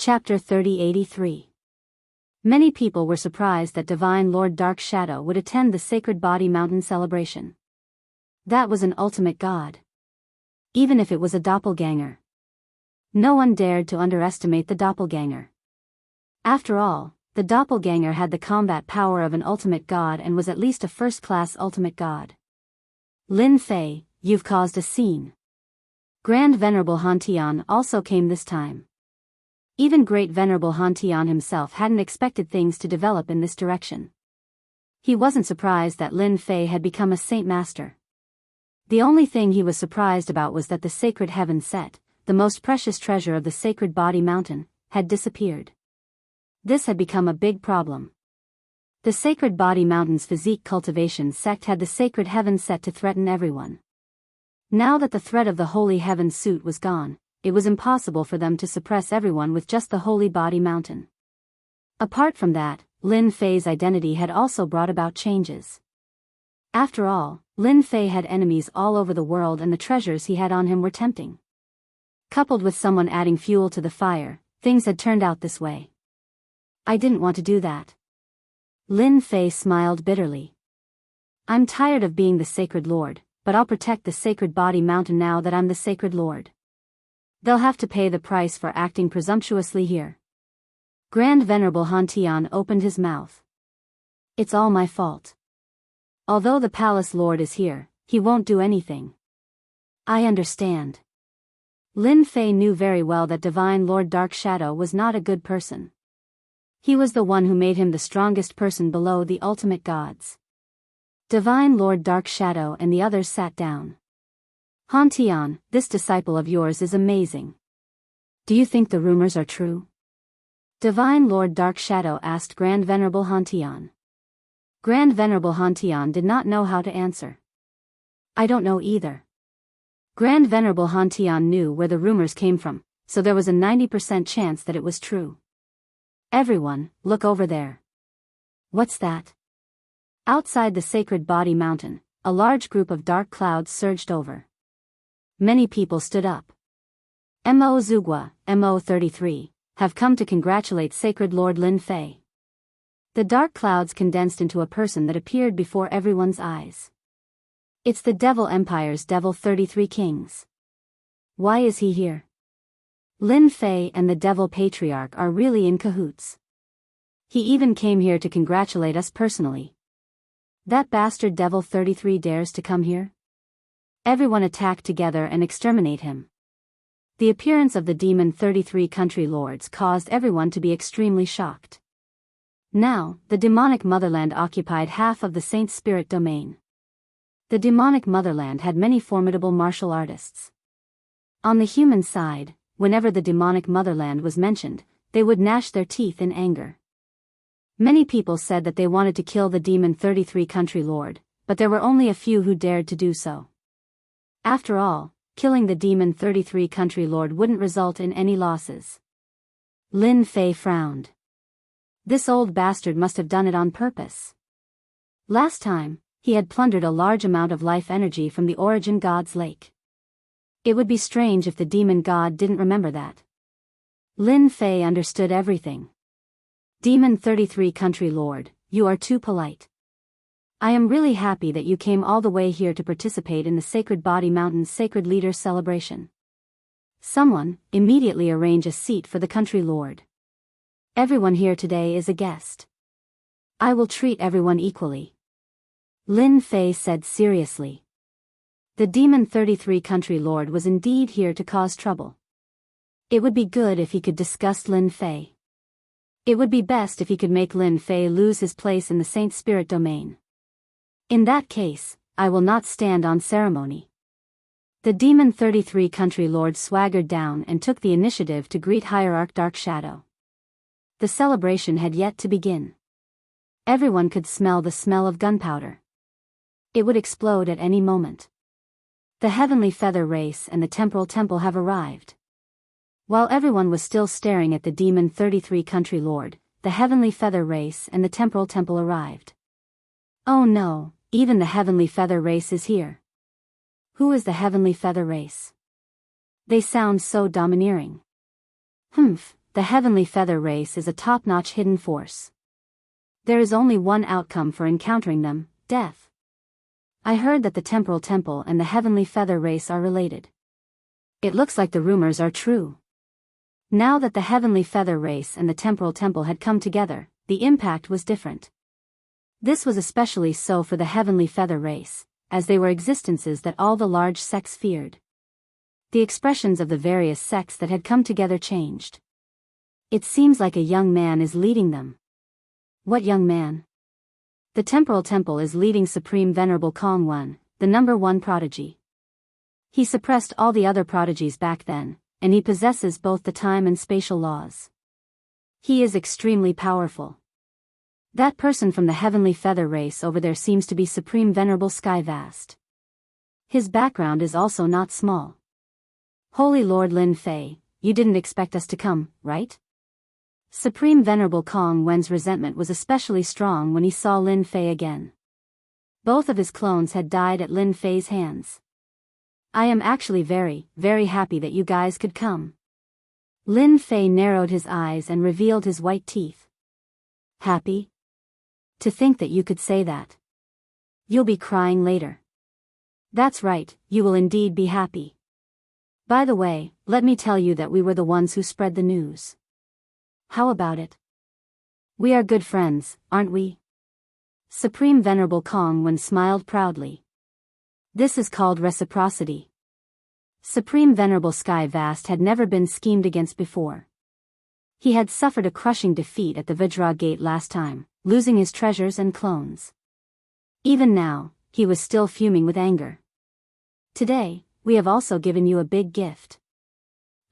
Chapter 3083. Many people were surprised that Divine Lord Dark Shadow would attend the Sacred Body Mountain celebration. That was an ultimate god. Even if it was a doppelganger. No one dared to underestimate the doppelganger. After all, the doppelganger had the combat power of an ultimate god and was at least a first-class ultimate god. Lin Fei, you've caused a scene. Grand Venerable Hantian also came this time. Even Great Venerable Hantian himself hadn't expected things to develop in this direction. He wasn't surprised that Lin Fei had become a Saint Master. The only thing he was surprised about was that the Sacred Heaven Set, the most precious treasure of the Sacred Body Mountain, had disappeared. This had become a big problem. The Sacred Body Mountain's physique cultivation sect had the Sacred Heaven Set to threaten everyone. Now that the threat of the Holy Heaven suit was gone, it was impossible for them to suppress everyone with just the Holy Body Mountain. Apart from that, Lin Fei's identity had also brought about changes. After all, Lin Fei had enemies all over the world and the treasures he had on him were tempting. Coupled with someone adding fuel to the fire, things had turned out this way. I didn't want to do that. Lin Fei smiled bitterly. I'm tired of being the Sacred Lord, but I'll protect the Sacred Body Mountain now that I'm the Sacred Lord. They'll have to pay the price for acting presumptuously here. Grand Venerable Hantian opened his mouth. It's all my fault. Although the Palace Lord is here, he won't do anything. I understand. Lin Fei knew very well that Divine Lord Dark Shadow was not a good person. He was the one who made him the strongest person below the ultimate gods. Divine Lord Dark Shadow and the others sat down. Hantian, this disciple of yours is amazing. Do you think the rumors are true? Divine Lord Dark Shadow asked Grand Venerable Hantian. Grand Venerable Hantian did not know how to answer. I don't know either. Grand Venerable Hantian knew where the rumors came from, so there was a 90% chance that it was true. Everyone, look over there. What's that? Outside the Sacred Body Mountain, a large group of dark clouds surged over. Many people stood up. Mo Zugwa, Mo 33, have come to congratulate Sacred Lord Lin Fei. The dark clouds condensed into a person that appeared before everyone's eyes. It's the Devil Empire's Devil 33 Kings. Why is he here? Lin Fei and the Devil Patriarch are really in cahoots. He even came here to congratulate us personally. That bastard Devil 33 dares to come here? Everyone attack together and exterminate him. The appearance of the Demon 33 country lords caused everyone to be extremely shocked. Now, the demonic motherland occupied half of the Saint Spirit domain. The demonic motherland had many formidable martial artists. On the human side, whenever the demonic motherland was mentioned, they would gnash their teeth in anger. Many people said that they wanted to kill the Demon 33 country lord, but there were only a few who dared to do so. After all, killing the Demon 33 country lord wouldn't result in any losses. Lin Fei frowned. This old bastard must have done it on purpose. Last time, he had plundered a large amount of life energy from the Origin God's lake. It would be strange if the demon god didn't remember that. Lin Fei understood everything. Demon 33 country lord, you are too polite. I am really happy that you came all the way here to participate in the Sacred Body Mountain's Sacred Leader celebration. Someone, immediately arrange a seat for the country lord. Everyone here today is a guest. I will treat everyone equally. Lin Fei said seriously. The Demon 33 country lord was indeed here to cause trouble. It would be good if he could disgust Lin Fei. It would be best if he could make Lin Fei lose his place in the Saint Spirit domain. In that case, I will not stand on ceremony. The Demon 33 country lord swaggered down and took the initiative to greet Hierarch Dark Shadow. The celebration had yet to begin. Everyone could smell the smell of gunpowder. It would explode at any moment. The Heavenly Feather Race and the Temporal Temple have arrived. While everyone was still staring at the Demon 33 country lord, the Heavenly Feather Race and the Temporal Temple arrived. Oh no, even the Heavenly Feather Race is here. Who is the Heavenly Feather Race? They sound so domineering. the heavenly feather race is a top-notch hidden force. There is only one outcome for encountering them: death. I heard that the temporal temple and the heavenly feather race are related. It looks like the rumors are true. Now that the heavenly feather race and the temporal temple had come together, the impact was different. This was especially so for the heavenly feather race, as they were existences that all the large sects feared. The expressions of the various sects that had come together changed. It seems like a young man is leading them. What young man? The temporal temple is leading Supreme Venerable Kong One, the #1 prodigy. He suppressed all the other prodigies back then, and he possesses both the time and spatial laws. He is extremely powerful. That person from the heavenly feather race over there seems to be Supreme Venerable Sky Vast. His background is also not small. Holy Lord Lin Fei, you didn't expect us to come, right? Supreme Venerable Kong Wen's resentment was especially strong when he saw Lin Fei again. Both of his clones had died at Lin Fei's hands. I am actually very, very happy that you guys could come. Lin Fei narrowed his eyes and revealed his white teeth. Happy? To think that you could say that. You'll be crying later. That's right, you will indeed be happy. By the way, let me tell you that we were the ones who spread the news. How about it? We are good friends, aren't we? Supreme Venerable Kong Wen smiled proudly. This is called reciprocity. Supreme Venerable Sky Vast had never been schemed against before. He had suffered a crushing defeat at the Vajra Gate last time, losing his treasures and clones. Even now, he was still fuming with anger. Today, we have also given you a big gift.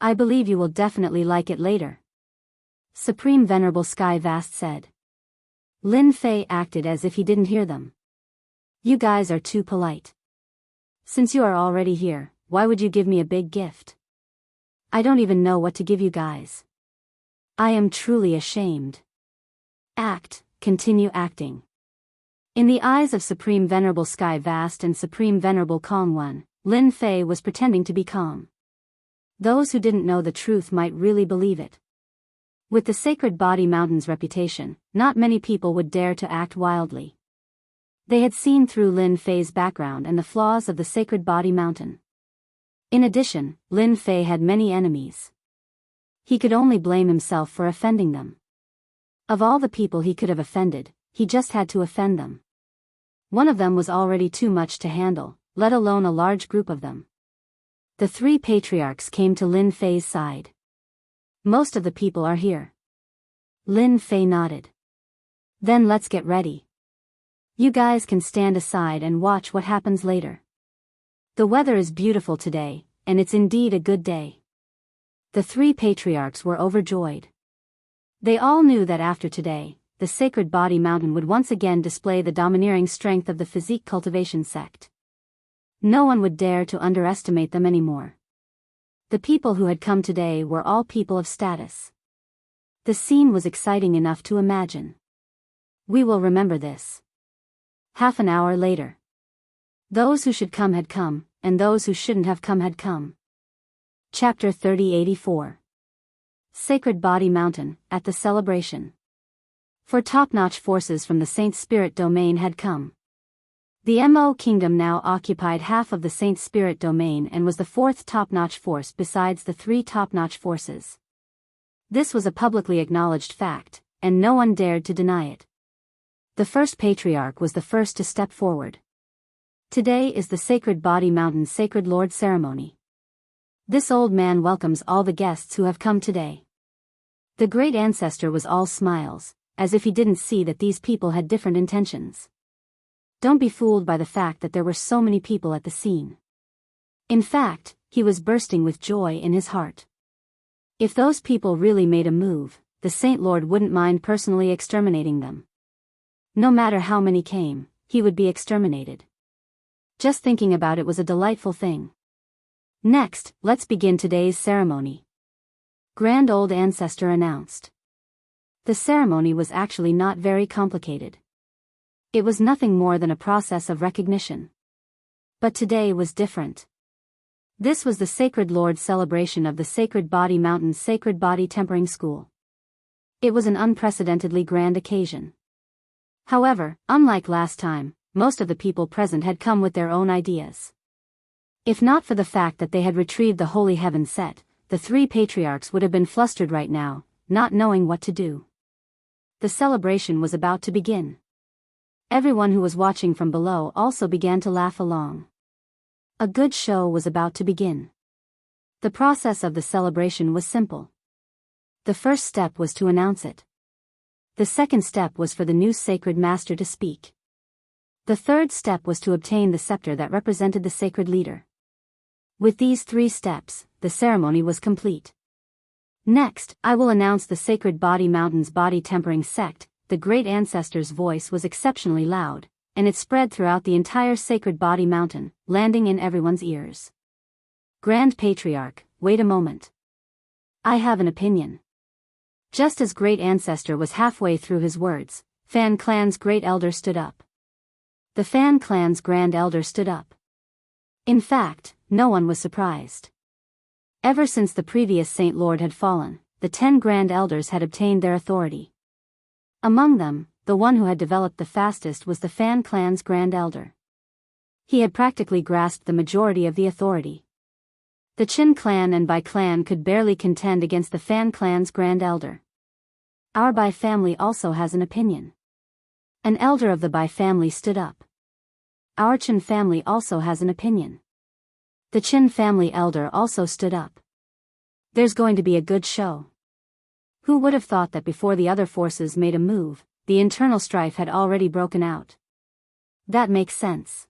I believe you will definitely like it later. Supreme Venerable Sky Vast said. Lin Fei acted as if he didn't hear them. You guys are too polite. Since you are already here, why would you give me a big gift? I don't even know what to give you guys. I am truly ashamed. Continue acting. In the eyes of Supreme Venerable Sky Vast and Supreme Venerable Kong Wen, Lin Fei was pretending to be calm. Those who didn't know the truth might really believe it. With the Sacred Body Mountain's reputation, not many people would dare to act wildly. They had seen through Lin Fei's background and the flaws of the Sacred Body Mountain. In addition, Lin Fei had many enemies. He could only blame himself for offending them. Of all the people he could have offended, he just had to offend them. One of them was already too much to handle, let alone a large group of them. The 3 patriarchs came to Lin Fei's side. Most of the people are here. Lin Fei nodded. Then let's get ready. You guys can stand aside and watch what happens later. The weather is beautiful today, and it's indeed a good day. The 3 patriarchs were overjoyed. They all knew that after today, the Sacred Body Mountain would once again display the domineering strength of the physique cultivation sect. No one would dare to underestimate them anymore. The people who had come today were all people of status. The scene was exciting enough to imagine. We will remember this. Half an hour later. Those who should come had come, and those who shouldn't have come had come. Chapter 3084. Sacred Body Mountain, at the celebration. For top-notch forces from the Saint Spirit domain had come. The Mo Kingdom now occupied half of the Saint Spirit domain and was the 4th top-notch force besides the 3 top-notch forces. This was a publicly acknowledged fact, and no one dared to deny it. The first patriarch was the first to step forward. Today is the Sacred Body Mountain Sacred Lord ceremony. This old man welcomes all the guests who have come today. The great ancestor was all smiles, as if he didn't see that these people had different intentions. Don't be fooled by the fact that there were so many people at the scene. In fact, he was bursting with joy in his heart. If those people really made a move, the Saint Lord wouldn't mind personally exterminating them. No matter how many came, he would be exterminated. Just thinking about it was a delightful thing. Next, let's begin today's ceremony. Grand Old Ancestor announced. The ceremony was actually not very complicated. It was nothing more than a process of recognition. But today was different. This was the Sacred Lord's celebration of the Sacred Body Mountain's Sacred Body Tempering School. It was an unprecedentedly grand occasion. However, unlike last time, most of the people present had come with their own ideas. If not for the fact that they had retrieved the Holy Heaven set, the three patriarchs would have been flustered right now, not knowing what to do. The celebration was about to begin. Everyone who was watching from below also began to laugh along. A good show was about to begin. The process of the celebration was simple. The first step was to announce it. The second step was for the new sacred master to speak. The third step was to obtain the scepter that represented the sacred leader. With these 3 steps, the ceremony was complete. Next, I will announce the Sacred Body Mountain's body tempering sect. The great ancestor's voice was exceptionally loud, and it spread throughout the entire Sacred Body Mountain, landing in everyone's ears. Grand Patriarch, wait a moment. I have an opinion. Just as Great Ancestor was halfway through his words, Fan Clan's Great Elder stood up. The Fan Clan's Grand Elder stood up. In fact, no one was surprised. Ever since the previous Saint Lord had fallen, the 10 Grand Elders had obtained their authority. Among them, the one who had developed the fastest was the Fan Clan's Grand Elder. He had practically grasped the majority of the authority. The Chin clan and Bai clan could barely contend against the Fan Clan's Grand Elder. Our Bai family also has an opinion. An elder of the Bai family stood up. Our Chin family also has an opinion. The Chin family elder also stood up. There's going to be a good show. Who would have thought that before the other forces made a move, the internal strife had already broken out? That makes sense.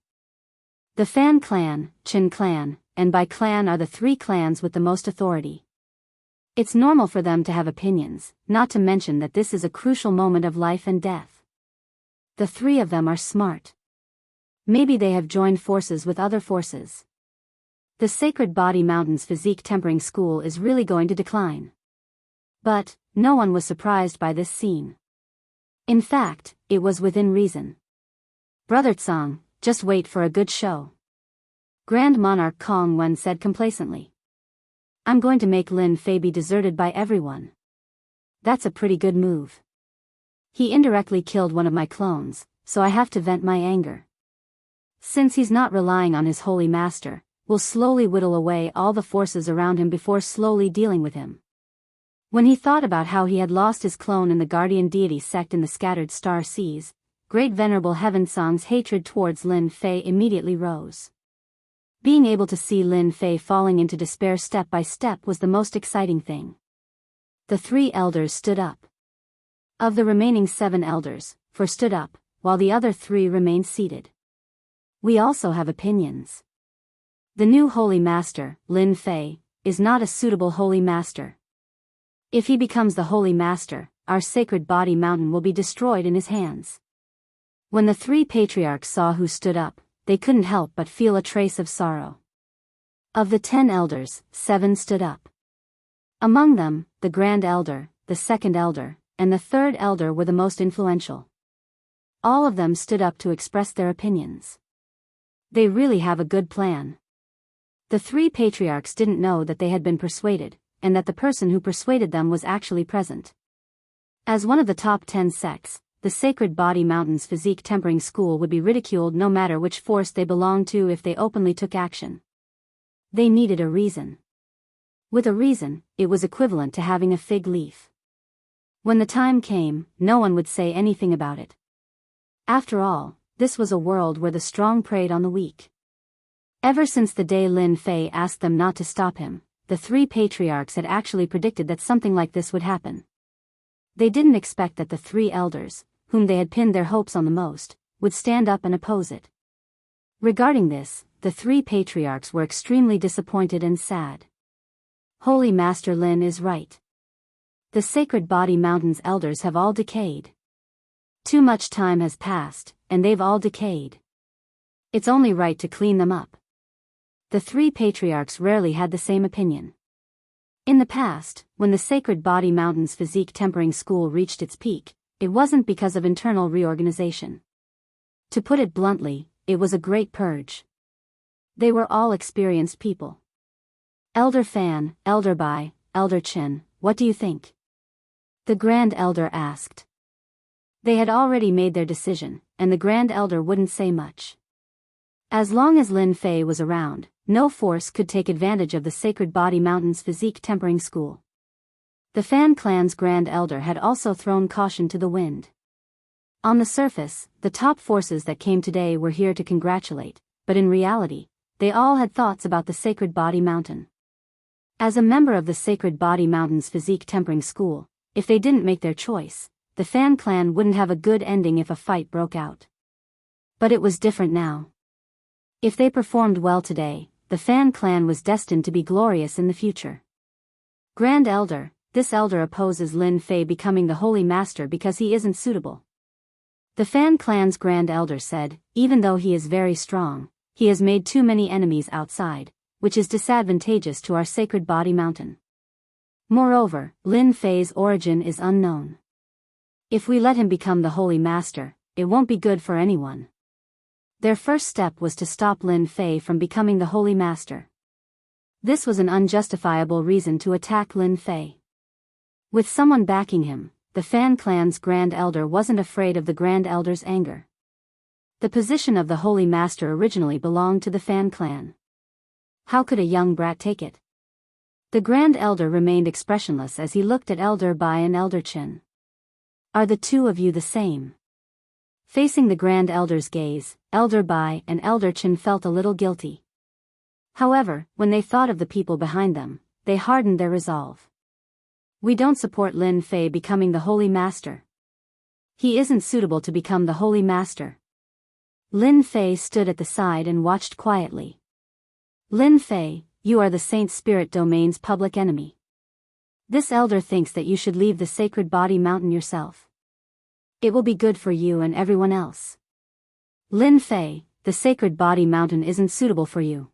The Fan clan, Chin clan, and Bai clan are the 3 clans with the most authority. It's normal for them to have opinions, not to mention that this is a crucial moment of life and death. The 3 of them are smart. Maybe they have joined forces with other forces. The Sacred Body Mountain's physique tempering school is really going to decline. But, no one was surprised by this scene. In fact, it was within reason. Brother Tsang, just wait for a good show. Grand Monarch Kong Wen said complacently. I'm going to make Lin Fei be deserted by everyone. That's a pretty good move. He indirectly killed one of my clones, so I have to vent my anger. Since he's not relying on his holy master, we'll slowly whittle away all the forces around him before slowly dealing with him. When he thought about how he had lost his clone in the guardian deity sect in the scattered star seas, Great Venerable Heaven Song's hatred towards Lin Fei immediately rose. Being able to see Lin Fei falling into despair step by step was the most exciting thing. The 3 elders stood up. Of the remaining 7 elders, 4 stood up, while the other 3 remained seated. We also have opinions. The new Holy Master, Lin Fei, is not a suitable Holy Master. If he becomes the Holy Master, our Sacred Body Mountain will be destroyed in his hands. When the 3 patriarchs saw who stood up, they couldn't help but feel a trace of sorrow. Of the 10 elders, 7 stood up. Among them, the Grand Elder, the Second Elder, and the Third Elder were the most influential. All of them stood up to express their opinions. They really have a good plan. The 3 patriarchs didn't know that they had been persuaded, and that the person who persuaded them was actually present. As one of the top 10 sects, the Sacred Body Mountain's physique tempering school would be ridiculed no matter which force they belonged to if they openly took action. They needed a reason. With a reason, it was equivalent to having a fig leaf. When the time came, no one would say anything about it. After all, this was a world where the strong preyed on the weak. Ever since the day Lin Fei asked them not to stop him, the 3 patriarchs had actually predicted that something like this would happen. They didn't expect that the 3 elders, whom they had pinned their hopes on the most, would stand up and oppose it. Regarding this, the 3 patriarchs were extremely disappointed and sad. Holy Master Lin is right. The Sacred Body Mountain's elders have all decayed. Too much time has passed, and they've all decayed. It's only right to clean them up. The 3 patriarchs rarely had the same opinion. In the past, when the Sacred Body Mountain's physique tempering school reached its peak, it wasn't because of internal reorganization. To put it bluntly, it was a great purge. They were all experienced people. Elder Fan, Elder Bai, Elder Chin, what do you think? The Grand Elder asked. They had already made their decision, and the Grand Elder wouldn't say much. As long as Lin Fei was around, no force could take advantage of the Sacred Body Mountain's physique tempering school. The Fan clan's Grand Elder had also thrown caution to the wind. On the surface, the top forces that came today were here to congratulate, but in reality, they all had thoughts about the Sacred Body Mountain. As a member of the Sacred Body Mountain's physique tempering school, if they didn't make their choice, the Fan clan wouldn't have a good ending if a fight broke out. But it was different now. If they performed well today, the Fan clan was destined to be glorious in the future. Grand Elder, this elder opposes Lin Fei becoming the Holy Master because he isn't suitable. The Fan clan's Grand Elder said, even though he is very strong, he has made too many enemies outside, which is disadvantageous to our Sacred Body Mountain. Moreover, Lin Fei's origin is unknown. If we let him become the Holy Master, it won't be good for anyone. Their first step was to stop Lin Fei from becoming the Holy Master. This was an unjustifiable reason to attack Lin Fei. With someone backing him, the Fan clan's Grand Elder wasn't afraid of the Grand Elder's anger. The position of the Holy Master originally belonged to the Fan clan. How could a young brat take it? The Grand Elder remained expressionless as he looked at Elder Bai and Elder Chin. Are the two of you the same? Facing the Grand Elder's gaze, Elder Bai and Elder Chin felt a little guilty. However, when they thought of the people behind them, they hardened their resolve. We don't support Lin Fei becoming the Holy Master. He isn't suitable to become the Holy Master. Lin Fei stood at the side and watched quietly. Lin Fei, you are the Saint Spirit Domain's public enemy. This elder thinks that you should leave the Sacred Body Mountain yourself. It will be good for you and everyone else. Lin Fei, the Sacred Body Mountain isn't suitable for you.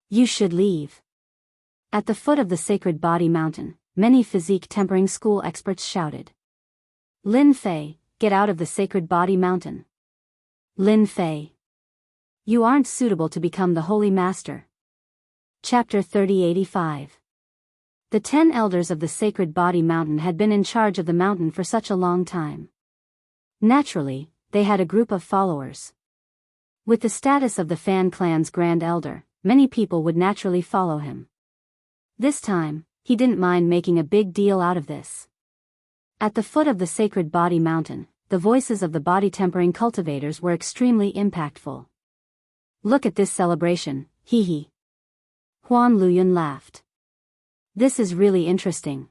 You should leave. At the foot of the Sacred Body Mountain, many physique tempering school experts shouted. Lin Fei, get out of the Sacred Body Mountain. Lin Fei. You aren't suitable to become the Holy Master. Chapter 3085. The 10 elders of the Sacred Body Mountain had been in charge of the mountain for such a long time. Naturally, they had a group of followers. With the status of the Fan clan's Grand Elder, many people would naturally follow him. This time, he didn't mind making a big deal out of this. At the foot of the Sacred Body Mountain, the voices of the body tempering cultivators were extremely impactful. Look at this celebration, hee hee. Huan Luyun laughed. This is really interesting.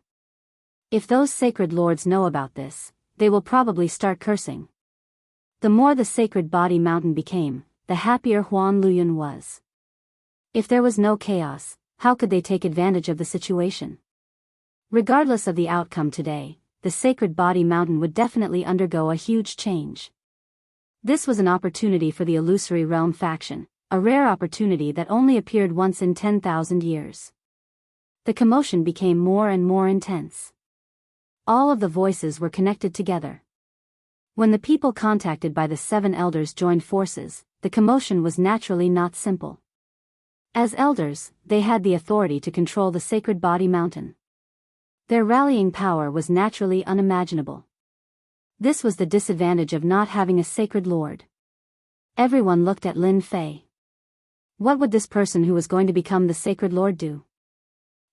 If those sacred lords know about this, they will probably start cursing. The more the Sacred Body Mountain became, the happier Huan Luyun was. If there was no chaos, how could they take advantage of the situation? Regardless of the outcome today, the Sacred Body Mountain would definitely undergo a huge change. This was an opportunity for the Illusory Realm faction, a rare opportunity that only appeared once in 10,000 years. The commotion became more and more intense. All of the voices were connected together. When the people contacted by the 7 elders joined forces, the commotion was naturally not simple. As elders, they had the authority to control the Sacred Body Mountain. Their rallying power was naturally unimaginable. This was the disadvantage of not having a sacred lord. Everyone looked at Lin Fei. What would this person who was going to become the sacred lord do?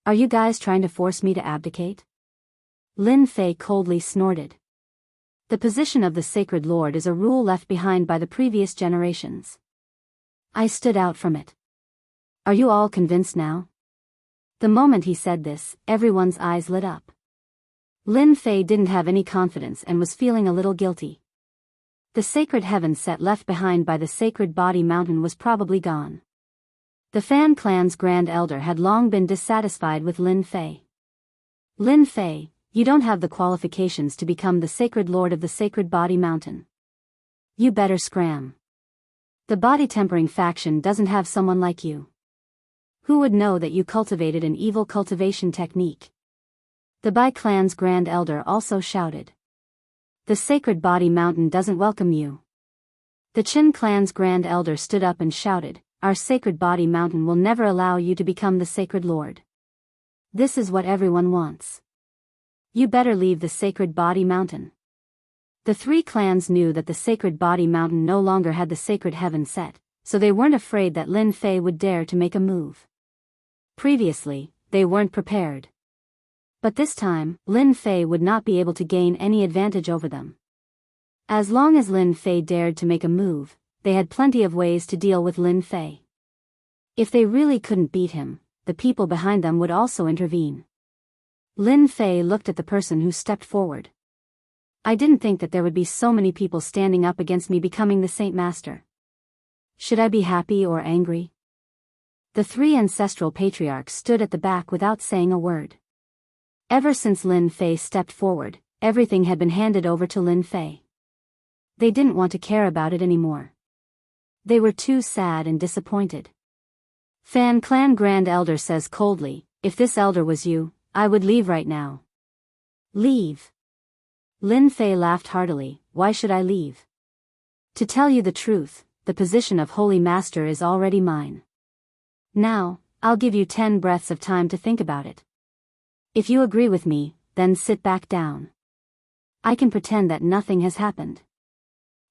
Are you guys trying to force me to abdicate? Lin Fei coldly snorted. The position of the sacred lord is a rule left behind by the previous generations. I stood out from it. Are you all convinced now? The moment he said this, everyone's eyes lit up. Lin Fei didn't have any confidence and was feeling a little guilty. The sacred heaven set left behind by the Sacred Body Mountain was probably gone. The Fan clan's Grand Elder had long been dissatisfied with Lin Fei. Lin Fei, you don't have the qualifications to become the Sacred Lord of the Sacred Body Mountain. You better scram. The body tempering faction doesn't have someone like you. Who would know that you cultivated an evil cultivation technique? The Bai clan's Grand Elder also shouted. The Sacred Body Mountain doesn't welcome you. The Qin clan's Grand Elder stood up and shouted, our sacred body mountain will never allow you to become the sacred lord. This is what everyone wants. You better leave the sacred body mountain. The three clans knew that the sacred body mountain no longer had the sacred heaven set, so they weren't afraid that Lin Fei would dare to make a move. Previously, they weren't prepared. But this time, Lin Fei would not be able to gain any advantage over them. As long as Lin Fei dared to make a move, they had plenty of ways to deal with Lin Fei. If they really couldn't beat him, the people behind them would also intervene. Lin Fei looked at the person who stepped forward. I didn't think that there would be so many people standing up against me becoming the Saint Master. Should I be happy or angry? The three ancestral patriarchs stood at the back without saying a word. Ever since Lin Fei stepped forward, everything had been handed over to Lin Fei. They didn't want to care about it anymore. They were too sad and disappointed. Fan Clan Grand Elder says coldly, if this elder was you, I would leave right now. Leave? Lin Fei laughed heartily, why should I leave? To tell you the truth, the position of Holy Master is already mine. Now, I'll give you 10 breaths of time to think about it. If you agree with me, then sit back down. I can pretend that nothing has happened.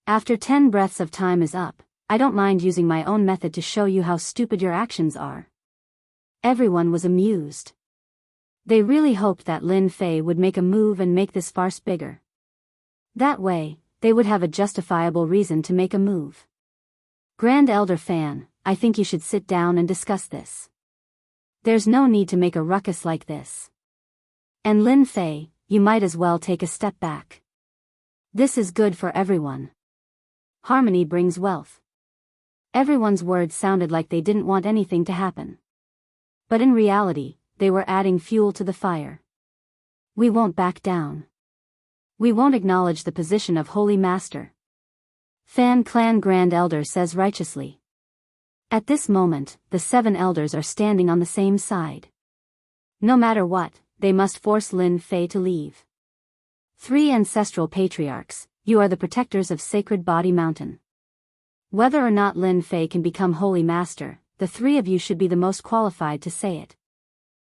After 10 breaths of time is up, I don't mind using my own method to show you how stupid your actions are. Everyone was amused. They really hoped that Lin Fei would make a move and make this farce bigger. That way, they would have a justifiable reason to make a move. Grand Elder Fan, I think you should sit down and discuss this. There's no need to make a ruckus like this. And Lin Fei, you might as well take a step back. This is good for everyone. Harmony brings wealth. Everyone's words sounded like they didn't want anything to happen. But in reality, they were adding fuel to the fire. We won't back down. We won't acknowledge the position of Holy Master. Fan Clan Grand Elder says righteously. At this moment, the 7 elders are standing on the same side. No matter what, they must force Lin Fei to leave. 3 ancestral patriarchs, you are the protectors of Sacred Body Mountain. Whether or not Lin Fei can become Holy Master, the 3 of you should be the most qualified to say it.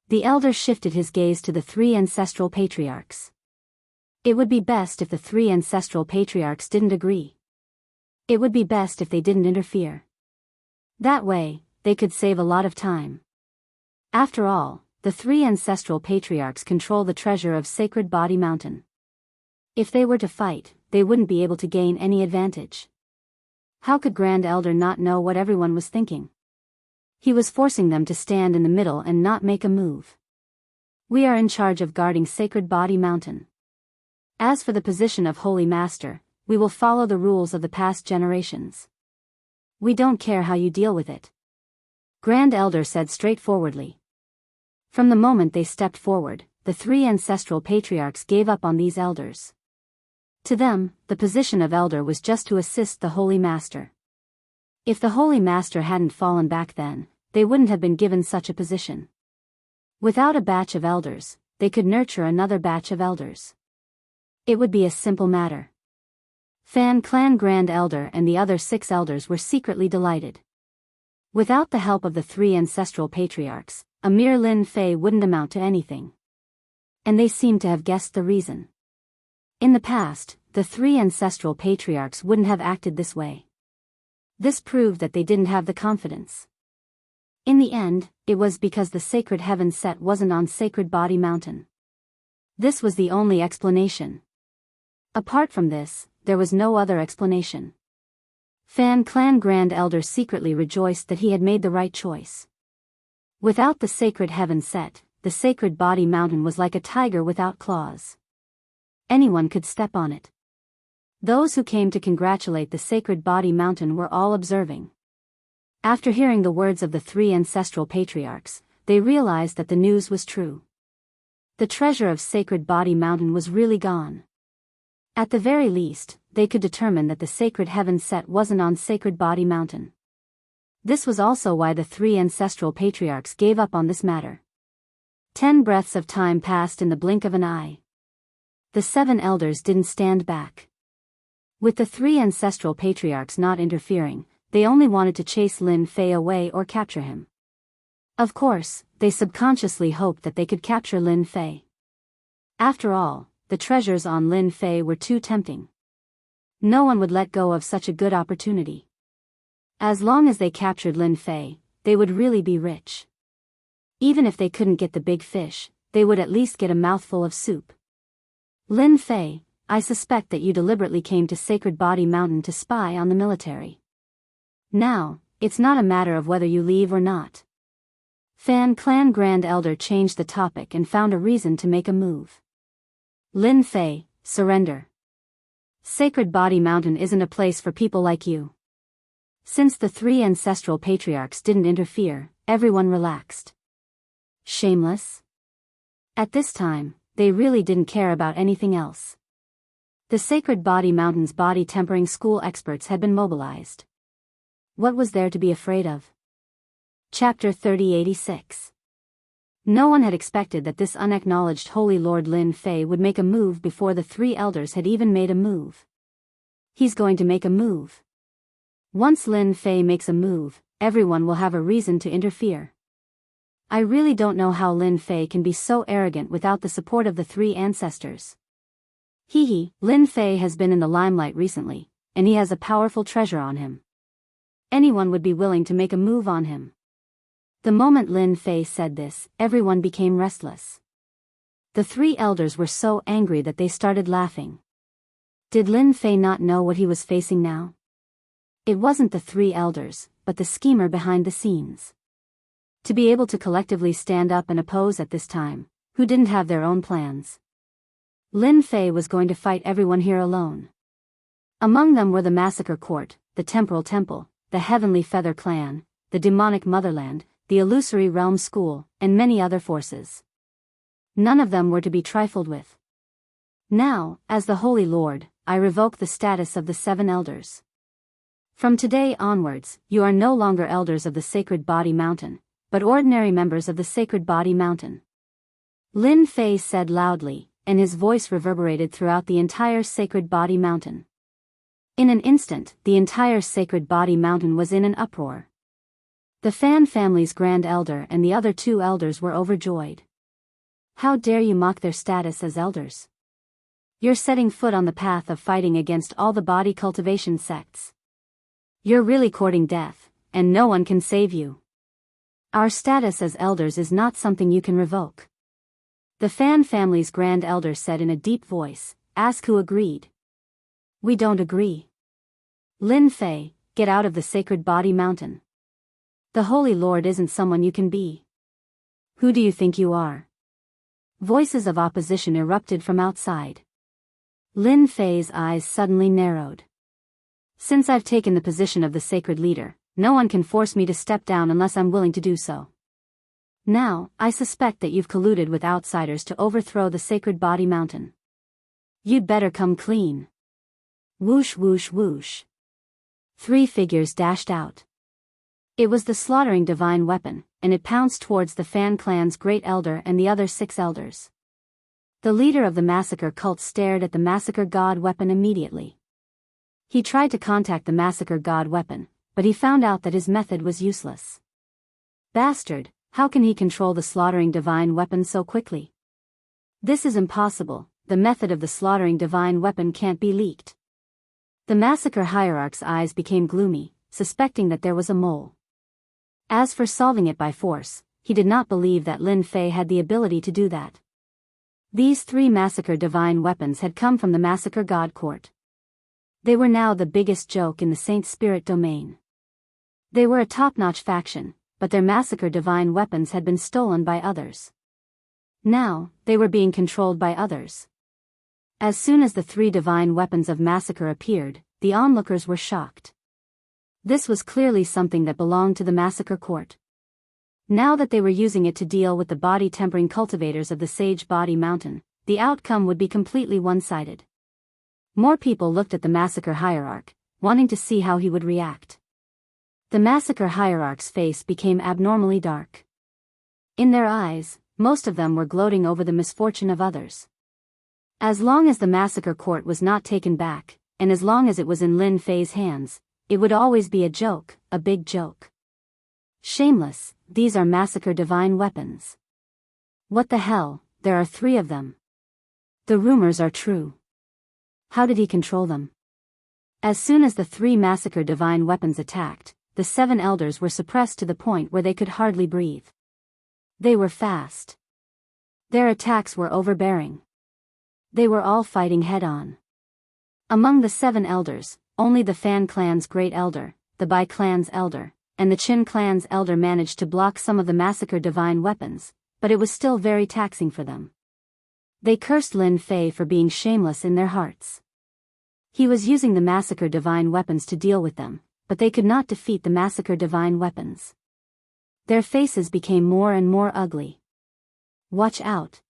The elder shifted his gaze to the 3 ancestral patriarchs. It would be best if the 3 ancestral patriarchs didn't agree. It would be best if they didn't interfere. That way, they could save a lot of time. After all, the 3 ancestral patriarchs control the treasure of Sacred Body Mountain. If they were to fight, they wouldn't be able to gain any advantage. How could Grand Elder not know what everyone was thinking? He was forcing them to stand in the middle and not make a move. We are in charge of guarding Sacred Body Mountain. As for the position of Holy Master, we will follow the rules of the past generations. We don't care how you deal with it. Grand Elder said straightforwardly. From the moment they stepped forward, the 3 ancestral patriarchs gave up on these elders. To them, the position of elder was just to assist the Holy Master. If the Holy Master hadn't fallen back then, they wouldn't have been given such a position. Without a batch of elders, they could nurture another batch of elders. It would be a simple matter. Fan Clan Grand Elder and the other 6 elders were secretly delighted. Without the help of the 3 ancestral patriarchs, a mere Lin Fei wouldn't amount to anything. And they seemed to have guessed the reason. In the past, the 3 ancestral patriarchs wouldn't have acted this way. This proved that they didn't have the confidence. In the end, it was because the sacred heaven set wasn't on Sacred Body Mountain. This was the only explanation. Apart from this, there was no other explanation. Fan Clan Grand Elder secretly rejoiced that he had made the right choice. Without the sacred heaven set, the Sacred Body Mountain was like a tiger without claws. Anyone could step on it. Those who came to congratulate the Sacred Body Mountain were all observing. After hearing the words of the 3 ancestral patriarchs, they realized that the news was true. The treasure of Sacred Body Mountain was really gone. At the very least, they could determine that the sacred heaven set wasn't on Sacred Body Mountain. This was also why the 3 ancestral patriarchs gave up on this matter. 10 breaths of time passed in the blink of an eye. The 7 elders didn't stand back. With the 3 ancestral patriarchs not interfering, they only wanted to chase Lin Fei away or capture him. Of course, they subconsciously hoped that they could capture Lin Fei. After all, the treasures on Lin Fei were too tempting. No one would let go of such a good opportunity. As long as they captured Lin Fei, they would really be rich. Even if they couldn't get the big fish, they would at least get a mouthful of soup. Lin Fei, I suspect that you deliberately came to Sacred Body Mountain to spy on the military. Now, it's not a matter of whether you leave or not. Fan Clan Grand Elder changed the topic and found a reason to make a move. Lin Fei, surrender. Sacred Body Mountain isn't a place for people like you. Since the 3 ancestral patriarchs didn't interfere, everyone relaxed. Shameless? At this time, they really didn't care about anything else. The Sacred Body Mountain's body tempering school experts had been mobilized. What was there to be afraid of? Chapter 3086. No one had expected that this unacknowledged Holy Lord Lin Fei would make a move before the 3 elders had even made a move. He's going to make a move. Once Lin Fei makes a move, everyone will have a reason to interfere. I really don't know how Lin Fei can be so arrogant without the support of the 3 ancestors. Lin Fei has been in the limelight recently, and he has a powerful treasure on him. Anyone would be willing to make a move on him. The moment Lin Fei said this, everyone became restless. The 3 elders were so angry that they started laughing. Did Lin Fei not know what he was facing now? It wasn't the 3 elders, but the schemer behind the scenes. To be able to collectively stand up and oppose at this time, who didn't have their own plans. Lin Fei was going to fight everyone here alone. Among them were the Massacre Court, the Temporal Temple, the Heavenly Feather Clan, the Demonic Motherland, the Illusory Realm School, and many other forces. None of them were to be trifled with. Now, as the Holy Lord, I revoke the status of the 7 elders. From today onwards, you are no longer elders of the Sacred Body Mountain, but ordinary members of the Sacred Body Mountain. Lin Fei said loudly, and his voice reverberated throughout the entire Sacred Body Mountain. In an instant, the entire Sacred Body Mountain was in an uproar. The Fan family's Grand Elder and the other 2 elders were overjoyed. How dare you mock their status as elders? You're setting foot on the path of fighting against all the body cultivation sects. You're really courting death, and no one can save you. Our status as elders is not something you can revoke. The Fan family's Grand Elder said in a deep voice, ask who agreed. We don't agree. Lin Fei, get out of the Sacred Body Mountain. The Holy Lord isn't someone you can be. Who do you think you are? Voices of opposition erupted from outside. Lin Fei's eyes suddenly narrowed. Since I've taken the position of the sacred leader, no one can force me to step down unless I'm willing to do so. Now, I suspect that you've colluded with outsiders to overthrow the Sacred Body Mountain. You'd better come clean. Whoosh whoosh whoosh. 3 figures dashed out. It was the slaughtering divine weapon, and it pounced towards the Fan clan's great elder and the other 6 elders. The leader of the massacre cult stared at the massacre god weapon immediately. He tried to contact the massacre god weapon, but he found out that his method was useless. Bastard, how can he control the slaughtering divine weapon so quickly? This is impossible, the method of the slaughtering divine weapon can't be leaked. The massacre hierarch's eyes became gloomy, suspecting that there was a mole. As for solving it by force, he did not believe that Lin Fei had the ability to do that. These 3 massacre divine weapons had come from the massacre god court. They were now the biggest joke in the Saint Spirit domain. They were a top-notch faction, but their massacre divine weapons had been stolen by others. Now, they were being controlled by others. As soon as the 3 divine weapons of massacre appeared, the onlookers were shocked. This was clearly something that belonged to the massacre court. Now that they were using it to deal with the body-tempering cultivators of the Sage Body Mountain, the outcome would be completely one-sided. More people looked at the massacre hierarch, wanting to see how he would react. The massacre hierarch's face became abnormally dark. In their eyes, most of them were gloating over the misfortune of others. As long as the massacre court was not taken back, and as long as it was in Lin Fei's hands, it would always be a joke, a big joke. Shameless, these are massacre divine weapons. What the hell, there are 3 of them. The rumors are true. How did he control them? As soon as the 3 massacre divine weapons attacked, the 7 elders were suppressed to the point where they could hardly breathe. They were fast. Their attacks were overbearing. They were all fighting head-on. Among the 7 elders, only the Fan clan's great elder, the Bai clan's elder, and the Qin clan's elder managed to block some of the massacre divine weapons, but it was still very taxing for them. They cursed Lin Fei for being shameless in their hearts. He was using the massacre divine weapons to deal with them, but they could not defeat the massacre divine weapons. Their faces became more and more ugly. Watch out.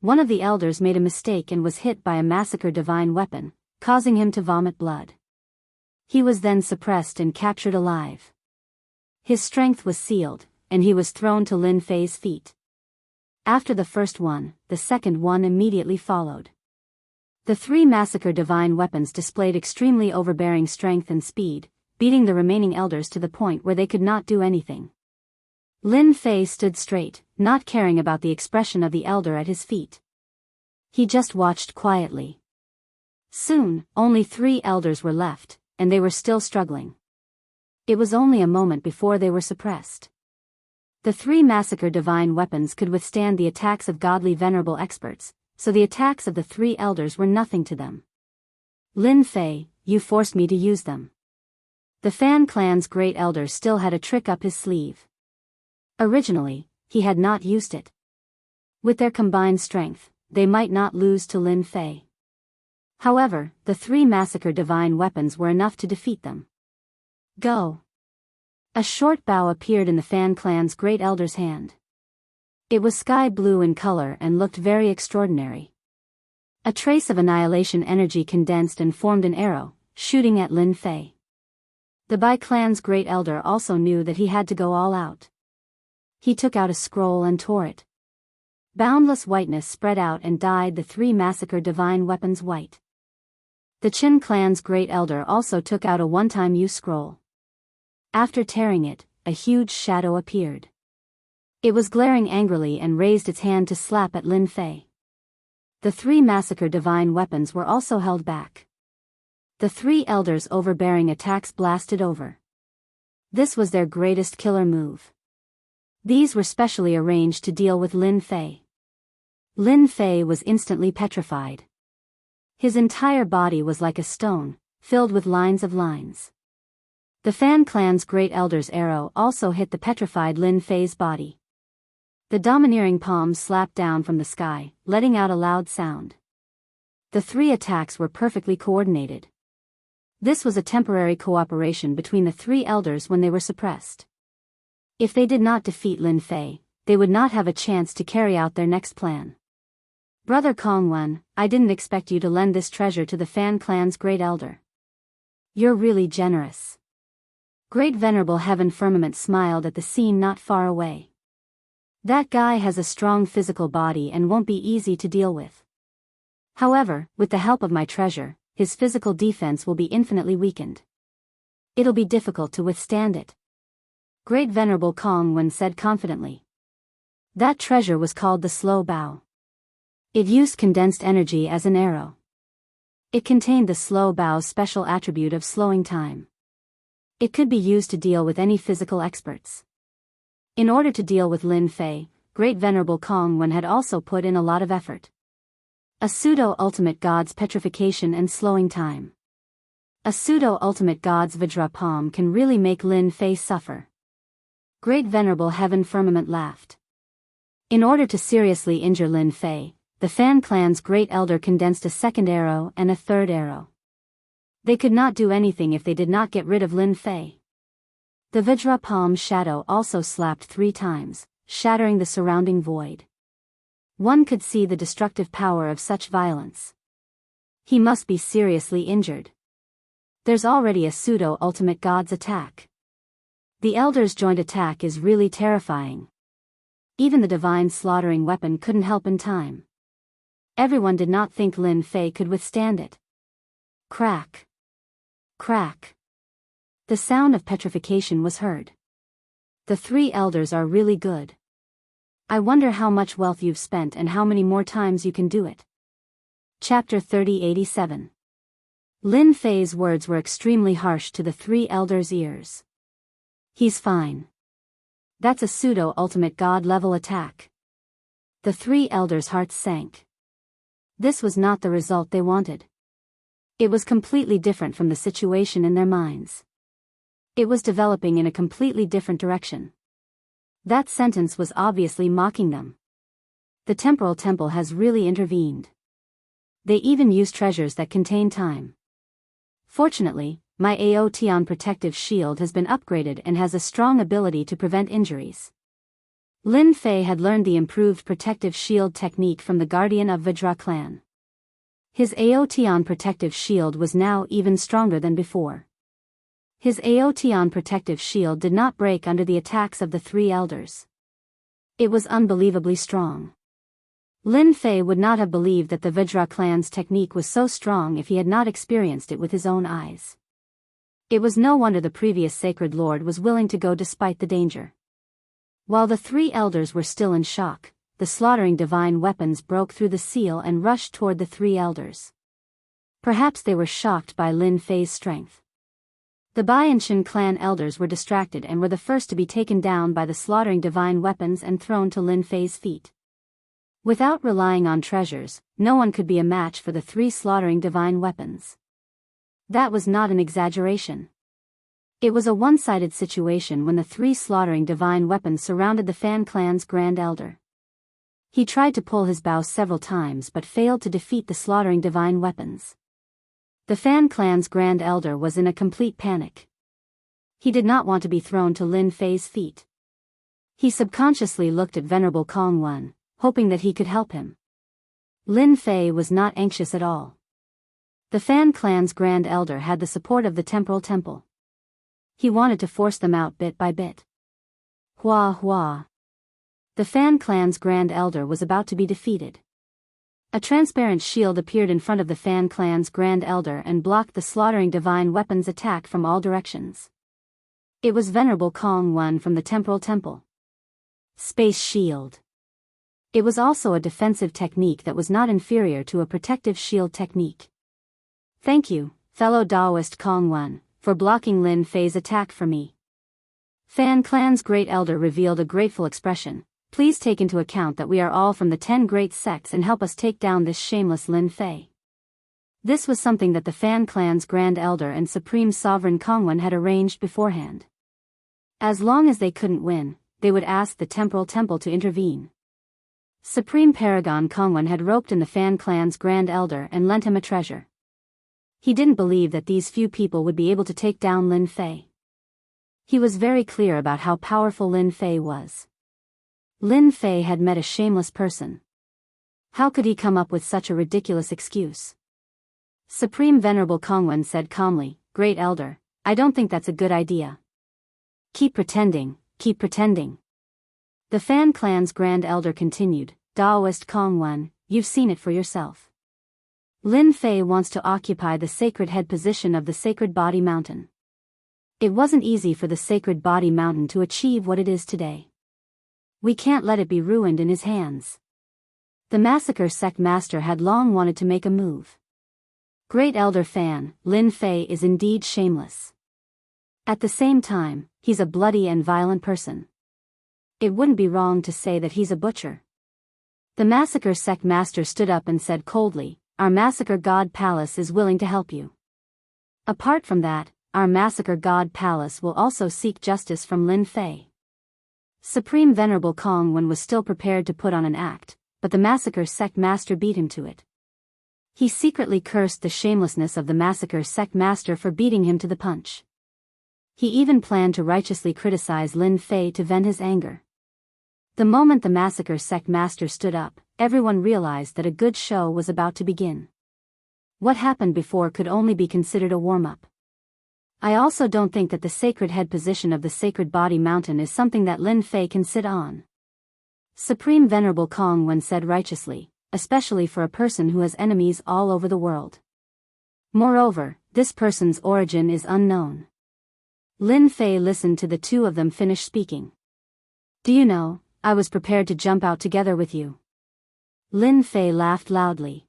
One of the elders made a mistake and was hit by a massacre divine weapon, causing him to vomit blood. He was then suppressed and captured alive. His strength was sealed, and he was thrown to Lin Fei's feet. After the first one, the second one immediately followed. The 3 massacre divine weapons displayed extremely overbearing strength and speed, beating the remaining elders to the point where they could not do anything. Lin Fei stood straight, not caring about the expression of the elder at his feet. He just watched quietly. Soon, only 3 elders were left, and they were still struggling. It was only a moment before they were suppressed. The 3 massacre divine weapons could withstand the attacks of godly venerable experts, so the attacks of the 3 elders were nothing to them. Lin Fei, you forced me to use them. The Fan clan's great elder still had a trick up his sleeve. Originally, he had not used it. With their combined strength, they might not lose to Lin Fei. However, the 3 massacre divine weapons were enough to defeat them. Go. A short bow appeared in the Fan clan's great elder's hand. It was sky blue in color and looked very extraordinary. A trace of annihilation energy condensed and formed an arrow, shooting at Lin Fei. The Bai clan's great elder also knew that he had to go all out. He took out a scroll and tore it. Boundless whiteness spread out and dyed the 3 massacre divine weapons white. The Qin clan's great elder also took out a one-time use scroll. After tearing it, a huge shadow appeared. It was glaring angrily and raised its hand to slap at Lin Fei. The 3 massacre divine weapons were also held back. The 3 elders' overbearing attacks blasted over. This was their greatest killer move. These were specially arranged to deal with Lin Fei. Lin Fei was instantly petrified. His entire body was like a stone, filled with lines of lines. The Fan clan's great elder's arrow also hit the petrified Lin Fei's body. The domineering palms slapped down from the sky, letting out a loud sound. The 3 attacks were perfectly coordinated. This was a temporary cooperation between the 3 elders when they were suppressed. If they did not defeat Lin Fei, they would not have a chance to carry out their next plan. Brother Kongwen, I didn't expect you to lend this treasure to the Fan clan's great elder. You're really generous. Great Venerable Heaven Firmament smiled at the scene not far away. That guy has a strong physical body and won't be easy to deal with. However, with the help of my treasure, his physical defense will be infinitely weakened. It'll be difficult to withstand it. Great Venerable Kongwen said confidently. That treasure was called the Slow Bow. It used condensed energy as an arrow. It contained the Slow Bow's special attribute of slowing time. It could be used to deal with any physical experts. In order to deal with Lin Fei, Great Venerable Kongwen had also put in a lot of effort. A pseudo-ultimate god's petrification and slowing time. A pseudo-ultimate god's Vajra palm can really make Lin Fei suffer. Great Venerable Heaven Firmament laughed. In order to seriously injure Lin Fei, the Fan clan's great elder condensed a second arrow and a third arrow. They could not do anything if they did not get rid of Lin Fei. The Vajra palm shadow also slapped 3 times, shattering the surrounding void. One could see the destructive power of such violence. He must be seriously injured. There's already a pseudo-ultimate god's attack. The elder's joint attack is really terrifying. Even the divine slaughtering weapon couldn't help in time. Everyone did not think Lin Fei could withstand it. Crack. Crack. The sound of petrification was heard. The three elders are really good. I wonder how much wealth you've spent and how many more times you can do it. Chapter 3087. Lin Fei's words were extremely harsh to the three elders' ears. He's fine. That's a pseudo-ultimate god-level attack. The three elders' hearts sank. This was not the result they wanted. It was completely different from the situation in their minds. It was developing in a completely different direction. That sentence was obviously mocking them. The temporal temple has really intervened. They even use treasures that contain time. Fortunately, my Aotion protective shield has been upgraded and has a strong ability to prevent injuries. Lin Fei had learned the improved protective shield technique from the guardian of Vajra clan. His Aotion protective shield was now even stronger than before. His Aotion protective shield did not break under the attacks of the three elders. It was unbelievably strong. Lin Fei would not have believed that the Vajra clan's technique was so strong if he had not experienced it with his own eyes. It was no wonder the previous sacred lord was willing to go despite the danger. While the three elders were still in shock, the slaughtering divine weapons broke through the seal and rushed toward the three elders. Perhaps they were shocked by Lin Fei's strength. The Bianshan clan elders were distracted and were the first to be taken down by the slaughtering divine weapons and thrown to Lin Fei's feet. Without relying on treasures, no one could be a match for the three slaughtering divine weapons. That was not an exaggeration. It was a one-sided situation when the three slaughtering divine weapons surrounded the Fan clan's Grand Elder. He tried to pull his bow several times but failed to defeat the slaughtering divine weapons. The Fan clan's Grand Elder was in a complete panic. He did not want to be thrown to Lin Fei's feet. He subconsciously looked at Venerable Kong Wan, hoping that he could help him. Lin Fei was not anxious at all. The Fan clan's Grand Elder had the support of the Temporal Temple. He wanted to force them out bit by bit. Hua hua. The Fan clan's Grand Elder was about to be defeated. A transparent shield appeared in front of the Fan clan's Grand Elder and blocked the slaughtering divine weapons attack from all directions. It was Venerable Kong Wan from the Temporal Temple. Space Shield. It was also a defensive technique that was not inferior to a protective shield technique. Thank you, fellow Taoist Kong Wan, for blocking Lin Fei's attack for me. Fan clan's Great Elder revealed a grateful expression. Please take into account that we are all from the 10 great sects and help us take down this shameless Lin Fei. This was something that the Fan clan's Grand Elder and Supreme Sovereign Kongwan had arranged beforehand. As long as they couldn't win, they would ask the Temporal Temple to intervene. Supreme Paragon Kongwan had roped in the Fan clan's Grand Elder and lent him a treasure. He didn't believe that these few people would be able to take down Lin Fei. He was very clear about how powerful Lin Fei was. Lin Fei had met a shameless person. How could he come up with such a ridiculous excuse? Supreme Venerable Kongwan said calmly, Great Elder, I don't think that's a good idea. Keep pretending, keep pretending. The Fan clan's Grand Elder continued, Taoist Kongwan, you've seen it for yourself. Lin Fei wants to occupy the sacred head position of the Sacred Body Mountain. It wasn't easy for the Sacred Body Mountain to achieve what it is today. We can't let it be ruined in his hands. The Massacre Sect Master had long wanted to make a move. Great Elder Fan, Lin Fei is indeed shameless. At the same time, he's a bloody and violent person. It wouldn't be wrong to say that he's a butcher. The Massacre Sect Master stood up and said coldly, Our Massacre God Palace is willing to help you. Apart from that, our Massacre God Palace will also seek justice from Lin Fei. Supreme Venerable Kongwan was still prepared to put on an act, but the Massacre Sect Master beat him to it. He secretly cursed the shamelessness of the Massacre Sect Master for beating him to the punch. He even planned to righteously criticize Lin Fei to vent his anger. The moment the Massacre Sect Master stood up, everyone realized that a good show was about to begin. What happened before could only be considered a warm-up. I also don't think that the sacred head position of the Sacred Body Mountain is something that Lin Fei can sit on. Supreme Venerable Kongwan said righteously, especially for a person who has enemies all over the world. Moreover, this person's origin is unknown. Lin Fei listened to the two of them finish speaking. Do you know, I was prepared to jump out together with you. Lin Fei laughed loudly.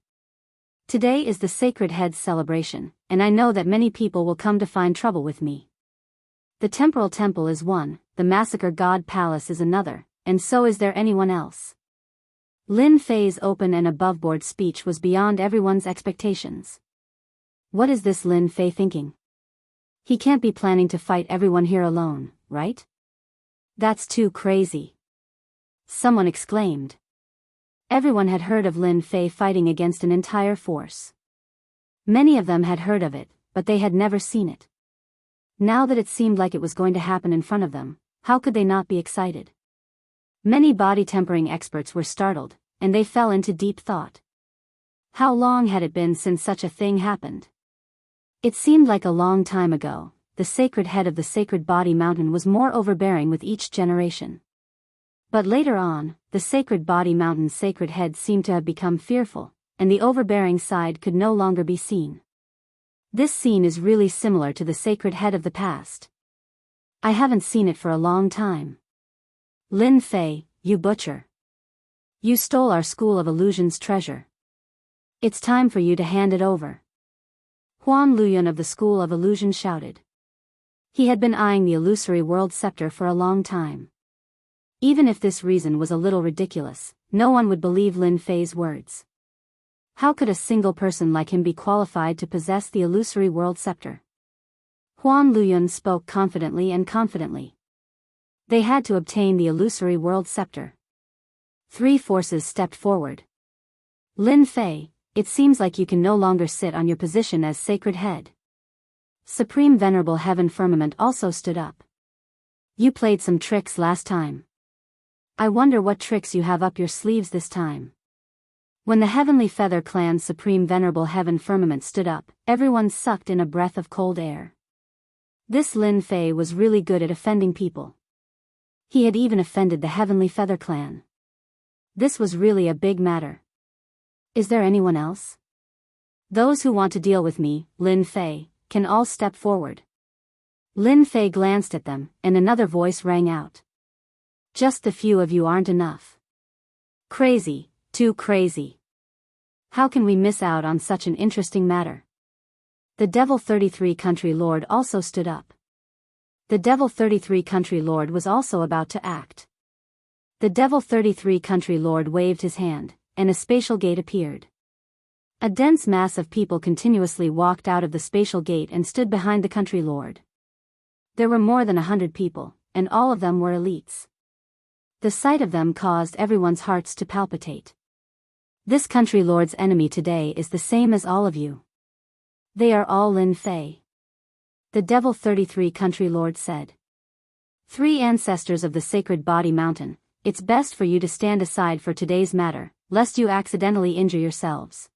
Today is the Sacred Head's celebration, and I know that many people will come to find trouble with me. The Temporal Temple is one, the Massacre God Palace is another, and so is there anyone else? Lin Fei's open and aboveboard speech was beyond everyone's expectations. What is this Lin Fei thinking? He can't be planning to fight everyone here alone, right? That's too crazy. Someone exclaimed. Everyone had heard of Lin Fei fighting against an entire force. Many of them had heard of it, but they had never seen it. Now that it seemed like it was going to happen in front of them, how could they not be excited? Many body tempering experts were startled, and they fell into deep thought. How long had it been since such a thing happened? It seemed like a long time ago. The sacred head of the sacred body mountain was more overbearing with each generation. But later on, the sacred body mountain's sacred head seemed to have become fearful, and the overbearing side could no longer be seen. This scene is really similar to the sacred head of the past. I haven't seen it for a long time. Lin Fei, you butcher. You stole our School of Illusion's treasure. It's time for you to hand it over. Huan Luyun of the School of Illusion shouted. He had been eyeing the illusory world scepter for a long time. Even if this reason was a little ridiculous, no one would believe Lin Fei's words. How could a single person like him be qualified to possess the illusory world scepter? Huan Luyun spoke confidently. They had to obtain the illusory world scepter. Three forces stepped forward. Lin Fei, it seems like you can no longer sit on your position as sacred head. Supreme Venerable Heaven Firmament also stood up. You played some tricks last time. I wonder what tricks you have up your sleeves this time. When the Heavenly Feather Clan's Supreme Venerable Heaven Firmament stood up, everyone sucked in a breath of cold air. This Lin Fei was really good at offending people. He had even offended the Heavenly Feather Clan. This was really a big matter. Is there anyone else? Those who want to deal with me, Lin Fei, can all step forward. Lin Fei glanced at them, and another voice rang out. Just the few of you aren't enough. Crazy, too crazy. How can we miss out on such an interesting matter? The Devil 33 Country Lord also stood up. The Devil 33 Country Lord was also about to act. The Devil 33 Country Lord waved his hand, and a spatial gate appeared. A dense mass of people continuously walked out of the spatial gate and stood behind the Country Lord. There were more than 100 people, and all of them were elites. The sight of them caused everyone's hearts to palpitate. This Country Lord's enemy today is the same as all of you. They are all Lin Fei. The Devil 33 Country Lord said. Three ancestors of the Sacred Body Mountain, it's best for you to stand aside for today's matter, lest you accidentally injure yourselves.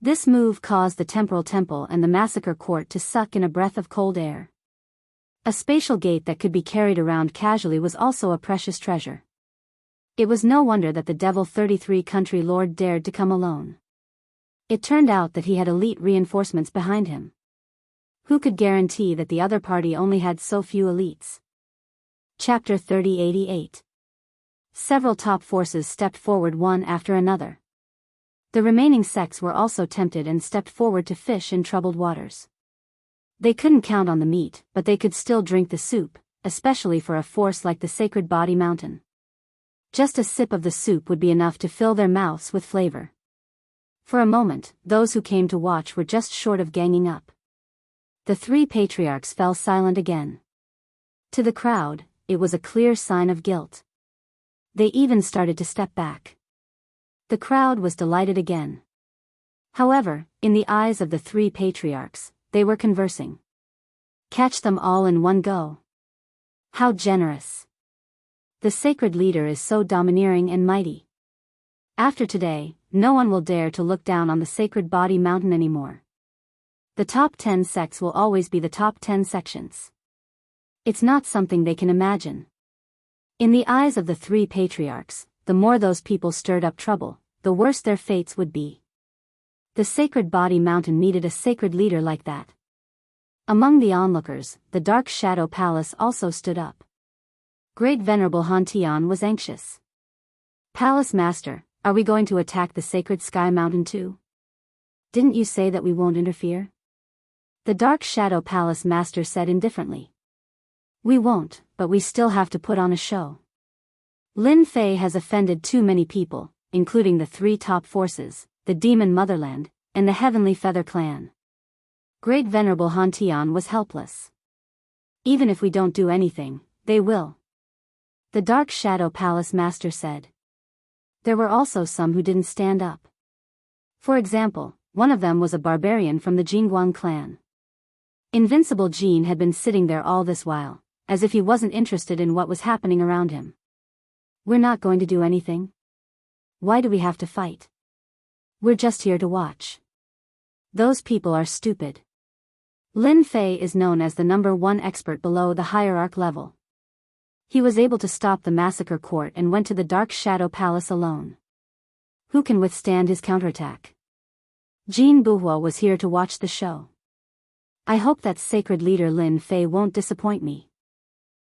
This move caused the Temporal Temple and the Massacre Court to suck in a breath of cold air. A spatial gate that could be carried around casually was also a precious treasure. It was no wonder that the Devil 33 Country Lord dared to come alone. It turned out that he had elite reinforcements behind him. Who could guarantee that the other party only had so few elites? Chapter 3088. Several top forces stepped forward one after another. The remaining sects were also tempted and stepped forward to fish in troubled waters. They couldn't count on the meat, but they could still drink the soup, especially for a force like the Sacred Body Mountain. Just a sip of the soup would be enough to fill their mouths with flavor. For a moment, those who came to watch were just short of ganging up. The three patriarchs fell silent again. To the crowd, it was a clear sign of guilt. They even started to step back. The crowd was delighted again. However, in the eyes of the three patriarchs, they were conversing. Catch them all in one go. How generous. The sacred leader is so domineering and mighty. After today, no one will dare to look down on the Sacred Body Mountain anymore. The top 10 sects will always be the top 10 sections. It's not something they can imagine. In the eyes of the three patriarchs, the more those people stirred up trouble, the worse their fates would be. The Sacred Body Mountain needed a sacred leader like that. Among the onlookers, the Dark Shadow Palace also stood up. Great Venerable Hantian was anxious. Palace Master, are we going to attack the sacred Sky Mountain too? Didn't you say that we won't interfere? The Dark Shadow Palace Master said indifferently. We won't, but we still have to put on a show. Lin Fei has offended too many people, including the 3 top forces, the Demon Motherland, and the Heavenly Feather Clan. Great Venerable Hantian was helpless. Even if we don't do anything, they will. The Dark Shadow Palace Master said. There were also some who didn't stand up. For example, one of them was a barbarian from the Jingguang clan. Invincible Jean had been sitting there all this while, as if he wasn't interested in what was happening around him. We're not going to do anything? Why do we have to fight? We're just here to watch. Those people are stupid. Lin Fei is known as the #1 expert below the hierarch level. He was able to stop the massacre court and went to the Dark Shadow Palace alone. Who can withstand his counterattack? Jean Buhuo was here to watch the show. I hope that sacred leader Lin Fei won't disappoint me.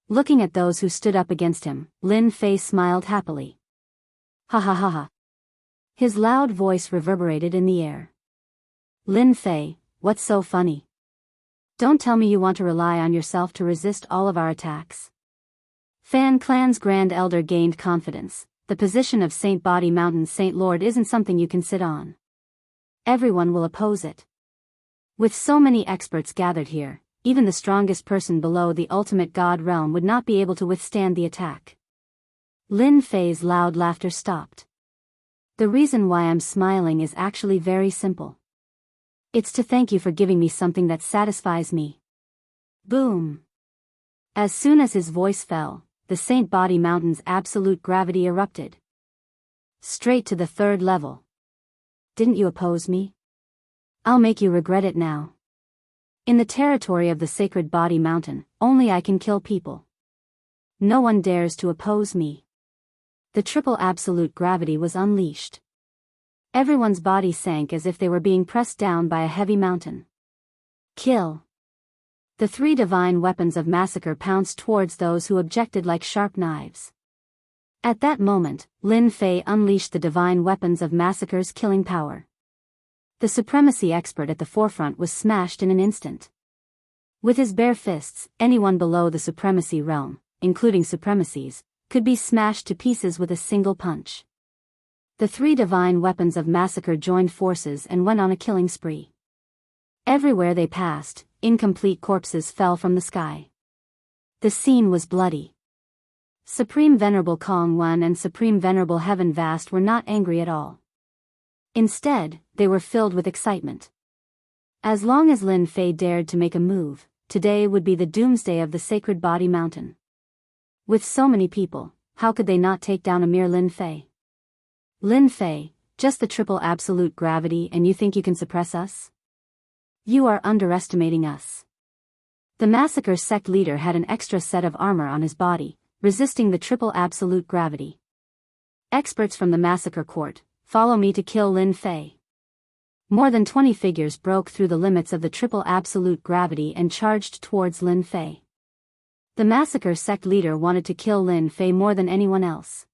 Looking at those who stood up against him, Lin Fei smiled happily. Ha ha ha ha. His loud voice reverberated in the air. Lin Fei, what's so funny? Don't tell me you want to rely on yourself to resist all of our attacks. Fan Clan's Grand Elder gained confidence. The position of Saint Body Mountain's Saint Lord isn't something you can sit on. Everyone will oppose it. With so many experts gathered here, even the strongest person below the ultimate god realm would not be able to withstand the attack. Lin Fei's loud laughter stopped. The reason why I'm smiling is actually very simple. It's to thank you for giving me something that satisfies me. Boom! As soon as his voice fell, the Saint Body Mountain's absolute gravity erupted. Straight to the 3rd level. Didn't you oppose me? I'll make you regret it now. In the territory of the Sacred Body Mountain, only I can kill people. No one dares to oppose me. The triple absolute gravity was unleashed. Everyone's body sank as if they were being pressed down by a heavy mountain. Kill. The 3 divine weapons of massacre pounced towards those who objected like sharp knives. At that moment, Lin Fei unleashed the divine weapons of massacre's killing power. The supremacy expert at the forefront was smashed in an instant. With his bare fists, anyone below the supremacy realm, including supremacies, could be smashed to pieces with a single punch. The 3 divine weapons of massacre joined forces and went on a killing spree. Everywhere they passed, incomplete corpses fell from the sky. The scene was bloody. Supreme Venerable Kong Wan and Supreme Venerable Heaven Vast were not angry at all. Instead, they were filled with excitement. As long as Lin Fei dared to make a move, today would be the doomsday of the Sacred Body Mountain. With so many people, how could they not take down a mere Lin Fei? Lin Fei, just the triple absolute gravity and you think you can suppress us? You are underestimating us. The massacre sect leader had an extra set of armor on his body, resisting the triple absolute gravity. Experts from the massacre court, follow me to kill Lin Fei. More than 20 figures broke through the limits of the triple absolute gravity and charged towards Lin Fei. The massacre sect leader wanted to kill Lin Fei more than anyone else.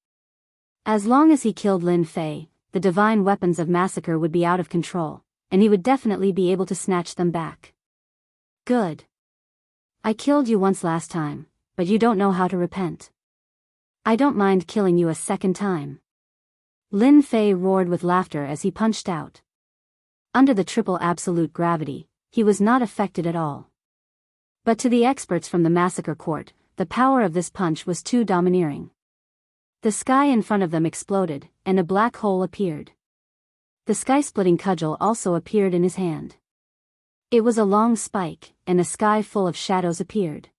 As long as he killed Lin Fei, the divine weapons of massacre would be out of control, and he would definitely be able to snatch them back. Good. I killed you once last time, but you don't know how to repent. I don't mind killing you a second time. Lin Fei roared with laughter as he punched out. Under the triple absolute gravity, he was not affected at all. But to the experts from the massacre court, the power of this punch was too domineering. The sky in front of them exploded, and a black hole appeared. The sky-splitting cudgel also appeared in his hand. It was a long spike, and a sky full of shadows appeared.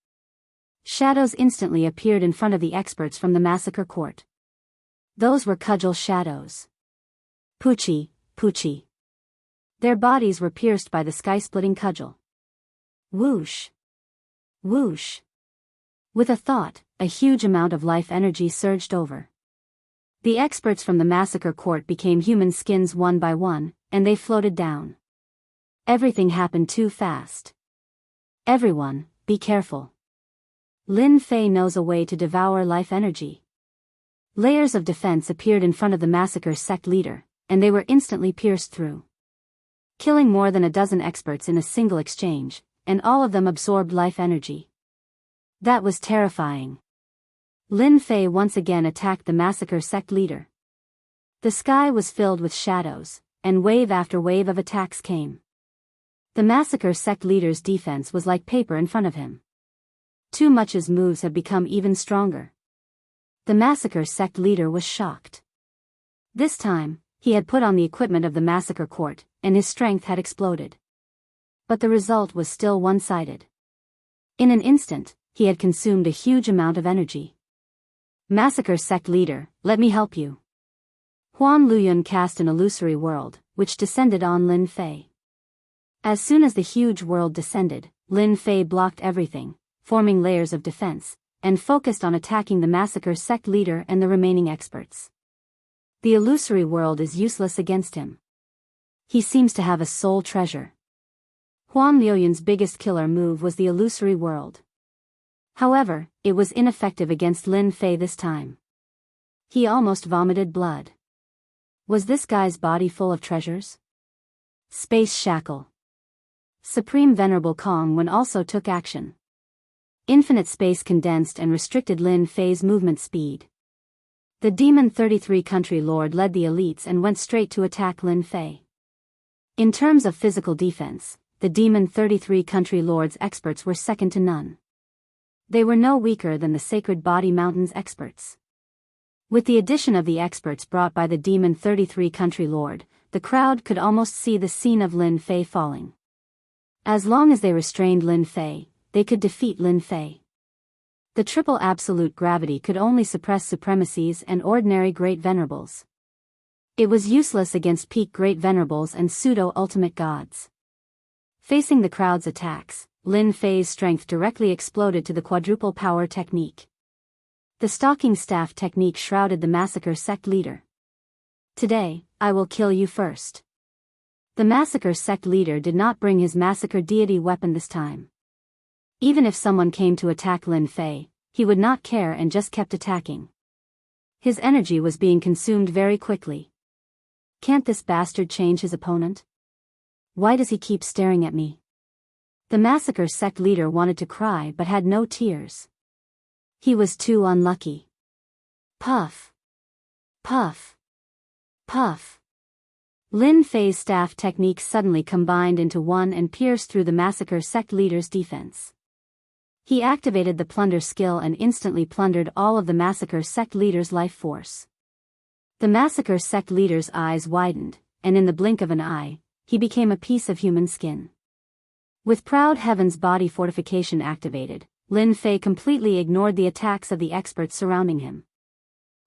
Shadows instantly appeared in front of the experts from the massacre court. Those were cudgel shadows. Poochie, Poochie. Their bodies were pierced by the sky-splitting cudgel. Whoosh. Whoosh. With a thought, a huge amount of life energy surged over. The experts from the massacre court became human skins one by one, and they floated down. Everything happened too fast. Everyone, be careful. Lin Fei knows a way to devour life energy. Layers of defense appeared in front of the massacre sect leader, and they were instantly pierced through, killing more than a dozen experts in a single exchange, and all of them absorbed life energy. That was terrifying. Lin Fei once again attacked the massacre sect leader. The sky was filled with shadows, and wave after wave of attacks came. The massacre sect leader's defense was like paper in front of him. Too much's moves have become even stronger. The massacre sect leader was shocked. This time, he had put on the equipment of the massacre court, and his strength had exploded. But the result was still one-sided. In an instant, he had consumed a huge amount of energy. Massacre sect leader, let me help you. Huan Luyun cast an illusory world, which descended on Lin Fei. As soon as the huge world descended, Lin Fei blocked everything, forming layers of defense, and focused on attacking the massacre sect leader and the remaining experts. The illusory world is useless against him. He seems to have a soul treasure. Huan Luyun's biggest killer move was the illusory world. However, it was ineffective against Lin Fei this time. He almost vomited blood. Was this guy's body full of treasures? Space Shackle. Supreme Venerable Kong Wen also took action. Infinite space condensed and restricted Lin Fei's movement speed. The Demon 33 Country Lord led the elites and went straight to attack Lin Fei. In terms of physical defense, the Demon 33 Country Lord's experts were second to none. They were no weaker than the Sacred Body Mountain's experts. With the addition of the experts brought by the Demon 33 Country Lord, the crowd could almost see the scene of Lin Fei falling. As long as they restrained Lin Fei, they could defeat Lin Fei. The triple absolute gravity could only suppress supremacies and ordinary great venerables. It was useless against peak great venerables and pseudo-ultimate gods. Facing the crowd's attacks, Lin Fei's strength directly exploded to the quadruple power technique. The stalking staff technique shrouded the massacre sect leader. Today, I will kill you first. The massacre sect leader did not bring his massacre deity weapon this time. Even if someone came to attack Lin Fei, he would not care and just kept attacking. His energy was being consumed very quickly. Can't this bastard change his opponent? Why does he keep staring at me? The massacre sect leader wanted to cry but had no tears. He was too unlucky. Puff. Puff. Puff. Lin Fei's staff techniques suddenly combined into one and pierced through the massacre sect leader's defense. He activated the plunder skill and instantly plundered all of the massacre sect leader's life force. The massacre sect leader's eyes widened, and in the blink of an eye, he became a piece of human skin. With Proud Heaven's body fortification activated, Lin Fei completely ignored the attacks of the experts surrounding him.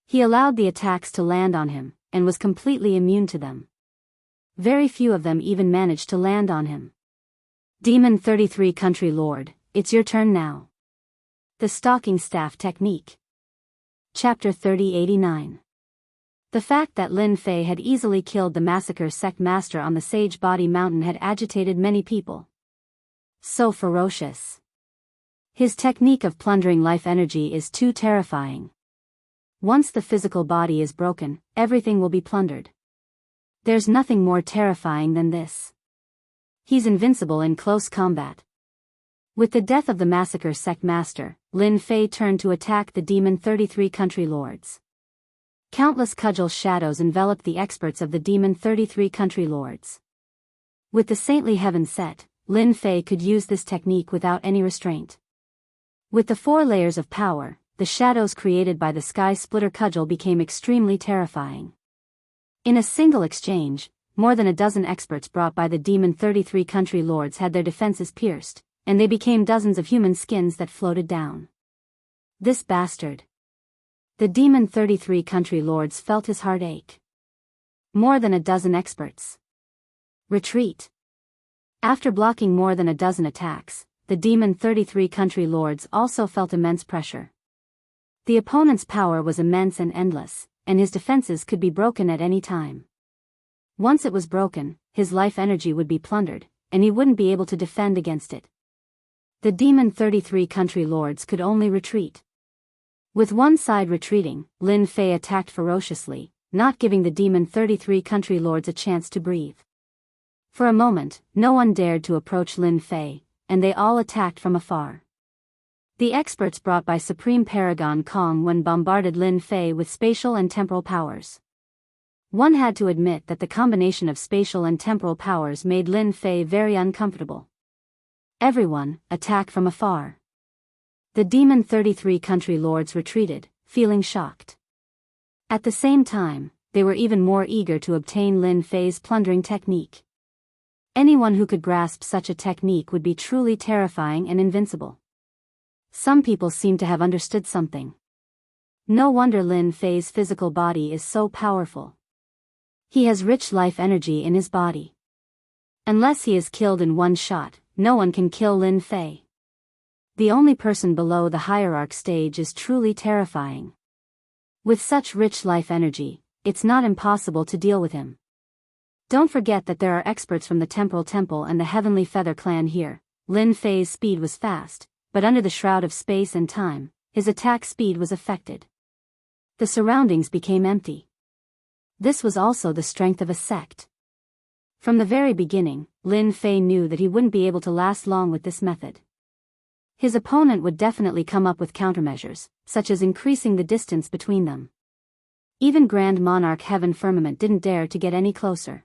He allowed the attacks to land on him, and was completely immune to them. Very few of them even managed to land on him. Demon 33 Country Lord, it's your turn now. The Stalking Staff Technique. Chapter 3089. The fact that Lin Fei had easily killed the massacre sect master on the Sage Body Mountain had agitated many people. So ferocious. His technique of plundering life energy is too terrifying. Once the physical body is broken, everything will be plundered. There's nothing more terrifying than this. He's invincible in close combat. With the death of the massacre sect master, Lin Fei turned to attack the Demon 33 Country Lords. Countless cudgel shadows enveloped the experts of the Demon 33 Country Lords. With the saintly heaven set, Lin Fei could use this technique without any restraint. With the 4 layers of power, the shadows created by the Sky Splitter cudgel became extremely terrifying. In a single exchange, more than a dozen experts brought by the Demon 33 Country Lords had their defenses pierced, and they became dozens of human skins that floated down. This bastard. The Demon 33 Country Lords felt his heart ache. More than a dozen experts. Retreat. After blocking more than a dozen attacks, the Demon 33 Country Lords also felt immense pressure. The opponent's power was immense and endless, and his defenses could be broken at any time. Once it was broken, his life energy would be plundered, and he wouldn't be able to defend against it. The demon 33 country lords could only retreat. With one side retreating, Lin Fei attacked ferociously, not giving the demon 33 country lords a chance to breathe. For a moment, no one dared to approach Lin Fei, and they all attacked from afar. The experts brought by Supreme Paragon Kong Wen bombarded Lin Fei with spatial and temporal powers. One had to admit that the combination of spatial and temporal powers made Lin Fei very uncomfortable. Everyone attacked from afar. The demon 33 country lords retreated, feeling shocked. At the same time, they were even more eager to obtain Lin Fei's plundering technique. Anyone who could grasp such a technique would be truly terrifying and invincible. Some people seem to have understood something. No wonder Lin Fei's physical body is so powerful. He has rich life energy in his body. Unless he is killed in one shot, no one can kill Lin Fei. The only person below the hierarch stage is truly terrifying. With such rich life energy, it's not impossible to deal with him. Don't forget that there are experts from the Temporal Temple and the Heavenly Feather clan here. Lin Fei's speed was fast, but under the shroud of space and time, his attack speed was affected. The surroundings became empty. This was also the strength of a sect. From the very beginning, Lin Fei knew that he wouldn't be able to last long with this method. His opponent would definitely come up with countermeasures, such as increasing the distance between them. Even Grand Monarch Heaven Firmament didn't dare to get any closer.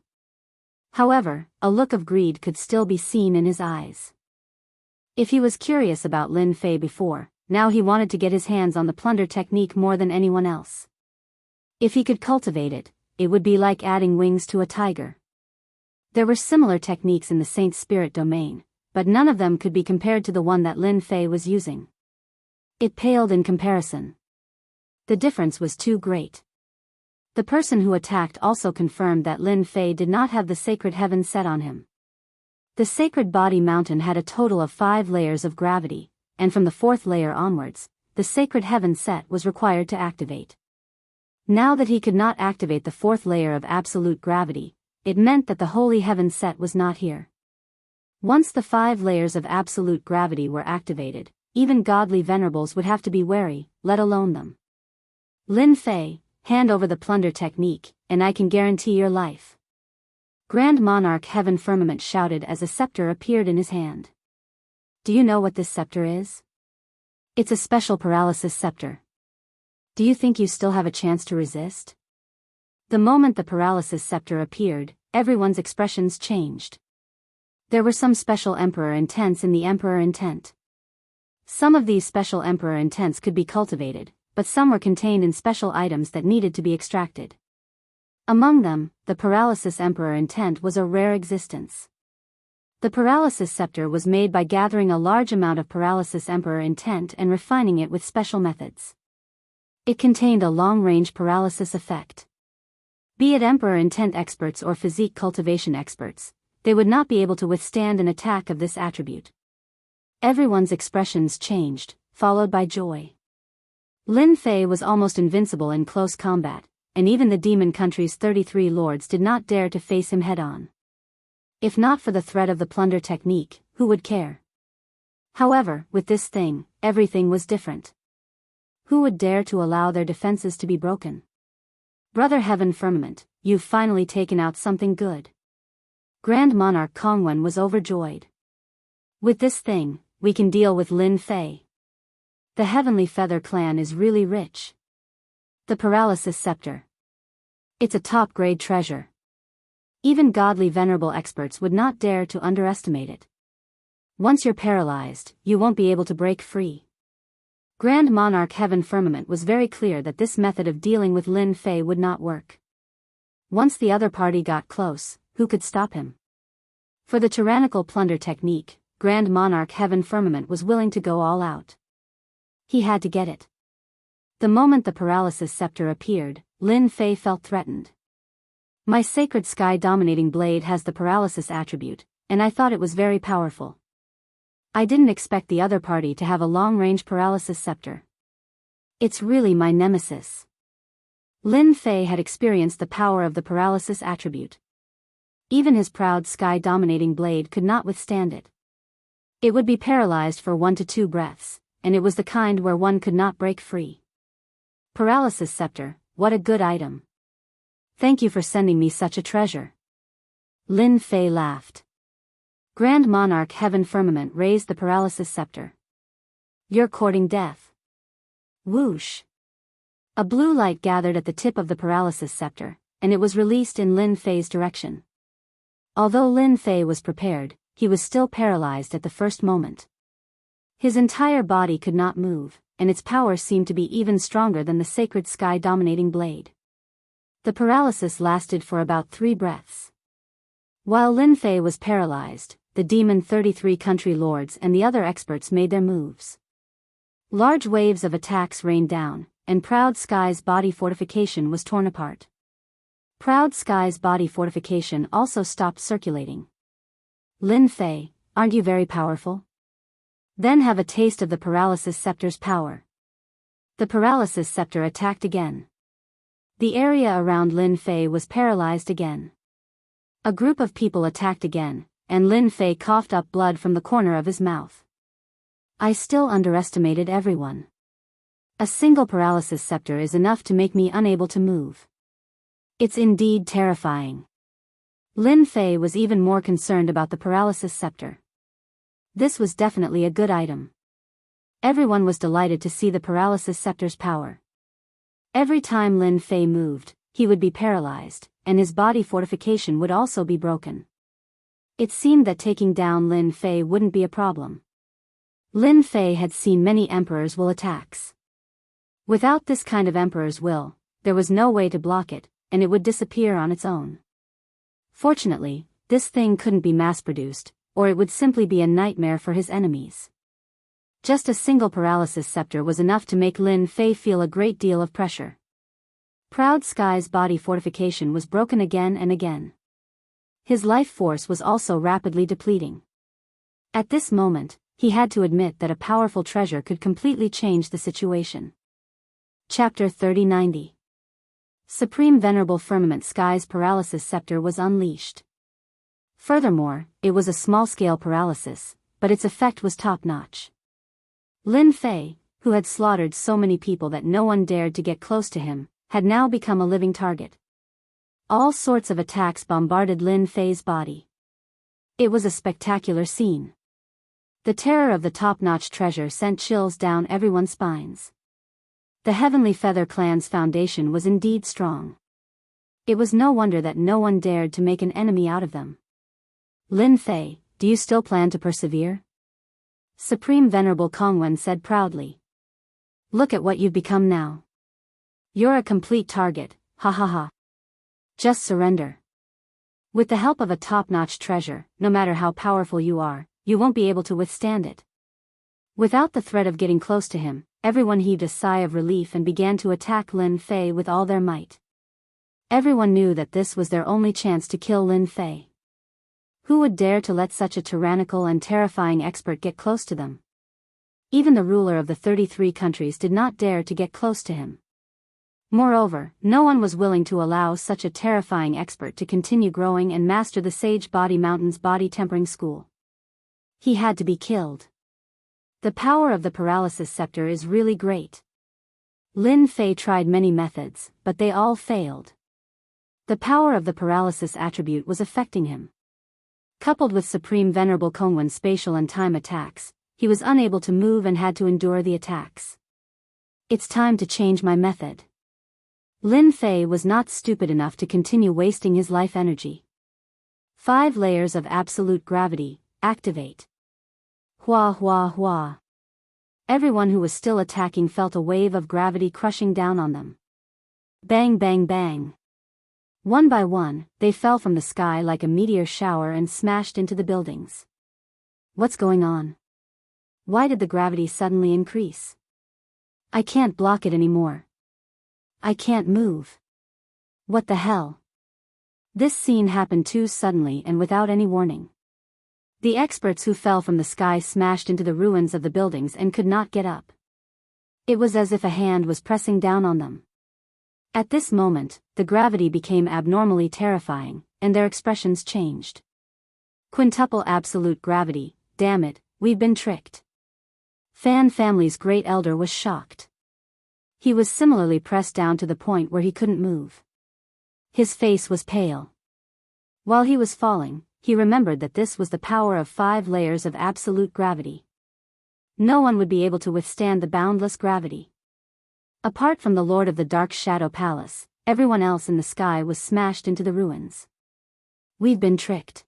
However, a look of greed could still be seen in his eyes. If he was curious about Lin Fei before, now he wanted to get his hands on the plunder technique more than anyone else. If he could cultivate it, it would be like adding wings to a tiger. There were similar techniques in the Saint Spirit domain, but none of them could be compared to the one that Lin Fei was using. It paled in comparison. The difference was too great. The person who attacked also confirmed that Lin Fei did not have the sacred heaven set on him. The sacred body mountain had a total of 5 layers of gravity, and from the 4th layer onwards, the sacred heaven set was required to activate. Now that he could not activate the 4th layer of absolute gravity, it meant that the holy heaven set was not here. Once the 5 layers of absolute gravity were activated, even godly venerables would have to be wary, let alone them. Lin Fei, hand over the plunder technique, and I can guarantee your life. Grand Monarch Heaven Firmament shouted as a scepter appeared in his hand. Do you know what this scepter is? It's a special paralysis scepter. Do you think you still have a chance to resist? The moment the paralysis scepter appeared, everyone's expressions changed. There were some special Emperor intents in the Emperor intent. Some of these special Emperor intents could be cultivated, but some were contained in special items that needed to be extracted. Among them, the Paralysis Emperor intent was a rare existence. The Paralysis Scepter was made by gathering a large amount of Paralysis Emperor intent and refining it with special methods. It contained a long-range paralysis effect. Be it Emperor intent experts or physique cultivation experts, they would not be able to withstand an attack of this attribute. Everyone's expressions changed, followed by joy. Lin Fei was almost invincible in close combat, and even the demon country's 33 lords did not dare to face him head-on. If not for the threat of the plunder technique, who would care? However, with this thing, everything was different. Who would dare to allow their defenses to be broken? Brother Heaven Firmament, you've finally taken out something good. Grand Monarch Kongwen was overjoyed. With this thing, we can deal with Lin Fei. The Heavenly Feather clan is really rich. The Paralysis Scepter. It's a top-grade treasure. Even godly venerable experts would not dare to underestimate it. Once you're paralyzed, you won't be able to break free. Grand Monarch Heaven Firmament was very clear that this method of dealing with Lin Fei would not work. Once the other party got close, who could stop him? For the tyrannical plunder technique, Grand Monarch Heaven Firmament was willing to go all out. He had to get it. The moment the Paralysis Scepter appeared, Lin Fei felt threatened. My sacred sky-dominating blade has the paralysis attribute, and I thought it was very powerful. I didn't expect the other party to have a long-range paralysis scepter. It's really my nemesis. Lin Fei had experienced the power of the paralysis attribute. Even his proud sky-dominating blade could not withstand it. It would be paralyzed for 1 to 2 breaths, and it was the kind where one could not break free. Paralysis scepter, what a good item. Thank you for sending me such a treasure. Lin Fei laughed. Grand Monarch Heaven Firmament raised the paralysis scepter. You're courting death. Whoosh. A blue light gathered at the tip of the paralysis scepter, and it was released in Lin Fei's direction. Although Lin Fei was prepared, he was still paralyzed at the first moment. His entire body could not move, and its power seemed to be even stronger than the sacred sky-dominating blade. The paralysis lasted for about 3 breaths. While Lin Fei was paralyzed, the demon 33 country lords and the other experts made their moves. Large waves of attacks rained down, and Proud Sky's body fortification was torn apart. Proud Sky's body fortification also stopped circulating. Lin Fei, aren't you very powerful? Then have a taste of the paralysis scepter's power. The paralysis scepter attacked again. The area around Lin Fei was paralyzed again. A group of people attacked again, and Lin Fei coughed up blood from the corner of his mouth. I still underestimated everyone. A single paralysis scepter is enough to make me unable to move. It's indeed terrifying. Lin Fei was even more concerned about the paralysis scepter. This was definitely a good item. Everyone was delighted to see the paralysis scepter's power. Every time Lin Fei moved, he would be paralyzed, and his body fortification would also be broken. It seemed that taking down Lin Fei wouldn't be a problem. Lin Fei had seen many Emperor's Will attacks. Without this kind of Emperor's Will, there was no way to block it, and it would disappear on its own. Fortunately, this thing couldn't be mass-produced, or it would simply be a nightmare for his enemies. Just a single paralysis scepter was enough to make Lin Fei feel a great deal of pressure. Proud Sky's body fortification was broken again and again. His life force was also rapidly depleting. At this moment, he had to admit that a powerful treasure could completely change the situation. Chapter 3090. Supreme Venerable Firmament Sky's paralysis scepter was unleashed. Furthermore, it was a small-scale paralysis, but its effect was top-notch. Lin Fei, who had slaughtered so many people that no one dared to get close to him, had now become a living target. All sorts of attacks bombarded Lin Fei's body. It was a spectacular scene. The terror of the top-notch treasure sent chills down everyone's spines. The Heavenly Feather Clan's foundation was indeed strong. It was no wonder that no one dared to make an enemy out of them. Lin Fei, do you still plan to persevere? Supreme Venerable Kongwen said proudly. Look at what you've become now. You're a complete target, ha ha ha. Just surrender. With the help of a top-notch treasure, no matter how powerful you are, you won't be able to withstand it. Without the threat of getting close to him, everyone heaved a sigh of relief and began to attack Lin Fei with all their might. Everyone knew that this was their only chance to kill Lin Fei. Who would dare to let such a tyrannical and terrifying expert get close to them? Even the ruler of the 33 countries did not dare to get close to him. Moreover, no one was willing to allow such a terrifying expert to continue growing and master the Sage Body Mountain's body tempering school. He had to be killed. The power of the paralysis scepter is really great. Lin Fei tried many methods, but they all failed. The power of the paralysis attribute was affecting him. Coupled with Supreme Venerable Kongwen's spatial and time attacks, he was unable to move and had to endure the attacks. It's time to change my method. Lin Fei was not stupid enough to continue wasting his life energy. 5 layers of absolute gravity, activate. Hua hua hua. Everyone who was still attacking felt a wave of gravity crushing down on them. Bang bang bang. One by one, they fell from the sky like a meteor shower and smashed into the buildings. What's going on? Why did the gravity suddenly increase? I can't block it anymore. I can't move. What the hell? This scene happened too suddenly and without any warning. The experts who fell from the sky smashed into the ruins of the buildings and could not get up. It was as if a hand was pressing down on them. At this moment, the gravity became abnormally terrifying, and their expressions changed. Quintuple absolute gravity, damn it, We've been tricked. Fan family's great elder was shocked. He was similarly pressed down to the point where he couldn't move. His face was pale. While he was falling, he remembered that this was the power of 5 layers of absolute gravity. No one would be able to withstand the boundless gravity. Apart from the Lord of the Dark Shadow Palace, everyone else in the sky was smashed into the ruins. We've been tricked.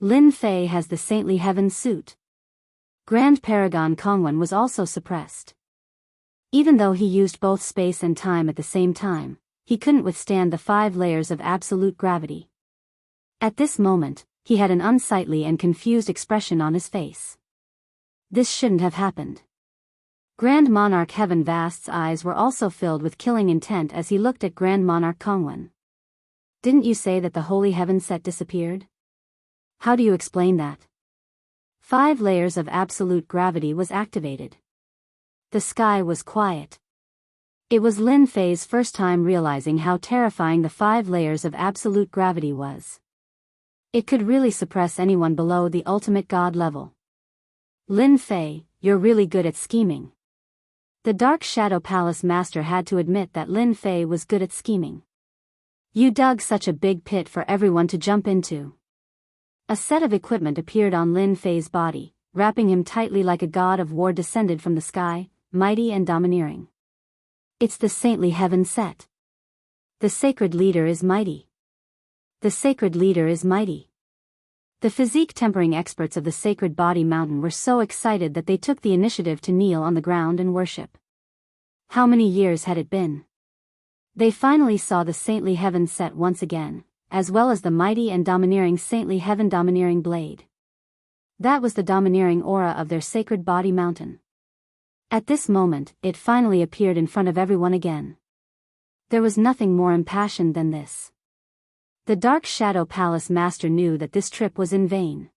Lin Fei has the saintly heaven suit. Grand Paragon Kongwen was also suppressed. Even though he used both space and time at the same time, he couldn't withstand the 5 layers of absolute gravity. At this moment, he had an unsightly and confused expression on his face. This shouldn't have happened. Grand Monarch Heaven Vast's eyes were also filled with killing intent as he looked at Grand Monarch Kongwen. Didn't you say that the holy heaven set disappeared? How do you explain that? 5 layers of absolute gravity was activated. The sky was quiet. It was Lin Fei's first time realizing how terrifying the 5 layers of absolute gravity was. It could really suppress anyone below the ultimate god level. Lin Fei, you're really good at scheming. The Dark Shadow Palace Master had to admit that Lin Fei was good at scheming. You dug such a big pit for everyone to jump into. A set of equipment appeared on Lin Fei's body, wrapping him tightly like a god of war descended from the sky, mighty and domineering. It's the saintly heaven set. The sacred leader is mighty. The sacred leader is mighty. The physique tempering experts of the Sacred Body Mountain were so excited that they took the initiative to kneel on the ground and worship. How many years had it been? They finally saw the saintly heaven set once again, as well as the mighty and domineering saintly heaven domineering blade. That was the domineering aura of their Sacred Body Mountain. At this moment, it finally appeared in front of everyone again. There was nothing more impassioned than this. The Dark Shadow Palace Master knew that this trip was in vain.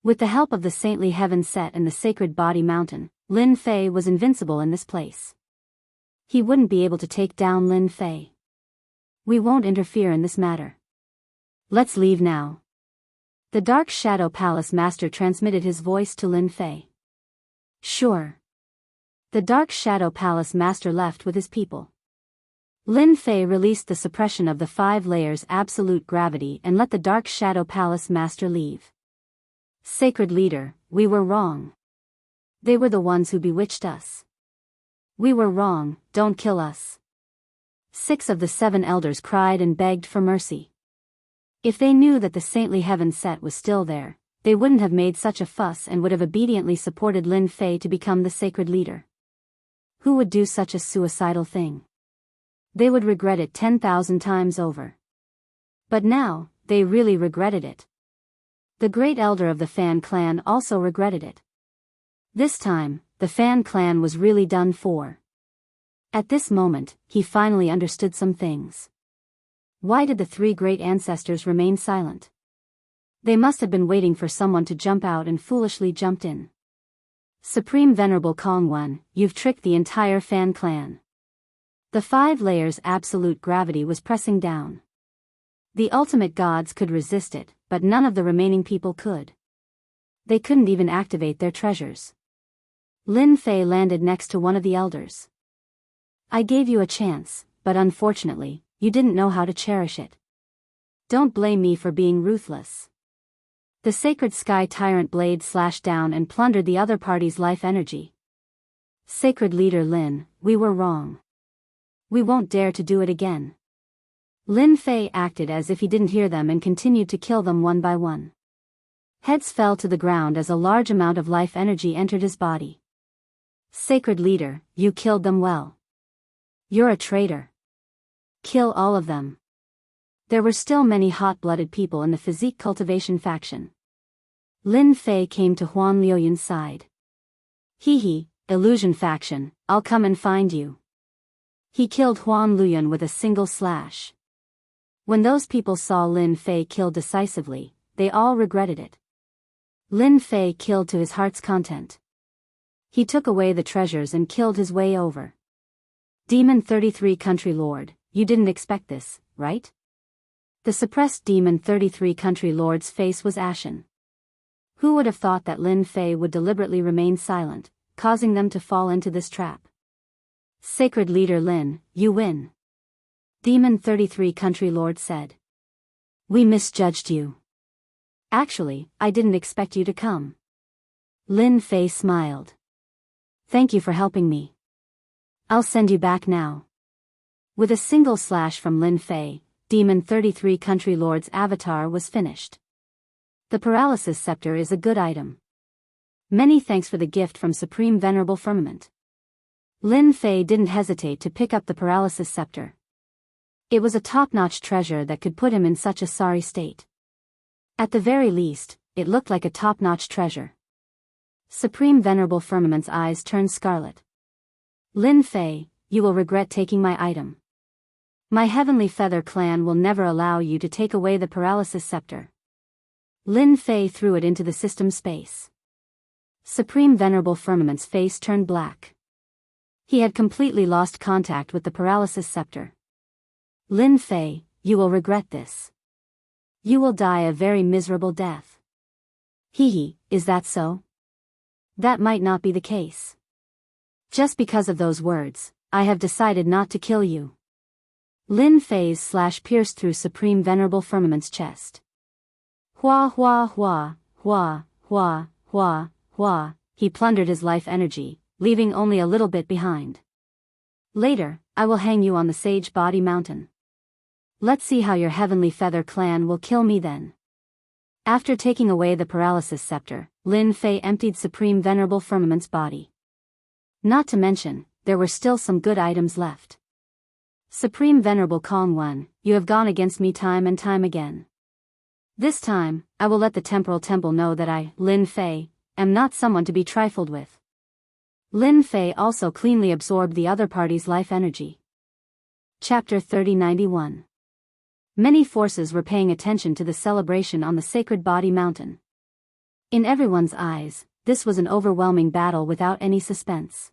With the help of the saintly heaven set and the Sacred Body Mountain, Lin Fei was invincible in this place. He wouldn't be able to take down Lin Fei. We won't interfere in this matter. Let's leave now. The Dark Shadow Palace Master transmitted his voice to Lin Fei. Sure. The Dark Shadow Palace Master left with his people. Lin Fei released the suppression of the 5 layers absolute gravity and let the Dark Shadow Palace Master leave. Sacred Leader, we were wrong. They were the ones who bewitched us. We were wrong, don't kill us. 6 of the 7 elders cried and begged for mercy. If they knew that the saintly heaven set was still there, they wouldn't have made such a fuss and would have obediently supported Lin Fei to become the sacred leader. Who would do such a suicidal thing? They would regret it 10,000 times over. But now, they really regretted it. The great elder of the Fan clan also regretted it. This time, the Fan clan was really done for. At this moment, he finally understood some things. Why did the 3 great ancestors remain silent? They must have been waiting for someone to jump out and foolishly jumped in. Supreme Venerable Kongwen, you've tricked the entire Fan clan. The 5 layers absolute gravity was pressing down. The ultimate gods could resist it, but none of the remaining people could. They couldn't even activate their treasures. Lin Fei landed next to one of the elders. I gave you a chance, but unfortunately, you didn't know how to cherish it. Don't blame me for being ruthless. The Sacred Sky Tyrant blade slashed down and plundered the other party's life energy. Sacred Leader Lin, we were wrong. We won't dare to do it again. Lin Fei acted as if he didn't hear them and continued to kill them one by one. Heads fell to the ground as a large amount of life energy entered his body. Sacred Leader, you killed them well. You're a traitor. Kill all of them. There were still many hot-blooded people in the physique cultivation faction. Lin Fei came to Huan Liuyun's side. Hee, illusion faction, I'll come and find you. He killed Huan Liyun with a single slash. When those people saw Lin Fei killed decisively, they all regretted it. Lin Fei killed to his heart's content. He took away the treasures and killed his way over. Demon 33 Country Lord, you didn't expect this, right? The suppressed Demon 33 Country Lord's face was ashen. Who would have thought that Lin Fei would deliberately remain silent, causing them to fall into this trap? Sacred Leader Lin, you win. Demon 33 Country Lord said. We misjudged you. Actually, I didn't expect you to come. Lin Fei smiled. Thank you for helping me. I'll send you back now. With a single slash from Lin Fei, Demon 33 Country Lord's avatar was finished. The Paralysis Scepter is a good item. Many thanks for the gift from Supreme Venerable Firmament. Lin Fei didn't hesitate to pick up the Paralysis Scepter. It was a top-notch treasure that could put him in such a sorry state. At the very least, it looked like a top-notch treasure. Supreme Venerable Firmament's eyes turned scarlet. Lin Fei, you will regret taking my item. My Heavenly Feather clan will never allow you to take away the Paralysis Scepter. Lin Fei threw it into the system space. Supreme Venerable Firmament's face turned black. He had completely lost contact with the Paralysis Scepter. Lin Fei, you will regret this. You will die a very miserable death. Hee, is that so? That might not be the case. Just because of those words, I have decided not to kill you. Lin Fei's slash pierced through Supreme Venerable Firmament's chest. Hua hua hua, hua, hua, hua, hua, he plundered his life energy, leaving only a little bit behind. Later, I will hang you on the Sage Body Mountain. Let's see how your Heavenly Feather clan will kill me then. After taking away the Paralysis Scepter, Lin Fei emptied Supreme Venerable Firmament's body. Not to mention, there were still some good items left. Supreme Venerable Kong One, you have gone against me time and time again. This time, I will let the Temporal Temple know that I, Lin Fei, am not someone to be trifled with. Lin Fei also cleanly absorbed the other party's life energy. Chapter 3091. Many forces were paying attention to the celebration on the Sacred Body Mountain. In everyone's eyes, this was an overwhelming battle without any suspense.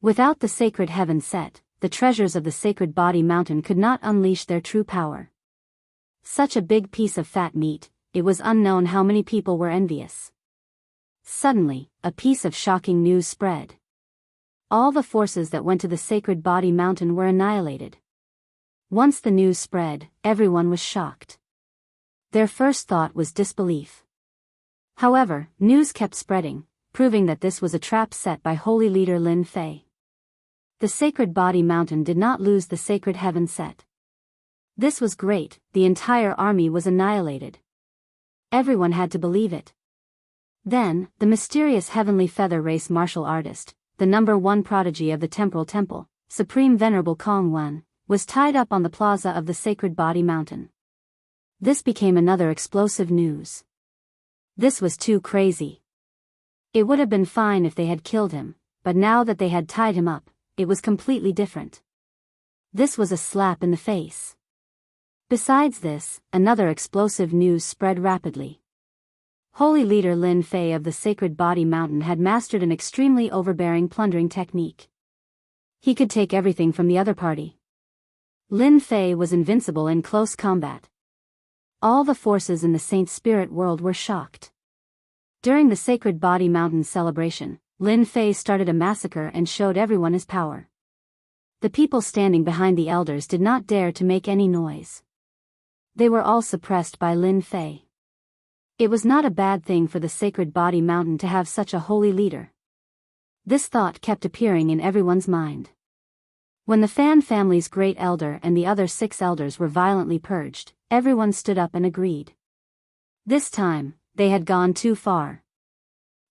Without the sacred heaven set, the treasures of the Sacred Body Mountain could not unleash their true power. Such a big piece of fat meat, it was unknown how many people were envious. Suddenly, a piece of shocking news spread. All the forces that went to the Sacred Body Mountain were annihilated. Once the news spread, everyone was shocked. Their first thought was disbelief. However, news kept spreading, proving that this was a trap set by Holy Leader Lin Fei. The Sacred Body Mountain did not lose the sacred heaven set. This was great, the entire army was annihilated. Everyone had to believe it. Then, the mysterious Heavenly Feather Race martial artist, the #1 prodigy of the Temporal Temple, Supreme Venerable Kong One, was tied up on the plaza of the Sacred Body Mountain. This became another explosive news. This was too crazy. It would have been fine if they had killed him, but now that they had tied him up, it was completely different. This was a slap in the face. Besides this, another explosive news spread rapidly. Holy Leader Lin Fei of the Sacred Body Mountain had mastered an extremely overbearing plundering technique. He could take everything from the other party. Lin Fei was invincible in close combat. All the forces in the Saint Spirit world were shocked. During the Sacred Body Mountain celebration, Lin Fei started a massacre and showed everyone his power. The people standing behind the elders did not dare to make any noise. They were all suppressed by Lin Fei. It was not a bad thing for the Sacred Body Mountain to have such a holy leader. This thought kept appearing in everyone's mind. When the Fan family's great elder and the other 6 elders were violently purged, everyone stood up and agreed. This time, they had gone too far.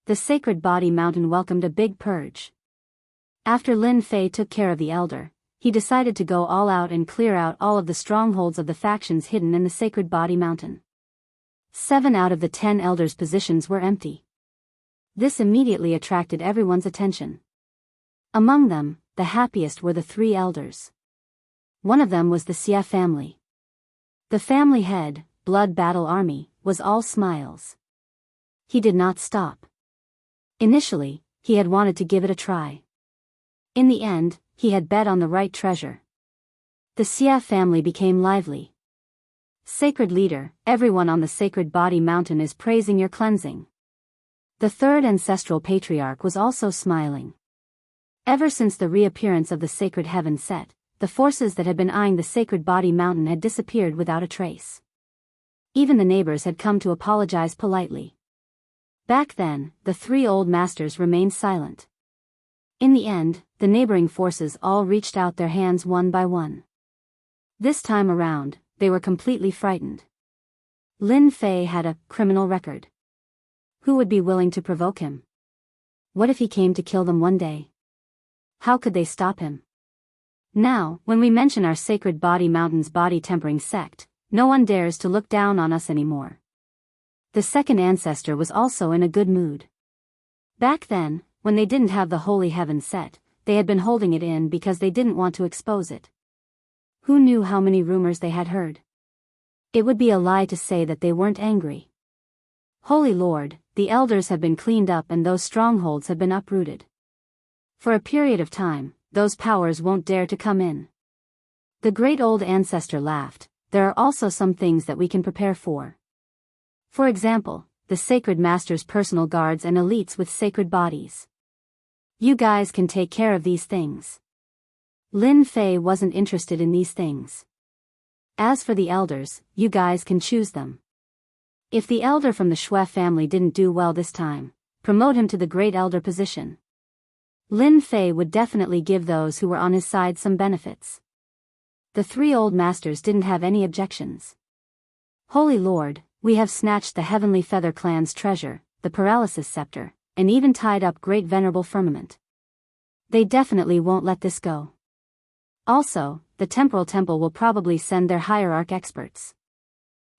The Sacred Body Mountain welcomed a big purge. After Lin Fei took care of the elder, he decided to go all out and clear out all of the strongholds of the factions hidden in the Sacred Body Mountain. 7 out of the 10 elders' positions were empty. This immediately attracted everyone's attention. Among them, the happiest were the 3 elders. One of them was the Xia family. The family head, Blood Battle Army, was all smiles. He did not stop. Initially, he had wanted to give it a try. In the end, he had bet on the right treasure. The Xia family became lively. Sacred Leader, everyone on the Sacred Body Mountain is praising your cleansing. The third ancestral patriarch was also smiling. Ever since the reappearance of the sacred heaven set, the forces that had been eyeing the sacred body mountain had disappeared without a trace. Even the neighbors had come to apologize politely. Back then, the three old masters remained silent. In the end, the neighboring forces all reached out their hands one by one. This time around, they were completely frightened. Lin Fei had a criminal record. Who would be willing to provoke him? What if he came to kill them one day? How could they stop him? Now, when we mention our sacred body mountain's body tempering sect, no one dares to look down on us anymore. The second ancestor was also in a good mood. Back then, when they didn't have the holy heaven set, they had been holding it in because they didn't want to expose it. Who knew how many rumors they had heard? It would be a lie to say that they weren't angry. Holy Lord, the elders have been cleaned up and those strongholds have been uprooted. For a period of time, those powers won't dare to come in. The great old ancestor laughed. There are also some things that we can prepare for. For example, the sacred master's personal guards and elites with sacred bodies. You guys can take care of these things. Lin Fei wasn't interested in these things. As for the elders, you guys can choose them. If the elder from the Shui family didn't do well this time, promote him to the great elder position. Lin Fei would definitely give those who were on his side some benefits. The three old masters didn't have any objections. Holy Lord, we have snatched the Heavenly Feather Clan's treasure, the Paralysis Scepter, and even tied up Great Venerable Firmament. They definitely won't let this go. Also, the Temporal Temple will probably send their hierarch experts.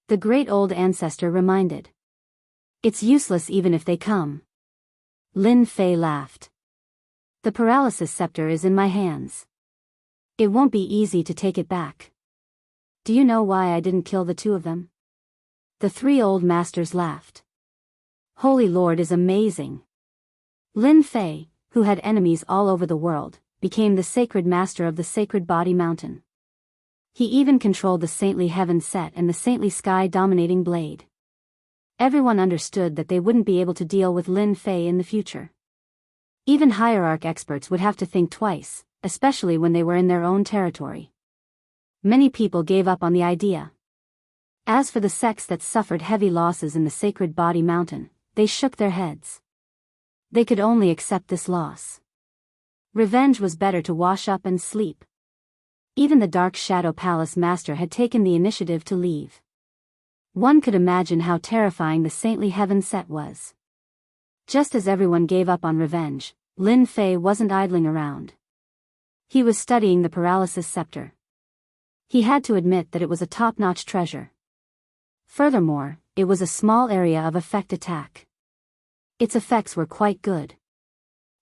The great old ancestor reminded. It's useless even if they come. Lin Fei laughed. The Paralysis Scepter is in my hands. It won't be easy to take it back. Do you know why I didn't kill the two of them? The three old masters laughed. Holy Lord is amazing. Lin Fei, who had enemies all over the world, became the sacred master of the sacred body mountain. He even controlled the saintly heaven set and the saintly sky dominating blade. Everyone understood that they wouldn't be able to deal with Lin Fei in the future. Even hierarch experts would have to think twice, especially when they were in their own territory. Many people gave up on the idea. As for the sects that suffered heavy losses in the sacred body mountain, they shook their heads. They could only accept this loss. Revenge was better to wash up and sleep. Even the Dark Shadow Palace Master had taken the initiative to leave. One could imagine how terrifying the saintly heaven set was. Just as everyone gave up on revenge, Lin Fei wasn't idling around. He was studying the Paralysis Scepter. He had to admit that it was a top-notch treasure. Furthermore, it was a small area of effect attack. Its effects were quite good.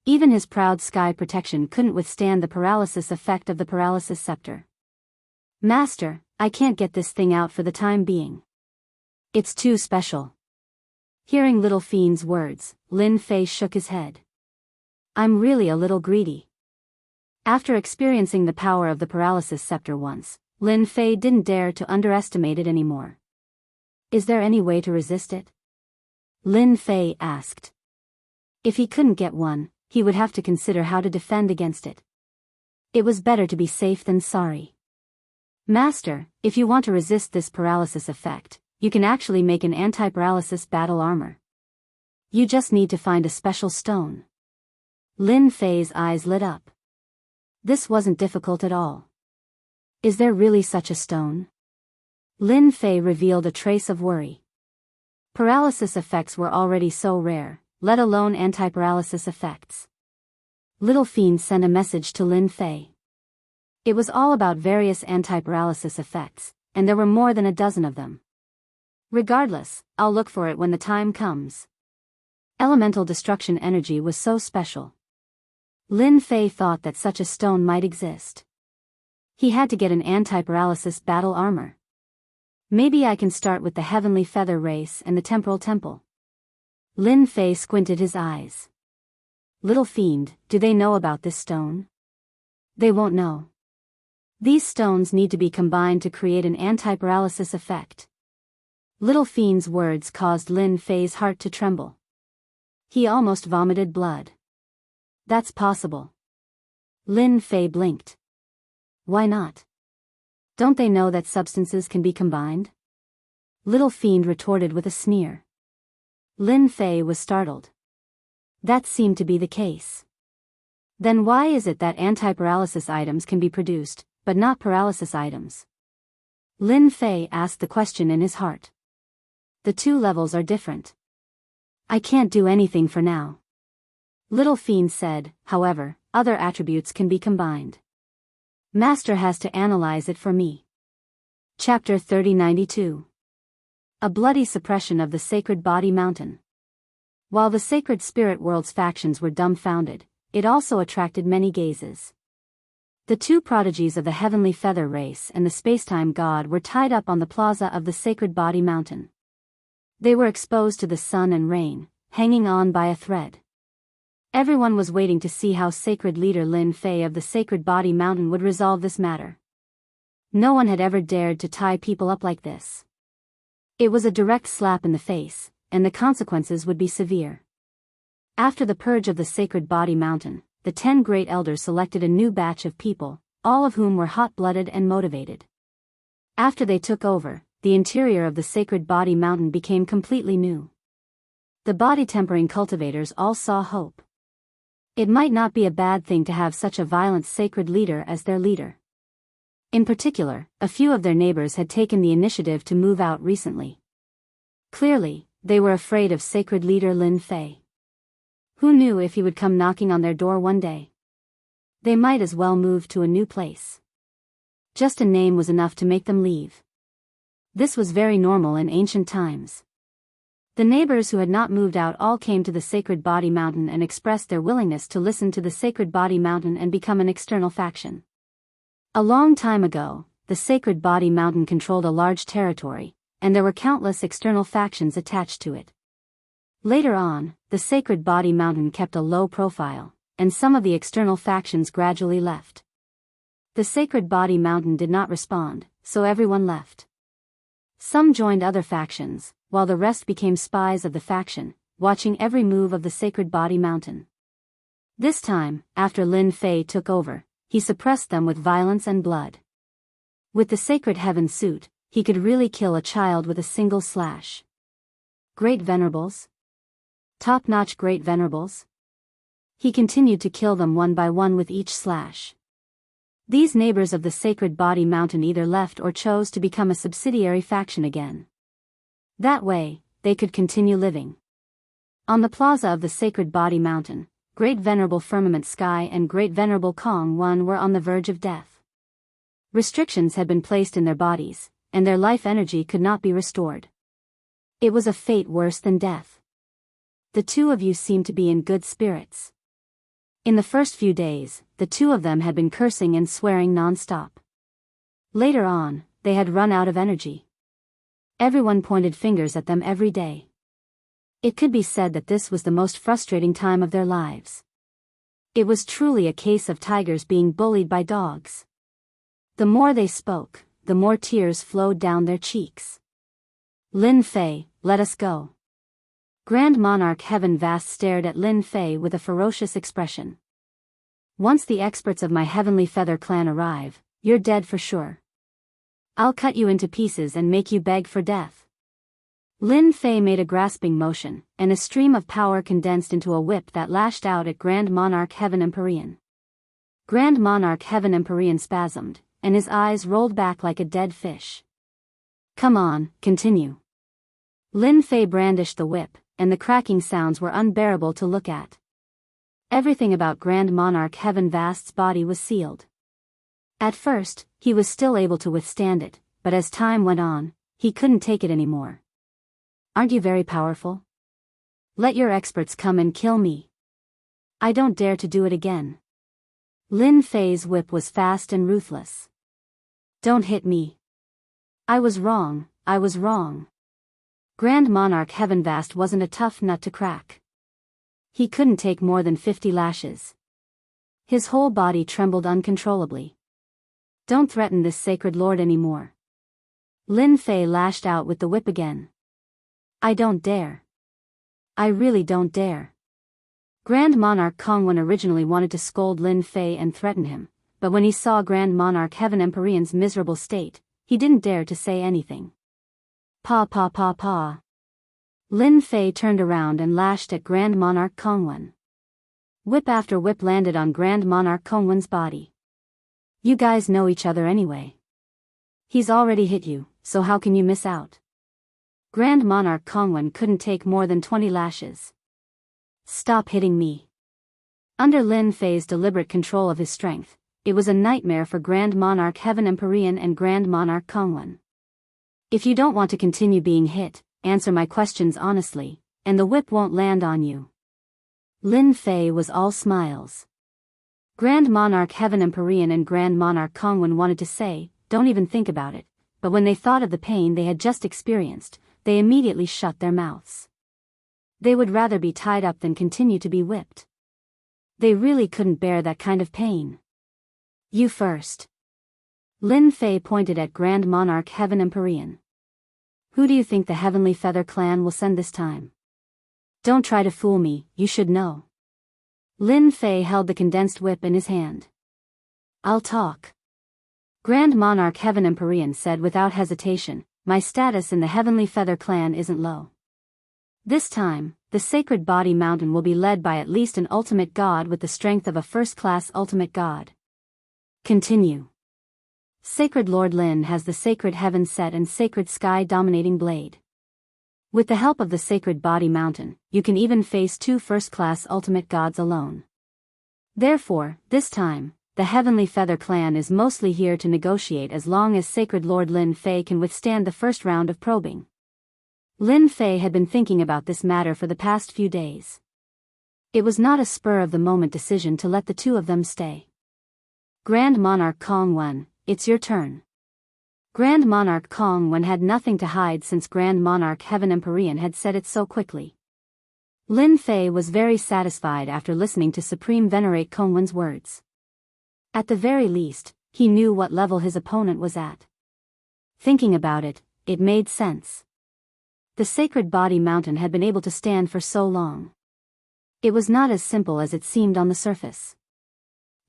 Even his proud sky protection couldn't withstand the paralysis effect of the Paralysis Scepter. Master, I can't get this thing out for the time being. It's too special. Hearing Little Fiend's words, Lin Fei shook his head. I'm really a little greedy. After experiencing the power of the Paralysis Scepter once, Lin Fei didn't dare to underestimate it anymore. Is there any way to resist it? Lin Fei asked. If he couldn't get one, he would have to consider how to defend against it. It was better to be safe than sorry. Master, if you want to resist this paralysis effect, you can actually make an anti-paralysis battle armor. You just need to find a special stone. Lin Fei's eyes lit up. This wasn't difficult at all. Is there really such a stone? Lin Fei revealed a trace of worry. Paralysis effects were already so rare, let alone anti-paralysis effects. Little Fiend sent a message to Lin Fei. It was all about various anti-paralysis effects, and there were more than a dozen of them. Regardless, I'll look for it when the time comes. Elemental destruction energy was so special. Lin Fei thought that such a stone might exist. He had to get an anti-paralysis battle armor. Maybe I can start with the Heavenly Feather Race and the Temporal Temple. Lin Fei squinted his eyes. Little Fiend, do they know about this stone? They won't know. These stones need to be combined to create an anti-paralysis effect. Little Fiend's words caused Lin Fei's heart to tremble. He almost vomited blood. That's possible. Lin Fei blinked. Why not? Don't they know that substances can be combined? Little Fiend retorted with a sneer. Lin Fei was startled. That seemed to be the case. Then why is it that anti-paralysis items can be produced, but not paralysis items? Lin Fei asked the question in his heart. The two levels are different. I can't do anything for now. Little Fiend said, however, other attributes can be combined. Master has to analyze it for me. Chapter 3092. A bloody suppression of the sacred body mountain. While the sacred spirit world's factions were dumbfounded, it also attracted many gazes. The two prodigies of the heavenly feather race and the spacetime god were tied up on the plaza of the sacred body mountain. They were exposed to the sun and rain, hanging on by a thread. Everyone was waiting to see how sacred leader Lin Fei of the sacred body mountain would resolve this matter. No one had ever dared to tie people up like this. It was a direct slap in the face, and the consequences would be severe. After the purge of the sacred body mountain, the 10 great elders selected a new batch of people, all of whom were hot-blooded and motivated. After they took over, the interior of the sacred body mountain became completely new. The body-tempering cultivators all saw hope. It might not be a bad thing to have such a violent sacred leader as their leader. In particular, a few of their neighbors had taken the initiative to move out recently. Clearly, they were afraid of sacred leader Lin Fei. Who knew if he would come knocking on their door one day? They might as well move to a new place. Just a name was enough to make them leave. This was very normal in ancient times. The neighbors who had not moved out all came to the sacred body mountain and expressed their willingness to listen to the sacred body mountain and become an external faction. A long time ago, the sacred body mountain controlled a large territory, and there were countless external factions attached to it. Later on, the sacred body mountain kept a low profile, and some of the external factions gradually left. The sacred body mountain did not respond, so everyone left. Some joined other factions, while the rest became spies of the faction, watching every move of the sacred body mountain. This time, after Lin Fei took over, he suppressed them with violence and blood. With the sacred heaven suit, he could really kill a child with a single slash. Great venerables? Top-notch great venerables? He continued to kill them one by one with each slash. These neighbors of the sacred body mountain either left or chose to become a subsidiary faction again. That way, they could continue living. On the plaza of the sacred body mountain, Great Venerable Firmament Sky and Great Venerable Kong One were on the verge of death. Restrictions had been placed in their bodies, and their life energy could not be restored. It was a fate worse than death. The two of you seemed to be in good spirits. In the first few days, the two of them had been cursing and swearing non-stop. Later on, they had run out of energy. Everyone pointed fingers at them every day. It could be said that this was the most frustrating time of their lives. It was truly a case of tigers being bullied by dogs. The more they spoke, the more tears flowed down their cheeks. Lin Fei, let us go. Grand Monarch Heaven Vast stared at Lin Fei with a ferocious expression. Once the experts of my Heavenly Feather clan arrive, you're dead for sure. I'll cut you into pieces and make you beg for death. Lin Fei made a grasping motion, and a stream of power condensed into a whip that lashed out at Grand Monarch Heaven Empyrean. Grand Monarch Heaven Empyrean spasmed, and his eyes rolled back like a dead fish. Come on, continue. Lin Fei brandished the whip, and the cracking sounds were unbearable to look at. Everything about Grand Monarch Heaven Vast's body was sealed. At first, he was still able to withstand it, but as time went on, he couldn't take it anymore. Aren't you very powerful? Let your experts come and kill me. I don't dare to do it again. Lin Fei's whip was fast and ruthless. Don't hit me. I was wrong, I was wrong. Grand Monarch Heaven Vast wasn't a tough nut to crack. He couldn't take more than 50 lashes. His whole body trembled uncontrollably. Don't threaten this sacred lord anymore. Lin Fei lashed out with the whip again. I don't dare. I really don't dare. Grand Monarch Kongwen originally wanted to scold Lin Fei and threaten him, but when he saw Grand Monarch Heaven Empyrean's miserable state, he didn't dare to say anything. Pa pa pa pa. Lin Fei turned around and lashed at Grand Monarch Kongwen. Whip after whip landed on Grand Monarch Kongwen's body. You guys know each other anyway. He's already hit you, so how can you miss out? Grand Monarch Kongwen couldn't take more than 20 lashes. Stop hitting me. Under Lin Fei's deliberate control of his strength, it was a nightmare for Grand Monarch Heaven Empyrean and Grand Monarch Kongwen. If you don't want to continue being hit, answer my questions honestly, and the whip won't land on you. Lin Fei was all smiles. Grand Monarch Heaven Empyrean and Grand Monarch Kongwen wanted to say, don't even think about it, but when they thought of the pain they had just experienced, they immediately shut their mouths. They would rather be tied up than continue to be whipped. They really couldn't bear that kind of pain. You first. Lin Fei pointed at Grand Monarch Heaven Empyrean. Who do you think the Heavenly Feather Clan will send this time? Don't try to fool me, you should know. Lin Fei held the condensed whip in his hand. I'll talk. Grand Monarch Heaven Empyrean said without hesitation, my status in the Heavenly Feather Clan isn't low. This time, the Sacred Body Mountain will be led by at least an ultimate god with the strength of a first-class ultimate god. Continue. Sacred Lord Lin has the Sacred Heaven Set and Sacred Sky Dominating Blade. With the help of the Sacred Body Mountain, you can even face 2 first-class ultimate gods alone. Therefore, this time, the Heavenly Feather Clan is mostly here to negotiate as long as Sacred Lord Lin Fei can withstand the first round of probing. Lin Fei had been thinking about this matter for the past few days. It was not a spur-of-the-moment decision to let the 2 of them stay. Grand Monarch Kongwen, it's your turn. Grand Monarch Kongwen had nothing to hide since Grand Monarch Heaven Empyrean had said it so quickly. Lin Fei was very satisfied after listening to Supreme Venerate Kongwen's words. At the very least, he knew what level his opponent was at. Thinking about it, it made sense. The Sacred Body Mountain had been able to stand for so long. It was not as simple as it seemed on the surface.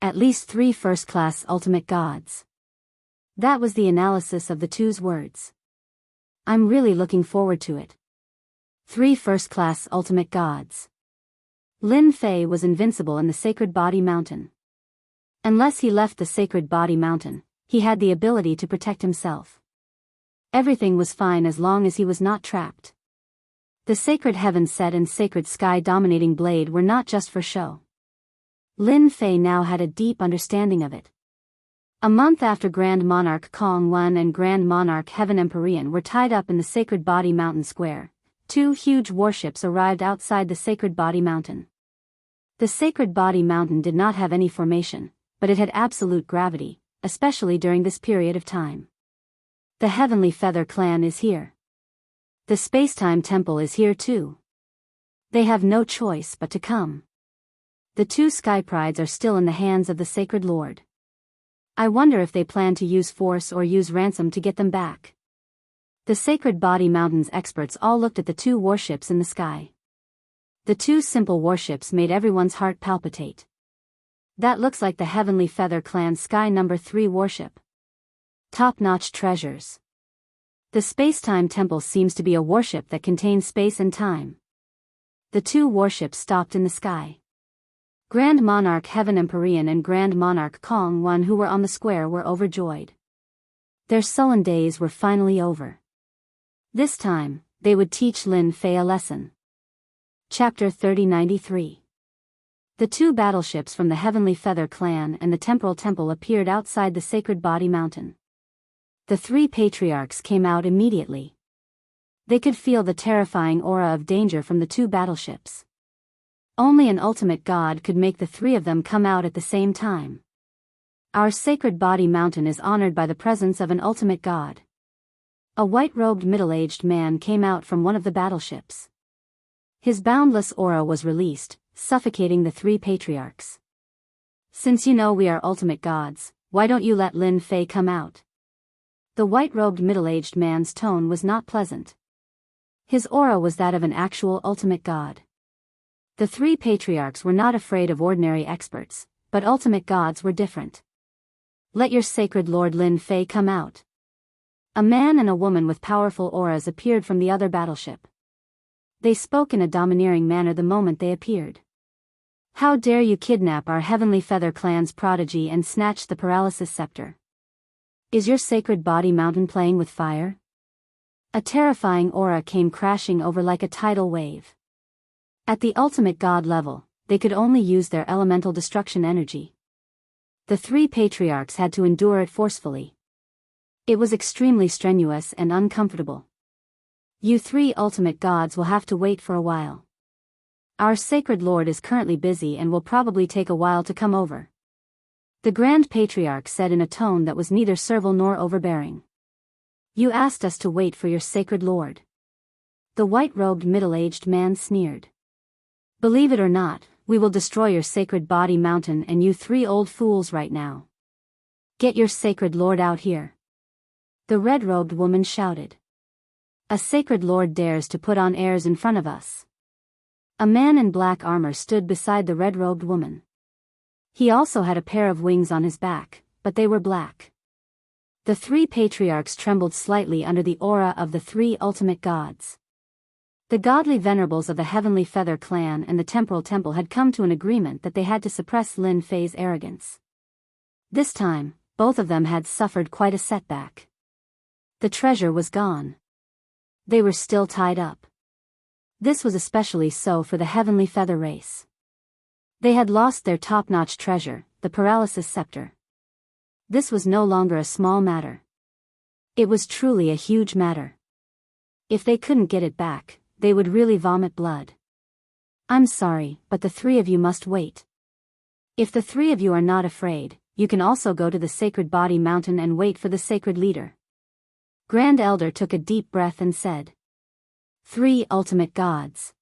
At least 3 first-class ultimate gods. That was the analysis of the 2's words. I'm really looking forward to it. 3 first-class ultimate gods. Lin Fei was invincible in the Sacred Body Mountain. Unless he left the Sacred Body Mountain, he had the ability to protect himself. Everything was fine as long as he was not trapped. The Sacred Heaven Set and Sacred Sky Dominating Blade were not just for show. Lin Fei now had a deep understanding of it. A month after Grand Monarch Kongwen and Grand Monarch Heaven Empyrean were tied up in the Sacred Body Mountain Square, 2 huge warships arrived outside the Sacred Body Mountain. The Sacred Body Mountain did not have any formation, but it had absolute gravity, especially during this period of time. The Heavenly Feather Clan is here. The Spacetime Temple is here too. They have no choice but to come. The 2 Sky Prides are still in the hands of the Sacred Lord. I wonder if they plan to use force or use ransom to get them back. The Sacred Body Mountain's experts all looked at the 2 warships in the sky. The 2 simple warships made everyone's heart palpitate. That looks like the Heavenly Feather Clan Sky No. 3 warship. Top-notch treasures. The Spacetime Temple seems to be a warship that contains space and time. The 2 warships stopped in the sky. Grand Monarch Heaven Empyrean and Grand Monarch Kongwen who were on the square were overjoyed. Their sullen days were finally over. This time, they would teach Lin Fei a lesson. Chapter 3093. The 2 battleships from the Heavenly Feather Clan and the Temporal Temple appeared outside the Sacred Body Mountain. The 3 patriarchs came out immediately. They could feel the terrifying aura of danger from the 2 battleships. Only an ultimate god could make the 3 of them come out at the same time. Our Sacred Body Mountain is honored by the presence of an ultimate god. A white-robed middle-aged man came out from one of the battleships. His boundless aura was released, suffocating the 3 patriarchs. Since you know we are ultimate gods, why don't you let Lin Fei come out? The white-robed middle-aged man's tone was not pleasant. His aura was that of an actual ultimate god. The three patriarchs were not afraid of ordinary experts, but ultimate gods were different. Let your sacred Lord Lin Fei come out. A man and a woman with powerful auras appeared from the other battleship. They spoke in a domineering manner the moment they appeared. How dare you kidnap our Heavenly Feather clan's prodigy and snatch the paralysis scepter? Is your sacred body mountain playing with fire? A terrifying aura came crashing over like a tidal wave. At the ultimate god level, they could only use their elemental destruction energy. The three patriarchs had to endure it forcefully. It was extremely strenuous and uncomfortable. You three ultimate gods will have to wait for a while. Our sacred lord is currently busy and will probably take a while to come over. The Grand Patriarch said in a tone that was neither servile nor overbearing. You asked us to wait for your sacred lord. The white-robed middle-aged man sneered. Believe it or not, we will destroy your sacred body mountain and you three old fools right now. Get your sacred lord out here. The red-robed woman shouted. A sacred lord dares to put on airs in front of us. A man in black armor stood beside the red-robed woman. He also had a pair of wings on his back, but they were black. The three patriarchs trembled slightly under the aura of the three ultimate gods. The godly venerables of the Heavenly Feather clan and the Temporal Temple had come to an agreement that they had to suppress Lin Fei's arrogance. This time, both of them had suffered quite a setback. The treasure was gone. They were still tied up. This was especially so for the Heavenly Feather race. They had lost their top-notch treasure, the paralysis scepter. This was no longer a small matter. It was truly a huge matter. If they couldn't get it back, they would really vomit blood. I'm sorry, but the three of you must wait. If the three of you are not afraid, you can also go to the Sacred Body Mountain and wait for the sacred leader. Grand Elder took a deep breath and said. Three ultimate gods.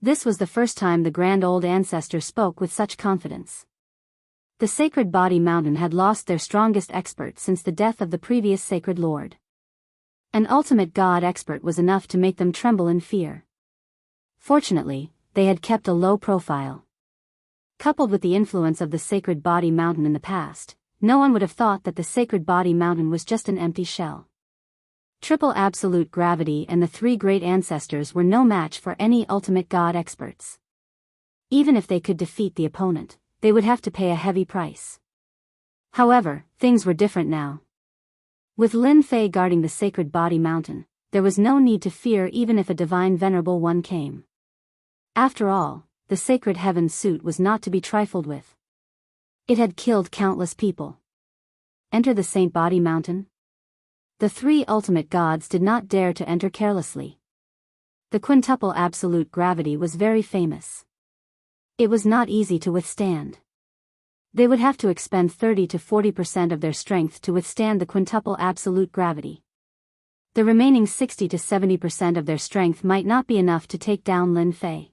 This was the first time the Grand Old Ancestor spoke with such confidence. The Sacred Body Mountain had lost their strongest expert since the death of the previous Sacred Lord. An ultimate god expert was enough to make them tremble in fear. Fortunately, they had kept a low profile. Coupled with the influence of the Sacred Body Mountain in the past, no one would have thought that the Sacred Body Mountain was just an empty shell. Triple absolute gravity and the three great ancestors were no match for any ultimate god experts. Even if they could defeat the opponent, they would have to pay a heavy price. However, things were different now. With Lin Fei guarding the Sacred Body Mountain, there was no need to fear even if a divine venerable one came. After all, the Sacred Heaven suit was not to be trifled with. It had killed countless people. Enter the Saint Body Mountain? The three ultimate gods did not dare to enter carelessly. The quintuple absolute gravity was very famous. It was not easy to withstand. They would have to expend 30 to 40% of their strength to withstand the quintuple absolute gravity. The remaining 60 to 70% of their strength might not be enough to take down Lin Fei.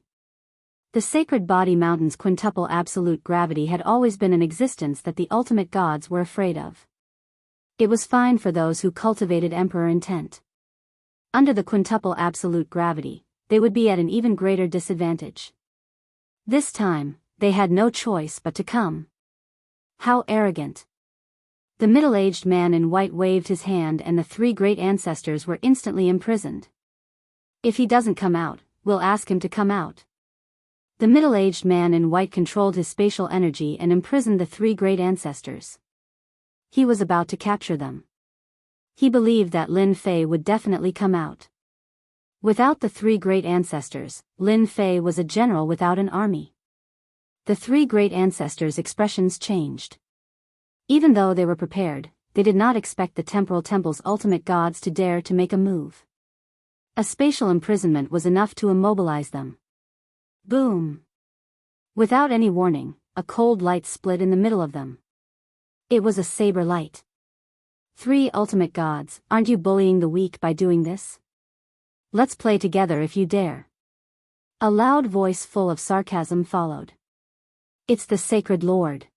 The Sacred Body Mountain's quintuple absolute gravity had always been an existence that the ultimate gods were afraid of. It was fine for those who cultivated emperor intent. Under the quintuple absolute gravity, they would be at an even greater disadvantage. This time, they had no choice but to come. How arrogant. The middle-aged man in white waved his hand and the three great ancestors were instantly imprisoned. If he doesn't come out, we'll ask him to come out. The middle-aged man in white controlled his spatial energy and imprisoned the three great ancestors. He was about to capture them. He believed that Lin Fei would definitely come out. Without the three great ancestors, Lin Fei was a general without an army. The three great ancestors' expressions changed. Even though they were prepared, they did not expect the Temporal Temple's ultimate gods to dare to make a move. A spatial imprisonment was enough to immobilize them. Boom! Without any warning, a cold light split in the middle of them. It was a saber light. Three ultimate gods, aren't you bullying the weak by doing this? Let's play together if you dare. A loud voice full of sarcasm followed. It's the Sacred Lord.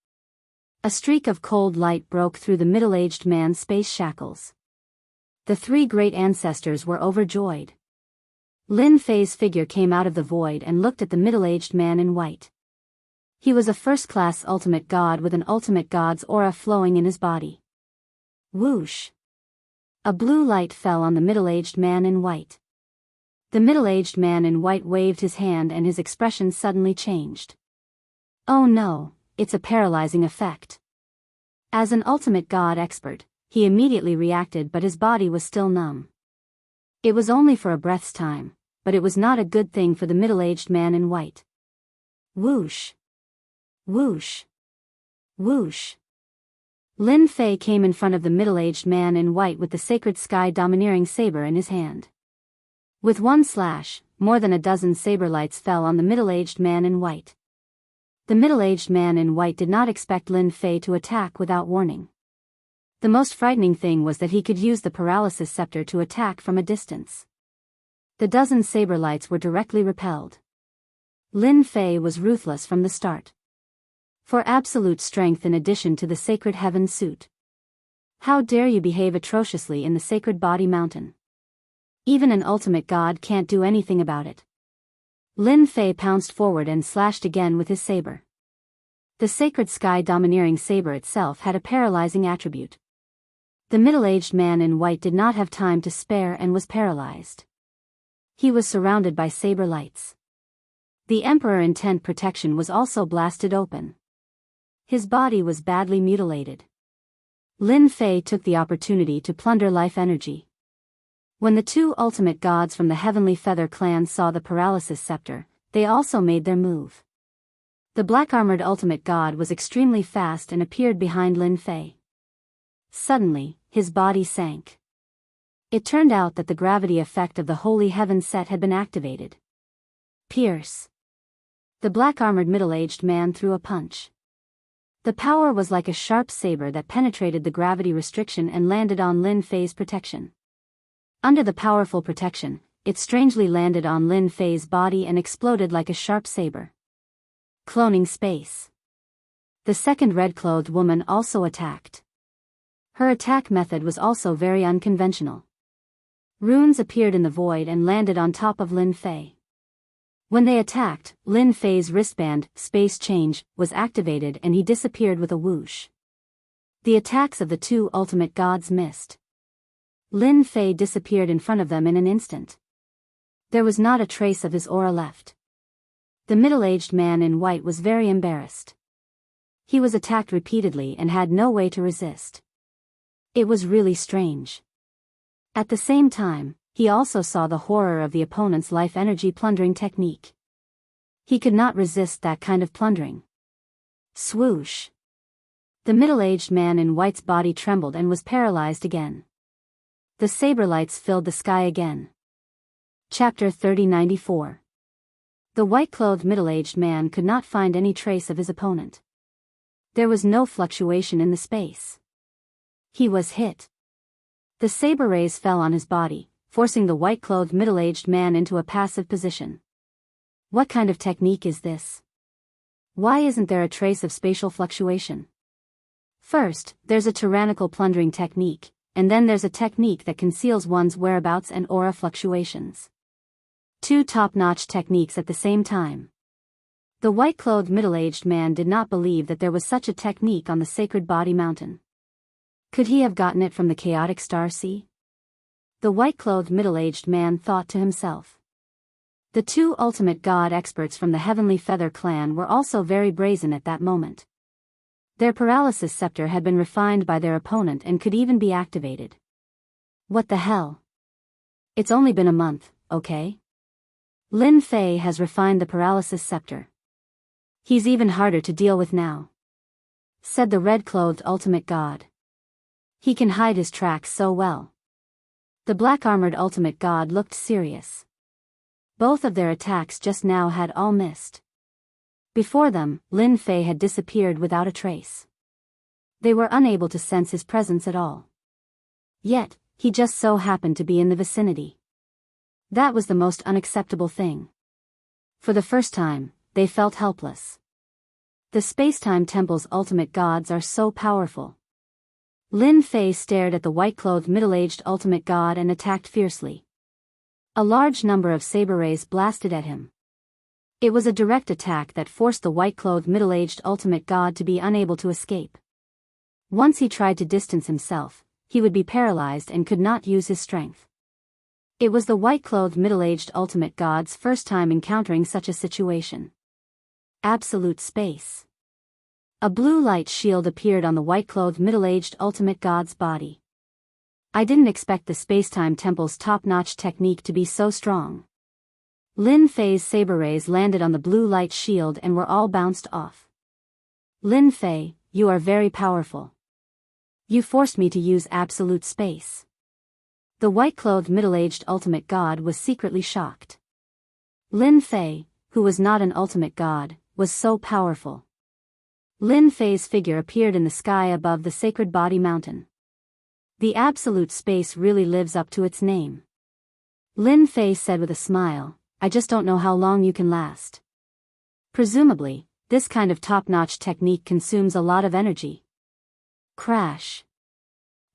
A streak of cold light broke through the middle-aged man's space shackles. The three great ancestors were overjoyed. Lin Fei's figure came out of the void and looked at the middle-aged man in white. He was a first-class ultimate god with an ultimate god's aura flowing in his body. Whoosh! A blue light fell on the middle-aged man in white. The middle-aged man in white waved his hand and his expression suddenly changed. Oh no, it's a paralyzing effect. As an ultimate god expert, he immediately reacted, but his body was still numb. It was only for a breath's time, but it was not a good thing for the middle-aged man in white. Whoosh! Whoosh! Whoosh! Lin Fei came in front of the middle-aged man in white with the sacred sky domineering saber in his hand. With one slash, more than a dozen saber lights fell on the middle-aged man in white. The middle-aged man in white did not expect Lin Fei to attack without warning. The most frightening thing was that he could use the paralysis scepter to attack from a distance. The dozen saber lights were directly repelled. Lin Fei was ruthless from the start. For absolute strength in addition to the sacred heaven suit. How dare you behave atrociously in the sacred body mountain? Even an ultimate god can't do anything about it. Lin Fei pounced forward and slashed again with his saber. The sacred sky domineering saber itself had a paralyzing attribute. The middle-aged man in white did not have time to spare and was paralyzed. He was surrounded by saber lights. The Emperor Intent protection was also blasted open. His body was badly mutilated. Lin Fei took the opportunity to plunder life energy. When the two ultimate gods from the Heavenly Feather clan saw the paralysis scepter, they also made their move. The black-armored ultimate god was extremely fast and appeared behind Lin Fei. Suddenly, his body sank. It turned out that the gravity effect of the Holy Heaven set had been activated. Pierce! The black-armored middle-aged man threw a punch. The power was like a sharp saber that penetrated the gravity restriction and landed on Lin Fei's protection. Under the powerful protection, it strangely landed on Lin Fei's body and exploded like a sharp saber. Cloning space. The second red-clothed woman also attacked. Her attack method was also very unconventional. Runes appeared in the void and landed on top of Lin Fei. When they attacked, Lin Fei's wristband, space change, was activated and he disappeared with a whoosh. The attacks of the two ultimate gods missed. Lin Fei disappeared in front of them in an instant. There was not a trace of his aura left. The middle-aged man in white was very embarrassed. He was attacked repeatedly and had no way to resist. It was really strange. At the same time, he also saw the horror of the opponent's life energy plundering technique. He could not resist that kind of plundering. Swoosh! The middle-aged man in white's body trembled and was paralyzed again. The saber lights filled the sky again. Chapter 3094. The white-clothed middle-aged man could not find any trace of his opponent. There was no fluctuation in the space. He was hit. The saber rays fell on his body, forcing the white-clothed middle-aged man into a passive position. What kind of technique is this? Why isn't there a trace of spatial fluctuation? First, there's a tyrannical plundering technique, and then there's a technique that conceals one's whereabouts and aura fluctuations. Two top-notch techniques at the same time. The white-clothed middle-aged man did not believe that there was such a technique on the sacred body mountain. Could he have gotten it from the chaotic star sea? The white-clothed middle-aged man thought to himself. The two ultimate god experts from the Heavenly Feather clan were also very brazen at that moment. Their paralysis scepter had been refined by their opponent and could even be activated. What the hell? It's only been a month, okay? Lin Fei has refined the paralysis scepter. He's even harder to deal with now, said the red-clothed ultimate god. He can hide his tracks so well. The black-armored ultimate god looked serious. Both of their attacks just now had all missed. Before them, Lin Fei had disappeared without a trace. They were unable to sense his presence at all. Yet, he just so happened to be in the vicinity. That was the most unacceptable thing. For the first time, they felt helpless. The space-time temple's ultimate gods are so powerful. Lin Fei stared at the white-clothed middle-aged ultimate god and attacked fiercely. A large number of saber rays blasted at him. It was a direct attack that forced the white-clothed middle-aged ultimate god to be unable to escape. Once he tried to distance himself, he would be paralyzed and could not use his strength. It was the white-clothed middle-aged ultimate god's first time encountering such a situation. Absolute space. A blue light shield appeared on the white-clothed middle-aged ultimate god's body. I didn't expect the space-time temple's top-notch technique to be so strong. Lin Fei's saber rays landed on the blue light shield and were all bounced off. Lin Fei, you are very powerful. You forced me to use absolute space. The white-clothed middle-aged ultimate god was secretly shocked. Lin Fei, who was not an ultimate god, was so powerful. Lin Fei's figure appeared in the sky above the sacred body mountain. The absolute space really lives up to its name. Lin Fei said with a smile, I just don't know how long you can last. Presumably, this kind of top-notch technique consumes a lot of energy. Crash.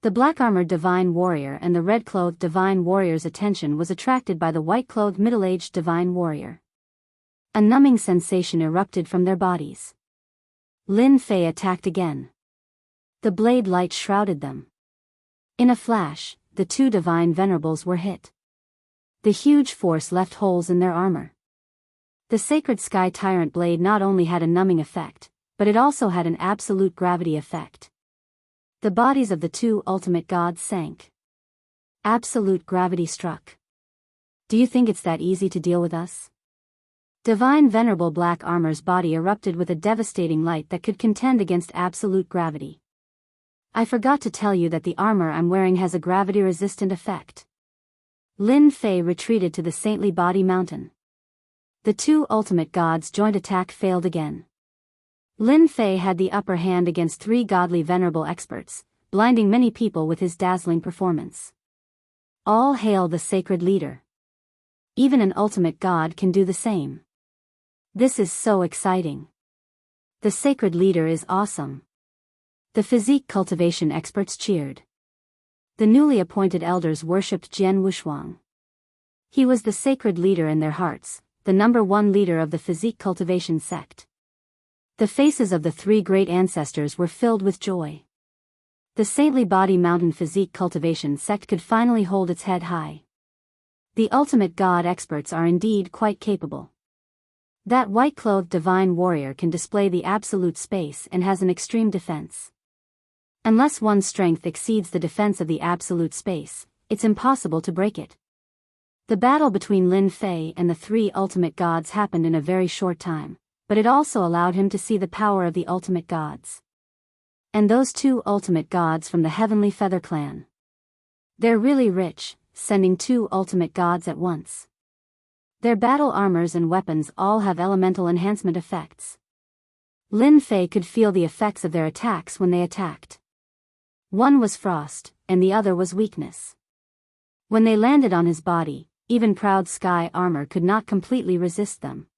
The black-armored divine warrior and the red-clothed divine warrior's attention was attracted by the white-clothed middle-aged divine warrior. A numbing sensation erupted from their bodies. Lin Fei attacked again. The blade light shrouded them. In a flash, the two divine venerables were hit. The huge force left holes in their armor. The sacred sky tyrant blade not only had a numbing effect, but it also had an absolute gravity effect. The bodies of the two ultimate gods sank. Absolute gravity struck. Do you think it's that easy to deal with us? Divine Venerable Black Armor's body erupted with a devastating light that could contend against absolute gravity. I forgot to tell you that the armor I'm wearing has a gravity-resistant effect. Lin Fei retreated to the saintly body mountain. The two ultimate gods' joint attack failed again. Lin Fei had the upper hand against three godly venerable experts, blinding many people with his dazzling performance. All hail the sacred leader. Even an ultimate god can do the same. This is so exciting. The sacred leader is awesome. The physique cultivation experts cheered. The newly appointed elders worshipped Jian Wushuang. He was the sacred leader in their hearts, the #1 leader of the physique cultivation sect. The faces of the three great ancestors were filled with joy. The saintly body mountain physique cultivation sect could finally hold its head high. The ultimate god experts are indeed quite capable. That white-clothed divine warrior can display the absolute space and has an extreme defense. Unless one's strength exceeds the defense of the absolute space, it's impossible to break it. The battle between Lin Fei and the three ultimate gods happened in a very short time, but it also allowed him to see the power of the ultimate gods. And those two ultimate gods from the Heavenly Feather clan. They're really rich, sending two ultimate gods at once. Their battle armors and weapons all have elemental enhancement effects. Lin Fei could feel the effects of their attacks when they attacked. One was frost, and the other was weakness. When they landed on his body, even proud sky armor could not completely resist them.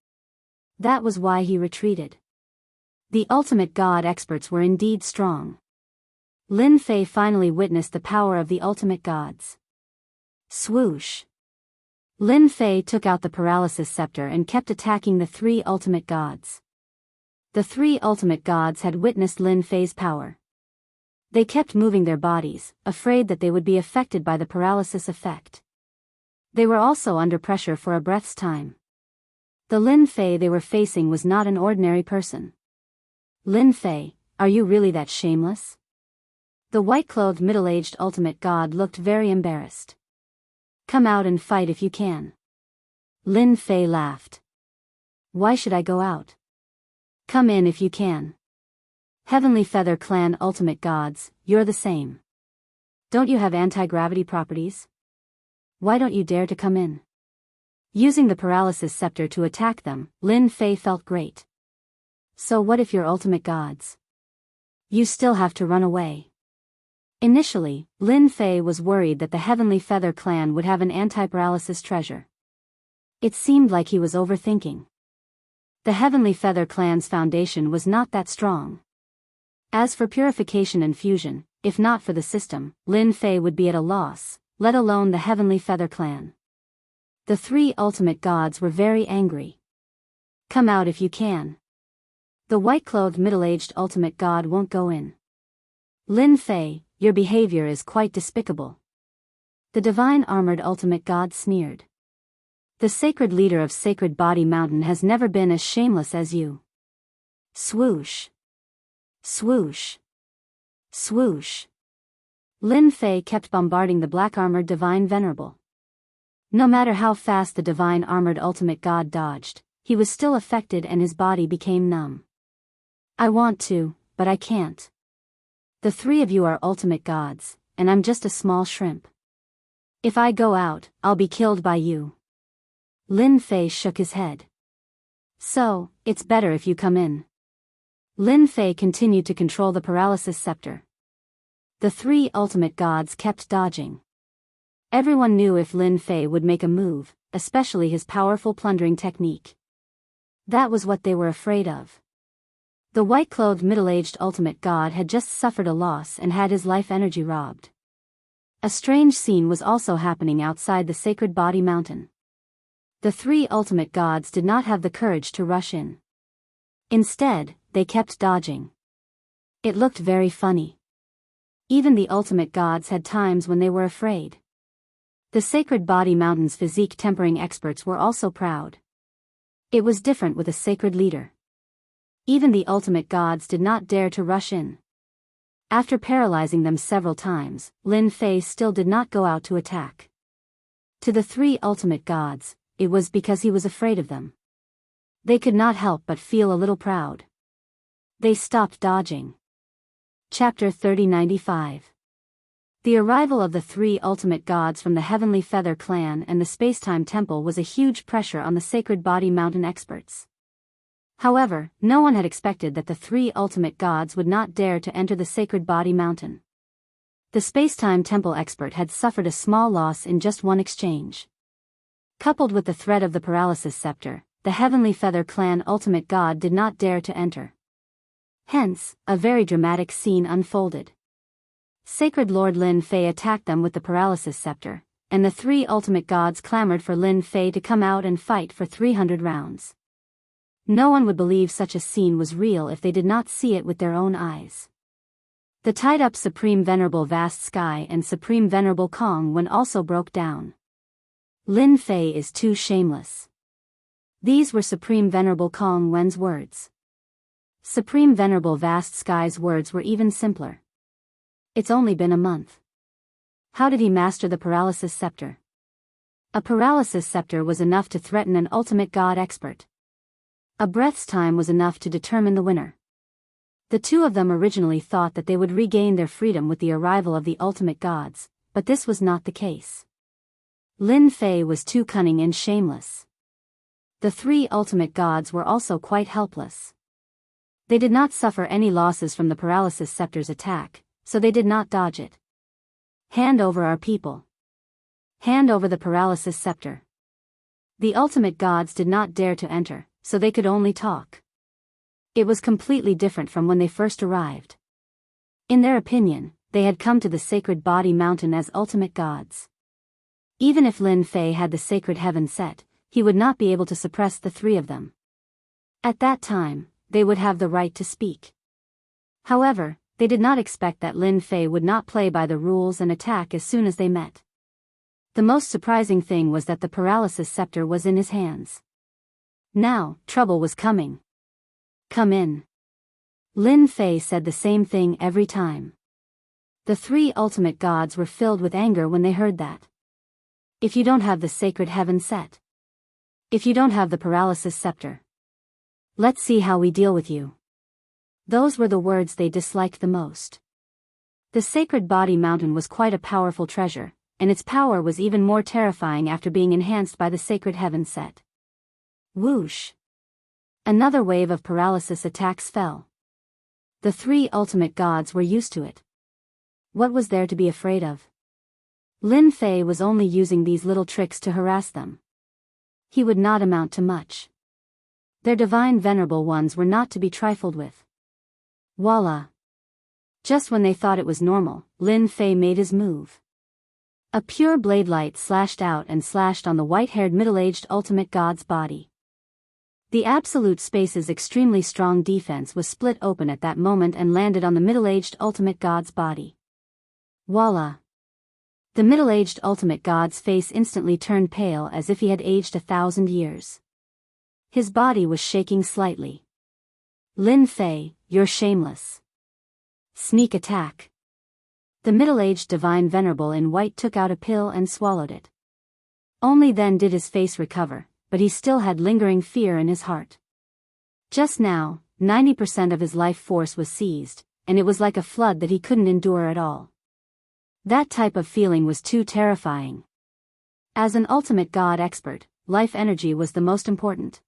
That was why he retreated. The ultimate god experts were indeed strong. Lin Fei finally witnessed the power of the ultimate gods. Swoosh. Lin Fei took out the paralysis scepter and kept attacking the three ultimate gods. The three ultimate gods had witnessed Lin Fei's power. They kept moving their bodies, afraid that they would be affected by the paralysis effect. They were also under pressure for a breath's time. The Lin Fei they were facing was not an ordinary person. Lin Fei, are you really that shameless? The white-clothed middle-aged ultimate god looked very embarrassed. Come out and fight if you can. Lin Fei laughed. Why should I go out? Come in if you can. Heavenly Feather Clan ultimate gods, you're the same. Don't you have anti-gravity properties? Why don't you dare to come in? Using the paralysis scepter to attack them, Lin Fei felt great. So what if you're ultimate gods? You still have to run away. Initially, Lin Fei was worried that the Heavenly Feather Clan would have an anti-paralysis treasure. It seemed like he was overthinking. The Heavenly Feather Clan's foundation was not that strong. As for purification and fusion, if not for the system, Lin Fei would be at a loss, let alone the Heavenly Feather Clan. The three ultimate gods were very angry. Come out if you can. The white-clothed middle-aged ultimate god won't go in. Lin Fei, your behavior is quite despicable. The divine armored ultimate god sneered. The sacred leader of Sacred Body Mountain has never been as shameless as you. Swoosh. Swoosh. Swoosh. Lin Fei kept bombarding the black-armored divine venerable. No matter how fast the divine armored ultimate god dodged, he was still affected and his body became numb. I want to, but I can't. The three of you are ultimate gods, and I'm just a small shrimp. If I go out, I'll be killed by you. Lin Fei shook his head. So, it's better if you come in. Lin Fei continued to control the paralysis scepter. The three ultimate gods kept dodging. Everyone knew if Lin Fei would make a move, especially his powerful plundering technique. That was what they were afraid of. The white-clothed middle-aged ultimate god had just suffered a loss and had his life energy robbed. A strange scene was also happening outside the Sacred Body Mountain. The three ultimate gods did not have the courage to rush in. Instead, they kept dodging. It looked very funny. Even the ultimate gods had times when they were afraid. The Sacred Body Mountain's physique tempering experts were also proud. It was different with a sacred leader. Even the ultimate gods did not dare to rush in. After paralyzing them several times, Lin Fei still did not go out to attack. To the three ultimate gods, it was because he was afraid of them. They could not help but feel a little proud. They stopped dodging. Chapter 3095. The arrival of the three ultimate gods from the Heavenly Feather Clan and the Spacetime Temple was a huge pressure on the Sacred Body Mountain experts. However, no one had expected that the three ultimate gods would not dare to enter the Sacred Body Mountain. The Spacetime Temple expert had suffered a small loss in just one exchange. Coupled with the threat of the paralysis scepter, the Heavenly Feather Clan ultimate god did not dare to enter. Hence, a very dramatic scene unfolded. Sacred Lord Lin Fei attacked them with the paralysis scepter, and the three ultimate gods clamored for Lin Fei to come out and fight for 300 rounds. No one would believe such a scene was real if they did not see it with their own eyes. The tied-up Supreme Venerable Vast Sky and Supreme Venerable Kong Wen also broke down. Lin Fei is too shameless. These were Supreme Venerable Kong Wen's words. Supreme Venerable Vast Sky's words were even simpler. It's only been a month. How did he master the paralysis scepter? A paralysis scepter was enough to threaten an ultimate god expert. A breath's time was enough to determine the winner. The two of them originally thought that they would regain their freedom with the arrival of the ultimate gods, but this was not the case. Lin Fei was too cunning and shameless. The three ultimate gods were also quite helpless. They did not suffer any losses from the paralysis scepter's attack, so they did not dodge it. Hand over our people. Hand over the paralysis scepter. The ultimate gods did not dare to enter, so they could only talk. It was completely different from when they first arrived. In their opinion, they had come to the Sacred Body Mountain as ultimate gods. Even if Lin Fei had the sacred heaven set, he would not be able to suppress the three of them. At that time, they would have the right to speak. However, they did not expect that Lin Fei would not play by the rules and attack as soon as they met. The most surprising thing was that the paralysis scepter was in his hands. Now, trouble was coming. Come in. Lin Fei said the same thing every time. The three ultimate gods were filled with anger when they heard that. If you don't have the sacred heaven set. If you don't have the paralysis scepter. Let's see how we deal with you. Those were the words they disliked the most. The Sacred Body Mountain was quite a powerful treasure, and its power was even more terrifying after being enhanced by the sacred heaven set. Whoosh! Another wave of paralysis attacks fell. The three ultimate gods were used to it. What was there to be afraid of? Lin Fei was only using these little tricks to harass them. He would not amount to much. Their divine venerable ones were not to be trifled with. Voila! Just when they thought it was normal, Lin Fei made his move. A pure blade light slashed out and slashed on the white-haired middle-aged ultimate god's body. The absolute space's extremely strong defense was split open at that moment and landed on the middle-aged ultimate god's body. Voila! The middle-aged ultimate god's face instantly turned pale as if he had aged 1,000 years. His body was shaking slightly. Lin Fei, you're shameless. Sneak attack. The middle-aged divine venerable in white took out a pill and swallowed it. Only then did his face recover, but he still had lingering fear in his heart. Just now, 90% of his life force was seized, and it was like a flood that he couldn't endure at all. That type of feeling was too terrifying. As an ultimate god expert, life energy was the most important.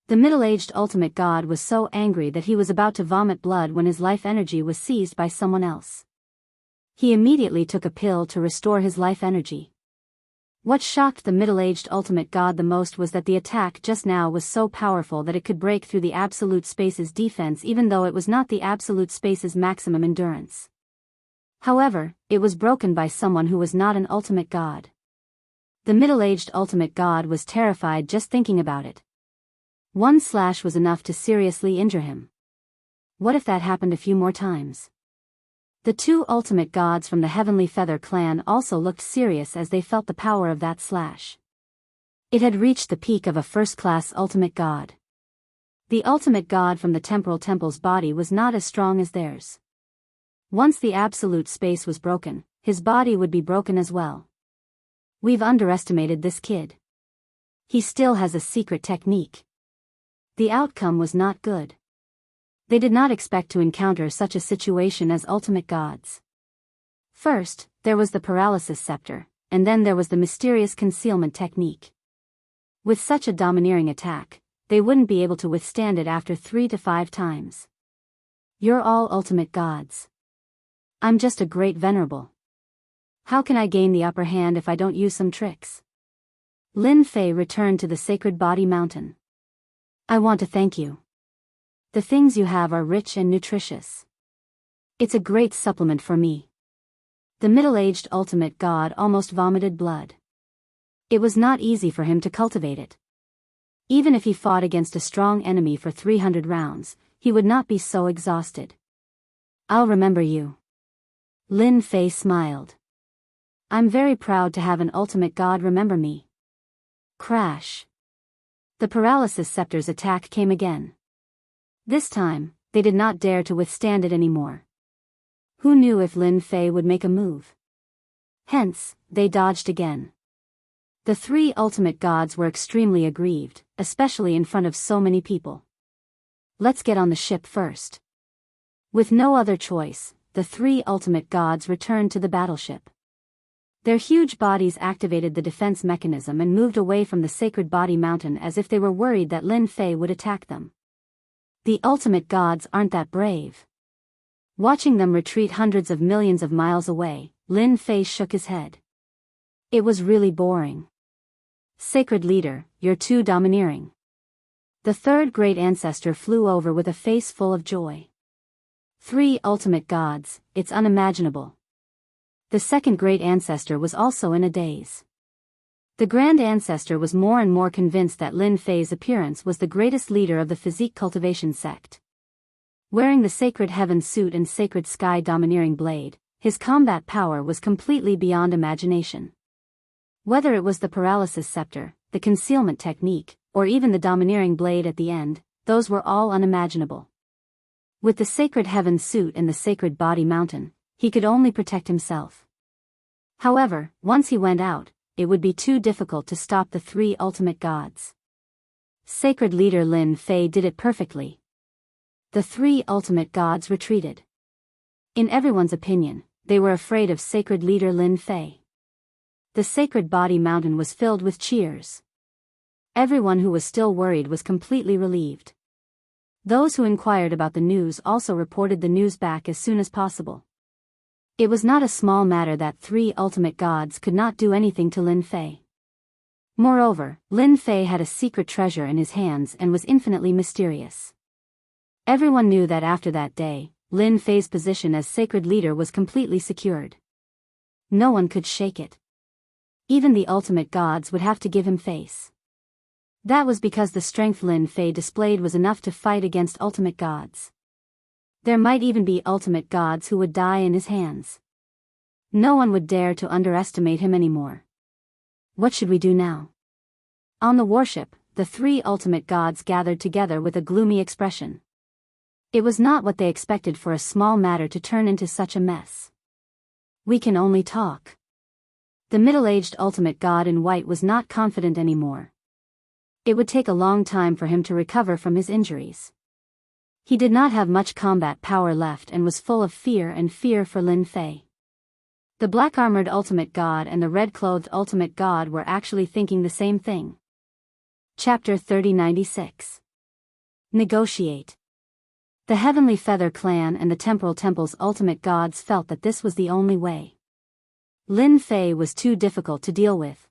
The middle-aged ultimate god was so angry that he was about to vomit blood when his life energy was seized by someone else. He immediately took a pill to restore his life energy. What shocked the middle-aged ultimate god the most was that the attack just now was so powerful that it could break through the absolute space's defense even though it was not the absolute space's maximum endurance. However, it was broken by someone who was not an ultimate god. The middle-aged ultimate god was terrified just thinking about it. One slash was enough to seriously injure him. What if that happened a few more times? The two ultimate gods from the Heavenly Feather clan also looked serious as they felt the power of that slash. It had reached the peak of a first-class ultimate god. The ultimate god from the temporal temple's body was not as strong as theirs. Once the absolute space was broken, his body would be broken as well. We've underestimated this kid. He still has a secret technique. The outcome was not good. They did not expect to encounter such a situation as ultimate gods. First, there was the paralysis scepter, and then there was the mysterious concealment technique. With such a domineering attack, they wouldn't be able to withstand it after 3 to 5 times. You're all ultimate gods. I'm just a great venerable. How can I gain the upper hand if I don't use some tricks? Lin Fei returned to the sacred body mountain. I want to thank you. The things you have are rich and nutritious. It's a great supplement for me. The middle-aged ultimate god almost vomited blood. It was not easy for him to cultivate it. Even if he fought against a strong enemy for 300 rounds, he would not be so exhausted. I'll remember you. Lin Fei smiled. I'm very proud to have an ultimate god remember me. Crash. The paralysis scepter's attack came again. This time, they did not dare to withstand it anymore. Who knew if Lin Fei would make a move? Hence, they dodged again. The 3 ultimate gods were extremely aggrieved, especially in front of so many people. Let's get on the ship first. With no other choice, the 3 ultimate gods returned to the battleship. Their huge bodies activated the defense mechanism and moved away from the sacred body mountain as if they were worried that Lin Fei would attack them. The ultimate gods aren't that brave. Watching them retreat hundreds of millions of miles away, Lin Fei shook his head. It was really boring. Sacred leader, you're too domineering. The 3rd great ancestor flew over with a face full of joy. 3 ultimate gods, it's unimaginable. The 2nd great ancestor was also in a daze. The Grand Ancestor was more and more convinced that Lin Fei's appearance was the greatest leader of the physique cultivation sect. Wearing the sacred heaven suit and sacred sky domineering blade, his combat power was completely beyond imagination. Whether it was the paralysis scepter, the concealment technique, or even the domineering blade at the end, those were all unimaginable. With the sacred heaven suit and the sacred body mountain, he could only protect himself. However, once he went out, it would be too difficult to stop the 3 ultimate gods. Sacred leader Lin Fei did it perfectly. The 3 ultimate gods retreated. In everyone's opinion, they were afraid of sacred leader Lin Fei. The sacred body mountain was filled with cheers. Everyone who was still worried was completely relieved. Those who inquired about the news also reported the news back as soon as possible. It was not a small matter that 3 ultimate gods could not do anything to Lin Fei. Moreover, Lin Fei had a secret treasure in his hands and was infinitely mysterious. Everyone knew that after that day, Lin Fei's position as sacred leader was completely secured. No one could shake it. Even the ultimate gods would have to give him face. That was because the strength Lin Fei displayed was enough to fight against ultimate gods. There might even be ultimate gods who would die in his hands. No one would dare to underestimate him anymore. What should we do now? On the warship, the three ultimate gods gathered together with a gloomy expression. It was not what they expected for a small matter to turn into such a mess. We can only talk. The middle-aged ultimate god in white was not confident anymore. It would take a long time for him to recover from his injuries. He did not have much combat power left and was full of fear for Lin Fei. The black-armored ultimate god and the red-clothed ultimate god were actually thinking the same thing. Chapter 3096. Negotiate. The Heavenly Feather Clan and the Temporal Temple's ultimate gods felt that this was the only way. Lin Fei was too difficult to deal with.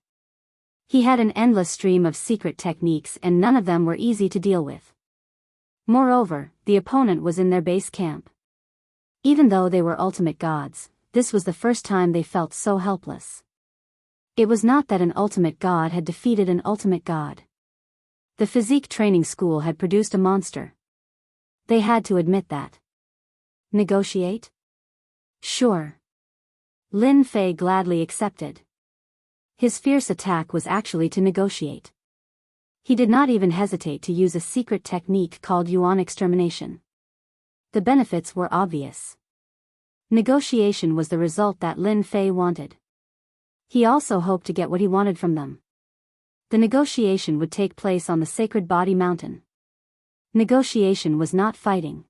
He had an endless stream of secret techniques and none of them were easy to deal with. Moreover, the opponent was in their base camp. Even though they were ultimate gods, this was the first time they felt so helpless. It was not that an ultimate god had defeated an ultimate god. The physique training school had produced a monster. They had to admit that. Negotiate? Sure. Lin Fei gladly accepted. His fierce attack was actually to negotiate. He did not even hesitate to use a secret technique called Yuan extermination. The benefits were obvious. Negotiation was the result that Lin Fei wanted. He also hoped to get what he wanted from them. The negotiation would take place on the Sacred Body Mountain. Negotiation was not fighting.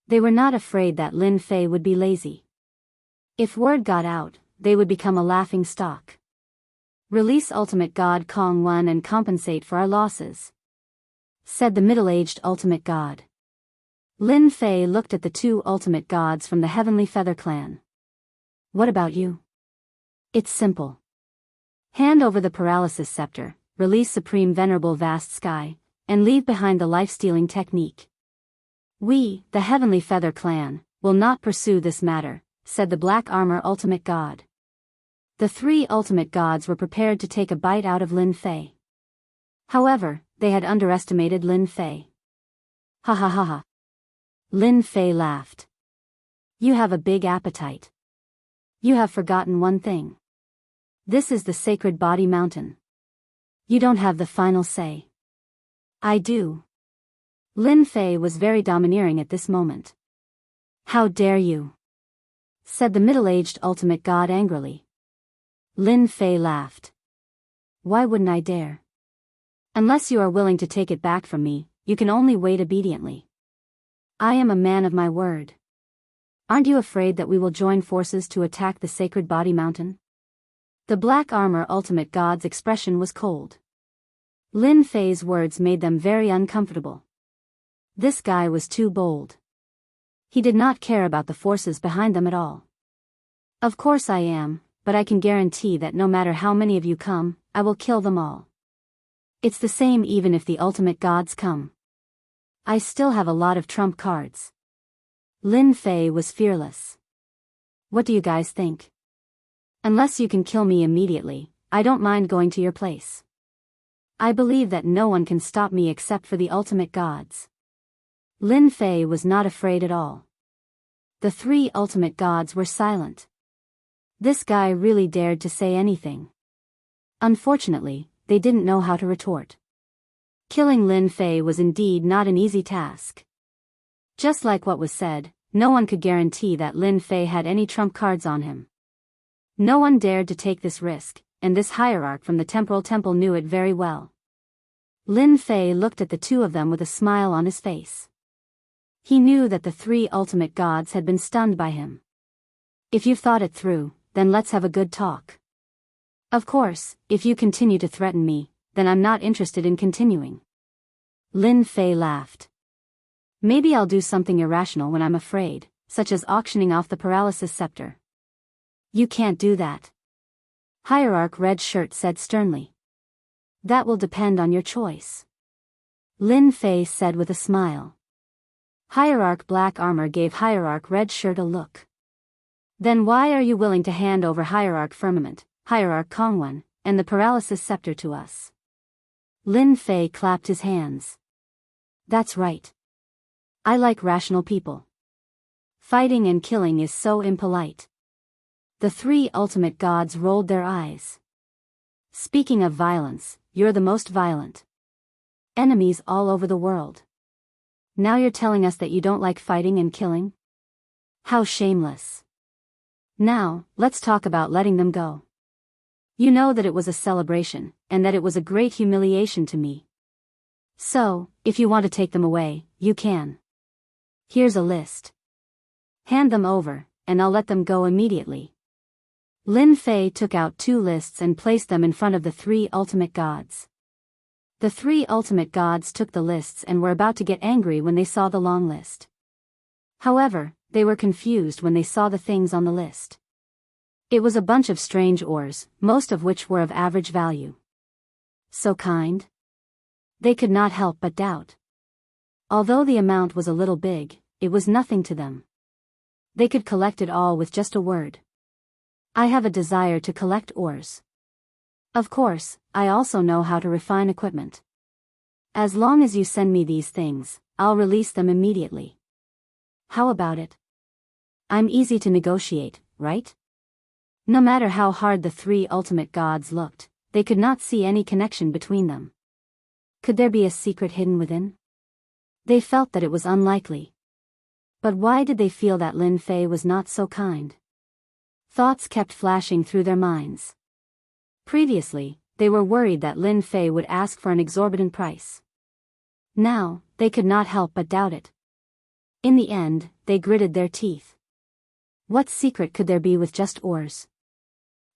They were not afraid that Lin Fei would be lazy. If word got out, they would become a laughing stock. Release Ultimate God Kong Wan and compensate for our losses, said the middle-aged Ultimate God. Lin Fei looked at the two Ultimate Gods from the Heavenly Feather Clan. What about you? It's simple. Hand over the Paralysis Scepter, release Supreme Venerable Vast Sky, and leave behind the life-stealing technique. We, the Heavenly Feather Clan, will not pursue this matter, said the Black Armor Ultimate God. The three ultimate gods were prepared to take a bite out of Lin Fei. However, they had underestimated Lin Fei. Ha ha ha ha. Lin Fei laughed. You have a big appetite. You have forgotten one thing. This is the Sacred Body Mountain. You don't have the final say. I do. Lin Fei was very domineering at this moment. How dare you? Said the middle-aged ultimate god angrily. Lin Fei laughed. Why wouldn't I dare? Unless you are willing to take it back from me, you can only wait obediently. I am a man of my word. Aren't you afraid that we will join forces to attack the Sacred Body Mountain? The Black Armor Ultimate God's expression was cold. Lin Fei's words made them very uncomfortable. This guy was too bold. He did not care about the forces behind them at all. Of course I am, but I can guarantee that no matter how many of you come, I will kill them all. It's the same even if the ultimate gods come. I still have a lot of trump cards. Lin Fei was fearless. What do you guys think? Unless you can kill me immediately, I don't mind going to your place. I believe that no one can stop me except for the ultimate gods. Lin Fei was not afraid at all. The three ultimate gods were silent. This guy really dared to say anything. Unfortunately, they didn't know how to retort. Killing Lin Fei was indeed not an easy task. Just like what was said, no one could guarantee that Lin Fei had any trump cards on him. No one dared to take this risk, and this hierarch from the Temporal Temple knew it very well. Lin Fei looked at the two of them with a smile on his face. He knew that the three ultimate gods had been stunned by him. If you've thought it through, then let's have a good talk. Of course, if you continue to threaten me, then I'm not interested in continuing. Lin Fei laughed. Maybe I'll do something irrational when I'm afraid, such as auctioning off the Paralysis Scepter. You can't do that. Hierarch Red Shirt said sternly. That will depend on your choice. Lin Fei said with a smile. Hierarch Black Armor gave Hierarch Red Shirt a look. Then why are you willing to hand over Hierarch Firmament, Hierarch Kongwen, and the Paralysis Scepter to us? Lin Fei clapped his hands. That's right. I like rational people. Fighting and killing is so impolite. The three ultimate gods rolled their eyes. Speaking of violence, you're the most violent. Enemies all over the world. Now you're telling us that you don't like fighting and killing? How shameless. Now, let's talk about letting them go. You know that it was a celebration, and that it was a great humiliation to me. So, if you want to take them away, you can. Here's a list. Hand them over, and I'll let them go immediately. Lin Fei took out 2 lists and placed them in front of the 3 ultimate gods. The 3 ultimate gods took the lists and were about to get angry when they saw the long list. However, they were confused when they saw the things on the list. It was a bunch of strange ores, most of which were of average value. So kind? They could not help but doubt. Although the amount was a little big, it was nothing to them. They could collect it all with just a word. I have a desire to collect ores. Of course, I also know how to refine equipment. As long as you send me these things, I'll release them immediately. How about it? I'm easy to negotiate, right? No matter how hard the 3 ultimate gods looked, they could not see any connection between them. Could there be a secret hidden within? They felt that it was unlikely. But why did they feel that Lin Fei was not so kind? Thoughts kept flashing through their minds. Previously, they were worried that Lin Fei would ask for an exorbitant price. Now, they could not help but doubt it. In the end, they gritted their teeth. What secret could there be with just ores?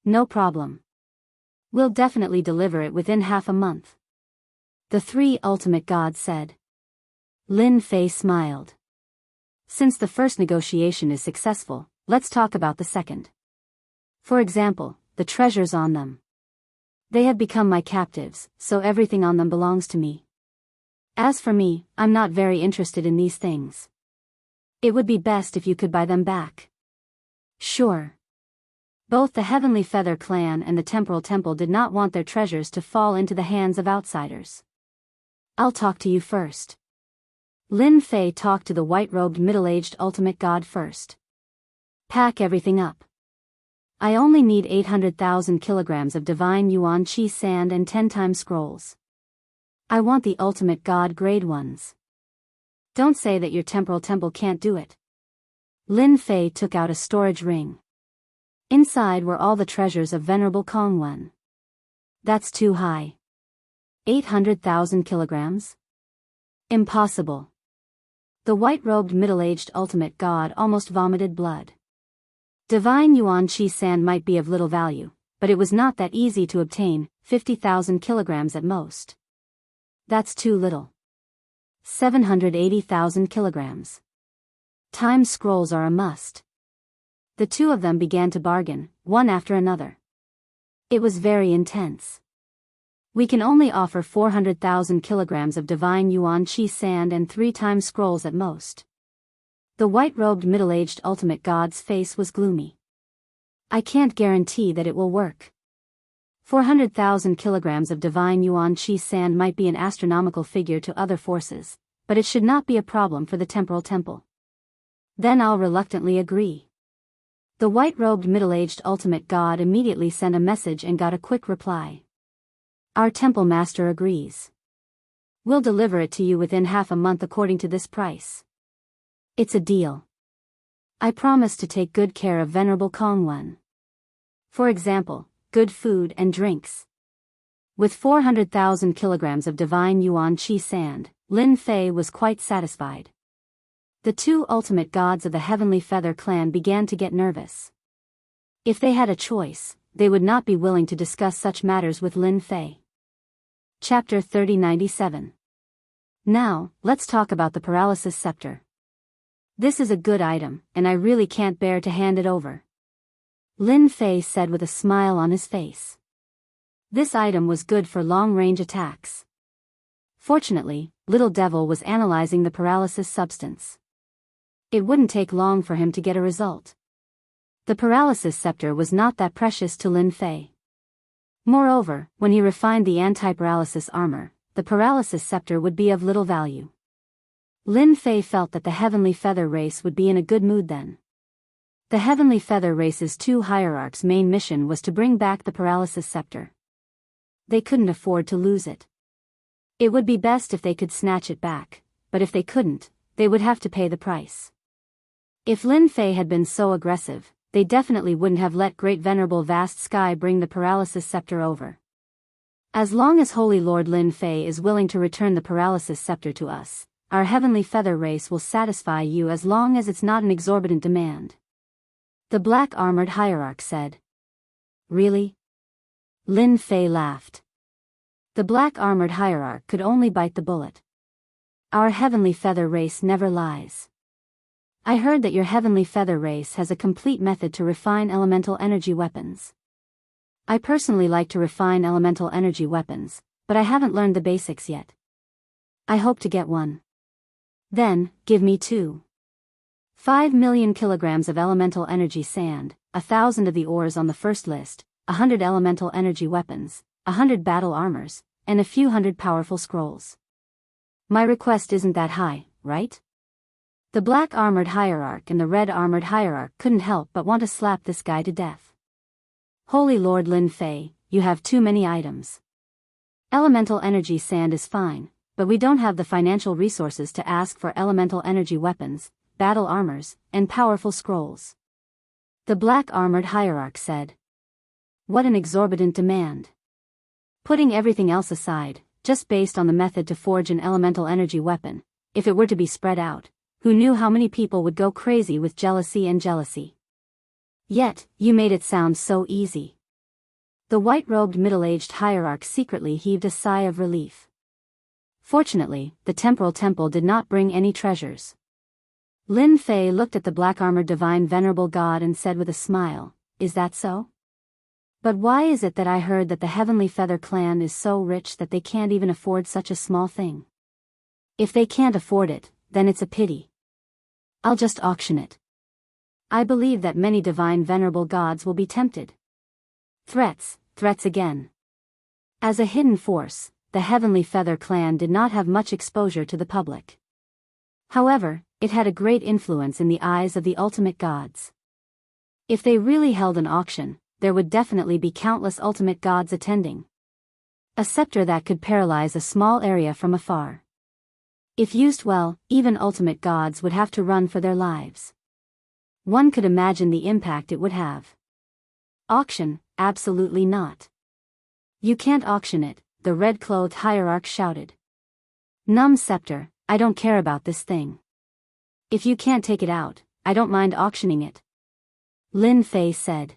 No problem. We'll definitely deliver it within half a month. The 3 ultimate gods said. Lin Fei smiled. Since the first negotiation is successful, let's talk about the second. For example, the treasures on them. They have become my captives, so everything on them belongs to me. As for me, I'm not very interested in these things. It would be best if you could buy them back. Sure. Both the Heavenly Feather Clan and the Temporal Temple did not want their treasures to fall into the hands of outsiders. I'll talk to you first. Lin Fei talked to the white-robed middle-aged ultimate god first. Pack everything up. I only need 800,000 kilograms of divine yuan chi sand and 10 time scrolls. I want the ultimate god grade ones. Don't say that your temporal temple can't do it. Lin Fei took out a storage ring. Inside were all the treasures of Venerable Kongwen. That's too high. 800,000 kilograms? Impossible. The white-robed middle-aged ultimate god almost vomited blood. Divine yuan chi sand might be of little value, but it was not that easy to obtain, 50,000 kilograms at most. That's too little. 780,000 kilograms. Time scrolls are a must. The 2 of them began to bargain, one after another. It was very intense. We can only offer 400,000 kilograms of divine yuan chi sand and 3 time scrolls at most. The white-robed middle-aged ultimate god's face was gloomy. I can't guarantee that it will work. 400,000 kilograms of divine yuan chi sand might be an astronomical figure to other forces, but it should not be a problem for the temporal temple. Then I'll reluctantly agree. The white-robed middle-aged ultimate god immediately sent a message and got a quick reply. Our temple master agrees. We'll deliver it to you within half a month according to this price. It's a deal. I promise to take good care of Venerable Kongwen. For example, good food and drinks. With 400,000 kilograms of divine yuan chi sand, Lin Fei was quite satisfied. The 2 ultimate gods of the Heavenly Feather Clan began to get nervous. If they had a choice, they would not be willing to discuss such matters with Lin Fei. Chapter 3097. Now, let's talk about the Paralysis Scepter. This is a good item, and I really can't bear to hand it over. Lin Fei said with a smile on his face. This item was good for long-range attacks. Fortunately, Little Devil was analyzing the paralysis substance. It wouldn't take long for him to get a result. The paralysis scepter was not that precious to Lin Fei. Moreover, when he refined the anti-paralysis armor, the paralysis scepter would be of little value. Lin Fei felt that the Heavenly Feather race would be in a good mood then. The Heavenly Feather race's two hierarchs' main mission was to bring back the paralysis scepter. They couldn't afford to lose it. It would be best if they could snatch it back, but if they couldn't, they would have to pay the price. If Lin Fei had been so aggressive, they definitely wouldn't have let Great Venerable Vast Sky bring the paralysis scepter over. As long as Holy Lord Lin Fei is willing to return the paralysis scepter to us, our Heavenly Feather race will satisfy you as long as it's not an exorbitant demand. The black armored hierarch said. Really? Lin Fei laughed. The black armored hierarch could only bite the bullet. Our Heavenly Feather race never lies. I heard that your Heavenly Feather race has a complete method to refine elemental energy weapons. I personally like to refine elemental energy weapons, but I haven't learned the basics yet. I hope to get one. Then, give me 5 million kilograms of elemental energy sand, 1,000 of the ores on the first list, 100 elemental energy weapons, 100 battle armors, and a few hundred powerful scrolls. My request isn't that high, right? The black armored hierarch and the red armored hierarch couldn't help but want to slap this guy to death. Holy Lord Lin Fei, you have too many items. Elemental energy sand is fine, but we don't have the financial resources to ask for elemental energy weapons, battle armors, and powerful scrolls. The black armored hierarch said. What an exorbitant demand. Putting everything else aside, just based on the method to forge an elemental energy weapon, if it were to be spread out, who knew how many people would go crazy with jealousy? Yet, you made it sound so easy. The white-robed middle-aged hierarch secretly heaved a sigh of relief. Fortunately, the temporal temple did not bring any treasures. Lin Fei looked at the black-armored divine venerable god and said with a smile, is that so? But why is it that I heard that the Heavenly Feather clan is so rich that they can't even afford such a small thing? If they can't afford it, then it's a pity. I'll just auction it. I believe that many divine venerable gods will be tempted. Threats again. As a hidden force, the Heavenly Feather clan did not have much exposure to the public. However, it had a great influence in the eyes of the ultimate gods. If they really held an auction, there would definitely be countless ultimate gods attending. A scepter that could paralyze a small area from afar. If used well, even ultimate gods would have to run for their lives. One could imagine the impact it would have. Auction? Absolutely not. You can't auction it, the red-clothed hierarch shouted. Numb scepter, I don't care about this thing. If you can't take it out, I don't mind auctioning it. Lin Fei said.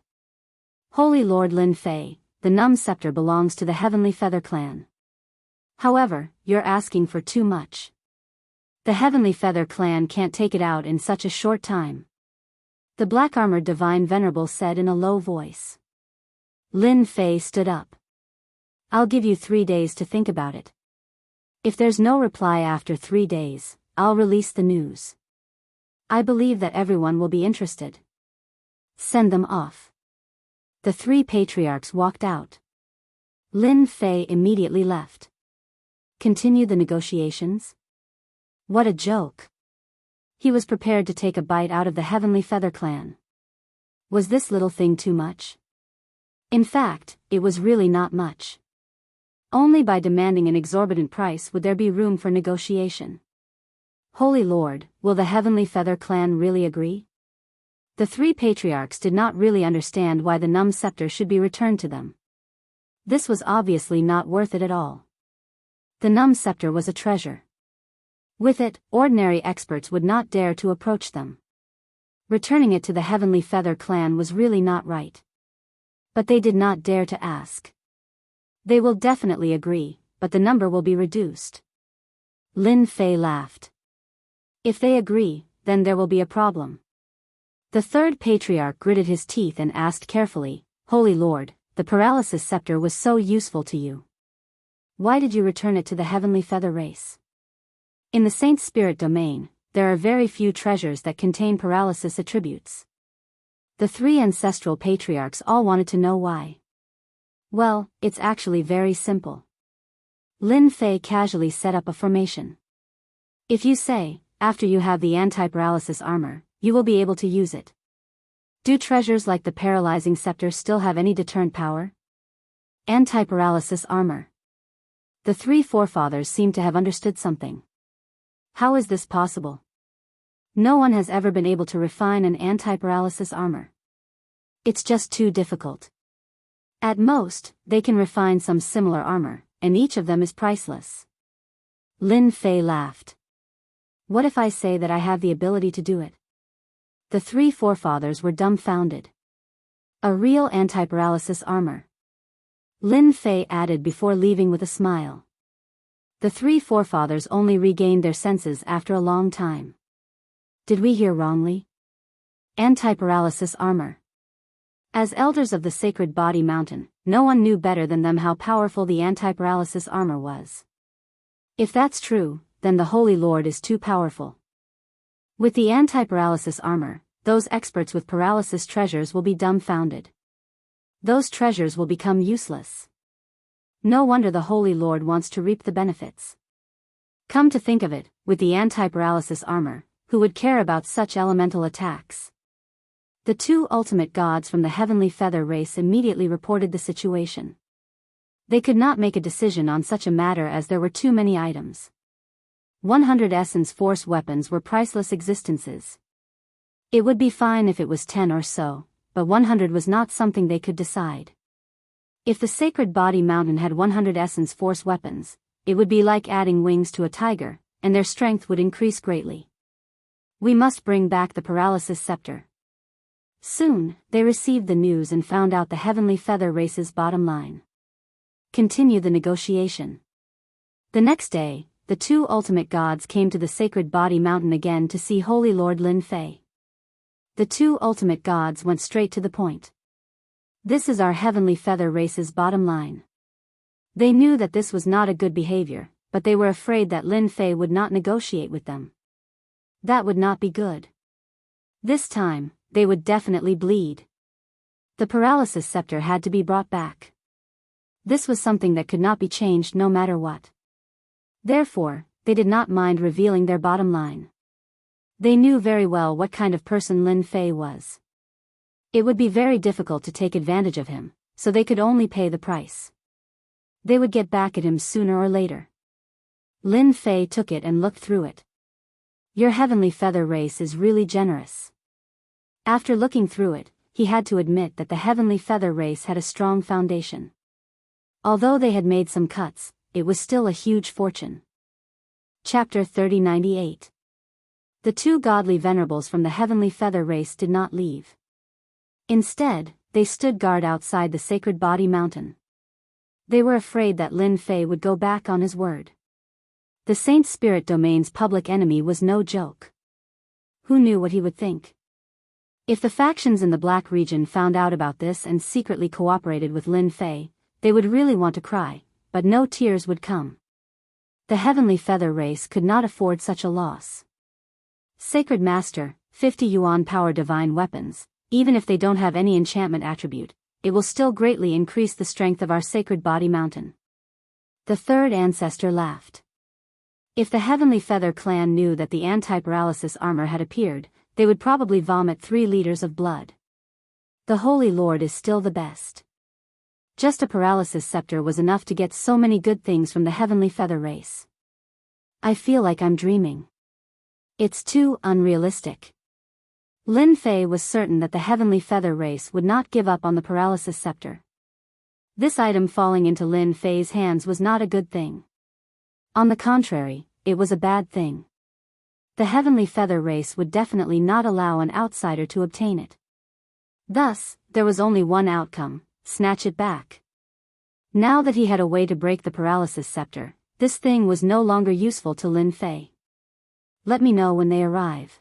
Holy Lord Lin Fei, the numb scepter belongs to the Heavenly Feather clan. However, you're asking for too much. The Heavenly Feather clan can't take it out in such a short time. The black-armored divine venerable said in a low voice. Lin Fei stood up. I'll give you 3 days to think about it. If there's no reply after 3 days, I'll release the news. I believe that everyone will be interested. Send them off. The 3 patriarchs walked out. Lin Fei immediately left. Continue the negotiations? What a joke. He was prepared to take a bite out of the Heavenly Feather clan. Was this little thing too much? In fact, it was really not much. Only by demanding an exorbitant price would there be room for negotiation. Holy Lord, will the Heavenly Feather clan really agree? The 3 patriarchs did not really understand why the numb scepter should be returned to them. This was obviously not worth it at all. The numb scepter was a treasure. With it, ordinary experts would not dare to approach them. Returning it to the Heavenly Feather clan was really not right. But they did not dare to ask. They will definitely agree, but the number will be reduced. Lin Fei laughed. If they agree, then there will be a problem. The 3rd patriarch gritted his teeth and asked carefully, Holy Lord, the paralysis scepter was so useful to you. Why did you return it to the Heavenly Feather race? In the Saint Spirit domain, there are very few treasures that contain paralysis attributes. The three ancestral patriarchs all wanted to know why. Well, it's actually very simple. Lin Fei casually set up a formation. If you say, after you have the anti-paralysis armor, you will be able to use it. Do treasures like the paralyzing scepter still have any deterrent power? Anti-paralysis armor. The three forefathers seem to have understood something. How is this possible? No one has ever been able to refine an anti-paralysis armor. It's just too difficult. At most, they can refine some similar armor, and each of them is priceless. Lin Fei laughed. What if I say that I have the ability to do it? The three forefathers were dumbfounded. A real anti-paralysis armor. Lin Fei added before leaving with a smile. The three forefathers only regained their senses after a long time. Did we hear wrongly? Anti-paralysis armor. As elders of the Sacred Body Mountain, no one knew better than them how powerful the anti-paralysis armor was. If that's true, then the Holy Lord is too powerful. With the anti-paralysis armor, those experts with paralysis treasures will be dumbfounded. Those treasures will become useless. No wonder the Holy Lord wants to reap the benefits. Come to think of it, with the anti-paralysis armor, who would care about such elemental attacks? The two ultimate gods from the heavenly feather race immediately reported the situation. They could not make a decision on such a matter as there were too many items. 100 essence force weapons were priceless existences. It would be fine if it was 10 or so, but 100 was not something they could decide. If the Sacred Body Mountain had 100 essence force weapons, it would be like adding wings to a tiger, and their strength would increase greatly. We must bring back the paralysis scepter. Soon, they received the news and found out the heavenly feather race's bottom line. Continue the negotiation. The next day, the two ultimate gods came to the Sacred Body Mountain again to see Holy Lord Lin Fei. The two ultimate gods went straight to the point. This is our heavenly feather race's bottom line. They knew that this was not a good behavior, but they were afraid that Lin Fei would not negotiate with them. That would not be good. This time, they would definitely bleed. The paralysis scepter had to be brought back. This was something that could not be changed no matter what. Therefore, they did not mind revealing their bottom line. They knew very well what kind of person Lin Fei was. It would be very difficult to take advantage of him, so they could only pay the price. They would get back at him sooner or later. Lin Fei took it and looked through it. Your heavenly feather race is really generous. After looking through it, he had to admit that the heavenly feather race had a strong foundation. Although they had made some cuts, it was still a huge fortune. Chapter 3098. The two godly venerables from the heavenly feather race did not leave. Instead, they stood guard outside the Sacred Body Mountain. They were afraid that Lin Fei would go back on his word. The Saint Spirit Domain's public enemy was no joke. Who knew what he would think? If the factions in the Black region found out about this and secretly cooperated with Lin Fei, they would really want to cry, but no tears would come. The heavenly feather race could not afford such a loss. Sacred Master, 50 yuan power divine weapons, even if they don't have any enchantment attribute, it will still greatly increase the strength of our Sacred Body Mountain. The third ancestor laughed. If the Heavenly Feather clan knew that the anti-paralysis armor had appeared, they would probably vomit 3 liters of blood. The Holy Lord is still the best. Just a paralysis scepter was enough to get so many good things from the Heavenly Feather race. I feel like I'm dreaming. It's too unrealistic. Lin Fei was certain that the Heavenly Feather race would not give up on the paralysis scepter. This item falling into Lin Fei's hands was not a good thing. On the contrary, it was a bad thing. The Heavenly Feather race would definitely not allow an outsider to obtain it. Thus, there was only one outcome: snatch it back. Now that he had a way to break the paralysis scepter, this thing was no longer useful to Lin Fei. Let me know when they arrive.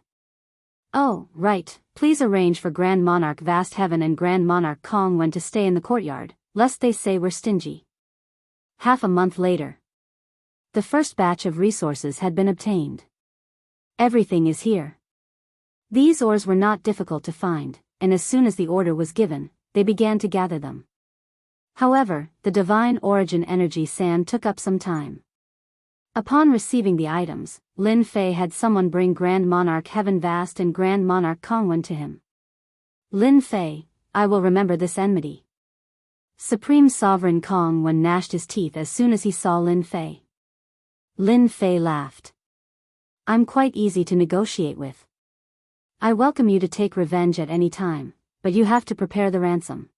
Oh, right, please arrange for Grand Monarch Vast Heaven and Grand Monarch Kong when to stay in the courtyard, lest they say we're stingy. Half a month later. The first batch of resources had been obtained. Everything is here. These ores were not difficult to find, and as soon as the order was given, they began to gather them. However, the divine origin energy sand took up some time. Upon receiving the items, Lin Fei had someone bring Grand Monarch Heaven Vast and Grand Monarch Kongwen to him. Lin Fei, I will remember this enmity. Supreme Sovereign Kongwen gnashed his teeth as soon as he saw Lin Fei. Lin Fei laughed. I'm quite easy to negotiate with. I welcome you to take revenge at any time, but you have to prepare the ransom.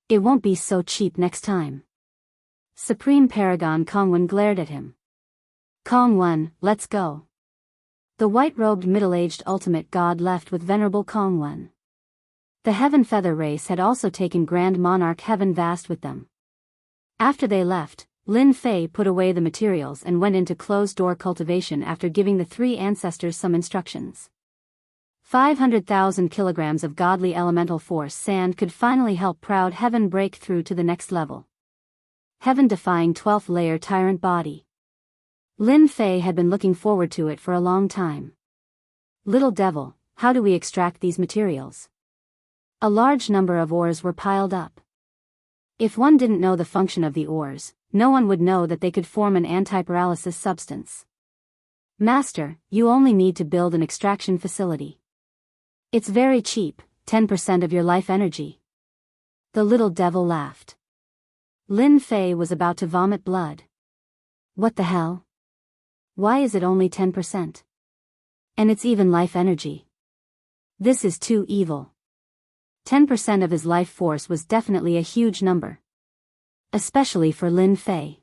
It won't be so cheap next time. Supreme Paragon Kongwen glared at him. Kongwen, let's go. The white-robed middle-aged ultimate god left with Venerable Kongwen. The Heaven Feather race had also taken Grand Monarch Heaven Vast with them. After they left, Lin Fei put away the materials and went into closed-door cultivation after giving the three ancestors some instructions. 500,000 kilograms of godly elemental force sand could finally help proud Heaven break through to the next level. Heaven-defying 12th layer tyrant body. Lin Fei had been looking forward to it for a long time. Little devil, how do we extract these materials? A large number of ores were piled up. If one didn't know the function of the ores, no one would know that they could form an anti-paralysis substance. Master, you only need to build an extraction facility. It's very cheap, 10% of your life energy. The little devil laughed. Lin Fei was about to vomit blood. What the hell? Why is it only 10%? And it's even life energy. This is too evil. 10% of his life force was definitely a huge number. Especially for Lin Fei.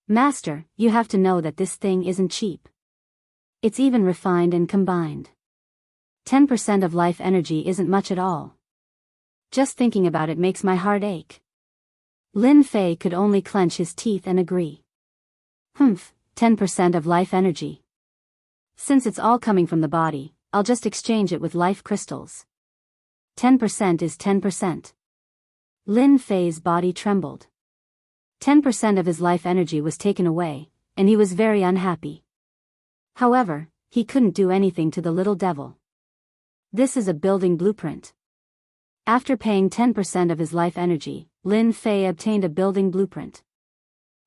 Master, you have to know that this thing isn't cheap. It's even refined and combined. 10% of life energy isn't much at all. Just thinking about it makes my heart ache. Lin Fei could only clench his teeth and agree. 10% of life energy. Since it's all coming from the body, I'll just exchange it with life crystals. 10% is 10%. Lin Fei's body trembled. 10% of his life energy was taken away, and he was very unhappy. However, he couldn't do anything to the little devil. This is a building blueprint. After paying 10% of his life energy, Lin Fei obtained a building blueprint.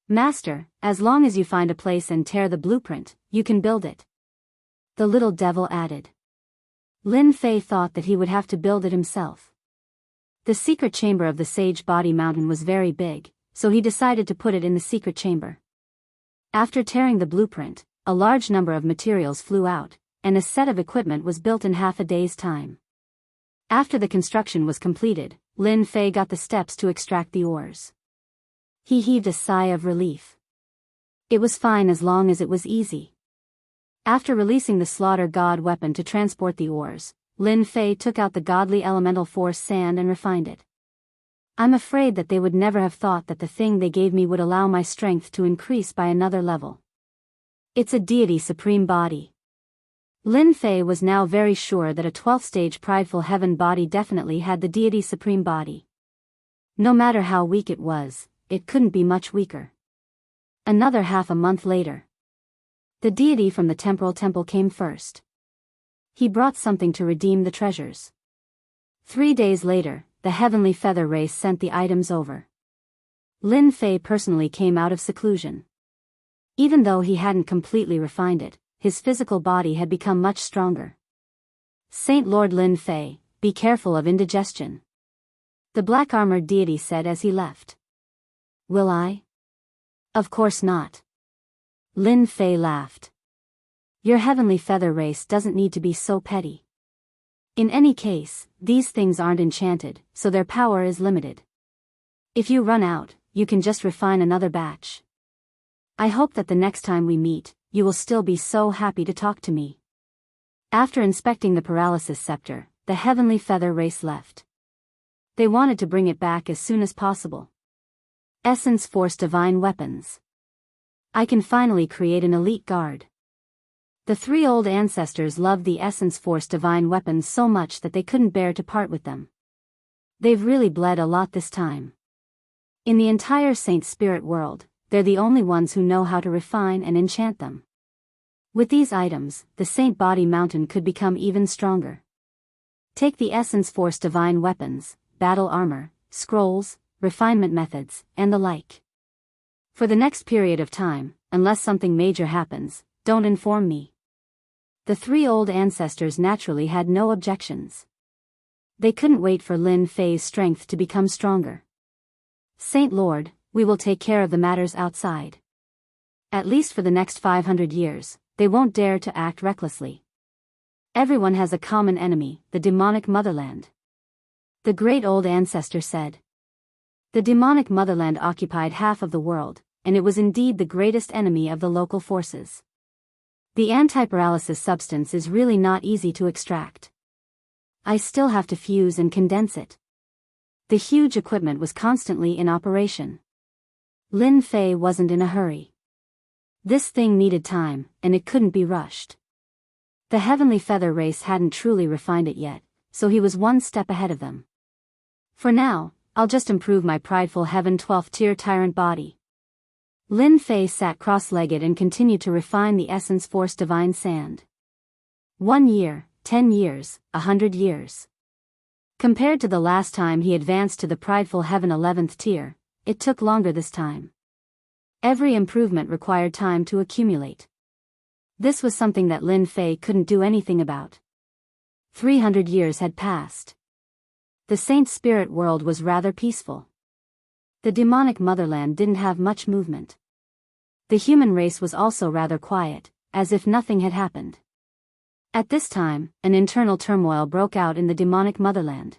Master, as long as you find a place and tear the blueprint, you can build it. The little devil added. Lin Fei thought that he would have to build it himself. The secret chamber of the Sage Body Mountain was very big, so he decided to put it in the secret chamber. After tearing the blueprint, a large number of materials flew out, and a set of equipment was built in half a day's time. After the construction was completed, Lin Fei got the steps to extract the ores. He heaved a sigh of relief. It was fine as long as it was easy. After releasing the Slaughter God weapon to transport the ores, Lin Fei took out the godly elemental force sand and refined it. I'm afraid that they would never have thought that the thing they gave me would allow my strength to increase by another level. It's a deity supreme body. Lin Fei was now very sure that a 12th stage prideful heaven body definitely had the deity supreme body. No matter how weak it was, it couldn't be much weaker. Another half a month later. The deity from the temporal temple came first. He brought something to redeem the treasures. 3 days later, the heavenly feather race sent the items over. Lin Fei personally came out of seclusion. Even though he hadn't completely refined it, his physical body had become much stronger. Saint Lord Lin Fei, be careful of indigestion. The black-armored deity said as he left. Will I? Of course not. Lin Fei laughed. Your heavenly feather race doesn't need to be so petty. In any case, these things aren't enchanted, so their power is limited. If you run out, you can just refine another batch. I hope that the next time we meet, you will still be so happy to talk to me. After inspecting the paralysis scepter, the heavenly feather race left. They wanted to bring it back as soon as possible. Essence Force Divine Weapons. I can finally create an elite guard. The 3 old ancestors loved the Essence Force Divine Weapons so much that they couldn't bear to part with them. They've really bled a lot this time. In the entire Saint Spirit world, they're the only ones who know how to refine and enchant them. With these items, the Saint Body Mountain could become even stronger. Take the Essence Force divine weapons, battle armor, scrolls, refinement methods, and the like. For the next period of time, unless something major happens, don't inform me." The three old ancestors naturally had no objections. They couldn't wait for Lin Fei's strength to become stronger. "Saint Lord, we will take care of the matters outside. At least for the next 500 years, they won't dare to act recklessly. Everyone has a common enemy, the demonic motherland," the great old ancestor said. The demonic motherland occupied half of the world, and it was indeed the greatest enemy of the local forces. The antiparalysis substance is really not easy to extract. I still have to fuse and condense it. The huge equipment was constantly in operation. Lin Fei wasn't in a hurry. This thing needed time, and it couldn't be rushed. The Heavenly Feather race hadn't truly refined it yet, so he was one step ahead of them. "For now, I'll just improve my prideful Heaven 12th tier tyrant body." Lin Fei sat cross-legged and continued to refine the Essence Force divine sand. 1 year, 10 years, 100 years. Compared to the last time he advanced to the prideful Heaven 11th tier, it took longer this time. Every improvement required time to accumulate. This was something that Lin Fei couldn't do anything about. 300 years had passed. The Saint Spirit world was rather peaceful. The demonic motherland didn't have much movement. The human race was also rather quiet, as if nothing had happened. At this time, an internal turmoil broke out in the demonic motherland.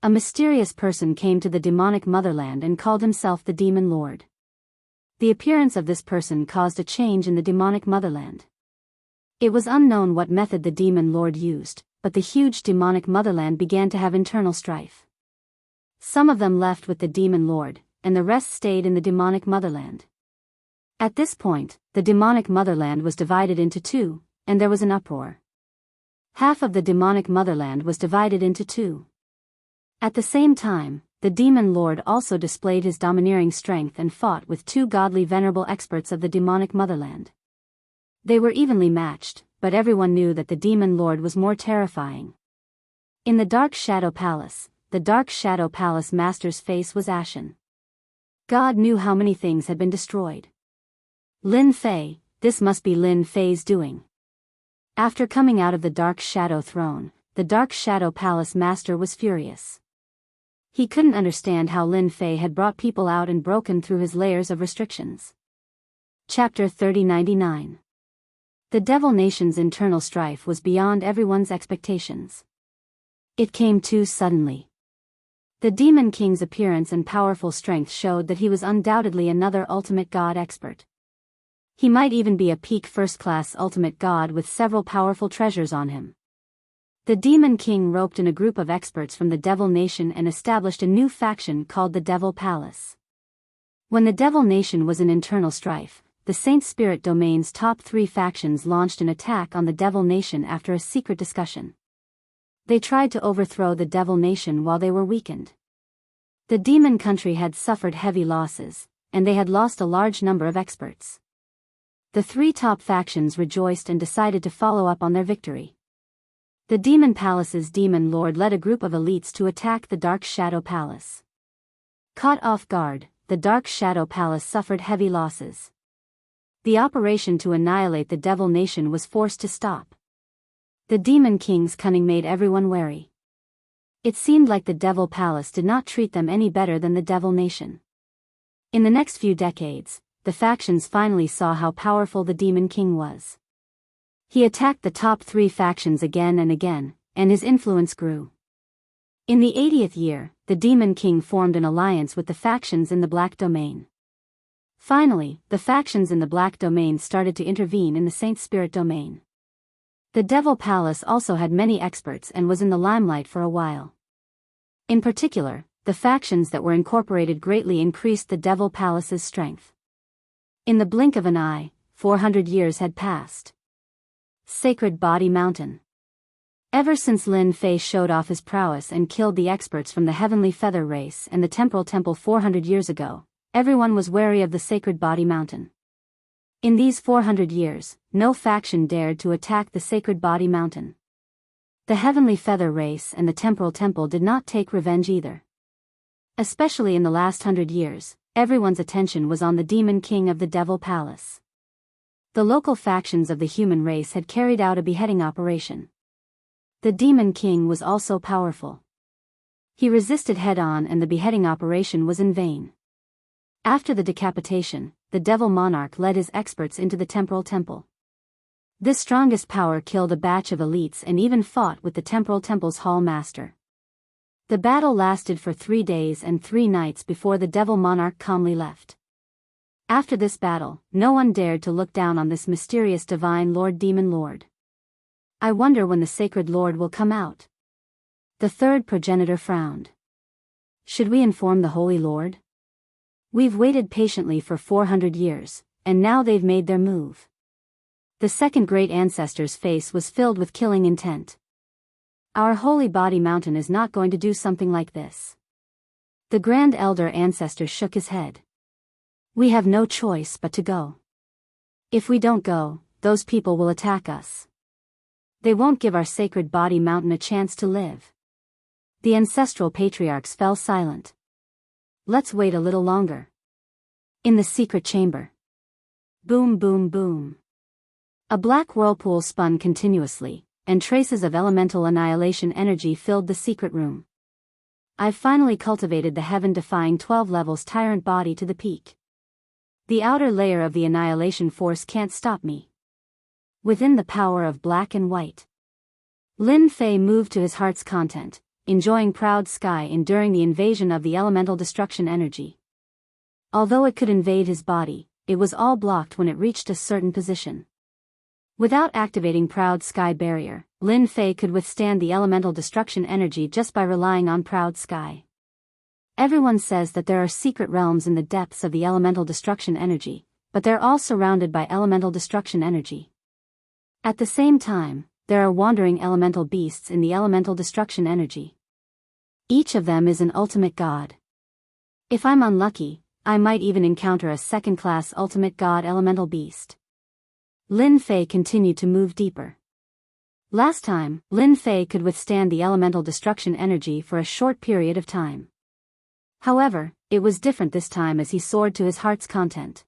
A mysterious person came to the demonic motherland and called himself the Demon Lord. The appearance of this person caused a change in the demonic motherland. It was unknown what method the Demon Lord used, but the huge demonic motherland began to have internal strife. Some of them left with the Demon Lord, and the rest stayed in the demonic motherland. At this point, the demonic motherland was divided into two, and there was an uproar. Half of the demonic motherland was divided into two. At the same time, the Demon Lord also displayed his domineering strength and fought with two godly venerable experts of the demonic motherland. They were evenly matched, but everyone knew that the Demon Lord was more terrifying. In the Dark Shadow Palace, the Dark Shadow Palace Master's face was ashen. God knew how many things had been destroyed. Lin Fei, this must be Lin Fei's doing. After coming out of the Dark Shadow Throne, the Dark Shadow Palace Master was furious. He couldn't understand how Lin Fei had brought people out and broken through his layers of restrictions. Chapter 3099. The Devil Nation's internal strife was beyond everyone's expectations. It came too suddenly. The Demon King's appearance and powerful strength showed that he was undoubtedly another ultimate god expert. He might even be a peak first-class ultimate god with several powerful treasures on him. The Demon King roped in a group of experts from the Devil Nation and established a new faction called the Devil Palace. When the Devil Nation was in internal strife, the Saint Spirit Domain's top 3 factions launched an attack on the Devil Nation after a secret discussion. They tried to overthrow the Devil Nation while they were weakened. The Demon Country had suffered heavy losses, and they had lost a large number of experts. The 3 top factions rejoiced and decided to follow up on their victory. The Demon Palace's Demon Lord led a group of elites to attack the Dark Shadow Palace. Caught off guard, the Dark Shadow Palace suffered heavy losses. The operation to annihilate the Devil Nation was forced to stop. The Demon King's cunning made everyone wary. It seemed like the Devil Palace did not treat them any better than the Devil Nation. In the next few decades, the factions finally saw how powerful the Demon King was. He attacked the top 3 factions again and again, and his influence grew. In the 80th year, the Demon King formed an alliance with the factions in the Black Domain. Finally, the factions in the Black Domain started to intervene in the Saint Spirit Domain. The Devil Palace also had many experts and was in the limelight for a while. In particular, the factions that were incorporated greatly increased the Devil Palace's strength. In the blink of an eye, 400 years had passed. Sacred Body Mountain. Ever since Lin Fei showed off his prowess and killed the experts from the Heavenly Feather race and the Temporal Temple 400 years ago, everyone was wary of the Sacred Body Mountain. In these 400 years, no faction dared to attack the Sacred Body Mountain. The Heavenly Feather Race and the Temporal Temple did not take revenge either. Especially in the last 100 years, everyone's attention was on the Demon King of the Devil Palace. The local factions of the human race had carried out a beheading operation. The Demon King was also powerful. He resisted head-on and the beheading operation was in vain. After the decapitation, the Devil Monarch led his experts into the Temporal Temple. This strongest power killed a batch of elites and even fought with the Temporal Temple's Hall Master. The battle lasted for 3 days and 3 nights before the Devil Monarch calmly left. After this battle, no one dared to look down on this mysterious divine Lord Demon Lord. I wonder when the Sacred Lord will come out. The third progenitor frowned. Should we inform the Holy Lord? We've waited patiently for 400 years, and now they've made their move. The second great ancestor's face was filled with killing intent. Our holy body mountain is not going to do something like this. The grand elder ancestor shook his head. We have no choice but to go. If we don't go, those people will attack us. They won't give our sacred body mountain a chance to live. The ancestral patriarchs fell silent. Let's wait a little longer. In the secret chamber. Boom, boom, boom. A black whirlpool spun continuously, and traces of elemental annihilation energy filled the secret room. I've finally cultivated the heaven-defying 12 levels tyrant body to the peak. The outer layer of the annihilation force can't stop me. Within the power of black and white. Lin Fei moved to his heart's content, enjoying proud sky enduring the invasion of the elemental destruction energy. Although it could invade his body, it was all blocked when it reached a certain position. Without activating Proud Sky Barrier, Lin Fei could withstand the elemental destruction energy just by relying on Proud Sky. Everyone says that there are secret realms in the depths of the elemental destruction energy, but they're all surrounded by elemental destruction energy. At the same time, there are wandering elemental beasts in the elemental destruction energy. Each of them is an ultimate god. If I'm unlucky, I might even encounter a second-class ultimate god elemental beast. Lin Fei continued to move deeper. Last time, Lin Fei could withstand the elemental destruction energy for a short period of time. However, it was different this time as he soared to his heart's content.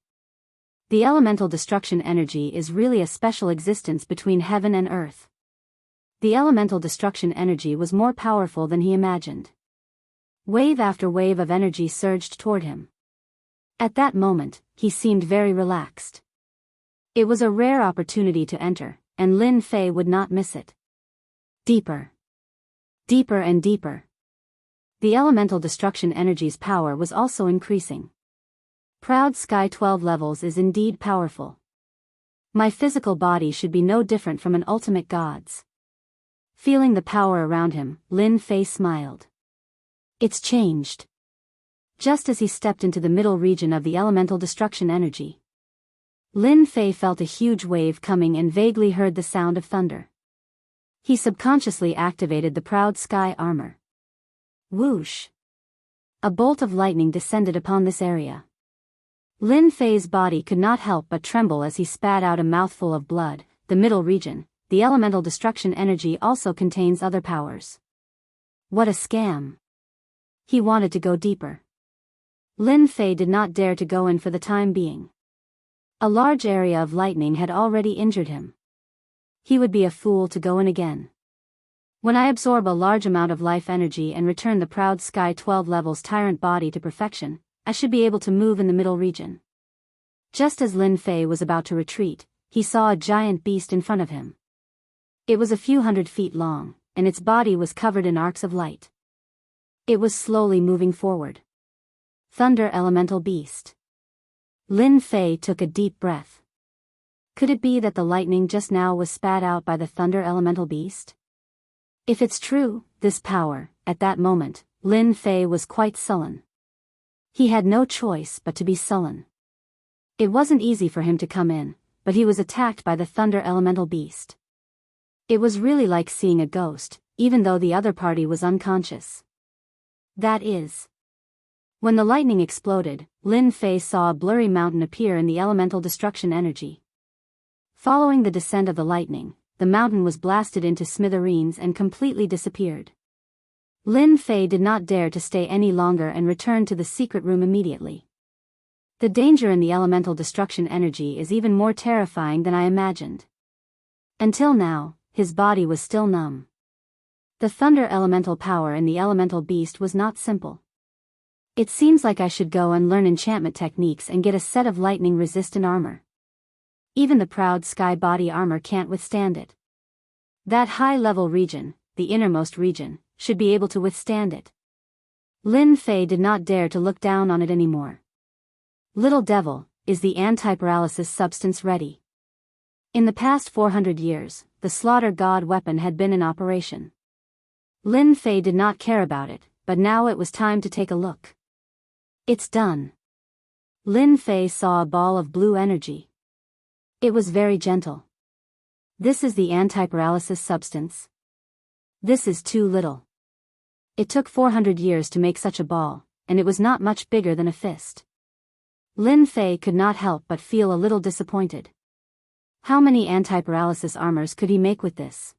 The elemental destruction energy is really a special existence between heaven and earth. The elemental destruction energy was more powerful than he imagined. Wave after wave of energy surged toward him. At that moment, he seemed very relaxed. It was a rare opportunity to enter, and Lin Fei would not miss it. Deeper. Deeper and deeper. The elemental destruction energy's power was also increasing. Proud Sky 12 levels is indeed powerful. My physical body should be no different from an ultimate god's. Feeling the power around him, Lin Fei smiled. It's changed. Just as he stepped into the middle region of the elemental destruction energy, Lin Fei felt a huge wave coming and vaguely heard the sound of thunder. He subconsciously activated the Proud Sky armor. Whoosh! A bolt of lightning descended upon this area. Lin Fei's body could not help but tremble as he spat out a mouthful of blood. The middle region, the elemental destruction energy, also contains other powers. What a scam! He wanted to go deeper. Lin Fei did not dare to go in for the time being. A large area of lightning had already injured him. He would be a fool to go in again. When I absorb a large amount of life energy and return the Proud Sky 12 levels tyrant body to perfection, I should be able to move in the middle region. Just as Lin Fei was about to retreat, he saw a giant beast in front of him. It was a few 100 feet long, and its body was covered in arcs of light. It was slowly moving forward. Thunder Elemental Beast. Lin Fei took a deep breath. Could it be that the lightning just now was spat out by the Thunder Elemental Beast? If it's true, this power, at that moment, Lin Fei was quite sullen. He had no choice but to be sullen. It wasn't easy for him to come in, but he was attacked by the Thunder Elemental Beast. It was really like seeing a ghost, even though the other party was unconscious. That is. When the lightning exploded, Lin Fei saw a blurry mountain appear in the elemental destruction energy. Following the descent of the lightning, the mountain was blasted into smithereens and completely disappeared. Lin Fei did not dare to stay any longer and returned to the secret room immediately. The danger in the elemental destruction energy is even more terrifying than I imagined. Until now, his body was still numb. The thunder elemental power in the elemental beast was not simple. It seems like I should go and learn enchantment techniques and get a set of lightning-resistant armor. Even the proud sky body armor can't withstand it. That high-level region, the innermost region, should be able to withstand it. Lin Fei did not dare to look down on it anymore. Little devil, is the anti-paralysis substance ready? In the past 400 years, the slaughter god weapon had been in operation. Lin Fei did not care about it, but now it was time to take a look. It's done. Lin Fei saw a ball of blue energy. It was very gentle. This is the anti-paralysis substance. This is too little. It took 400 years to make such a ball, and it was not much bigger than a fist. Lin Fei could not help but feel a little disappointed. How many anti-paralysis armors could he make with this?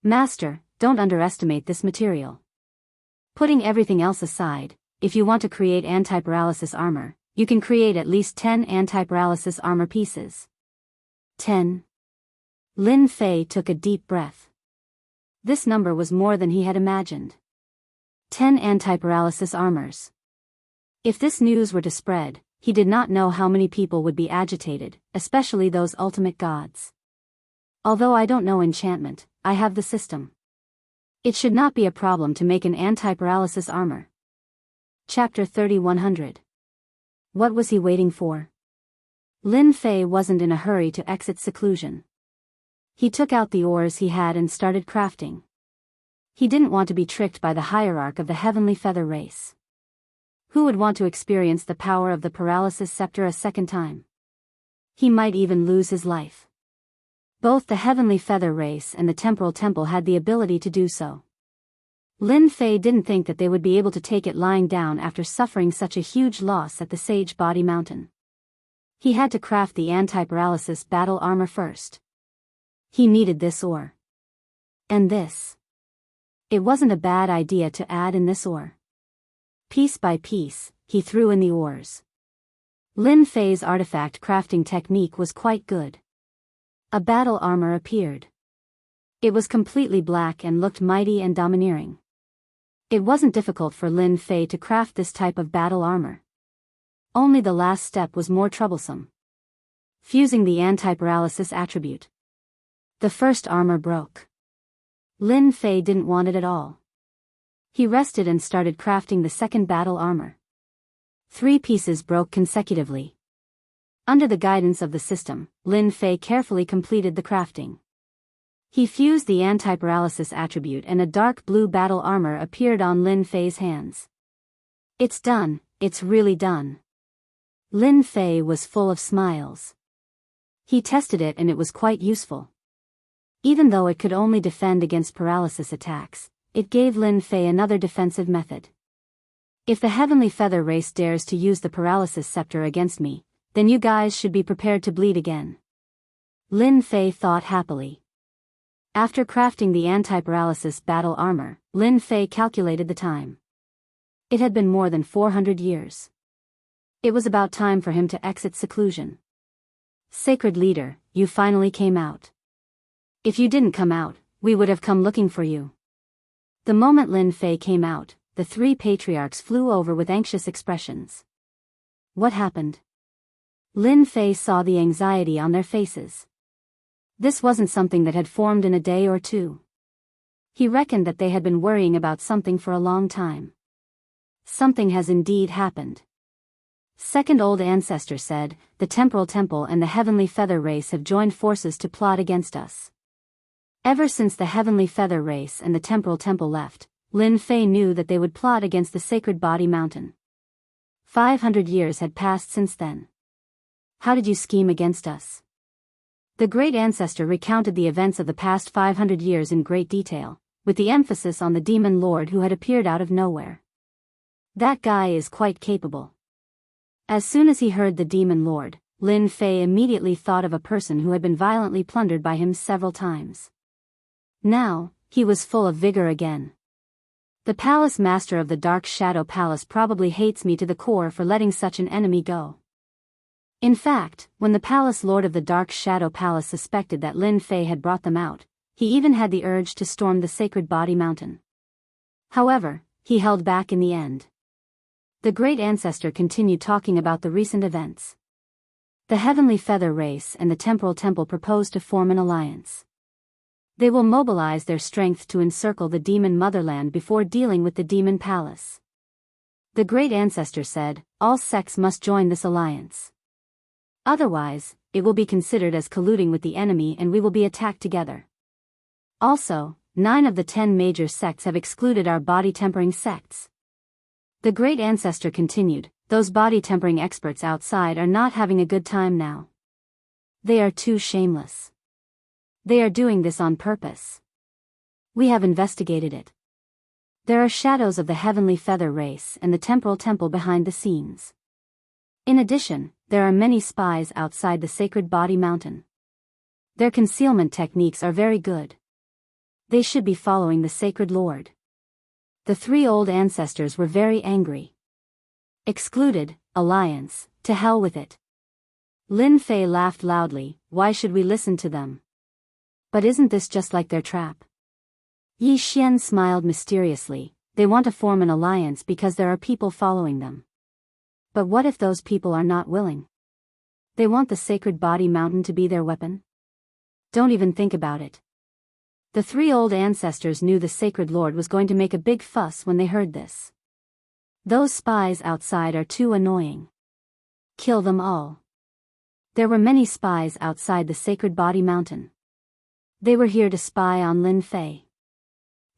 Master, don't underestimate this material. Putting everything else aside, if you want to create anti-paralysis armor, you can create at least 10 anti-paralysis armor pieces. 10. Lin Fei took a deep breath. This number was more than he had imagined. 10 anti-paralysis armors. If this news were to spread, he did not know how many people would be agitated, especially those ultimate gods. Although I don't know enchantment, I have the system. It should not be a problem to make an anti-paralysis armor. Chapter 3100. What was he waiting for? Lin Fei wasn't in a hurry to exit seclusion. He took out the ores he had and started crafting. He didn't want to be tricked by the hierarch of the heavenly feather race. Who would want to experience the power of the paralysis scepter a second time? He might even lose his life. Both the heavenly feather race and the temporal temple had the ability to do so. Lin Fei didn't think that they would be able to take it lying down after suffering such a huge loss at the Sage Body Mountain. He had to craft the anti-paralysis battle armor first. He needed this ore. And this. It wasn't a bad idea to add in this ore. Piece by piece, he threw in the ores. Lin Fei's artifact crafting technique was quite good. A battle armor appeared. It was completely black and looked mighty and domineering. It wasn't difficult for Lin Fei to craft this type of battle armor. Only the last step was more troublesome. Fusing the anti-paralysis attribute. The first armor broke. Lin Fei didn't want it at all. He rested and started crafting the second battle armor. 3 pieces broke consecutively. Under the guidance of the system, Lin Fei carefully completed the crafting. He fused the anti-paralysis attribute and a dark blue battle armor appeared on Lin Fei's hands. It's done, it's really done. Lin Fei was full of smiles. He tested it and it was quite useful. Even though it could only defend against paralysis attacks, it gave Lin Fei another defensive method. If the heavenly feather race dares to use the paralysis scepter against me, then you guys should be prepared to bleed again. Lin Fei thought happily. After crafting the anti-paralysis battle armor, Lin Fei calculated the time. It had been more than 400 years. It was about time for him to exit seclusion. Sacred leader, you finally came out. If you didn't come out, we would have come looking for you. The moment Lin Fei came out, the 3 patriarchs flew over with anxious expressions. What happened? Lin Fei saw the anxiety on their faces. This wasn't something that had formed in a day or two. He reckoned that they had been worrying about something for a long time. Something has indeed happened. Second old ancestor said, the temporal temple and the heavenly feather race have joined forces to plot against us. Ever since the heavenly feather race and the temporal temple left, Lin Fei knew that they would plot against the sacred body mountain. 500 years had passed since then. How did you scheme against us? The great ancestor recounted the events of the past 500 years in great detail, with the emphasis on the demon lord who had appeared out of nowhere. That guy is quite capable. As soon as he heard the demon lord, Lin Fei immediately thought of a person who had been violently plundered by him several times. Now, he was full of vigor again. The palace master of the Dark Shadow Palace probably hates me to the core for letting such an enemy go. In fact, when the palace lord of the Dark Shadow Palace suspected that Lin Fei had brought them out, he even had the urge to storm the Sacred Body Mountain. However, he held back in the end. The great ancestor continued talking about the recent events. The Heavenly Feather Race and the Temporal Temple propose to form an alliance. They will mobilize their strength to encircle the demon motherland before dealing with the demon palace. The great ancestor said, all sects must join this alliance. Otherwise, it will be considered as colluding with the enemy and we will be attacked together. Also, 9 of the 10 major sects have excluded our body-tempering sects. The great ancestor continued, those body-tempering experts outside are not having a good time now. They are too shameless. They are doing this on purpose. We have investigated it. There are shadows of the Heavenly Feather Race and the Temporal Temple behind the scenes. In addition, there are many spies outside the Sacred Body Mountain. Their concealment techniques are very good. They should be following the Sacred Lord. The 3 old ancestors were very angry. Excluded, alliance, to hell with it. Lin Fei laughed loudly, why should we listen to them? But isn't this just like their trap? Yi Xian smiled mysteriously, they want to form an alliance because there are people following them. But what if those people are not willing? They want the Sacred Body Mountain to be their weapon? Don't even think about it. The 3 old ancestors knew the Sacred Lord was going to make a big fuss when they heard this. Those spies outside are too annoying. Kill them all. There were many spies outside the Sacred Body Mountain. They were here to spy on Lin Fei.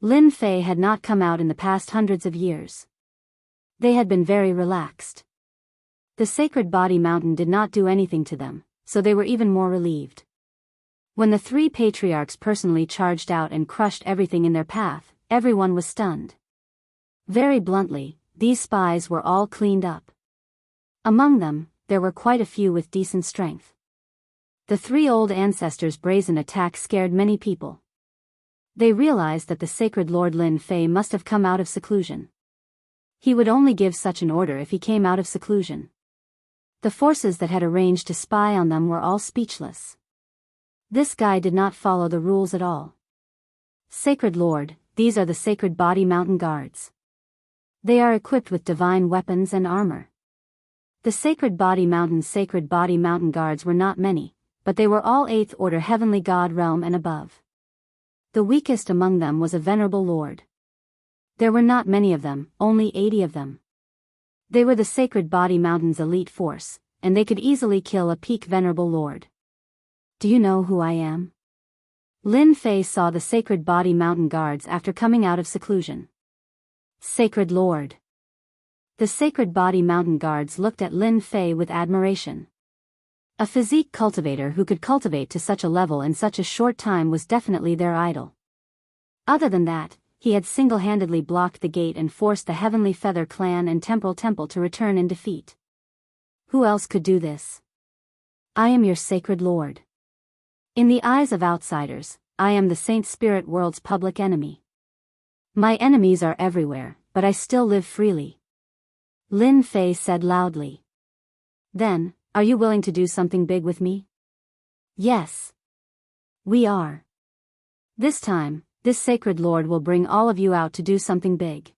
Lin Fei had not come out in the past hundreds of years. They had been very relaxed. The Sacred Body Mountain did not do anything to them, so they were even more relieved. When the 3 patriarchs personally charged out and crushed everything in their path, everyone was stunned. Very bluntly, these spies were all cleaned up. Among them, there were quite a few with decent strength. The 3 old ancestors' brazen attack scared many people. They realized that the Sacred Lord Lin Fei must have come out of seclusion. He would only give such an order if he came out of seclusion. The forces that had arranged to spy on them were all speechless. This guy did not follow the rules at all. Sacred Lord, these are the Sacred Body Mountain Guards. They are equipped with divine weapons and armor. The Sacred Body Mountain Guards were not many, but they were all 8th order heavenly god realm and above. The weakest among them was a venerable lord. There were not many of them, only 80 of them. They were the Sacred Body Mountain's elite force, and they could easily kill a peak venerable lord. Do you know who I am? Lin Fei saw the Sacred Body Mountain Guards after coming out of seclusion. Sacred Lord. The Sacred Body Mountain Guards looked at Lin Fei with admiration. A physique cultivator who could cultivate to such a level in such a short time was definitely their idol. Other than that, he had single-handedly blocked the gate and forced the Heavenly Feather Clan and Temporal Temple to return in defeat. Who else could do this? I am your Sacred Lord. In the eyes of outsiders, I am the Saint Spirit World's public enemy. My enemies are everywhere, but I still live freely. Lin Fei said loudly. Then, are you willing to do something big with me? Yes. We are. This time, this Sacred Lord will bring all of you out to do something big.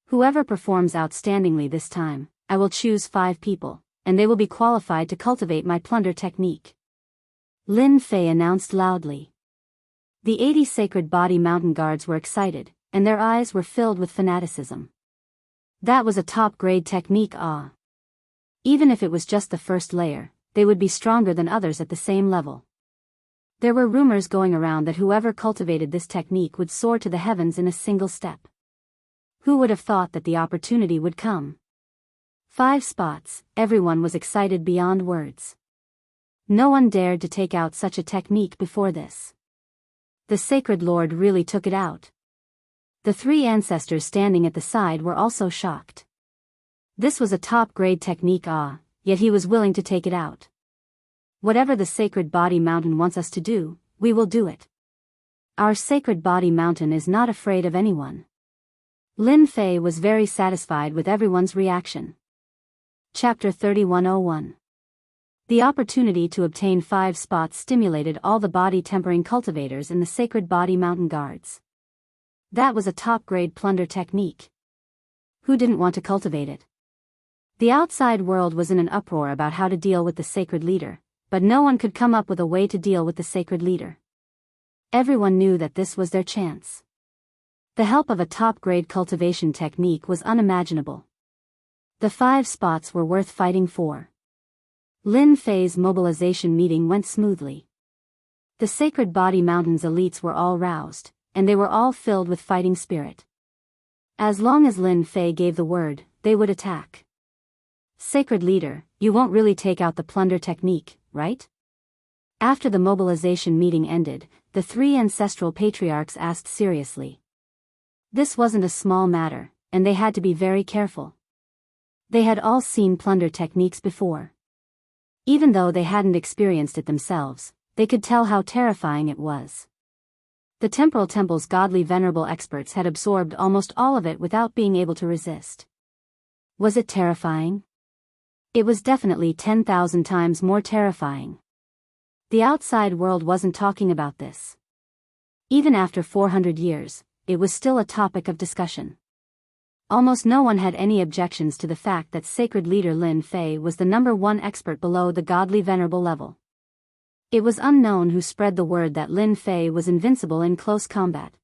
Whoever performs outstandingly this time, I will choose 5 people, and they will be qualified to cultivate my plunder technique. Lin Fei announced loudly. The 80 Sacred Body Mountain Guards were excited, and their eyes were filled with fanaticism. That was a top-grade technique. Even if it was just the first layer, they would be stronger than others at the same level. There were rumors going around that whoever cultivated this technique would soar to the heavens in a single step. Who would have thought that the opportunity would come? 5 spots, everyone was excited beyond words. No one dared to take out such a technique before this. The Sacred Lord really took it out. The 3 ancestors standing at the side were also shocked. This was a top-grade technique, yet he was willing to take it out. Whatever the Sacred Body Mountain wants us to do, we will do it. Our Sacred Body Mountain is not afraid of anyone. Lin Fei was very satisfied with everyone's reaction. Chapter 3101. The opportunity to obtain 5 spots stimulated all the body-tempering cultivators in the Sacred Body Mountain Guards. That was a top-grade plunder technique. Who didn't want to cultivate it? The outside world was in an uproar about how to deal with the Sacred Leader, but no one could come up with a way to deal with the Sacred Leader. Everyone knew that this was their chance. The help of a top-grade cultivation technique was unimaginable. The 5 spots were worth fighting for. Lin Fei's mobilization meeting went smoothly. The Sacred Body Mountain's elites were all roused, and they were all filled with fighting spirit. As long as Lin Fei gave the word, they would attack. Sacred Leader, you won't really take out the plunder technique, right? After the mobilization meeting ended, the 3 ancestral patriarchs asked seriously. This wasn't a small matter, and they had to be very careful. They had all seen plunder techniques before. Even though they hadn't experienced it themselves, they could tell how terrifying it was. The Temporal Temple's godly venerable experts had absorbed almost all of it without being able to resist. Was it terrifying? It was definitely 10,000 times more terrifying. The outside world wasn't talking about this. Even after 400 years, it was still a topic of discussion. Almost no one had any objections to the fact that Sacred Leader Lin Fei was the #1 expert below the godly venerable level. It was unknown who spread the word that Lin Fei was invincible in close combat.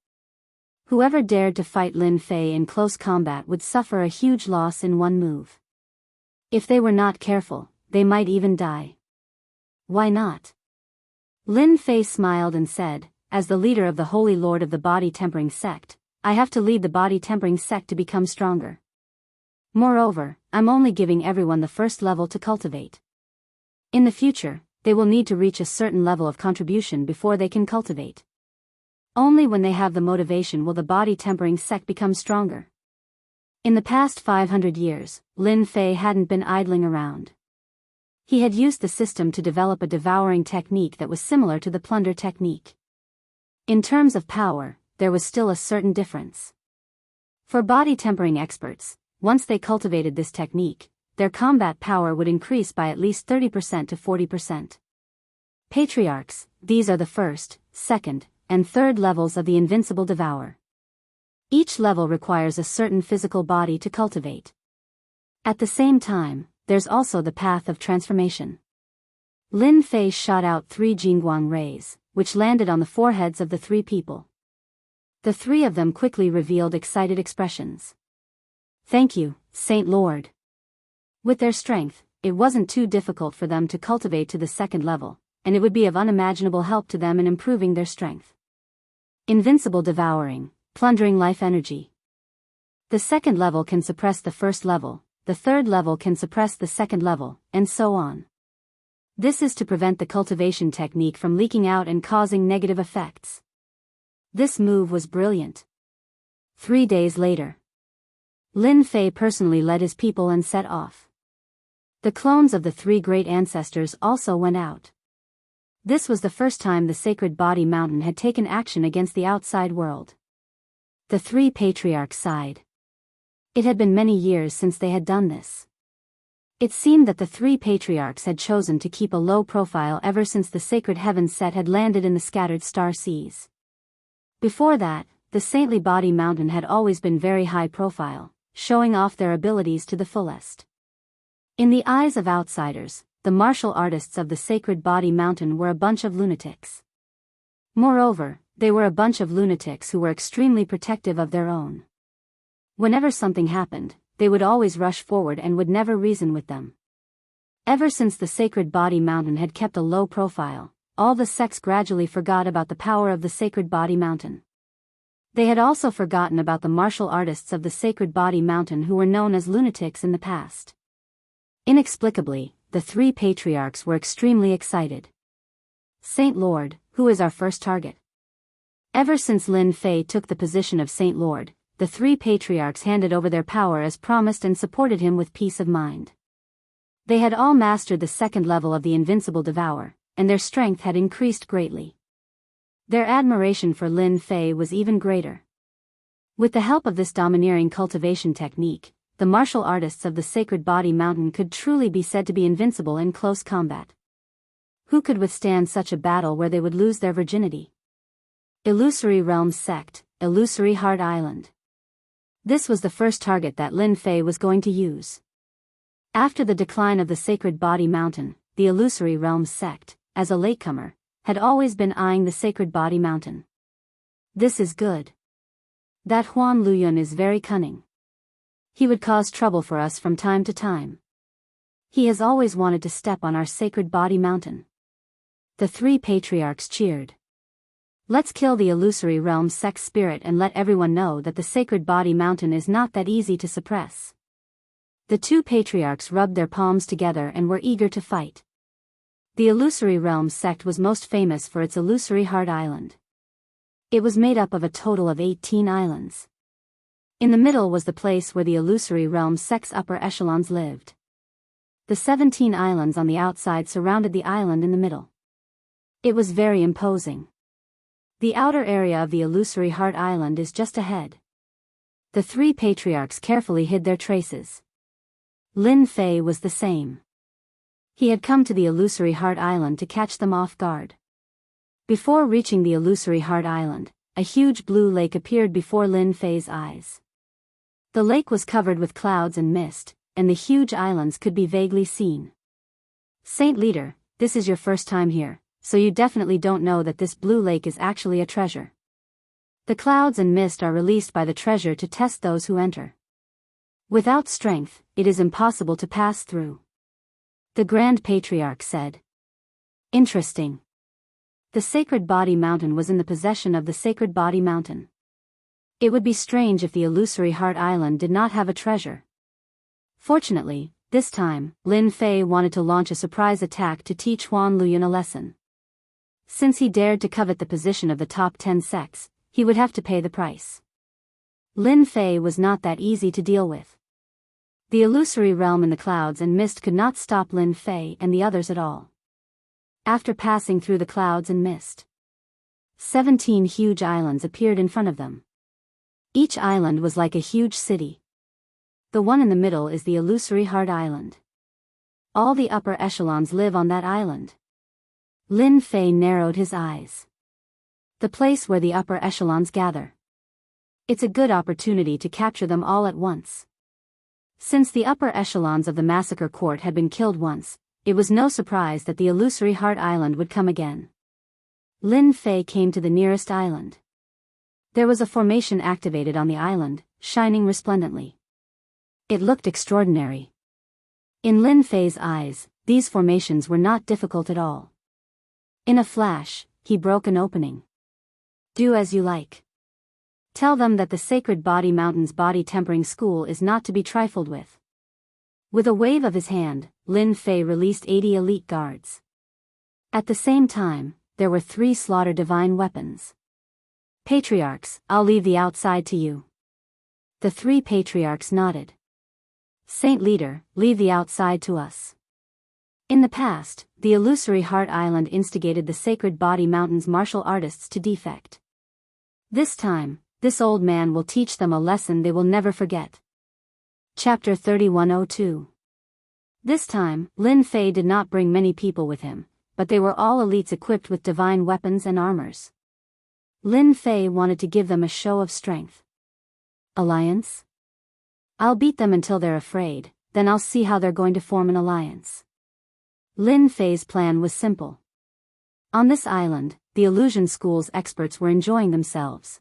Whoever dared to fight Lin Fei in close combat would suffer a huge loss in one move. If they were not careful, they might even die. Why not? Lin Fei smiled and said, as the leader of the Holy Lord of the Body Tempering Sect, I have to lead the Body Tempering Sect to become stronger. Moreover, I'm only giving everyone the first level to cultivate. In the future, they will need to reach a certain level of contribution before they can cultivate. Only when they have the motivation will the Body Tempering Sect become stronger. In the past 500 years, Lin Fei hadn't been idling around. He had used the system to develop a devouring technique that was similar to the plunder technique. In terms of power, there was still a certain difference. For body tempering experts, once they cultivated this technique, their combat power would increase by at least 30% to 40%. Patriarchs, these are the first, second, and third levels of the Invincible Devourer. Each level requires a certain physical body to cultivate. At the same time, there's also the path of transformation. Lin Fei shot out 3 Jingguang rays, which landed on the foreheads of the 3 people. The 3 of them quickly revealed excited expressions. Thank you, Saint Lord. With their strength, it wasn't too difficult for them to cultivate to the 2nd level, and it would be of unimaginable help to them in improving their strength. Invincible Devouring, plundering life energy. The 2nd level can suppress the 1st level, the 3rd level can suppress the 2nd level, and so on. This is to prevent the cultivation technique from leaking out and causing negative effects. This move was brilliant. 3 days later, Lin Fei personally led his people and set off. The clones of the 3 great ancestors also went out. This was the first time the Sacred Body Mountain had taken action against the outside world. The 3 patriarchs sighed. It had been many years since they had done this. It seemed that the 3 patriarchs had chosen to keep a low profile ever since the Sacred Heaven set had landed in the scattered star seas. Before that, the Saintly Body Mountain had always been very high profile, showing off their abilities to the fullest. In the eyes of outsiders, the martial artists of the Sacred Body Mountain were a bunch of lunatics. Moreover, they were a bunch of lunatics who were extremely protective of their own. Whenever something happened, they would always rush forward and would never reason with them. Ever since the Sacred Body Mountain had kept a low profile, all the sects gradually forgot about the power of the Sacred Body Mountain. They had also forgotten about the martial artists of the Sacred Body Mountain who were known as lunatics in the past. Inexplicably, the 3 patriarchs were extremely excited. Saint Lord, who is our first target? Ever since Lin Fei took the position of Saint Lord, the 3 patriarchs handed over their power as promised and supported him with peace of mind. They had all mastered the second level of the invincible devour, and their strength had increased greatly. Their admiration for Lin Fei was even greater. With the help of this domineering cultivation technique, the martial artists of the Sacred Body Mountain could truly be said to be invincible in close combat. Who could withstand such a battle where they would lose their virginity? Illusory Realms Sect, Illusory Heart Island. This was the first target that Lin Fei was going to use. After the decline of the Sacred Body Mountain, the Illusory Realms Sect, as a latecomer, had always been eyeing the Sacred Body Mountain. This is good. That Huan Luyun is very cunning. He would cause trouble for us from time to time. He has always wanted to step on our Sacred Body Mountain. The three patriarchs cheered. Let's kill the Illusory Realm Sect spirit and let everyone know that the Sacred Body Mountain is not that easy to suppress. The two patriarchs rubbed their palms together and were eager to fight. The Illusory Realm Sect was most famous for its Illusory Heart Island. It was made up of a total of 18 islands. In the middle was the place where the Illusory Realm Sect's upper echelons lived. The 17 islands on the outside surrounded the island in the middle. It was very imposing. The outer area of the Illusory Heart Island is just ahead. The three patriarchs carefully hid their traces. Lin Fei was the same. He had come to the Illusory Heart Island to catch them off guard. Before reaching the Illusory Heart Island, a huge blue lake appeared before Lin Fei's eyes. The lake was covered with clouds and mist, and the huge islands could be vaguely seen. Saint Leader, this is your first time here, so you definitely don't know that this blue lake is actually a treasure. The clouds and mist are released by the treasure to test those who enter. Without strength, it is impossible to pass through. The Grand Patriarch said. Interesting. The Sacred Body Mountain was in the possession of the Sacred Body Mountain. It would be strange if the Illusory Heart Island did not have a treasure. Fortunately, this time, Lin Fei wanted to launch a surprise attack to teach Huan Luyun a lesson. Since he dared to covet the position of the top 10 sects, he would have to pay the price. Lin Fei was not that easy to deal with. The illusory realm in the clouds and mist could not stop Lin Fei and the others at all. After passing through the clouds and mist, 17 huge islands appeared in front of them. Each island was like a huge city. The one in the middle is the Illusory Heart Island. All the upper echelons live on that island. Lin Fei narrowed his eyes. The place where the upper echelons gather. It's a good opportunity to capture them all at once. Since the upper echelons of the massacre court had been killed once, it was no surprise that the Illusory Heart Island would come again. Lin Fei came to the nearest island. There was a formation activated on the island, shining resplendently. It looked extraordinary. In Lin Fei's eyes, these formations were not difficult at all. In a flash, he broke an opening. Do as you like. Tell them that the Sacred Body Mountain's body tempering school is not to be trifled with. With a wave of his hand, Lin Fei released 80 elite guards. At the same time, there were 3 slaughter divine weapons. Patriarchs, I'll leave the outside to you. The 3 patriarchs nodded. Saint Leader, leave the outside to us. In the past, the Illusory Heart Island instigated the Sacred Body Mountain's martial artists to defect. This time, this old man will teach them a lesson they will never forget. Chapter 3102. This time, Lin Fei did not bring many people with him, but they were all elites equipped with divine weapons and armors. Lin Fei wanted to give them a show of strength. Alliance? I'll beat them until they're afraid, then I'll see how they're going to form an alliance. Lin Fei's plan was simple. On this island, the illusion school's experts were enjoying themselves.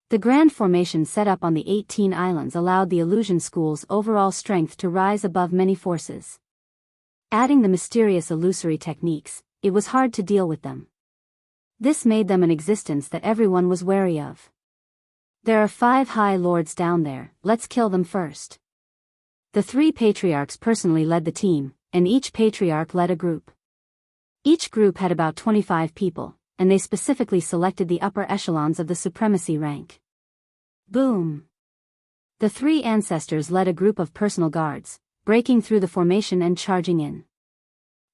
The grand formation set up on the 18 islands allowed the illusion school's overall strength to rise above many forces. Adding the mysterious illusory techniques, it was hard to deal with them. This made them an existence that everyone was wary of. There are 5 high lords down there, let's kill them first. The 3 patriarchs personally led the team, and each patriarch led a group. Each group had about 25 people, and they specifically selected the upper echelons of the supremacy rank. Boom! The 3 ancestors led a group of personal guards, breaking through the formation and charging in.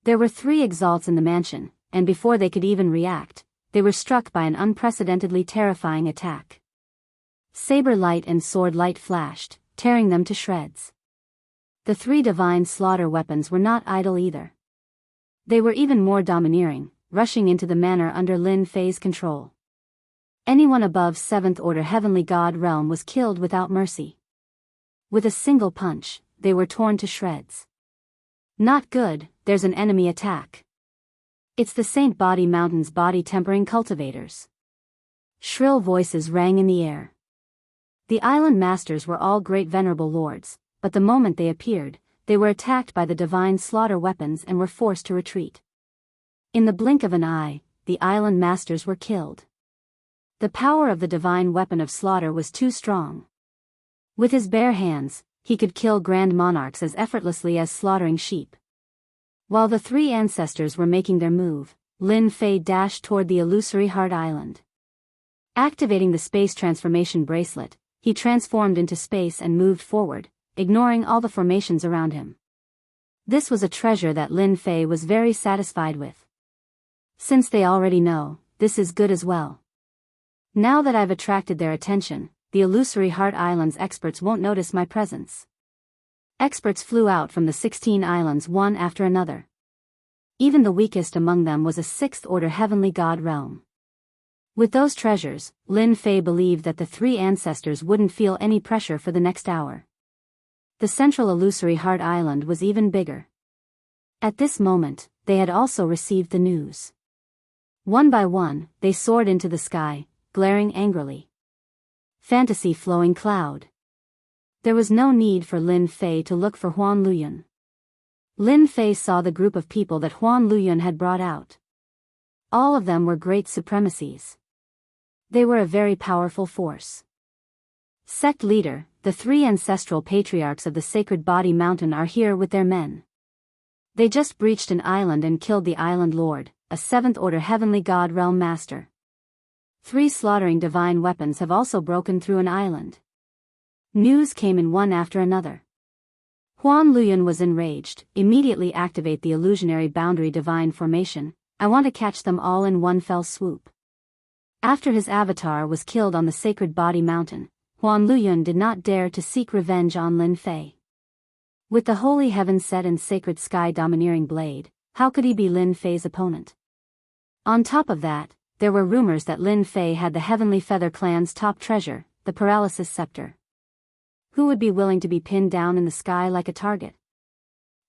There were 3 exalts in the mansion, and before they could even react, they were struck by an unprecedentedly terrifying attack. Saber light and sword light flashed, tearing them to shreds. The 3 divine slaughter weapons were not idle either. They were even more domineering, rushing into the manor under Lin Fei's control. Anyone above 7th order heavenly god realm was killed without mercy. With a single punch, they were torn to shreds. Not good, there's an enemy attack. It's the Saint Body Mountain's body tempering cultivators. Shrill voices rang in the air. The island masters were all great venerable lords, but the moment they appeared, they were attacked by the divine slaughter weapons and were forced to retreat. In the blink of an eye, the island masters were killed. The power of the divine weapon of slaughter was too strong. With his bare hands, he could kill grand monarchs as effortlessly as slaughtering sheep. While the 3 ancestors were making their move, Lin Fei dashed toward the illusory Heart Island. Activating the space transformation bracelet, he transformed into space and moved forward, ignoring all the formations around him. This was a treasure that Lin Fei was very satisfied with. Since they already know, this is good as well. Now that I've attracted their attention, the illusory Heart Island's experts won't notice my presence. Experts flew out from the 16 islands one after another. Even the weakest among them was a 6th order heavenly god realm. With those treasures, Lin Fei believed that the 3 ancestors wouldn't feel any pressure for the next hour. The central illusory Heart Island was even bigger. At this moment, they had also received the news. One by one, they soared into the sky, glaring angrily. Fantasy flowing cloud. There was no need for Lin Fei to look for Huan Luyun. Lin Fei saw the group of people that Huan Luyun had brought out. All of them were great supremacies. They were a very powerful force. Sect leader, the 3 ancestral patriarchs of the Sacred Body Mountain are here with their men. They just breached an island and killed the island lord, a 7th order heavenly god realm master. 3 slaughtering divine weapons have also broken through an island. News came in one after another. Huan Luyun was enraged. Immediately activate the illusionary boundary divine formation. I want to catch them all in one fell swoop. After his avatar was killed on the Sacred Body Mountain, Huan Luyun did not dare to seek revenge on Lin Fei. With the holy heaven set and sacred sky domineering blade, how could he be Lin Fei's opponent? On top of that, there were rumors that Lin Fei had the Heavenly Feather clan's top treasure, the Paralysis Scepter. Who would be willing to be pinned down in the sky like a target?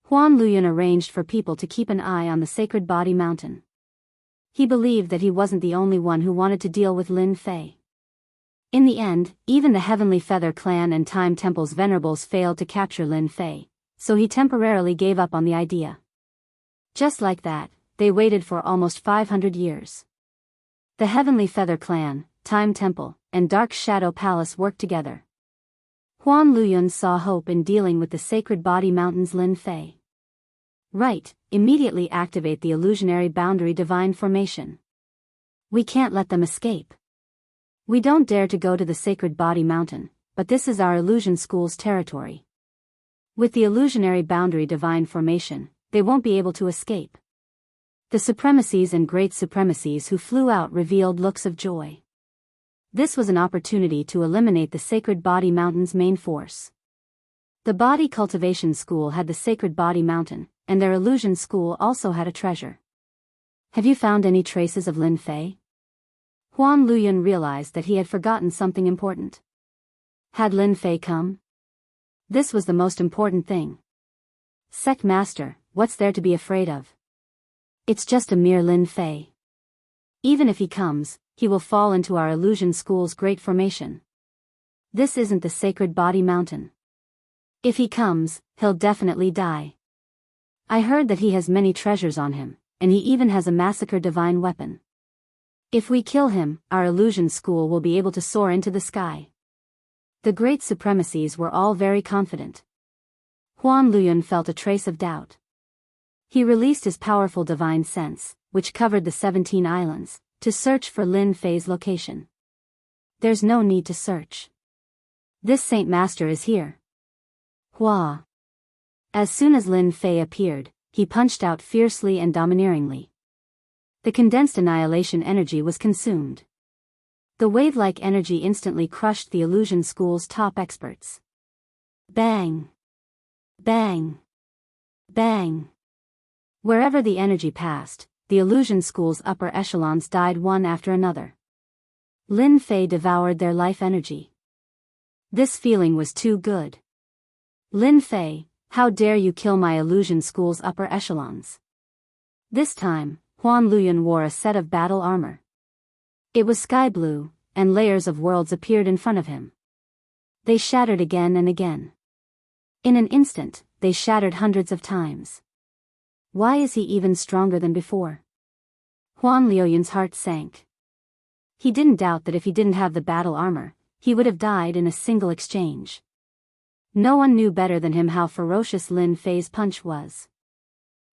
Huan Luyun arranged for people to keep an eye on the Sacred Body Mountain. He believed that he wasn't the only one who wanted to deal with Lin Fei. In the end, even the Heavenly Feather clan and Time Temple's venerables failed to capture Lin Fei, so he temporarily gave up on the idea. Just like that, they waited for almost 500 years. The Heavenly Feather clan, Time Temple, and Dark Shadow Palace worked together. Huan Luyun saw hope in dealing with the Sacred Body Mountain's Lin Fei. Right, immediately activate the illusionary boundary divine formation. We can't let them escape. We don't dare to go to the Sacred Body Mountain, but this is our illusion school's territory. With the illusionary boundary divine formation, they won't be able to escape. The supremacies and great supremacies who flew out revealed looks of joy. This was an opportunity to eliminate the Sacred Body Mountain's main force. The Body Cultivation School had the Sacred Body Mountain, and their illusion school also had a treasure. Have you found any traces of Lin Fei? Huan Luyun realized that he had forgotten something important. Had Lin Fei come? This was the most important thing. Sect Master, what's there to be afraid of? It's just a mere Lin Fei. Even if he comes, he will fall into our illusion school's great formation. This isn't the Sacred Body Mountain. If he comes, he'll definitely die. I heard that he has many treasures on him, and he even has a massacre divine weapon. If we kill him, our illusion school will be able to soar into the sky. The great supremacies were all very confident. Huan Luyun felt a trace of doubt. He released his powerful divine sense, which covered the 17 islands, to search for Lin Fei's location. There's no need to search. This Saint Master is here. Hua. As soon as Lin Fei appeared, he punched out fiercely and domineeringly. The condensed annihilation energy was consumed. The wave-like energy instantly crushed the illusion school's top experts. Bang! Bang! Bang! Wherever the energy passed, the illusion school's upper echelons died one after another. Lin Fei devoured their life energy. This feeling was too good. Lin Fei, how dare you kill my illusion school's upper echelons? This time, Huan Luyan wore a set of battle armor. It was sky blue, and layers of worlds appeared in front of him. They shattered again and again. In an instant, they shattered hundreds of times. Why is he even stronger than before? Huan Luyan's heart sank. He didn't doubt that if he didn't have the battle armor, he would have died in a single exchange. No one knew better than him how ferocious Lin Fei's punch was.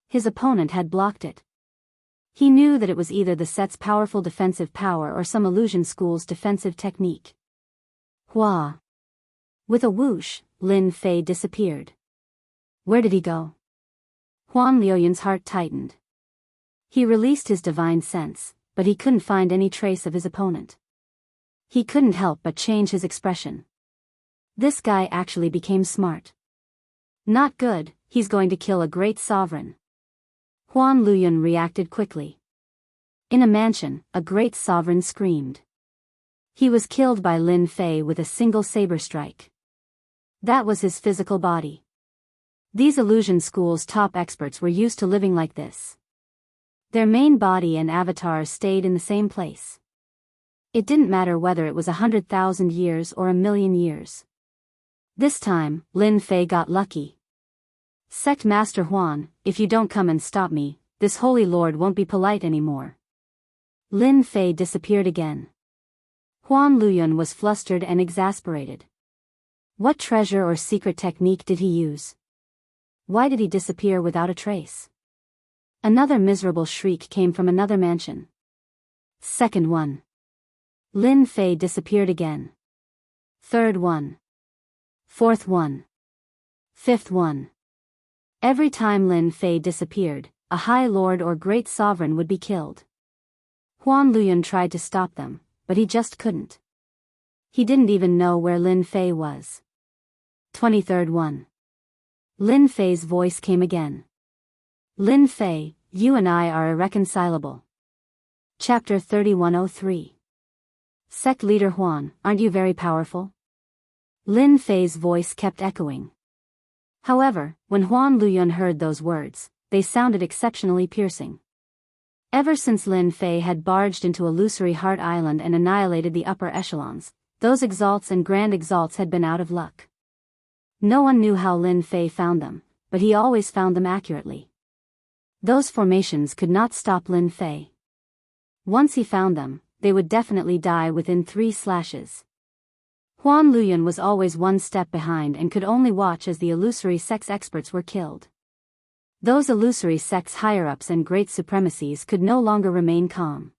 His opponent had blocked it. He knew that it was either the set's powerful defensive power or some illusion school's defensive technique. Hua! With a whoosh, Lin Fei disappeared. Where did he go? Huan Luyan's heart tightened. He released his divine sense, but he couldn't find any trace of his opponent. He couldn't help but change his expression. This guy actually became smart. Not good, he's going to kill a great sovereign. Huan Luyan reacted quickly. In a mansion, a great sovereign screamed. He was killed by Lin Fei with a single saber strike. That was his physical body. These illusion school's top experts were used to living like this. Their main body and avatars stayed in the same place. It didn't matter whether it was 100,000 years or 1,000,000 years. This time, Lin Fei got lucky. Sect Master Huan, if you don't come and stop me, this holy lord won't be polite anymore. Lin Fei disappeared again. Huan Luyan was flustered and exasperated. What treasure or secret technique did he use? Why did he disappear without a trace? Another miserable shriek came from another mansion. Second one. Lin Fei disappeared again. Third one. Fourth one. Fifth one. Every time Lin Fei disappeared, a high lord or great sovereign would be killed. Huan Luyan tried to stop them, but he just couldn't. He didn't even know where Lin Fei was. 23rd one. Lin Fei's voice came again. Lin Fei, you and I are irreconcilable. Chapter 3103. Sect Leader Huan, aren't you very powerful? Lin Fei's voice kept echoing. However, when Huan Luyan heard those words, they sounded exceptionally piercing. Ever since Lin Fei had barged into Illusory Heart Island and annihilated the upper echelons, those exalts and grand exalts had been out of luck. No one knew how Lin Fei found them, but he always found them accurately. Those formations could not stop Lin Fei. Once he found them, they would definitely die within 3 slashes. Huan Luyan was always one step behind and could only watch as the illusory sect's experts were killed. Those illusory sect's higher-ups and great supremacies could no longer remain calm.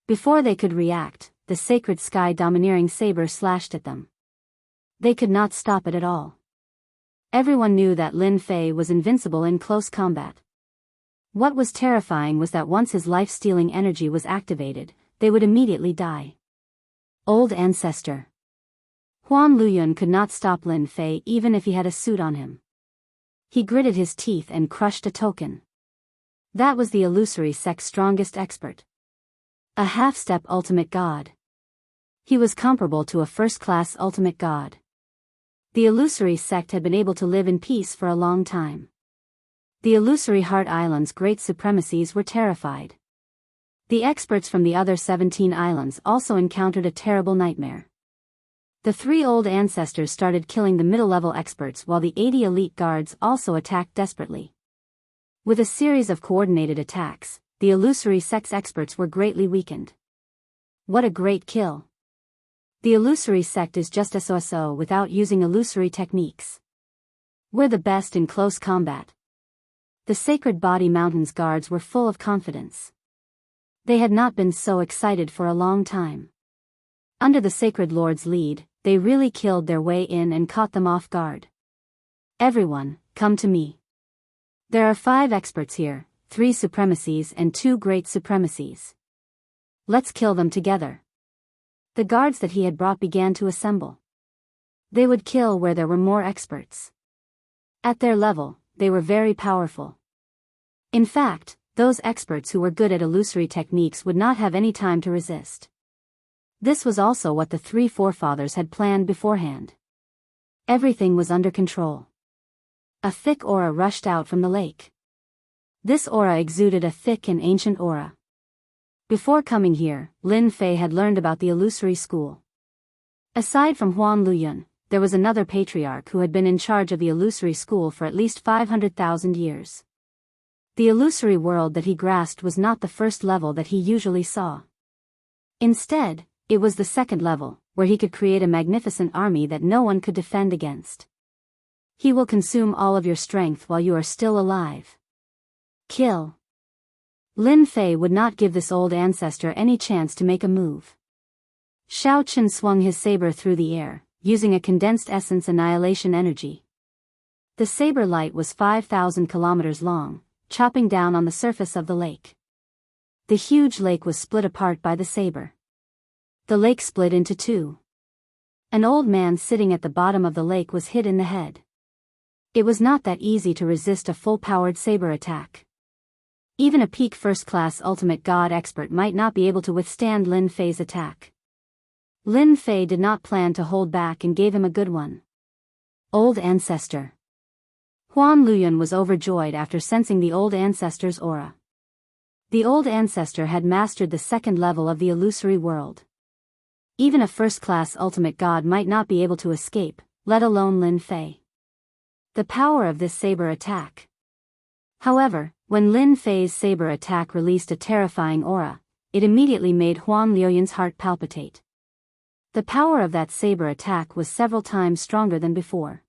Before they could react, the sacred sky domineering saber slashed at them. They could not stop it at all. Everyone knew that Lin Fei was invincible in close combat. What was terrifying was that once his life-stealing energy was activated, they would immediately die. Old Ancestor. Huan Luyan could not stop Lin Fei even if he had a suit on him. He gritted his teeth and crushed a token. That was the illusory sect's strongest expert. A half-step ultimate god. He was comparable to a first-class ultimate god. The illusory sect had been able to live in peace for a long time. The Illusory Heart Island's great supremacies were terrified. The experts from the other 17 islands also encountered a terrible nightmare. The 3 old ancestors started killing the middle-level experts while the 80 elite guards also attacked desperately. With a series of coordinated attacks, the illusory sect's experts were greatly weakened. What a great kill! The illusory sect is just SOSO without using illusory techniques. We're the best in close combat. The Sacred Body Mountain's guards were full of confidence. They had not been so excited for a long time. Under the Sacred Lord's lead, they really killed their way in and caught them off guard. Everyone, come to me. There are 5 experts here, 3 supremacies and 2 great supremacies. Let's kill them together. The guards that he had brought began to assemble. They would kill where there were more experts. At their level, they were very powerful. In fact, those experts who were good at illusory techniques would not have any time to resist. This was also what the 3 forefathers had planned beforehand. Everything was under control. A thick aura rushed out from the lake. This aura exuded a thick and ancient aura. Before coming here, Lin Fei had learned about the illusory school. Aside from Huan Luyun, there was another patriarch who had been in charge of the illusory school for at least 500,000 years. The illusory world that he grasped was not the first level that he usually saw. Instead, it was the second level, where he could create a magnificent army that no one could defend against. He will consume all of your strength while you are still alive. Kill. Lin Fei would not give this old ancestor any chance to make a move. Shao Chen swung his saber through the air, using a condensed essence annihilation energy. The saber light was 5,000 kilometers long, chopping down on the surface of the lake. The huge lake was split apart by the saber. The lake split into 2. An old man sitting at the bottom of the lake was hit in the head. It was not that easy to resist a full-powered saber attack. Even a peak first-class ultimate god expert might not be able to withstand Lin Fei's attack. Lin Fei did not plan to hold back and gave him a good one. Old ancestor. Huan Luyun was overjoyed after sensing the old ancestor's aura. The old ancestor had mastered the second level of the illusory world. Even a first-class ultimate god might not be able to escape, let alone Lin Fei. The power of this saber attack. However, when Lin Fei's saber attack released a terrifying aura, it immediately made Huan Luyun's heart palpitate. The power of that saber attack was several times stronger than before.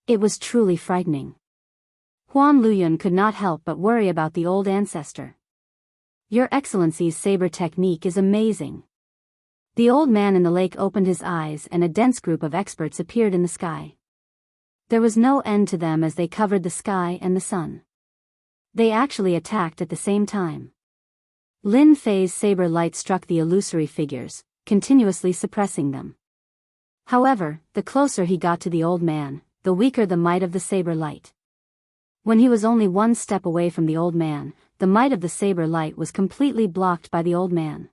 It was truly frightening. Huan Luyun could not help but worry about the old ancestor. Your Excellency's saber technique is amazing. The old man in the lake opened his eyes and a dense group of experts appeared in the sky. There was no end to them as they covered the sky and the sun. They actually attacked at the same time. Lin Fei's saber light struck the illusory figures, continuously suppressing them. However, the closer he got to the old man, the weaker the might of the saber light. When he was only 1 step away from the old man, the might of the saber light was completely blocked by the old man.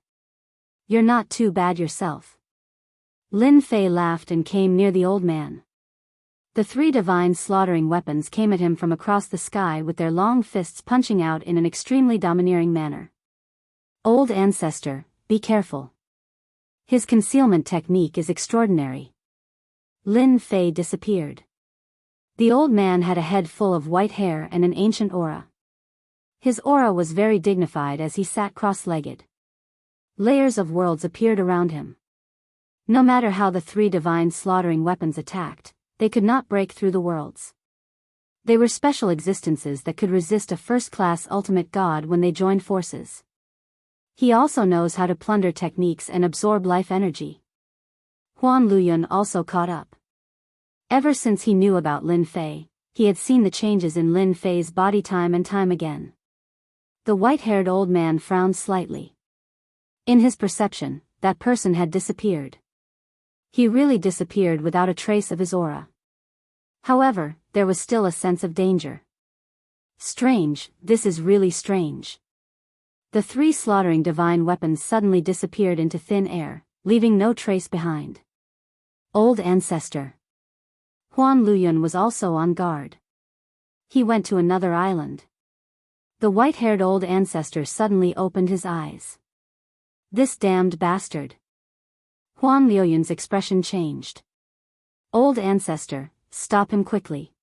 You're not too bad yourself. Lin Fei laughed and came near the old man. The 3 divine slaughtering weapons came at him from across the sky with their long fists punching out in an extremely domineering manner. Old ancestor, be careful. His concealment technique is extraordinary. Lin Fei disappeared. The old man had a head full of white hair and an ancient aura. His aura was very dignified as he sat cross-legged. Layers of worlds appeared around him. No matter how the 3 divine slaughtering weapons attacked, they could not break through the worlds. They were special existences that could resist a first-class ultimate god when they joined forces. He also knows how to plunder techniques and absorb life energy. Huan Luyun also caught up. Ever since he knew about Lin Fei, he had seen the changes in Lin Fei's body time and time again. The white-haired old man frowned slightly. In his perception, that person had disappeared. He really disappeared without a trace of his aura. However, there was still a sense of danger. Strange, this is really strange. The 3 slaughtering divine weapons suddenly disappeared into thin air, leaving no trace behind. Old ancestor. Huan Luyun was also on guard. He went to another island. The white-haired old ancestor suddenly opened his eyes. This damned bastard. Huan Luyun's expression changed. Old ancestor, stop him quickly.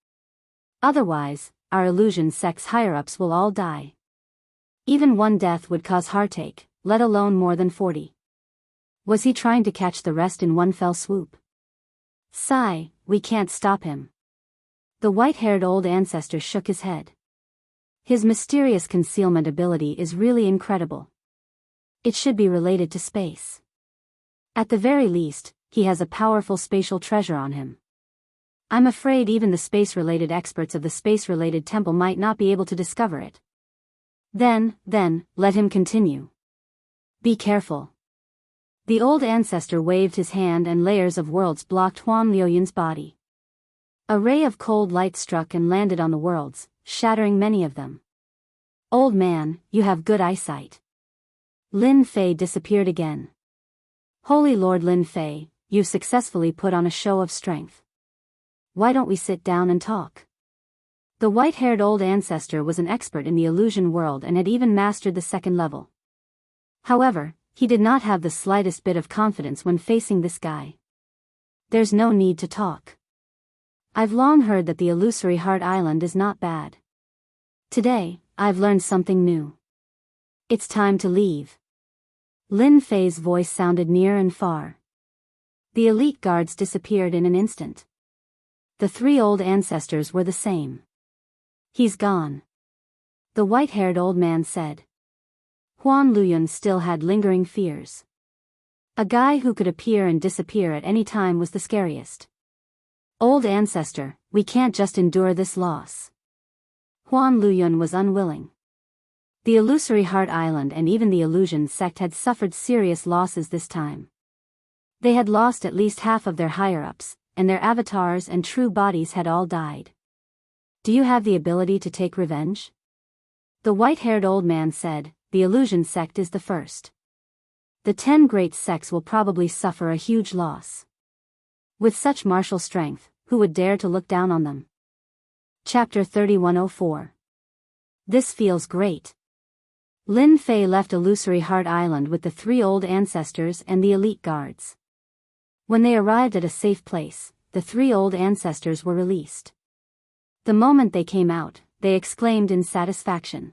Otherwise, our illusion sect's higher-ups will all die. Even 1 death would cause heartache, let alone more than 40. Was he trying to catch the rest in one fell swoop? Sigh, we can't stop him. The white-haired old ancestor shook his head. His mysterious concealment ability is really incredible. It should be related to space. At the very least, he has a powerful spatial treasure on him. I'm afraid even the space-related experts of the space-related temple might not be able to discover it. Then, let him continue. Be careful. The old ancestor waved his hand and layers of worlds blocked Huan Liuyun's body. A ray of cold light struck and landed on the worlds, shattering many of them. Old man, you have good eyesight. Lin Fei disappeared again. Holy Lord Lin Fei, you've successfully put on a show of strength. Why don't we sit down and talk? The white-haired old ancestor was an expert in the illusion world and had even mastered the second level. However, he did not have the slightest bit of confidence when facing this guy. There's no need to talk. I've long heard that the illusory Heart Island is not bad. Today, I've learned something new. It's time to leave. Lin Fei's voice sounded near and far. The elite guards disappeared in an instant. The three old ancestors were the same. He's gone. The white-haired old man said. Huan Liyun still had lingering fears. A guy who could appear and disappear at any time was the scariest. Old ancestor, we can't just endure this loss. Huan Liyun was unwilling. The illusory Heart Island and even the illusion sect had suffered serious losses this time. They had lost at least half of their higher-ups, and their avatars and true bodies had all died. Do you have the ability to take revenge? The white-haired old man said, the illusion sect is the first. The 10 great sects will probably suffer a huge loss. With such martial strength, who would dare to look down on them? Chapter 3104. This feels great. Lin Fei left Illusory Heart Island with the three old ancestors and the elite guards. When they arrived at a safe place, the three old ancestors were released. The moment they came out, they exclaimed in satisfaction.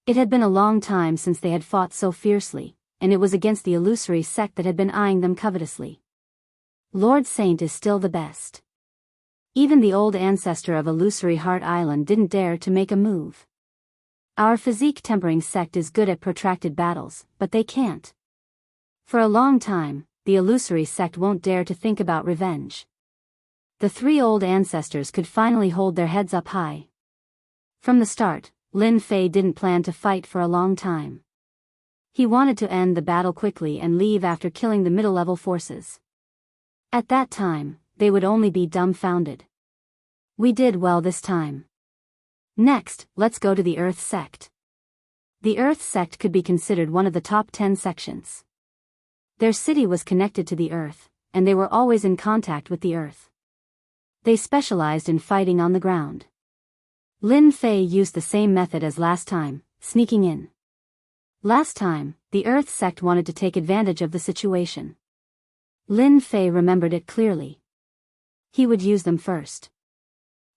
It had been a long time since they had fought so fiercely, and it was against the illusory sect that had been eyeing them covetously. Lord Saint is still the best. Even the old ancestor of Illusory Heart Island didn't dare to make a move. Our physique tempering sect is good at protracted battles, but they can't. For a long time, the illusory sect won't dare to think about revenge. The three old ancestors could finally hold their heads up high. From the start, Lin Fei didn't plan to fight for a long time. He wanted to end the battle quickly and leave after killing the middle-level forces. At that time, they would only be dumbfounded. We did well this time. Next, let's go to the Earth sect. The Earth sect could be considered one of the top 10 sections. Their city was connected to the Earth, and they were always in contact with the Earth. They specialized in fighting on the ground. Lin Fei used the same method as last time, sneaking in. Last time, the Earth sect wanted to take advantage of the situation. Lin Fei remembered it clearly. He would use them first.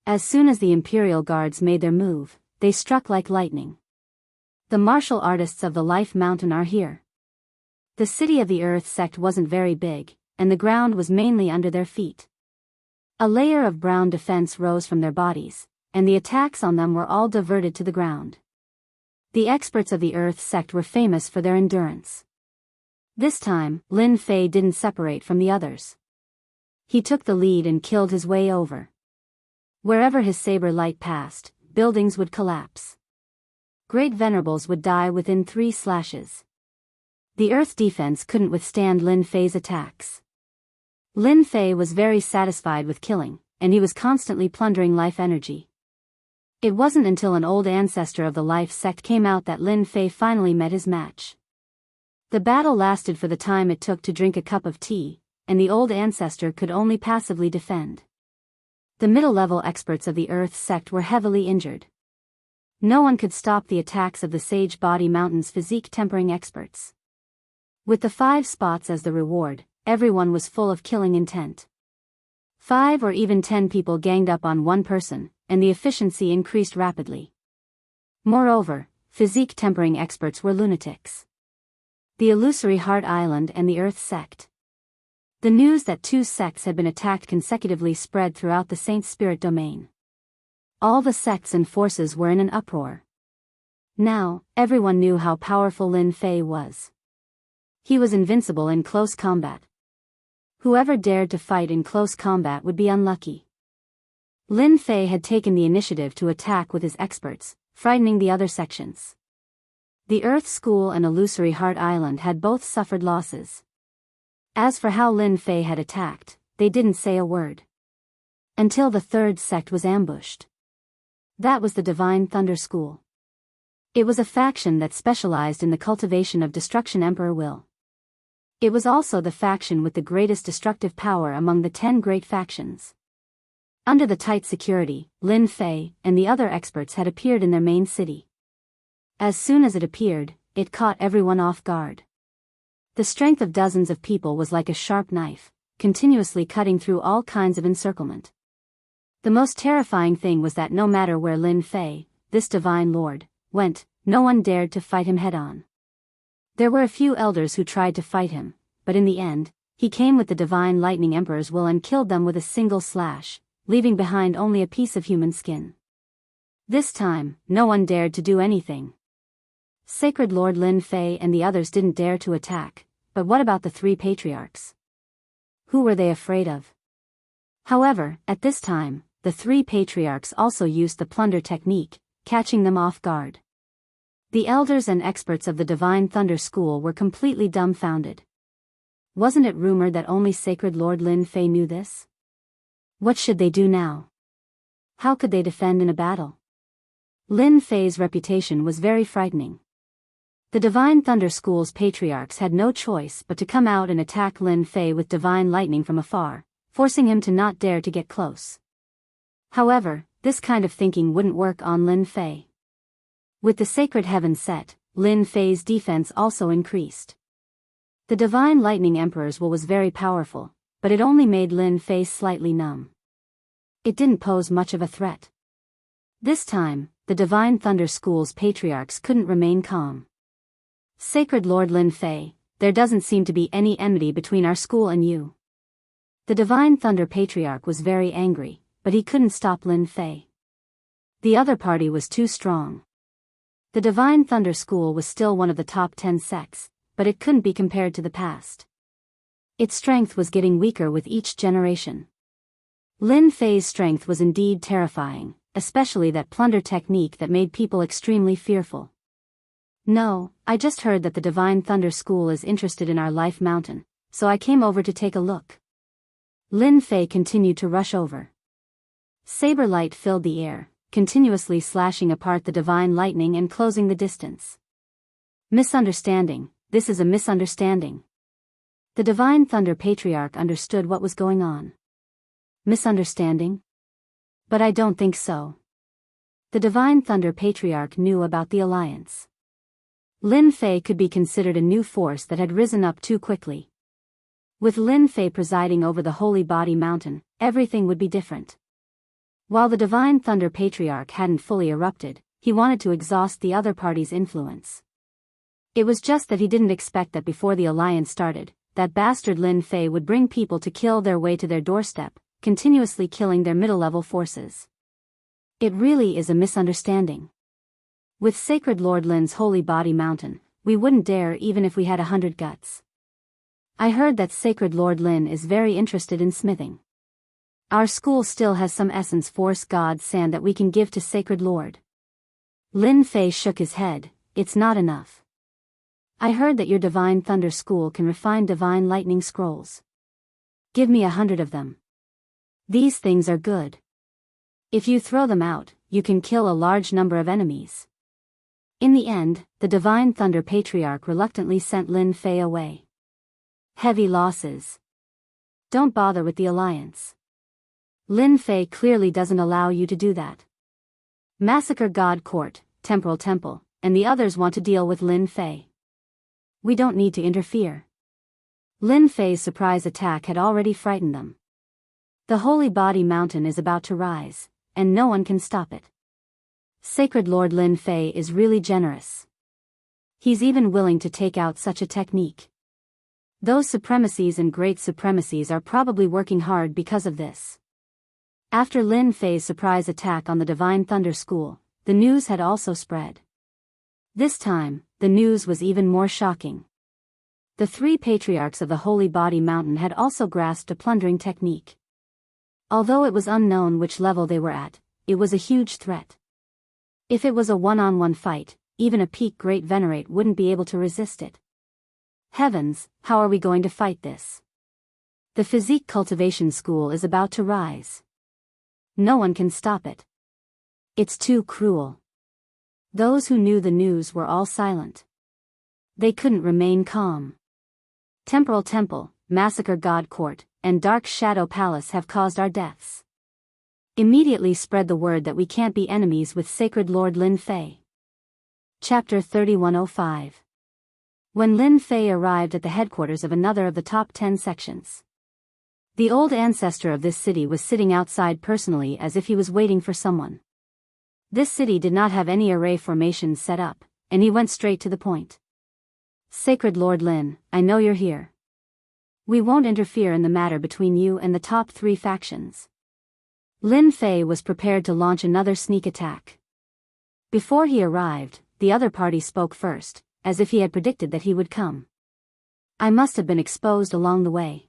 As soon as the Imperial Guards made their move, they struck like lightning. The martial artists of the Life Mountain are here. The city of the Earth sect wasn't very big, and the ground was mainly under their feet. A layer of brown defense rose from their bodies, and the attacks on them were all diverted to the ground. The experts of the Earth sect were famous for their endurance. This time, Lin Fei didn't separate from the others. He took the lead and killed his way over. Wherever his saber light passed, buildings would collapse. Great venerables would die within 3 slashes. The Earth defense couldn't withstand Lin Fei's attacks. Lin Fei was very satisfied with killing, and he was constantly plundering life energy. It wasn't until an old ancestor of the Life sect came out that Lin Fei finally met his match. The battle lasted for the time it took to drink a cup of tea, and the old ancestor could only passively defend. The middle-level experts of the Earth sect were heavily injured. No one could stop the attacks of the Sage Body Mountain's physique tempering experts. With the 5 spots as the reward, everyone was full of killing intent. 5 or even 10 people ganged up on one person, and the efficiency increased rapidly. Moreover, physique tempering experts were lunatics. The Illusory Heart Island and the Earth sect. The news that 2 sects had been attacked consecutively spread throughout the Saint Spirit domain. All the sects and forces were in an uproar. Now, everyone knew how powerful Lin Fei was. He was invincible in close combat. Whoever dared to fight in close combat would be unlucky. Lin Fei had taken the initiative to attack with his experts, frightening the other sections. The Earth School and Illusory Heart Island had both suffered losses. As for how Lin Fei had attacked, they didn't say a word. Until the third sect was ambushed. That was the Divine Thunder School. It was a faction that specialized in the cultivation of destruction. Emperor Will. It was also the faction with the greatest destructive power among the 10 great factions. Under the tight security, Lin Fei and the other experts had appeared in their main city. As soon as it appeared, it caught everyone off guard. The strength of dozens of people was like a sharp knife, continuously cutting through all kinds of encirclement. The most terrifying thing was that no matter where Lin Fei, this divine lord, went, no one dared to fight him head-on. There were a few elders who tried to fight him, but in the end, he came with the divine lightning emperor's will and killed them with a single slash, leaving behind only a piece of human skin. This time, no one dared to do anything. Sacred Lord Lin Fei and the others didn't dare to attack, but what about the 3 patriarchs? Who were they afraid of? However, at this time, the 3 patriarchs also used the plunder technique, catching them off guard. The elders and experts of the Divine Thunder School were completely dumbfounded. Wasn't it rumored that only Sacred Lord Lin Fei knew this? What should they do now? How could they defend in a battle? Lin Fei's reputation was very frightening. The Divine Thunder School's patriarchs had no choice but to come out and attack Lin Fei with divine lightning from afar, forcing him to not dare to get close. However, this kind of thinking wouldn't work on Lin Fei. With the sacred heaven set, Lin Fei's defense also increased. The divine lightning emperor's will was very powerful, but it only made Lin Fei slightly numb. It didn't pose much of a threat. This time, the Divine Thunder School's patriarchs couldn't remain calm. Sacred Lord Lin Fei, there doesn't seem to be any enmity between our school and you. The Divine Thunder Patriarch was very angry, but he couldn't stop Lin Fei. The other party was too strong. The Divine Thunder School was still one of the top 10 sects, but it couldn't be compared to the past. Its strength was getting weaker with each generation. Lin Fei's strength was indeed terrifying, especially that plunder technique that made people extremely fearful. No, I just heard that the Divine Thunder School is interested in our Life Mountain, so I came over to take a look. Lin Fei continued to rush over. Saber light filled the air, continuously slashing apart the divine lightning and closing the distance. Misunderstanding, this is a misunderstanding. The Divine Thunder Patriarch understood what was going on. Misunderstanding? But I don't think so. The Divine Thunder Patriarch knew about the alliance. Lin Fei could be considered a new force that had risen up too quickly. With Lin Fei presiding over the Holy Body Mountain, everything would be different. While the Divine Thunder Patriarch hadn't fully erupted, he wanted to exhaust the other party's influence. It was just that he didn't expect that before the alliance started, that bastard Lin Fei would bring people to kill their way to their doorstep, continuously killing their middle-level forces. It really is a misunderstanding. With Sacred Lord Lin's Holy Body Mountain, we wouldn't dare even if we had 100 guts. I heard that Sacred Lord Lin is very interested in smithing. Our school still has some essence force god sand that we can give to Sacred Lord. Lin Fei shook his head, it's not enough. I heard that your Divine Thunder School can refine divine lightning scrolls. Give me 100 of them. These things are good. If you throw them out, you can kill a large number of enemies. In the end, the Divine Thunder Patriarch reluctantly sent Lin Fei away. Heavy losses. Don't bother with the alliance. Lin Fei clearly doesn't allow you to do that. Massacre God Court, Temporal Temple, and the others want to deal with Lin Fei. We don't need to interfere. Lin Fei's surprise attack had already frightened them. The Holy Body Mountain is about to rise, and no one can stop it. Sacred Lord Lin Fei is really generous. He's even willing to take out such a technique. Those supremacies and great supremacies are probably working hard because of this. After Lin Fei's surprise attack on the Divine Thunder School, the news had also spread. This time, the news was even more shocking. The 3 patriarchs of the Holy Body Mountain had also grasped a plundering technique. Although it was unknown which level they were at, it was a huge threat. If it was a one-on-one fight, even a peak Great Venerate wouldn't be able to resist it. Heavens, how are we going to fight this? The physique cultivation school is about to rise. No one can stop it. It's too cruel. Those who knew the news were all silent. They couldn't remain calm. Temporal Temple, Massacre God Court, and Dark Shadow Palace have caused our deaths. Immediately spread the word that we can't be enemies with Sacred Lord Lin Fei. Chapter 3105. When Lin Fei arrived at the headquarters of another of the top 10 sections. The old ancestor of this city was sitting outside personally as if he was waiting for someone. This city did not have any array formations set up, and he went straight to the point. Sacred Lord Lin, I know you're here. We won't interfere in the matter between you and the top 3 factions. Lin Fei was prepared to launch another sneak attack. Before he arrived, the other party spoke first, as if he had predicted that he would come. I must have been exposed along the way.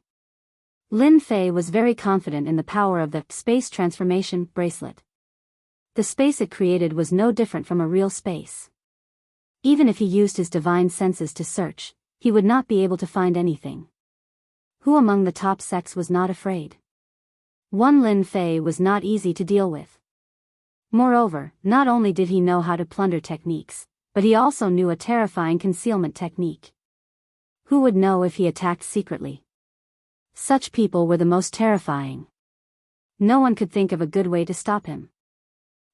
Lin Fei was very confident in the power of the space transformation bracelet. The space it created was no different from a real space. Even if he used his divine senses to search, he would not be able to find anything. Who among the top sects was not afraid? One Lin Fei was not easy to deal with. Moreover, not only did he know how to plunder techniques, but he also knew a terrifying concealment technique. Who would know if he attacked secretly? Such people were the most terrifying. No one could think of a good way to stop him.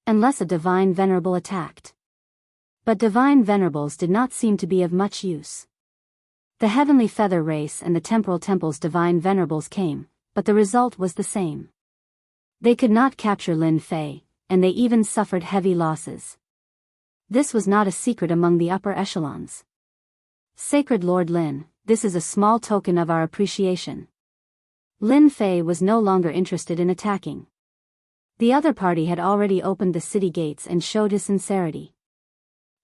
Unless a divine venerable attacked. But divine venerables did not seem to be of much use. The Heavenly Feather Race and the Temporal Temple's divine venerables came, but the result was the same. They could not capture Lin Fei, and they even suffered heavy losses. This was not a secret among the upper echelons. Sacred Lord Lin, this is a small token of our appreciation. Lin Fei was no longer interested in attacking. The other party had already opened the city gates and showed his sincerity.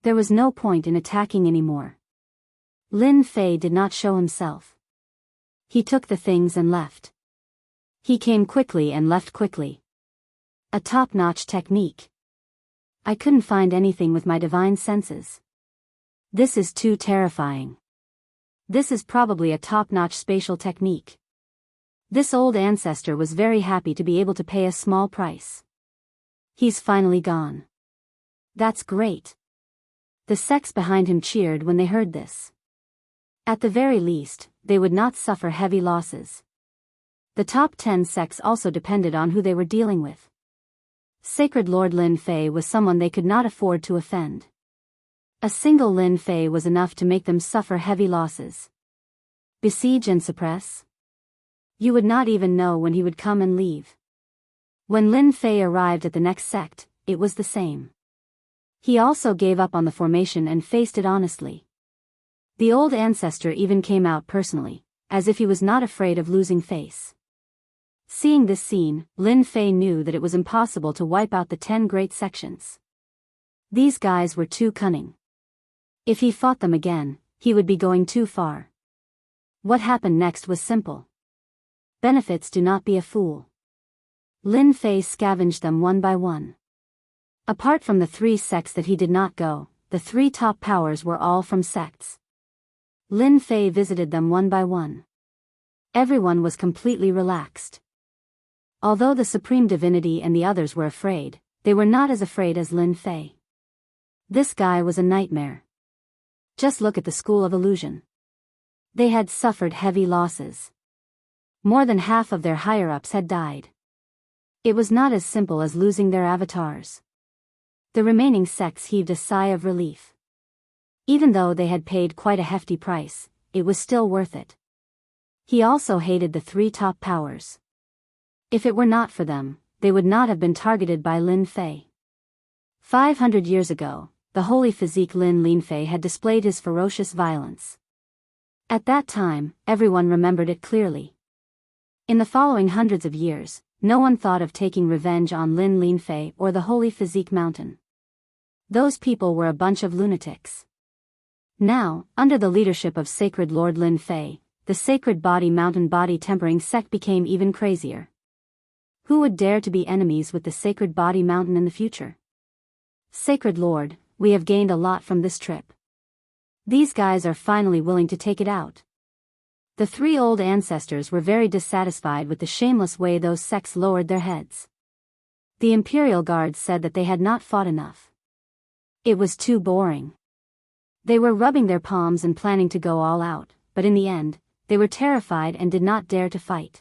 There was no point in attacking anymore. Lin Fei did not show himself. He took the things and left. He came quickly and left quickly. A top-notch technique. I couldn't find anything with my divine senses. This is too terrifying. This is probably a top-notch spatial technique. This old ancestor was very happy to be able to pay a small price. He's finally gone. That's great. The sects behind him cheered when they heard this. At the very least, they would not suffer heavy losses. The top 10 sects also depended on who they were dealing with. Sacred Lord Lin Fei was someone they could not afford to offend. A single Lin Fei was enough to make them suffer heavy losses. Besiege and suppress? You would not even know when he would come and leave. When Lin Fei arrived at the next sect, it was the same. He also gave up on the formation and faced it honestly. The old ancestor even came out personally, as if he was not afraid of losing face. Seeing this scene, Lin Fei knew that it was impossible to wipe out the 10 great sections. These guys were too cunning. If he fought them again, he would be going too far. What happened next was simple. Benefits do not be a fool. Lin Fei scavenged them one by one. Apart from the 3 sects that he did not go, the 3 top powers were all from sects. Lin Fei visited them one by one. Everyone was completely relaxed. Although the Supreme Divinity and the others were afraid, they were not as afraid as Lin Fei. This guy was a nightmare. Just look at the School of Illusion. They had suffered heavy losses. More than half of their higher-ups had died. It was not as simple as losing their avatars. The remaining sects heaved a sigh of relief. Even though they had paid quite a hefty price, it was still worth it. He also hated the 3 top powers. If it were not for them, they would not have been targeted by Lin Fei. 500 years ago, the holy physique Lin Fei had displayed his ferocious violence. At that time, everyone remembered it clearly. In the following hundreds of years, no one thought of taking revenge on Lin Fei or the Holy Physique Mountain. Those people were a bunch of lunatics. Now, under the leadership of Sacred Lord Lin Fei, the Sacred Body Mountain Body Tempering sect became even crazier. Who would dare to be enemies with the Sacred Body Mountain in the future? Sacred Lord, we have gained a lot from this trip. These guys are finally willing to take it out. The three old ancestors were very dissatisfied with the shameless way those sects lowered their heads. The Imperial Guards said that they had not fought enough. It was too boring. They were rubbing their palms and planning to go all out, but in the end, they were terrified and did not dare to fight.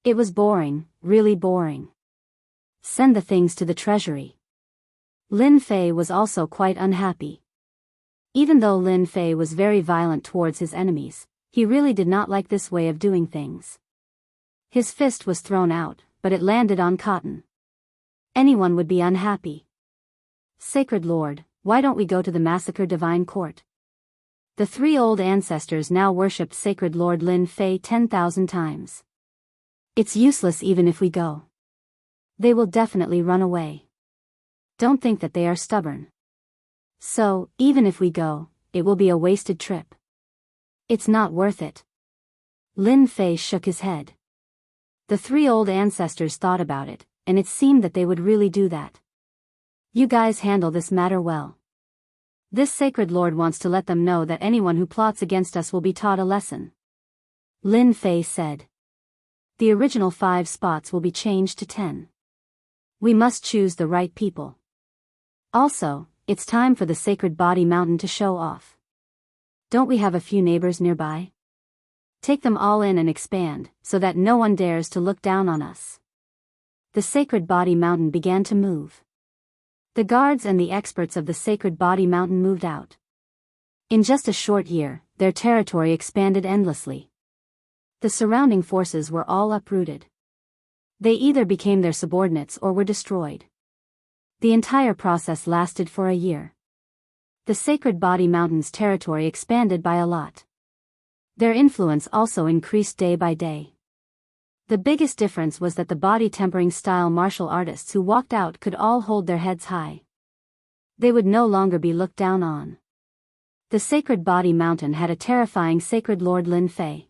It was boring, really boring. Send the things to the treasury. Lin Fei was also quite unhappy. Even though Lin Fei was very violent towards his enemies, he really did not like this way of doing things. His fist was thrown out, but it landed on cotton. Anyone would be unhappy. Sacred Lord, why don't we go to the Massacre Divine Court? The three old ancestors now worshipped Sacred Lord Lin Fei 10,000 times. It's useless even if we go. They will definitely run away. Don't think that they are stubborn. So, even if we go, it will be a wasted trip. It's not worth it. Lin Fei shook his head. The three old ancestors thought about it, and it seemed that they would really do that. You guys handle this matter well. This Sacred Lord wants to let them know that anyone who plots against us will be taught a lesson. Lin Fei said. The original 5 spots will be changed to 10. We must choose the right people. Also, it's time for the Sacred Body Mountain to show off. Don't we have a few neighbors nearby? Take them all in and expand, so that no one dares to look down on us. The Sacred Body Mountain began to move. The guards and the experts of the Sacred Body Mountain moved out. In just a short year, their territory expanded endlessly. The surrounding forces were all uprooted. They either became their subordinates or were destroyed. The entire process lasted for a year. The Sacred Body Mountain's territory expanded by a lot. Their influence also increased day by day. The biggest difference was that the body tempering style martial artists who walked out could all hold their heads high. They would no longer be looked down on. The Sacred Body Mountain had a terrifying Sacred Lord Lin Fei.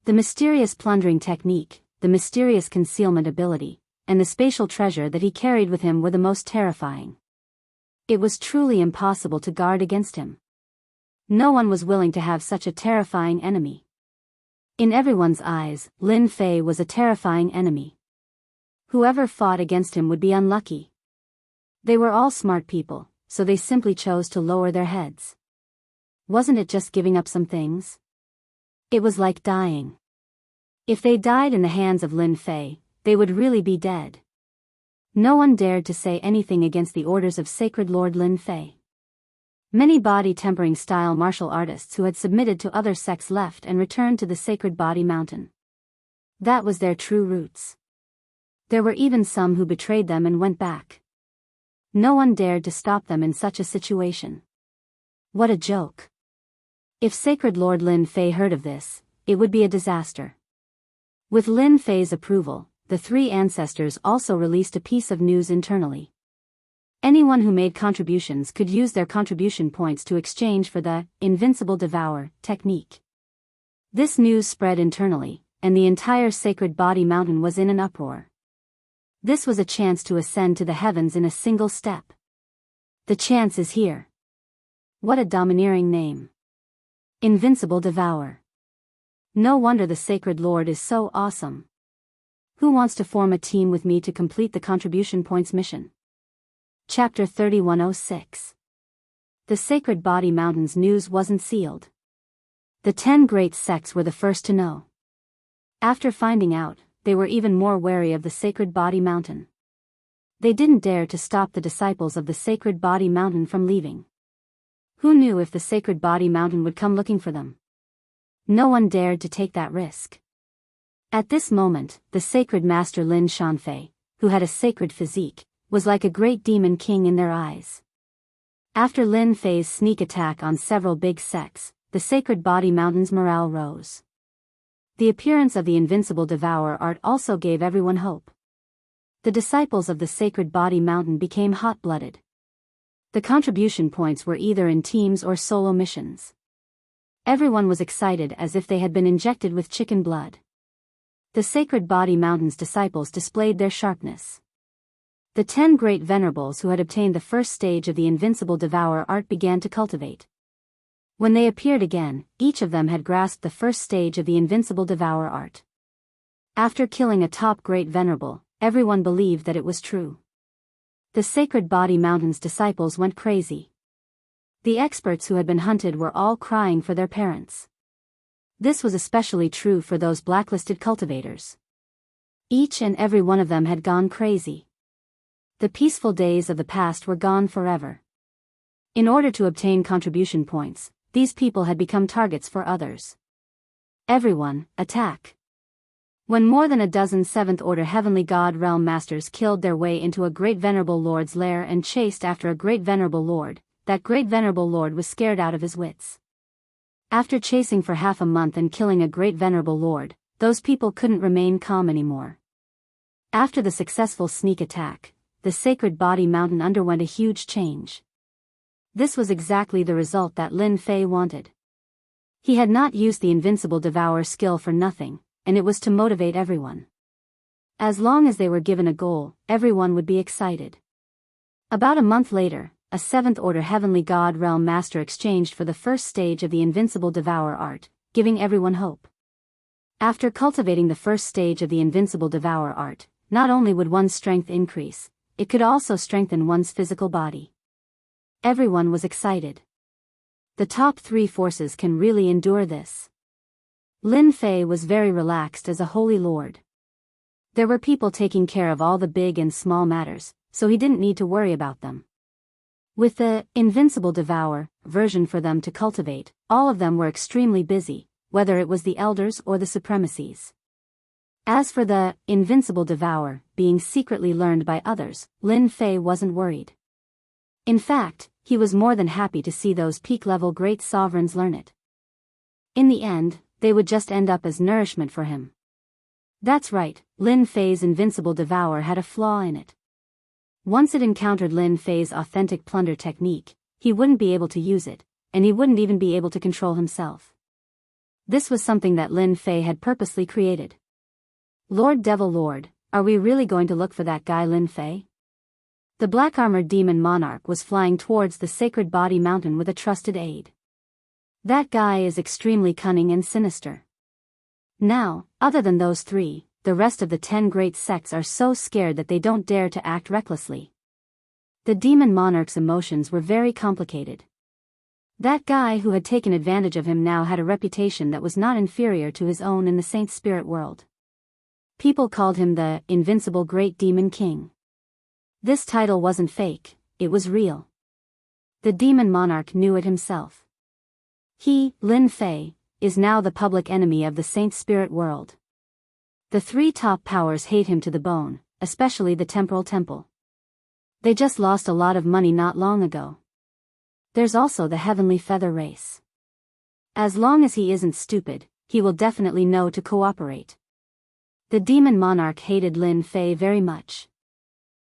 The mysterious plundering technique, the mysterious concealment ability, and the spatial treasure that he carried with him were the most terrifying. It was truly impossible to guard against him. No one was willing to have such a terrifying enemy. In everyone's eyes, Lin Fei was a terrifying enemy. Whoever fought against him would be unlucky. They were all smart people, so they simply chose to lower their heads. Wasn't it just giving up some things? It was like dying. If they died in the hands of Lin Fei, they would really be dead. No one dared to say anything against the orders of Sacred Lord Lin Fei. Many body tempering style martial artists who had submitted to other sects left and returned to the Sacred Body Mountain. That was their true roots. There were even some who betrayed them and went back. No one dared to stop them in such a situation. What a joke. If Sacred Lord Lin Fei heard of this, it would be a disaster. With Lin Fei's approval, the 3 ancestors also released a piece of news internally. Anyone who made contributions could use their contribution points to exchange for the Invincible Devour technique. This news spread internally, and the entire Sacred Body Mountain was in an uproar. This was a chance to ascend to the heavens in a single step. The chance is here. What a domineering name. Invincible Devour. No wonder the Sacred Lord is so awesome. Who wants to form a team with me to complete the contribution points mission? Chapter 3106. The Sacred Body Mountain's news wasn't sealed. The 10 great sects were the first to know. After finding out, they were even more wary of the Sacred Body Mountain. They didn't dare to stop the disciples of the Sacred Body Mountain from leaving. Who knew if the Sacred Body Mountain would come looking for them? No one dared to take that risk. At this moment, the Sacred Master Lin Shanfei, who had a sacred physique, was like a great demon king in their eyes. After Lin Fei's sneak attack on several big sects, the Sacred Body Mountain's morale rose. The appearance of the Invincible Devourer art also gave everyone hope. The disciples of the Sacred Body Mountain became hot-blooded. The contribution points were either in teams or solo missions. Everyone was excited as if they had been injected with chicken blood. the Sacred Body Mountain's disciples displayed their sharpness. The 10 great venerables who had obtained the first stage of the invincible devourer art began to cultivate. When they appeared again, each of them had grasped the first stage of the invincible devourer art. After killing a top great venerable, everyone believed that it was true. The Sacred Body Mountain's disciples went crazy. The experts who had been hunted were all crying for their parents. This was especially true for those blacklisted cultivators. Each and every one of them had gone crazy. The peaceful days of the past were gone forever. In order to obtain contribution points, these people had become targets for others. Everyone, attack! When more than a dozen 7th Order Heavenly God Realm Masters killed their way into a great venerable lord's lair and chased after a great venerable lord, that great venerable lord was scared out of his wits. After chasing for half a month and killing a great venerable lord, those people couldn't remain calm anymore. After the successful sneak attack, the Sacred Body Mountain underwent a huge change. This was exactly the result that Lin Fei wanted. He had not used the invincible devourer skill for nothing, and it was to motivate everyone. As long as they were given a goal, everyone would be excited. About a month later, a 7th Order Heavenly God Realm Master exchanged for the first stage of the invincible devourer art, giving everyone hope. After cultivating the first stage of the invincible devourer art, not only would one's strength increase, it could also strengthen one's physical body. Everyone was excited. The top 3 forces can really endure this. Lin Fei was very relaxed as a holy lord. There were people taking care of all the big and small matters, so he didn't need to worry about them. With the invincible devourer version for them to cultivate, all of them were extremely busy, whether it was the elders or the supremacies. As for the invincible devourer being secretly learned by others, Lin Fei wasn't worried. In fact, he was more than happy to see those peak-level great sovereigns learn it. In the end, they would just end up as nourishment for him. That's right, Lin Fei's invincible devourer had a flaw in it. Once it encountered Lin Fei's authentic plunder technique, he wouldn't be able to use it, and he wouldn't even be able to control himself. This was something that Lin Fei had purposely created. Lord Devil Lord, are we really going to look for that guy Lin Fei? The black-armored demon monarch was flying towards the Sacred Body Mountain with a trusted aide. That guy is extremely cunning and sinister. Now, other than those 3, the rest of the 10 great sects are so scared that they don't dare to act recklessly. The demon monarch's emotions were very complicated. That guy who had taken advantage of him now had a reputation that was not inferior to his own in the Saint Spirit world. People called him the Invincible Great Demon King. This title wasn't fake, it was real. The demon monarch knew it himself. He, Lin Fei, is now the public enemy of the Saint Spirit world. The 3 top powers hate him to the bone, especially the Temporal Temple. They just lost a lot of money not long ago. There's also the Heavenly Feather race. As long as he isn't stupid, he will definitely know to cooperate. The demon monarch hated Lin Fei very much.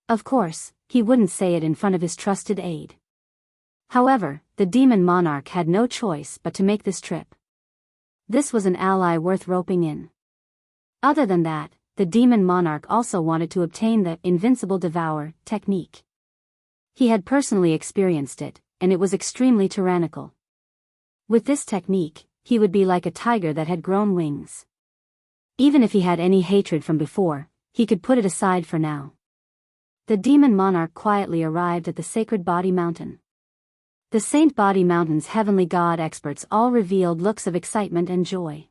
Of course, he wouldn't say it in front of his trusted aide. However, the demon monarch had no choice but to make this trip. This was an ally worth roping in. Other than that, the demon monarch also wanted to obtain the invincible devourer technique. He had personally experienced it, and it was extremely tyrannical. With this technique, he would be like a tiger that had grown wings. Even if he had any hatred from before, he could put it aside for now. The demon monarch quietly arrived at the Sacred Body Mountain. The Saint Body Mountain's heavenly god experts all revealed looks of excitement and joy.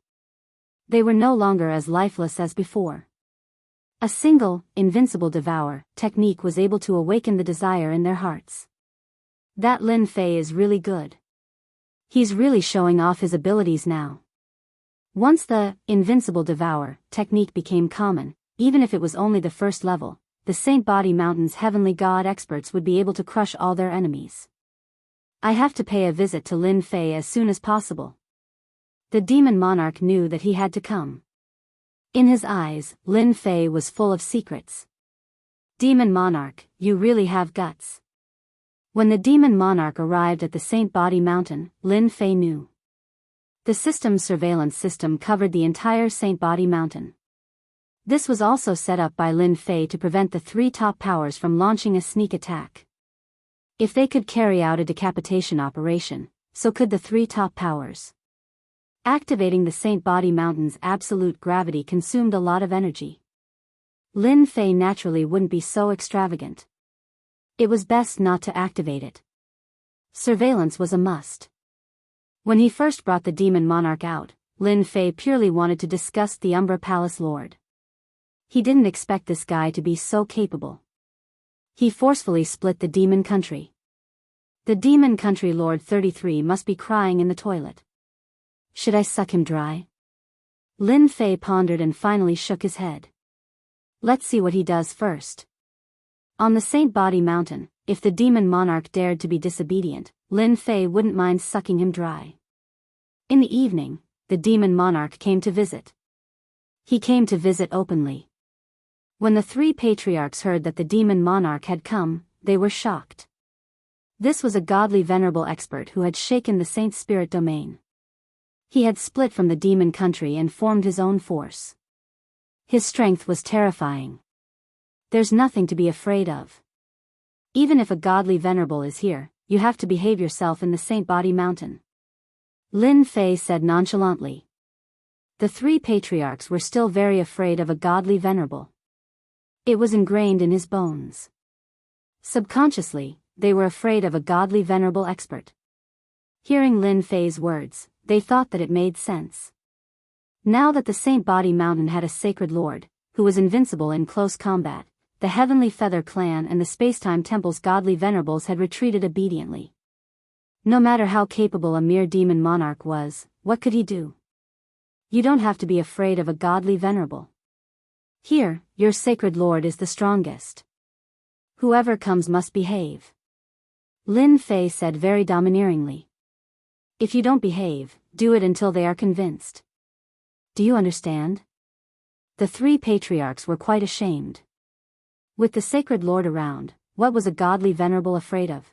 They were no longer as lifeless as before. A single, invincible devour technique was able to awaken the desire in their hearts. That Lin Fei is really good. He's really showing off his abilities now. Once the invincible devour technique became common, even if it was only the first level, the Saint Body Mountain's heavenly god experts would be able to crush all their enemies. I have to pay a visit to Lin Fei as soon as possible. The demon monarch knew that he had to come. In his eyes, Lin Fei was full of secrets. Demon monarch, you really have guts. When the demon monarch arrived at the Saint Body Mountain, Lin Fei knew. The system's surveillance system covered the entire Saint Body Mountain. This was also set up by Lin Fei to prevent the three top powers from launching a sneak attack. If they could carry out a decapitation operation, so could the three top powers. Activating the Saint Body Mountain's absolute gravity consumed a lot of energy. Lin Fei naturally wouldn't be so extravagant. It was best not to activate it. Surveillance was a must. When he first brought the demon monarch out, Lin Fei purely wanted to disgust the Umbra Palace Lord. He didn't expect this guy to be so capable. He forcefully split the demon country. The demon country Lord 33 must be crying in the toilet. Should I suck him dry? Lin Fei pondered and finally shook his head. Let's see what he does first. On the Saint Body Mountain, if the demon monarch dared to be disobedient, Lin Fei wouldn't mind sucking him dry. In the evening, the demon monarch came to visit. He came to visit openly. When the three patriarchs heard that the demon monarch had come, they were shocked. This was a godly venerable expert who had shaken the saint spirit domain. He had split from the demon country and formed his own force. His strength was terrifying. There's nothing to be afraid of. Even if a godly venerable is here, you have to behave yourself in the Saint Body Mountain. Lin Fei said nonchalantly. The three patriarchs were still very afraid of a godly venerable. It was ingrained in his bones. Subconsciously, they were afraid of a godly venerable expert. Hearing Lin Fei's words, they thought that it made sense. Now that the Saint Body Mountain had a sacred lord, who was invincible in close combat, the Heavenly Feather Clan and the Spacetime Temple's godly venerables had retreated obediently. No matter how capable a mere demon monarch was, what could he do? You don't have to be afraid of a godly venerable. Here, your sacred lord is the strongest. Whoever comes must behave. Lin Fei said very domineeringly. If you don't behave, do it until they are convinced. Do you understand? The three patriarchs were quite ashamed. With the sacred lord around, what was a godly venerable afraid of?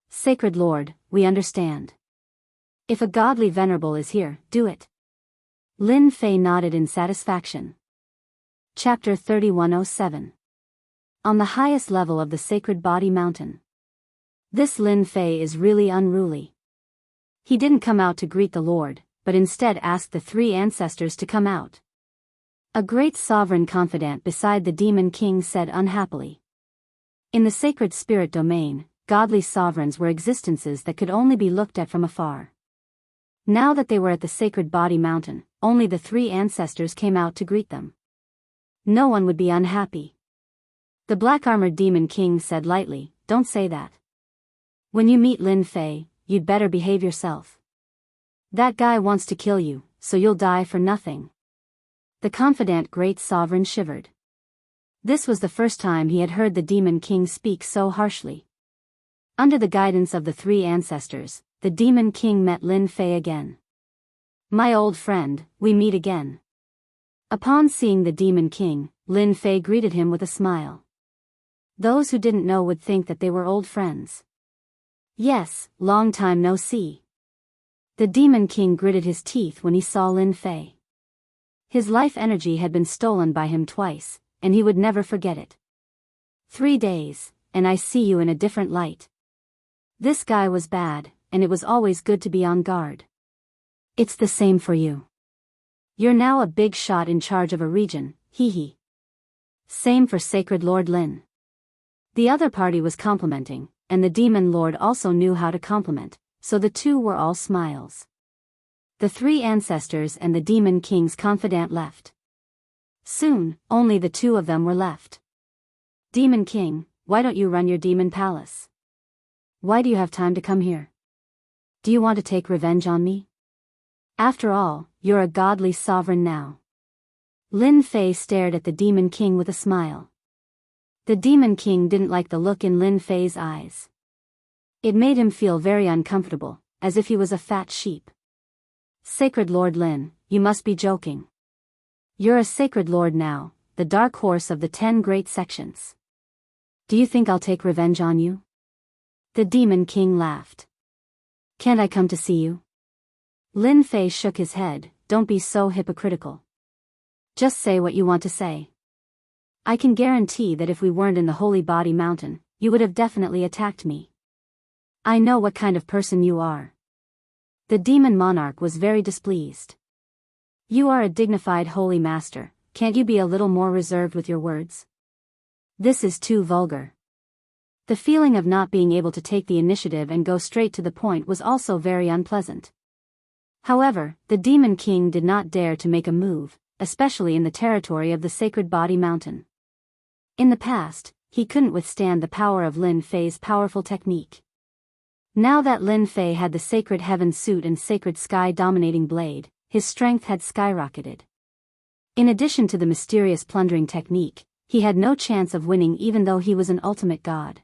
Sacred lord, we understand. If a godly venerable is here, do it. Lin Fei nodded in satisfaction. Chapter 3107. On the highest level of the Sacred Body Mountain. This Lin Fei is really unruly. He didn't come out to greet the Lord, but instead asked the three ancestors to come out. A great sovereign confidant beside the Demon King said unhappily. In the sacred spirit domain, godly sovereigns were existences that could only be looked at from afar. Now that they were at the Sacred Body Mountain, only the three ancestors came out to greet them. No one would be unhappy. The black-armored Demon King said lightly, don't say that. When you meet Lin Fei, you'd better behave yourself. That guy wants to kill you, so you'll die for nothing. The confidant great sovereign shivered. This was the first time he had heard the Demon King speak so harshly. Under the guidance of the three ancestors, the Demon King met Lin Fei again. My old friend, we meet again. Upon seeing the Demon King, Lin Fei greeted him with a smile. Those who didn't know would think that they were old friends. Yes, long time no see. The Demon King gritted his teeth when he saw Lin Fei. His life energy had been stolen by him twice, and he would never forget it. 3 days, and I see you in a different light. This guy was bad, and it was always good to be on guard. It's the same for you. You're now a big shot in charge of a region, hee hee. Same for Sacred Lord Lin. The other party was complimenting, and the Demon Lord also knew how to compliment, so the two were all smiles. The three ancestors and the Demon King's confidant left. Soon, only the two of them were left. Demon King, why don't you run your demon palace? Why do you have time to come here? Do you want to take revenge on me? After all, you're a godly sovereign now. Lin Fei stared at the Demon King with a smile. The Demon King didn't like the look in Lin Fei's eyes. It made him feel very uncomfortable, as if he was a fat sheep. Sacred Lord Lin, you must be joking. You're a sacred lord now, the dark horse of the 10 great sections. Do you think I'll take revenge on you? The Demon King laughed. Can't I come to see you? Lin Fei shook his head, don't be so hypocritical. Just say what you want to say. I can guarantee that if we weren't in the Holy Body Mountain, you would have definitely attacked me. I know what kind of person you are. The demon monarch was very displeased. You are a dignified holy master, can't you be a little more reserved with your words? This is too vulgar. The feeling of not being able to take the initiative and go straight to the point was also very unpleasant. However, the Demon King did not dare to make a move, especially in the territory of the Sacred Body Mountain. In the past, he couldn't withstand the power of Lin Fei's powerful technique. Now that Lin Fei had the Sacred Heaven suit and Sacred Sky dominating blade, his strength had skyrocketed. In addition to the mysterious plundering technique, he had no chance of winning even though he was an ultimate god.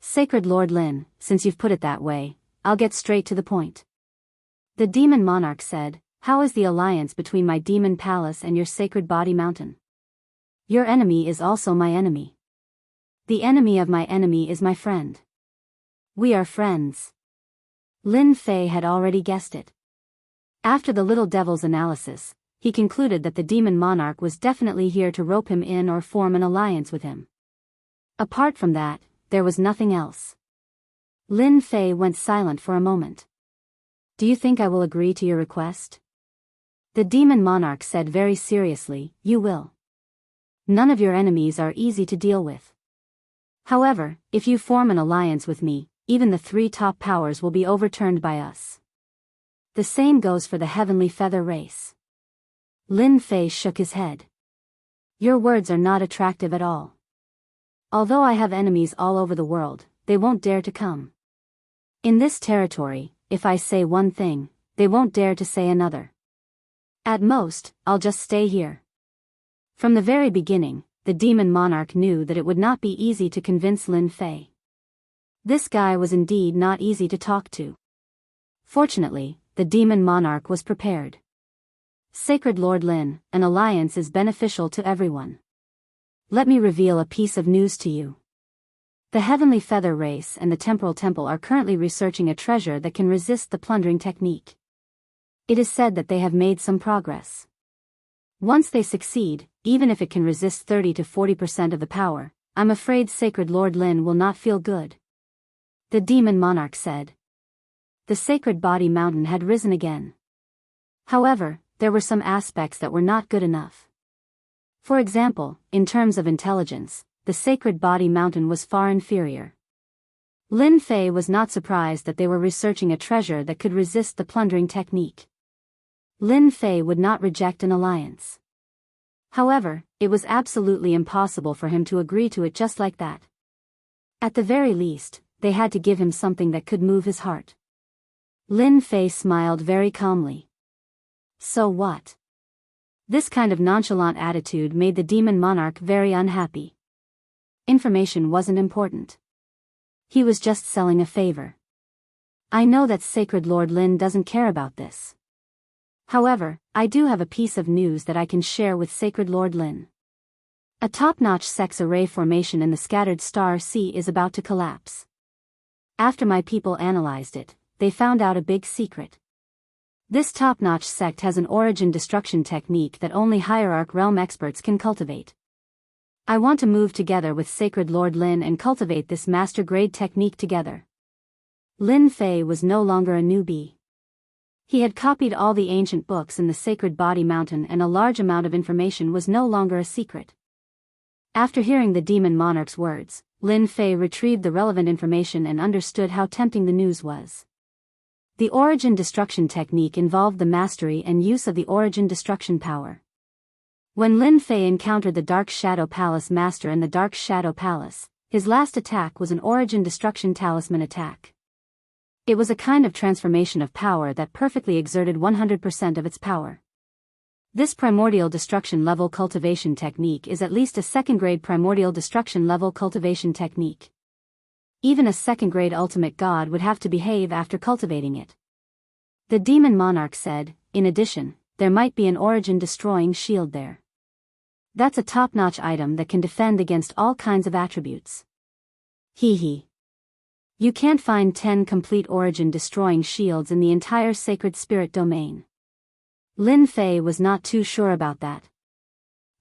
Sacred Lord Lin, since you've put it that way, I'll get straight to the point. The demon monarch said, how is the alliance between my demon palace and your Sacred Body Mountain? Your enemy is also my enemy. The enemy of my enemy is my friend. We are friends. Lin Fei had already guessed it. After the little devil's analysis, he concluded that the demon monarch was definitely here to rope him in or form an alliance with him. Apart from that, there was nothing else. Lin Fei went silent for a moment. Do you think I will agree to your request? The demon monarch said very seriously, you will. None of your enemies are easy to deal with. However, if you form an alliance with me, even the 3 top powers will be overturned by us. The same goes for the Heavenly Feather race. Lin Fei shook his head. Your words are not attractive at all. Although I have enemies all over the world, they won't dare to come. In this territory, if I say one thing, they won't dare to say another. At most, I'll just stay here. From the very beginning, the demon monarch knew that it would not be easy to convince Lin Fei. This guy was indeed not easy to talk to. Fortunately, the demon monarch was prepared. Sacred Lord Lin, an alliance is beneficial to everyone. Let me reveal a piece of news to you. The Heavenly Feather race and the Temporal Temple are currently researching a treasure that can resist the plundering technique. It is said that they have made some progress. Once they succeed, even if it can resist 30 to 40% of the power, I'm afraid Sacred Lord Lin will not feel good. The demon monarch said. The Sacred Body Mountain had risen again. However, there were some aspects that were not good enough. For example, in terms of intelligence, the Sacred Body Mountain was far inferior. Lin Fei was not surprised that they were researching a treasure that could resist the plundering technique. Lin Fei would not reject an alliance. However, it was absolutely impossible for him to agree to it just like that. At the very least, they had to give him something that could move his heart. Lin Fei smiled very calmly. So what? This kind of nonchalant attitude made the demon monarch very unhappy. Information wasn't important. He was just selling a favor. I know that Sacred Lord Lin doesn't care about this. However, I do have a piece of news that I can share with Sacred Lord Lin. A top-notch sex array formation in the scattered star sea is about to collapse. After my people analyzed it, they found out a big secret. This top-notch sect has an origin destruction technique that only Hierarch realm experts can cultivate. I want to move together with Sacred Lord Lin and cultivate this master-grade technique together. Lin Fei was no longer a newbie. He had copied all the ancient books in the Sacred Body Mountain and a large amount of information was no longer a secret. After hearing the demon monarch's words, Lin Fei retrieved the relevant information and understood how tempting the news was. The origin destruction technique involved the mastery and use of the origin destruction power. When Lin Fei encountered the Dark Shadow Palace Master in the Dark Shadow Palace, his last attack was an origin destruction talisman attack. It was a kind of transformation of power that perfectly exerted 100% of its power. This primordial destruction level cultivation technique is at least a second-grade primordial destruction level cultivation technique. Even a second-grade ultimate god would have to behave after cultivating it. The demon monarch said, in addition, there might be an origin-destroying shield there. That's a top-notch item that can defend against all kinds of attributes. Hee. You can't find 10 complete origin-destroying shields in the entire sacred spirit domain. Lin Fei was not too sure about that.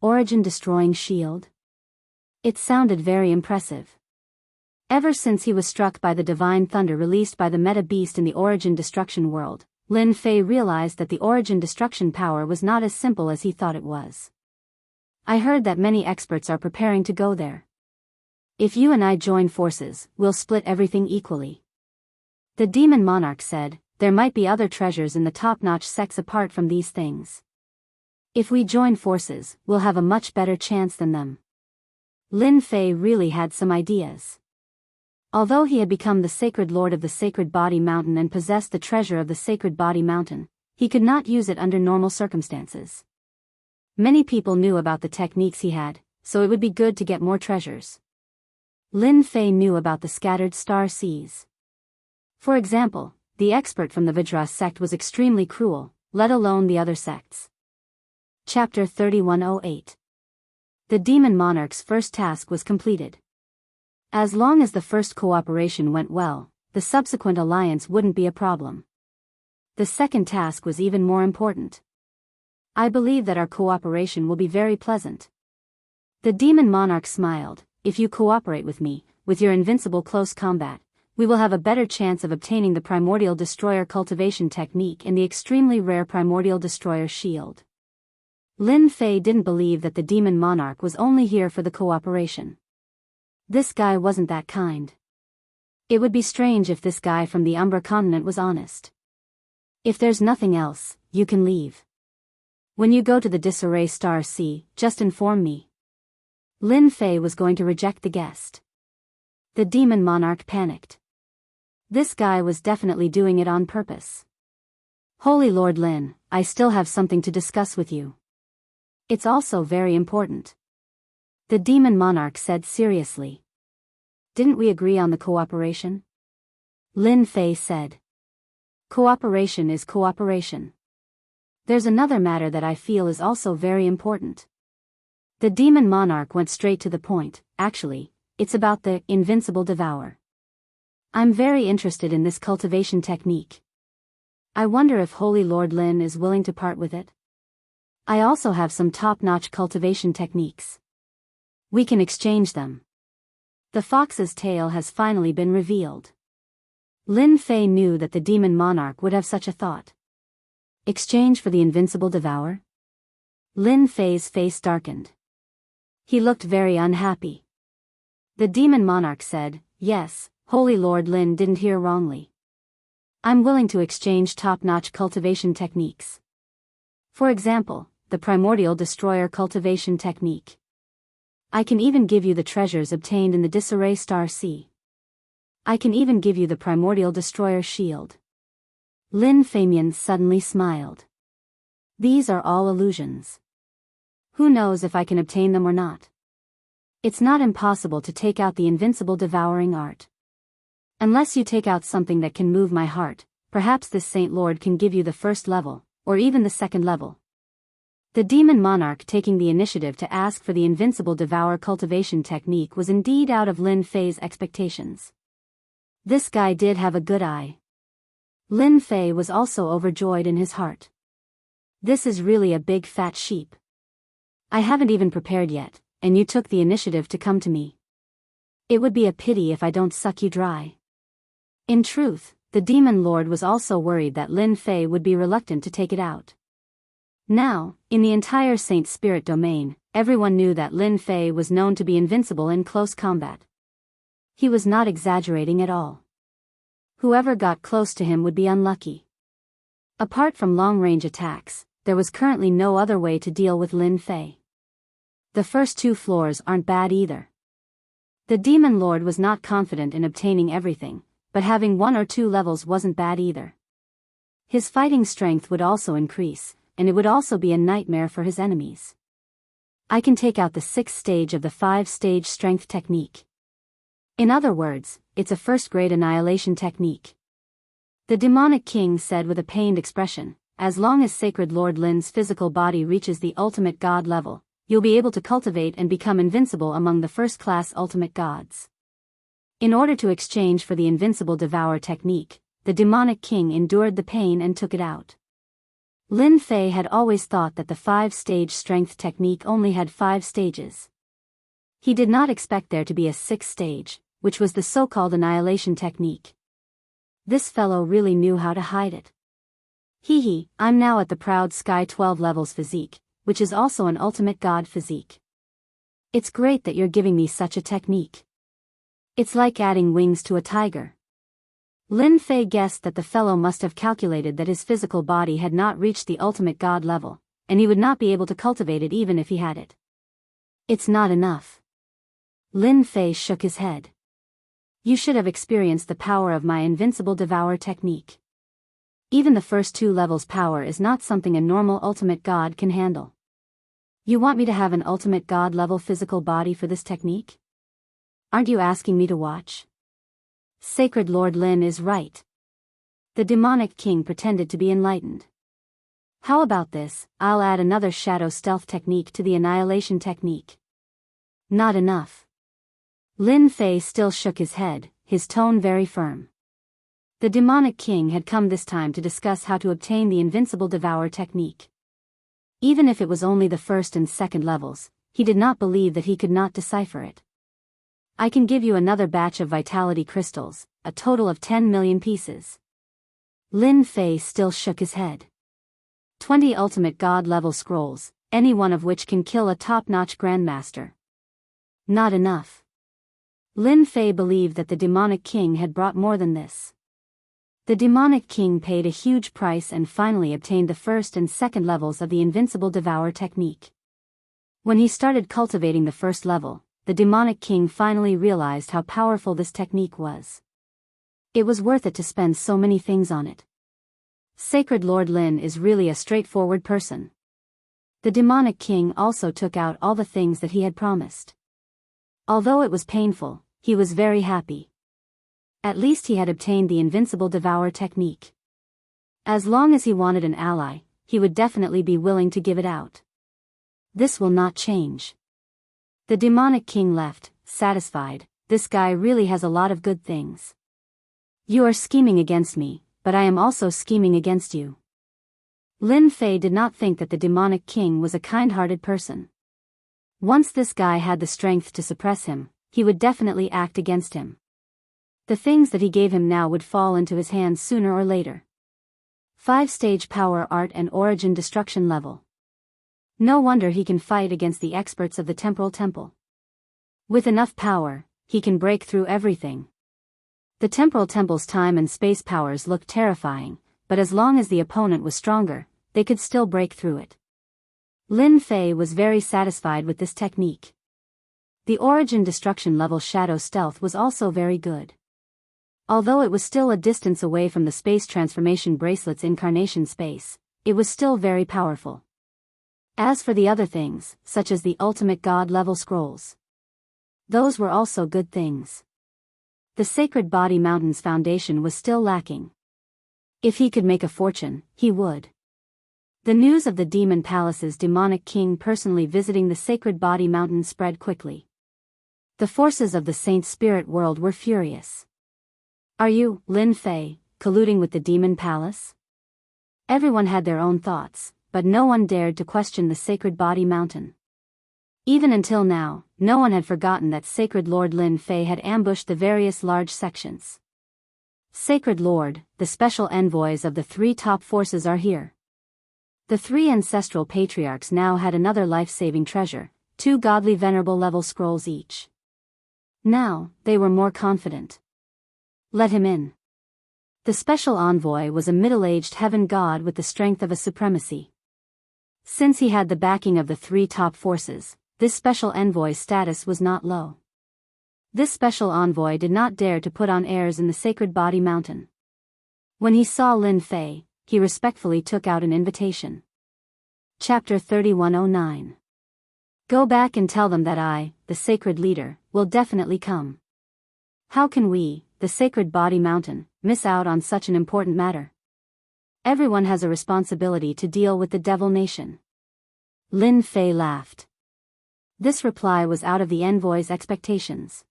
Origin-destroying shield? It sounded very impressive. Ever since he was struck by the divine thunder released by the meta beast in the Origin Destruction world, Lin Fei realized that the Origin Destruction power was not as simple as he thought it was. I heard that many experts are preparing to go there. If you and I join forces, we'll split everything equally. The demon monarch said, there might be other treasures in the top-notch sects apart from these things. If we join forces, we'll have a much better chance than them. Lin Fei really had some ideas. Although he had become the sacred lord of the Sacred Body Mountain and possessed the treasure of the Sacred Body Mountain, he could not use it under normal circumstances. Many people knew about the techniques he had, so it would be good to get more treasures. Lin Fei knew about the scattered star seas. For example, the expert from the Vajra sect was extremely cruel, let alone the other sects. Chapter 3108. The demon monarch's first task was completed. As long as the first cooperation went well, the subsequent alliance wouldn't be a problem. The second task was even more important. I believe that our cooperation will be very pleasant. The demon monarch smiled. If you cooperate with me, with your invincible close combat, we will have a better chance of obtaining the primordial destroyer cultivation technique and the extremely rare primordial destroyer shield. Lin Fei didn't believe that the demon monarch was only here for the cooperation. This guy wasn't that kind. It would be strange if this guy from the Umbra continent was honest. If there's nothing else, you can leave. When you go to the Disarray Star Sea, just inform me. Lin Fei was going to reject the guest. The demon monarch panicked. This guy was definitely doing it on purpose. Holy Lord Lin, I still have something to discuss with you. It's also very important. The demon monarch said seriously. Didn't we agree on the cooperation? Lin Fei said. Cooperation is cooperation. There's another matter that I feel is also very important. The demon monarch went straight to the point. Actually, it's about the invincible devour. I'm very interested in this cultivation technique. I wonder if Holy Lord Lin is willing to part with it. I also have some top-notch cultivation techniques. We can exchange them. The fox's tail has finally been revealed. Lin Fei knew that the demon monarch would have such a thought. Exchange for the invincible devour? Lin Fei's face darkened. He looked very unhappy. The demon monarch said, yes, Holy Lord Lin didn't hear wrongly. I'm willing to exchange top-notch cultivation techniques. For example, the primordial destroyer cultivation technique. I can even give you the treasures obtained in the Disarray Star Sea. I can even give you the primordial destroyer shield. Lin Fei suddenly smiled. These are all illusions. Who knows if I can obtain them or not? It's not impossible to take out the invincible devouring art. Unless you take out something that can move my heart, perhaps this Saint Lord can give you the first level, or even the second level. The demon monarch taking the initiative to ask for the invincible devour cultivation technique was indeed out of Lin Fei's expectations. This guy did have a good eye. Lin Fei was also overjoyed in his heart. This is really a big fat sheep. I haven't even prepared yet, and you took the initiative to come to me. It would be a pity if I don't suck you dry. In truth, the demon lord was also worried that Lin Fei would be reluctant to take it out. Now, in the entire Saint Spirit domain, everyone knew that Lin Fei was known to be invincible in close combat. He was not exaggerating at all. Whoever got close to him would be unlucky. Apart from long-range attacks, there was currently no other way to deal with Lin Fei. The first 2 floors aren't bad either. The demon lord was not confident in obtaining everything, but having 1 or 2 levels wasn't bad either. His fighting strength would also increase, and it would also be a nightmare for his enemies. I can take out the 6th stage of the 5-stage strength technique. In other words, it's a first-grade annihilation technique. The demonic king said with a pained expression, as long as Sacred Lord Lin's physical body reaches the ultimate god level, you'll be able to cultivate and become invincible among the first-class ultimate gods. In order to exchange for the invincible devour technique, the demonic king endured the pain and took it out. Lin Fei had always thought that the 5-stage strength technique only had 5 stages. He did not expect there to be a 6th stage, which was the so-called annihilation technique. This fellow really knew how to hide it. Hee, I'm now at the proud Sky 12 levels physique, which is also an ultimate god physique. It's great that you're giving me such a technique. It's like adding wings to a tiger. Lin Fei guessed that the fellow must have calculated that his physical body had not reached the ultimate god level, and he would not be able to cultivate it even if he had it. It's not enough. Lin Fei shook his head. You should have experienced the power of my invincible devour technique. Even the first 2 levels power is not something a normal ultimate god can handle. You want me to have an ultimate god level physical body for this technique? Aren't you asking me to watch? Sacred Lord Lin is right. The demonic king pretended to be enlightened. How about this? I'll add another shadow stealth technique to the annihilation technique. Not enough. Lin Fei still shook his head, his tone very firm. The demonic king had come this time to discuss how to obtain the invincible devour technique. Even if it was only the 1st and 2nd levels, he did not believe that he could not decipher it. I can give you another batch of vitality crystals, a total of 10 million pieces. Lin Fei still shook his head. 20 ultimate god level scrolls, any one of which can kill a top-notch grandmaster. Not enough. Lin Fei believed that the demonic king had brought more than this. The demonic king paid a huge price and finally obtained the 1st and 2nd levels of the invincible devour technique. When he started cultivating the 1st level, the demonic king finally realized how powerful this technique was. It was worth it to spend so many things on it. Sacred Lord Lin is really a straightforward person. The demonic king also took out all the things that he had promised. Although it was painful, he was very happy. At least he had obtained the invincible devour technique. As long as he wanted an ally, he would definitely be willing to give it out. This will not change. The demonic king left, satisfied. This guy really has a lot of good things. You are scheming against me, but I am also scheming against you. Lin Fei did not think that the demonic king was a kind-hearted person. Once this guy had the strength to suppress him, he would definitely act against him. The things that he gave him now would fall into his hands sooner or later. 5-stage power art and origin destruction level. No wonder he can fight against the experts of the temporal temple. With enough power, he can break through everything. The temporal temple's time and space powers looked terrifying, but as long as the opponent was stronger, they could still break through it. Lin Fei was very satisfied with this technique. The origin destruction level shadow stealth was also very good. Although it was still a distance away from the space transformation bracelet's incarnation space, it was still very powerful. As for the other things, such as the ultimate god level scrolls, those were also good things. The Sacred Body Mountain's foundation was still lacking. If he could make a fortune, he would. The news of the Demon Palace's demonic king personally visiting the Sacred Body Mountain spread quickly. The forces of the Saint Spirit world were furious. Are you, Lin Fei, colluding with the Demon Palace? Everyone had their own thoughts, but no one dared to question the Sacred Body Mountain. Even until now, no one had forgotten that Sacred Lord Lin Fei had ambushed the various large sections. Sacred Lord, the special envoys of the 3 top forces are here. The 3 ancestral patriarchs now had another life-saving treasure, 2 godly venerable level scrolls each. Now, they were more confident. Let him in. The special envoy was a middle-aged heaven god with the strength of a supremacy. Since he had the backing of the 3 top forces, this special envoy's status was not low. This special envoy did not dare to put on airs in the Sacred Body Mountain. When he saw Lin Fei, he respectfully took out an invitation. Chapter 3109. Go back and tell them that I, the sacred leader, will definitely come. How can we, the Sacred Body Mountain, miss out on such an important matter? Everyone has a responsibility to deal with the Devil Nation. Lin Fei laughed. This reply was out of the envoy's expectations.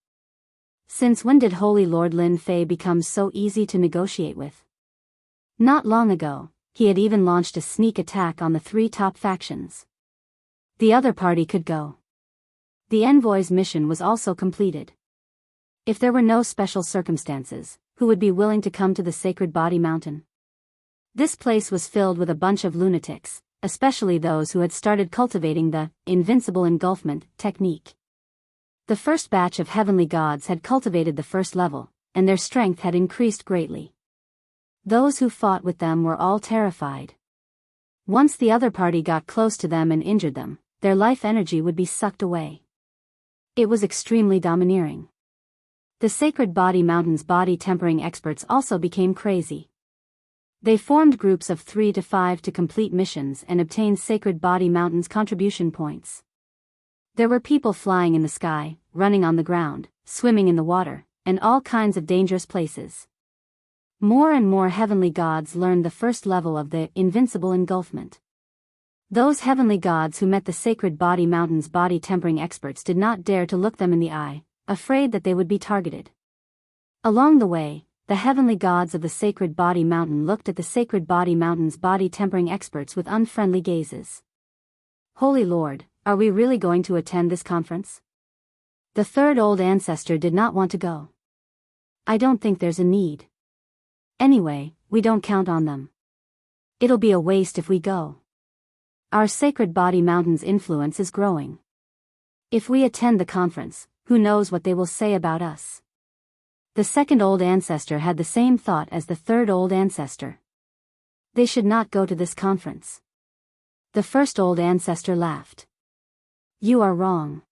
Since when did Holy Lord Lin Fei become so easy to negotiate with? Not long ago, he had even launched a sneak attack on the 3 top factions. The other party could go. The envoy's mission was also completed. If there were no special circumstances, who would be willing to come to the Sacred Body Mountain? This place was filled with a bunch of lunatics, especially those who had started cultivating the invincible engulfment technique. The first batch of heavenly gods had cultivated the first level, and their strength had increased greatly. Those who fought with them were all terrified. Once the other party got close to them and injured them, their life energy would be sucked away. It was extremely domineering. The Sacred Body Mountain's body tempering experts also became crazy. They formed groups of 3 to 5 to complete missions and obtain Sacred Body Mountain's contribution points. There were people flying in the sky, running on the ground, swimming in the water, and all kinds of dangerous places. More and more heavenly gods learned the first level of the invincible engulfment. Those heavenly gods who met the Sacred Body Mountain's body tempering experts did not dare to look them in the eye, afraid that they would be targeted. Along the way, the heavenly gods of the Sacred Body Mountain looked at the Sacred Body Mountain's body tempering experts with unfriendly gazes. Holy Lord, are we really going to attend this conference? The third old ancestor did not want to go. I don't think there's a need. Anyway, we don't count on them. It'll be a waste if we go. Our Sacred Body Mountain's influence is growing. If we attend the conference, who knows what they will say about us? The second old ancestor had the same thought as the third old ancestor. They should not go to this conference. The first old ancestor laughed. You are wrong.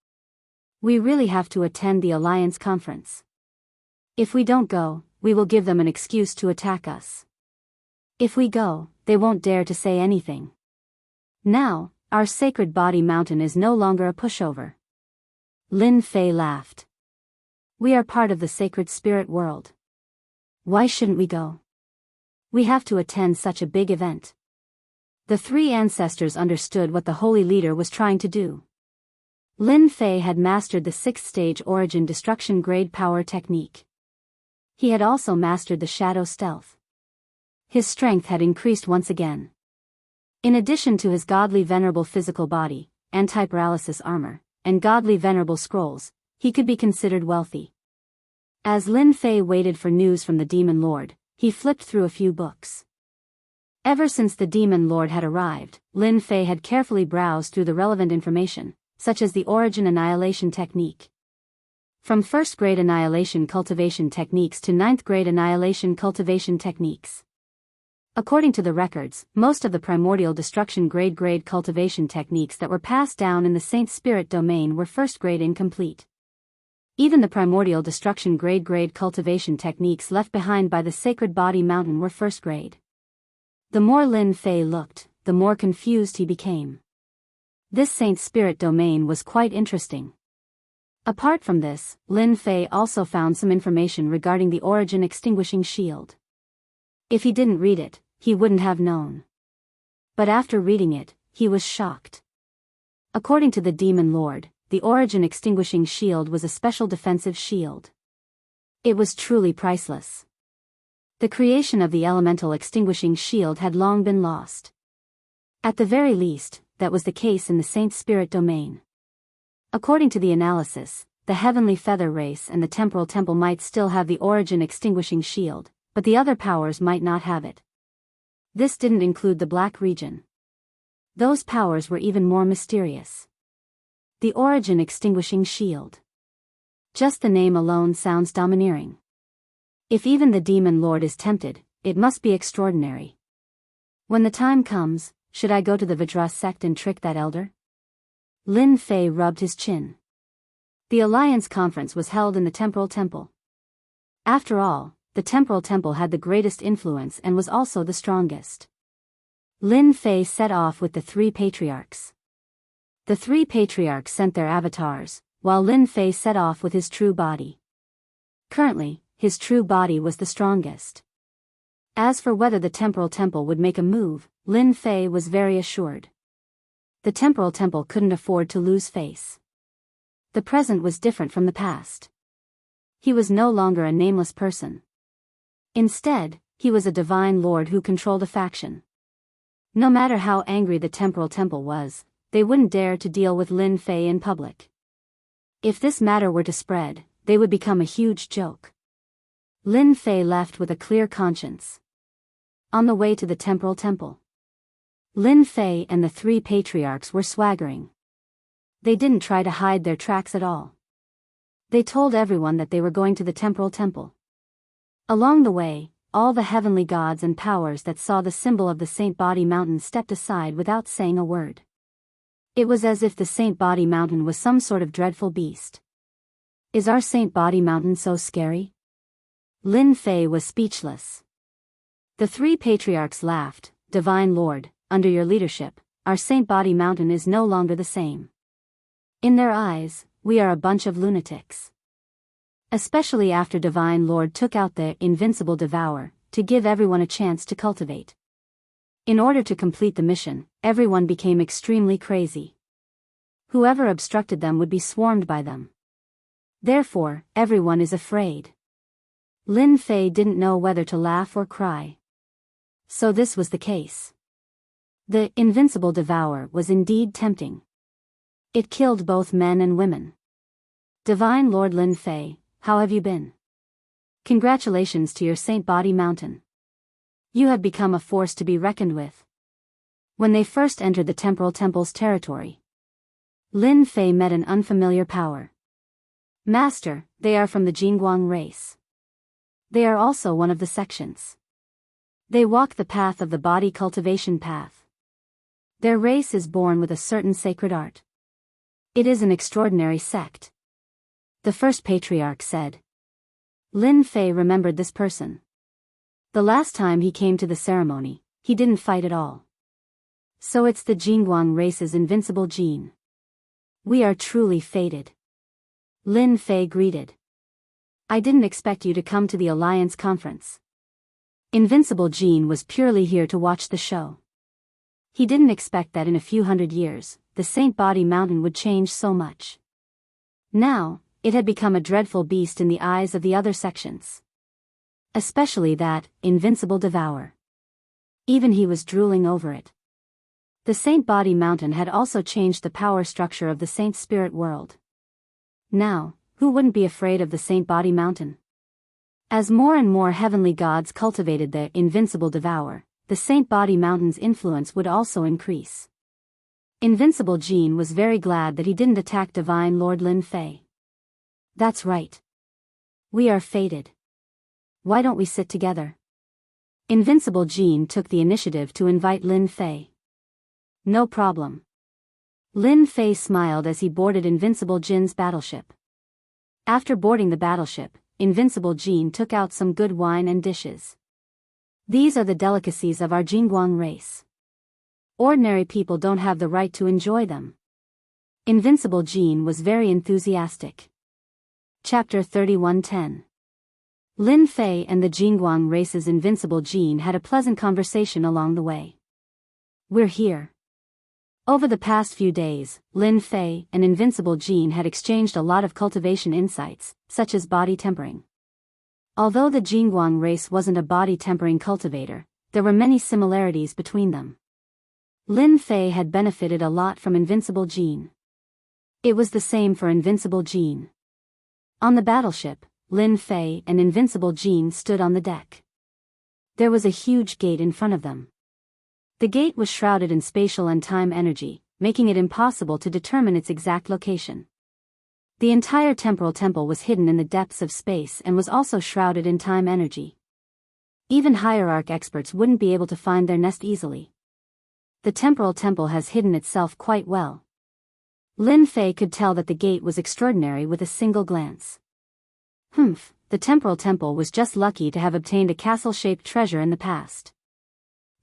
We really have to attend the Alliance conference. If we don't go, we will give them an excuse to attack us. If we go, they won't dare to say anything. Now, our Sacred Body Mountain is no longer a pushover. Lin Fei laughed. We are part of the sacred spirit world. Why shouldn't we go? We have to attend such a big event. The 3 ancestors understood what the holy leader was trying to do. Lin Fei had mastered the 6th stage origin destruction grade power technique. He had also mastered the shadow stealth. His strength had increased once again. In addition to his godly venerable physical body, anti-paralysis armor, and godly venerable scrolls, he could be considered wealthy. As Lin Fei waited for news from the Demon Lord, he flipped through a few books. Ever since the Demon Lord had arrived, Lin Fei had carefully browsed through the relevant information, such as the origin annihilation technique. From 1st grade annihilation cultivation techniques to 9th grade annihilation cultivation techniques. According to the records, most of the primordial destruction grade cultivation techniques that were passed down in the Saint Spirit domain were 1st grade incomplete. Even the primordial destruction grade cultivation techniques left behind by the Sacred Body Mountain were 1st grade. The more Lin Fei looked, the more confused he became. This Saint Spirit domain was quite interesting. Apart from this, Lin Fei also found some information regarding the origin extinguishing shield. If he didn't read it, he wouldn't have known. But after reading it, he was shocked. According to the Demon Lord, the origin extinguishing shield was a special defensive shield. It was truly priceless. The creation of the elemental extinguishing shield had long been lost. At the very least, that was the case in the Saint Spirit domain. According to the analysis, the Heavenly Feather Race and the Temporal Temple might still have the origin extinguishing shield, but the other powers might not have it. This didn't include the Black region. Those powers were even more mysterious. The origin extinguishing shield. Just the name alone sounds domineering. If even the Demon Lord is tempted, it must be extraordinary. When the time comes, should I go to the Vajra sect and trick that elder? Lin Fei rubbed his chin. The Alliance conference was held in the Temporal Temple. After all, the Temporal Temple had the greatest influence and was also the strongest. Lin Fei set off with the 3 patriarchs. The 3 patriarchs sent their avatars, while Lin Fei set off with his true body. Currently, his true body was the strongest. As for whether the Temporal Temple would make a move, Lin Fei was very assured. The Temporal Temple couldn't afford to lose face. The present was different from the past. He was no longer a nameless person. Instead, he was a divine lord who controlled a faction. No matter how angry the temporal temple was, they wouldn't dare to deal with Lin Fei in public. If this matter were to spread, they would become a huge joke. Lin Fei left with a clear conscience. On the way to the temporal temple, Lin Fei and the three patriarchs were swaggering. They didn't try to hide their tracks at all. They told everyone that they were going to the temporal temple. Along the way, all the heavenly gods and powers that saw the symbol of the Saint Body Mountain stepped aside without saying a word. It was as if the Saint Body Mountain was some sort of dreadful beast. Is our Saint Body Mountain so scary? Lin Fei was speechless. The three patriarchs laughed. Divine Lord, under your leadership, our Saint Body Mountain is no longer the same. In their eyes, we are a bunch of lunatics. Especially after Divine Lord took out the invincible devourer, to give everyone a chance to cultivate. In order to complete the mission, everyone became extremely crazy. Whoever obstructed them would be swarmed by them. Therefore, everyone is afraid. Lin Fei didn't know whether to laugh or cry. So this was the case. The invincible devourer was indeed tempting. It killed both men and women. Divine Lord Lin Fei, how have you been? Congratulations to your Saint Body Mountain. You have become a force to be reckoned with. When they first entered the temporal temple's territory, Lin Fei met an unfamiliar power. Master, they are from the Jingguang race. They are also one of the sections. They walk the path of the body cultivation path. Their race is born with a certain sacred art. It is an extraordinary sect. The first patriarch said. Lin Fei remembered this person. The last time he came to the ceremony, he didn't fight at all. So it's the Jingguang race's invincible gene. We are truly fated. Lin Fei greeted. I didn't expect you to come to the Alliance conference. Invincible Gene was purely here to watch the show. He didn't expect that in a few hundred years, the Saint Body Mountain would change so much. Now, it had become a dreadful beast in the eyes of the other sections. Especially that invincible devourer. Even he was drooling over it. The Saint Body Mountain had also changed the power structure of the Saint Spirit world. Now, who wouldn't be afraid of the Saint Body Mountain? As more and more heavenly gods cultivated the invincible devourer, the Saint Body Mountain's influence would also increase. Invincible Gene was very glad that he didn't attack Divine Lord Lin Fei. That's right. We are fated. Why don't we sit together? Invincible Gene took the initiative to invite Lin Fei. No problem. Lin Fei smiled as he boarded Invincible Jin's battleship. After boarding the battleship, Invincible Gene took out some good wine and dishes. These are the delicacies of our Jingguang race. Ordinary people don't have the right to enjoy them. Invincible Gene was very enthusiastic. Chapter 31:10. Lin Fei and the Jingguang race's Invincible Gene had a pleasant conversation along the way. We're here. Over the past few days, Lin Fei and Invincible Gene had exchanged a lot of cultivation insights, such as body tempering. Although the Jingguang race wasn't a body tempering cultivator, there were many similarities between them. Lin Fei had benefited a lot from Invincible Gene. It was the same for Invincible Gene. On the battleship, Lin Fei and Invincible Gene stood on the deck. There was a huge gate in front of them. The gate was shrouded in spatial and time energy, making it impossible to determine its exact location. The entire temporal temple was hidden in the depths of space and was also shrouded in time energy. Even hierarch experts wouldn't be able to find their nest easily. The temporal temple has hidden itself quite well. Lin Fei could tell that the gate was extraordinary with a single glance. The temporal temple was just lucky to have obtained a castle-shaped treasure in the past.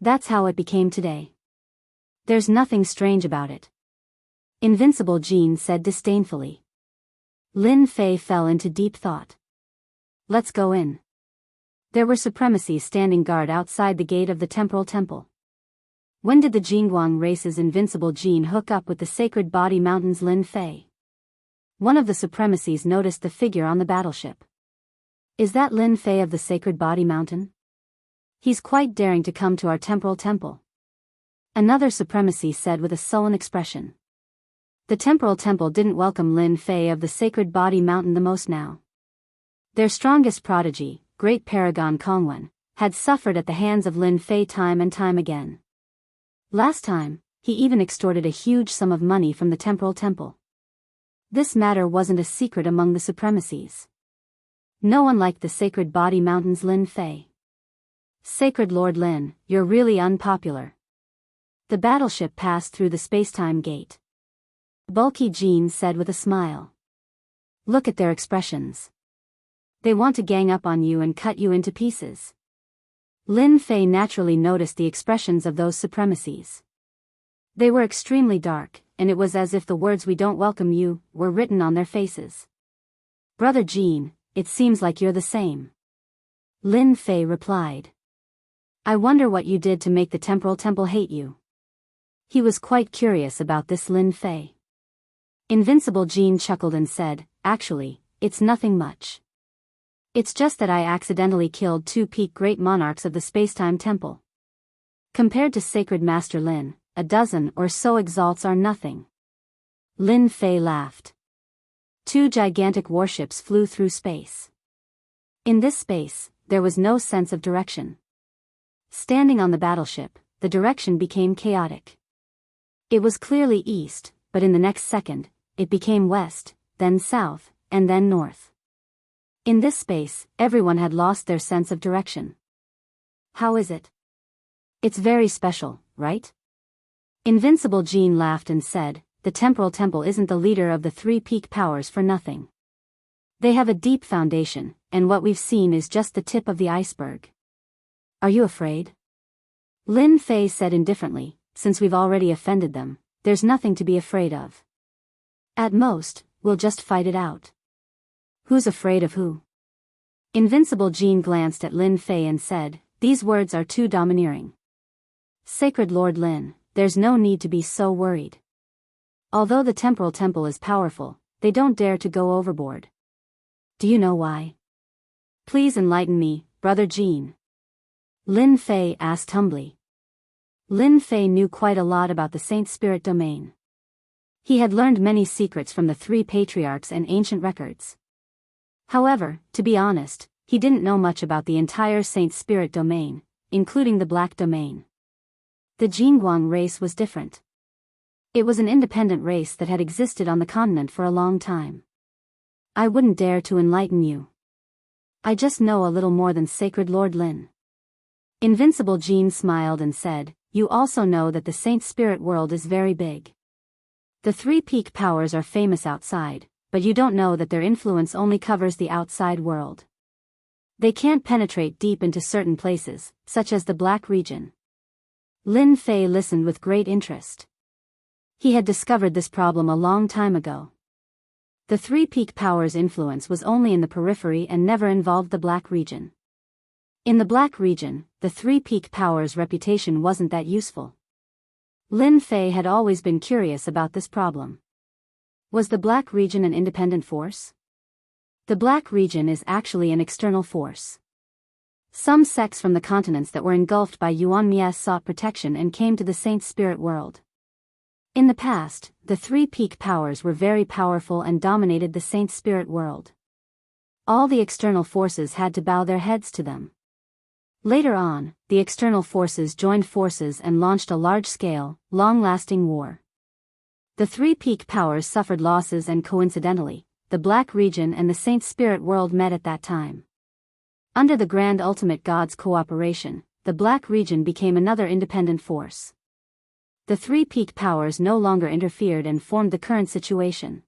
That's how it became today. There's nothing strange about it. Invincible Gene said disdainfully. Lin Fei fell into deep thought. Let's go in. There were supremacies standing guard outside the gate of the temporal temple. When did the Jingguang race's Invincible Gene hook up with the Sacred Body Mountain's Lin Fei? One of the supremacies noticed the figure on the battleship. Is that Lin Fei of the Sacred Body Mountain? He's quite daring to come to our temporal temple. Another supremacy said with a sullen expression. The temporal temple didn't welcome Lin Fei of the Sacred Body Mountain the most now. Their strongest prodigy, great paragon Kongwen, had suffered at the hands of Lin Fei time and time again. Last time, he even extorted a huge sum of money from the temporal temple. This matter wasn't a secret among the supremacies. No one liked the Sacred Body Mountain's Lin Fei. Sacred Lord Lin, you're really unpopular. The battleship passed through the space-time gate. Bulky Jean said with a smile. Look at their expressions. They want to gang up on you and cut you into pieces. Lin Fei naturally noticed the expressions of those supremacies. They were extremely dark, and it was as if the words "we don't welcome you" were written on their faces. Brother Jean, it seems like you're the same. Lin Fei replied. I wonder what you did to make the temporal temple hate you. He was quite curious about this Lin Fei. Invincible Jean chuckled and said, actually, it's nothing much. It's just that I accidentally killed 2 peak great monarchs of the Spacetime Temple. Compared to Sacred Master Lin, a dozen or so exalts are nothing. Lin Fei laughed. 2 gigantic warships flew through space. In this space, there was no sense of direction. Standing on the battleship, the direction became chaotic. It was clearly east, but in the next second, it became west, then south, and then north. In this space, everyone had lost their sense of direction. How is it? It's very special, right? Invincible Jean laughed and said, the temporal temple isn't the leader of the 3 peak powers for nothing. They have a deep foundation, and what we've seen is just the tip of the iceberg. Are you afraid? Lin Fei said indifferently, since we've already offended them, there's nothing to be afraid of. At most, we'll just fight it out. Who's afraid of who? Invincible Jean glanced at Lin Fei and said, these words are too domineering. Sacred Lord Lin, there's no need to be so worried. Although the temporal temple is powerful, they don't dare to go overboard. Do you know why? Please enlighten me, Brother Jean. Lin Fei asked humbly. Lin Fei knew quite a lot about the Saint Spirit domain. He had learned many secrets from the 3 patriarchs and ancient records. However, to be honest, he didn't know much about the entire Saint Spirit domain, including the Black Domain. The Jingguang race was different. It was an independent race that had existed on the continent for a long time. I wouldn't dare to enlighten you. I just know a little more than Sacred Lord Lin. Invincible Jean smiled and said, you also know that the Saint Spirit world is very big. The 3 peak powers are famous outside, but you don't know that their influence only covers the outside world. They can't penetrate deep into certain places, such as the Black region. Lin Fei listened with great interest. He had discovered this problem a long time ago. The 3 peak powers' influence was only in the periphery and never involved the Black region. In the Black region, the 3 peak powers' reputation wasn't that useful. Lin Fei had always been curious about this problem. Was the Black region an independent force? The Black region is actually an external force. Some sects from the continents that were engulfed by Yuan Mies sought protection and came to the Saint Spirit world. In the past, the 3 peak powers were very powerful and dominated the Saint Spirit world. All the external forces had to bow their heads to them. Later on, the external forces joined forces and launched a large-scale, long-lasting war. The 3 peak powers suffered losses and coincidentally, the Black region and the Saint Spirit world met at that time. Under the Grand Ultimate God's cooperation, the Black region became another independent force. The 3 peak powers no longer interfered and formed the current situation.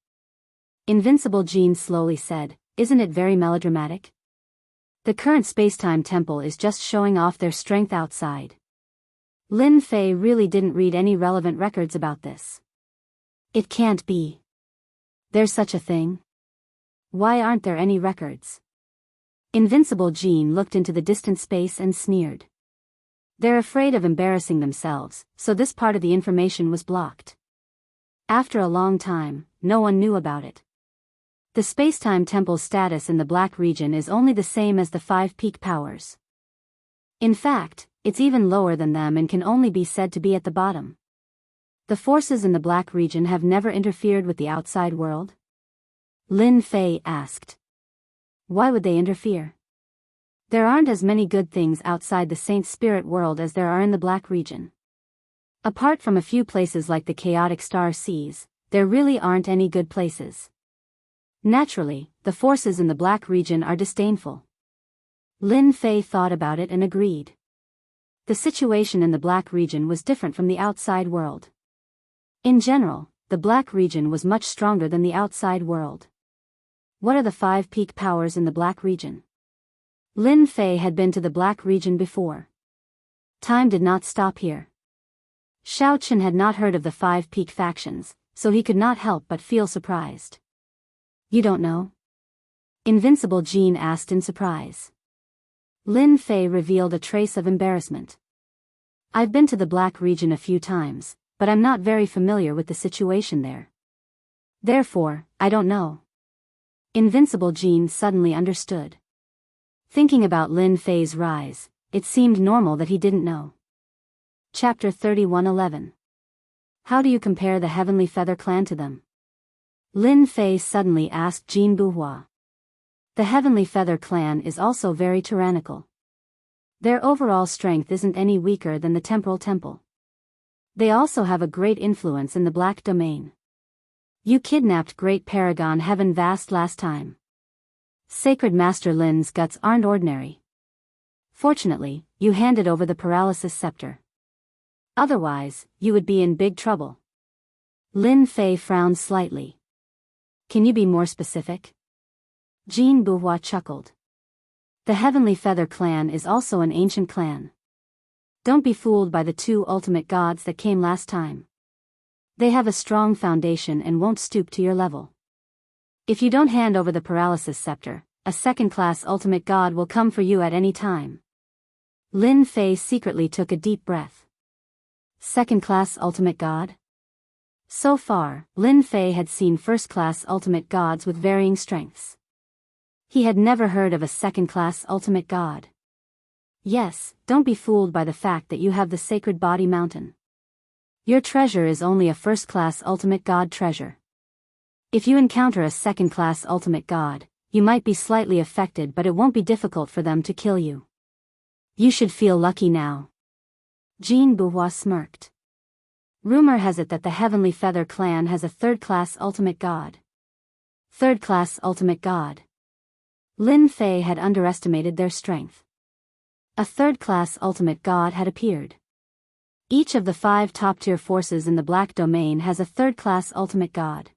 Invincible Jean slowly said, isn't it very melodramatic? The current Spacetime Temple is just showing off their strength outside. Lin Fei really didn't read any relevant records about this. It can't be. There's such a thing? Why aren't there any records? Invincible Jean looked into the distant space and sneered. They're afraid of embarrassing themselves, so this part of the information was blocked. After a long time, no one knew about it. The Spacetime Temple's status in the Black region is only the same as the 5 peak powers. In fact, it's even lower than them and can only be said to be at the bottom. The forces in the Black region have never interfered with the outside world? Lin Fei asked. Why would they interfere? There aren't as many good things outside the Saint Spirit world as there are in the Black region. Apart from a few places like the chaotic star seas, there really aren't any good places. Naturally, the forces in the Black region are disdainful. Lin Fei thought about it and agreed. The situation in the Black region was different from the outside world. In general, the Black region was much stronger than the outside world. What are the 5 peak powers in the Black region? Lin Fei had been to the Black region before. Time did not stop here. Xiao Chen had not heard of the 5 peak factions, so he could not help but feel surprised. You don't know? Invincible Jean asked in surprise. Lin Fei revealed a trace of embarrassment. I've been to the Black region a few times, but I'm not very familiar with the situation there. Therefore, I don't know. Invincible Jean suddenly understood. Thinking about Lin Fei's rise, it seemed normal that he didn't know. Chapter 31:11. How do you compare the Heavenly Feather Clan to them? Lin Fei suddenly asked Jean Buhua. The Heavenly Feather Clan is also very tyrannical. Their overall strength isn't any weaker than the Temporal Temple. They also have a great influence in the Black Domain. You kidnapped Great Paragon Heaven Vast last time. Sacred Master Lin's guts aren't ordinary. Fortunately, you handed over the Paralysis Scepter. Otherwise, you would be in big trouble. Lin Fei frowned slightly. Can you be more specific? Jean Buhua chuckled. The Heavenly Feather Clan is also an ancient clan. Don't be fooled by the 2 ultimate gods that came last time. They have a strong foundation and won't stoop to your level. If you don't hand over the Paralysis Scepter, a second-class ultimate god will come for you at any time. Lin Fei secretly took a deep breath. Second-class ultimate god? So far, Lin Fei had seen first-class ultimate gods with varying strengths. He had never heard of a second-class ultimate god. Yes, don't be fooled by the fact that you have the Sacred Body Mountain. Your treasure is only a first-class ultimate god treasure. If you encounter a second-class ultimate god, you might be slightly affected, but it won't be difficult for them to kill you. You should feel lucky now. Jean Buhua smirked. Rumor has it that the Heavenly Feather Clan has a third-class ultimate god. Third-class ultimate god. Lin Fei had underestimated their strength. A third-class ultimate god had appeared. Each of the 5 top-tier forces in the Black Domain has a third-class ultimate god.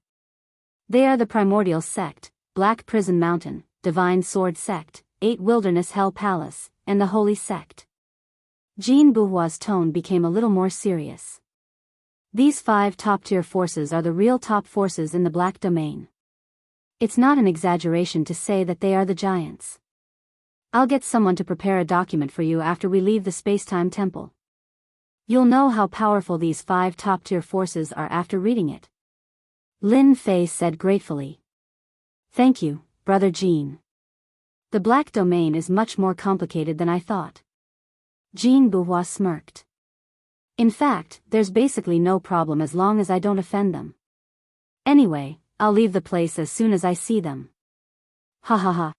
They are the Primordial Sect, Black Prison Mountain, Divine Sword Sect, 8 Wilderness Hell Palace, and the Holy Sect. Jean Buhua's tone became a little more serious. These 5 top-tier forces are the real top forces in the Black Domain. It's not an exaggeration to say that they are the giants. I'll get someone to prepare a document for you after we leave the Spacetime Temple. You'll know how powerful these 5 top-tier forces are after reading it. Lin Fei said gratefully. Thank you, Brother Jean. The Black Domain is much more complicated than I thought. Jean Buhua smirked. In fact, there's basically no problem as long as I don't offend them. Anyway, I'll leave the place as soon as I see them. Ha ha ha.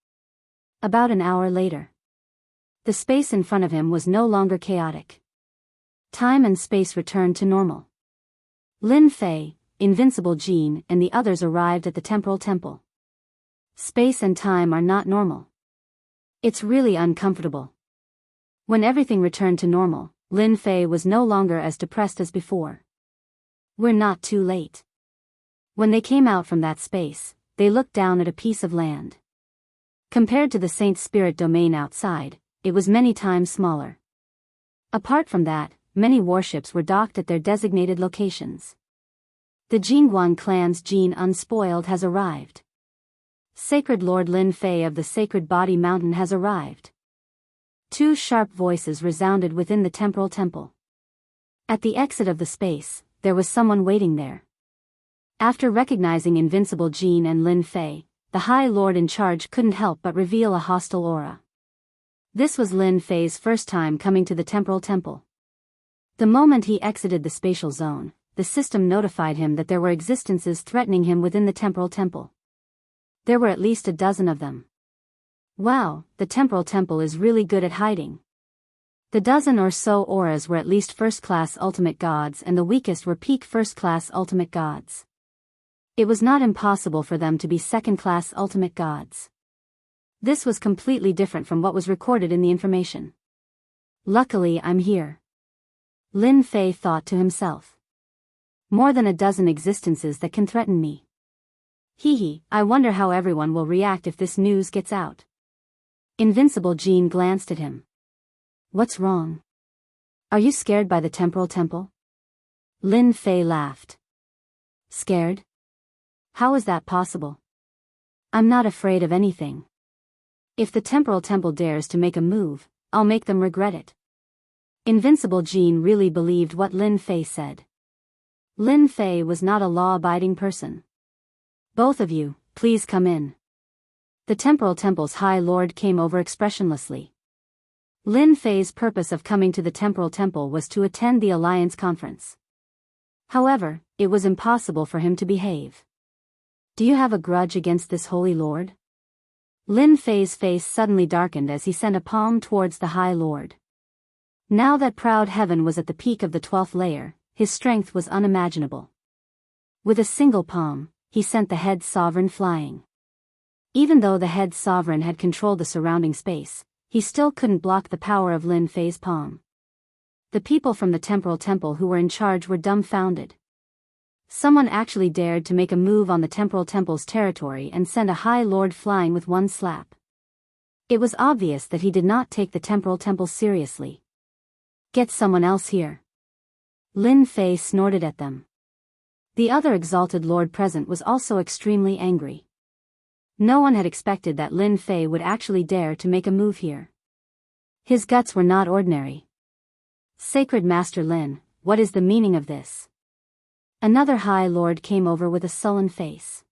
About an hour later. The space in front of him was no longer chaotic. Time and space returned to normal. Lin Fei, Invincible Jean, and the others arrived at the Temporal Temple. Space and time are not normal. It's really uncomfortable. When everything returned to normal, Lin Fei was no longer as depressed as before. We're not too late. When they came out from that space, they looked down at a piece of land. Compared to the Saint Spirit domain outside, it was many times smaller. Apart from that, many warships were docked at their designated locations. The Jingguan clan's Jean Unspoiled has arrived. Sacred Lord Lin Fei of the Sacred Body Mountain has arrived. 2 sharp voices resounded within the Temporal Temple. At the exit of the space, there was someone waiting there. After recognizing Invincible Jean and Lin Fei, the High Lord in charge couldn't help but reveal a hostile aura. This was Lin Fei's first time coming to the temporal temple. The moment he exited the spatial zone, the system notified him that there were existences threatening him within the temporal temple. There were at least a dozen of them. Wow, the temporal temple is really good at hiding. The dozen or so auras were at least first-class ultimate gods, and the weakest were peak first-class ultimate gods. It was not impossible for them to be second-class ultimate gods. This was completely different from what was recorded in the information. Luckily, I'm here. Lin Fei thought to himself. More than a dozen existences that can threaten me. Hee, I wonder how everyone will react if this news gets out. Invincible Jean glanced at him. What's wrong? Are you scared by the temporal temple? Lin Fei laughed. Scared? How is that possible? I'm not afraid of anything. If the temporal temple dares to make a move, I'll make them regret it. Invincible Jean really believed what Lin Fei said. Lin Fei was not a law-abiding person. Both of you, please come in. The temporal temple's High Lord came over expressionlessly. Lin Fei's purpose of coming to the temporal temple was to attend the Alliance conference. However, it was impossible for him to behave. Do you have a grudge against this Holy Lord? Lin Fei's face suddenly darkened as he sent a palm towards the High Lord. Now that proud heaven was at the peak of the 12th layer, his strength was unimaginable. With a single palm, he sent the head sovereign flying. Even though the head sovereign had controlled the surrounding space, he still couldn't block the power of Lin Fei's palm. The people from the temporal temple who were in charge were dumbfounded. Someone actually dared to make a move on the temporal temple's territory and send a High Lord flying with one slap. It was obvious that he did not take the temporal temple seriously. Get someone else here. Lin Fei snorted at them. The other exalted lord present was also extremely angry. No one had expected that Lin Fei would actually dare to make a move here. His guts were not ordinary. Sacred Master Lin, what is the meaning of this? Another High Lord came over with a sullen face.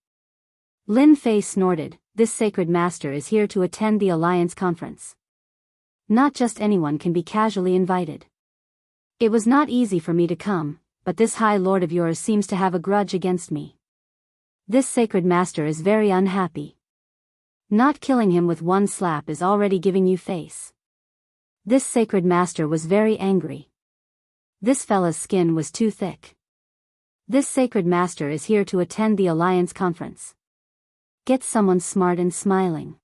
Lin Fei snorted, this Sacred Master is here to attend the Alliance conference. Not just anyone can be casually invited. It was not easy for me to come, but this High Lord of yours seems to have a grudge against me. This Sacred Master is very unhappy. Not killing him with one slap is already giving you face. This Sacred Master was very angry. This fella's skin was too thick. This Sacred Master is here to attend the Alliance conference. Get someone smart and smiling.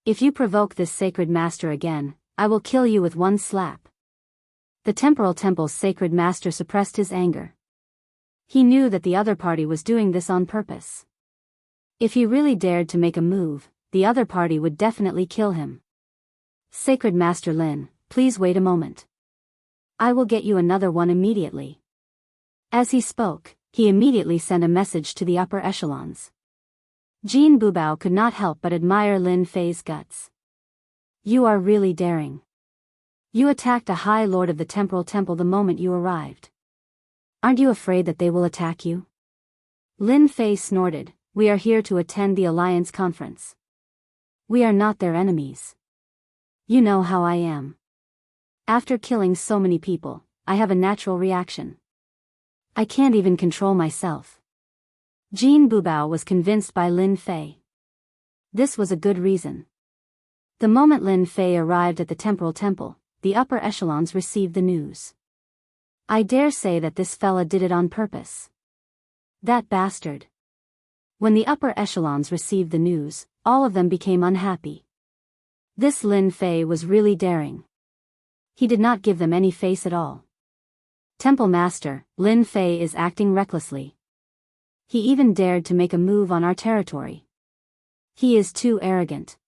If you provoke this Sacred Master again, I will kill you with one slap. The temporal temple's Sacred Master suppressed his anger. He knew that the other party was doing this on purpose. If he really dared to make a move, the other party would definitely kill him. Sacred Master Lin, please wait a moment. I will get you another one immediately. As he spoke, he immediately sent a message to the upper echelons. Jean Bubao could not help but admire Lin Fei's guts. You are really daring. You attacked a High Lord of the temporal temple the moment you arrived. Aren't you afraid that they will attack you? Lin Fei snorted, we are here to attend the Alliance conference. We are not their enemies. You know how I am. After killing so many people, I have a natural reaction. I can't even control myself. Jean Bubao was convinced by Lin Fei. This was a good reason. The moment Lin Fei arrived at the temporal temple, the upper echelons received the news. I dare say that this fella did it on purpose. That bastard. When the upper echelons received the news, all of them became unhappy. This Lin Fei was really daring. He did not give them any face at all. Temple Master, Lin Fei is acting recklessly. He even dared to make a move on our territory. He is too arrogant.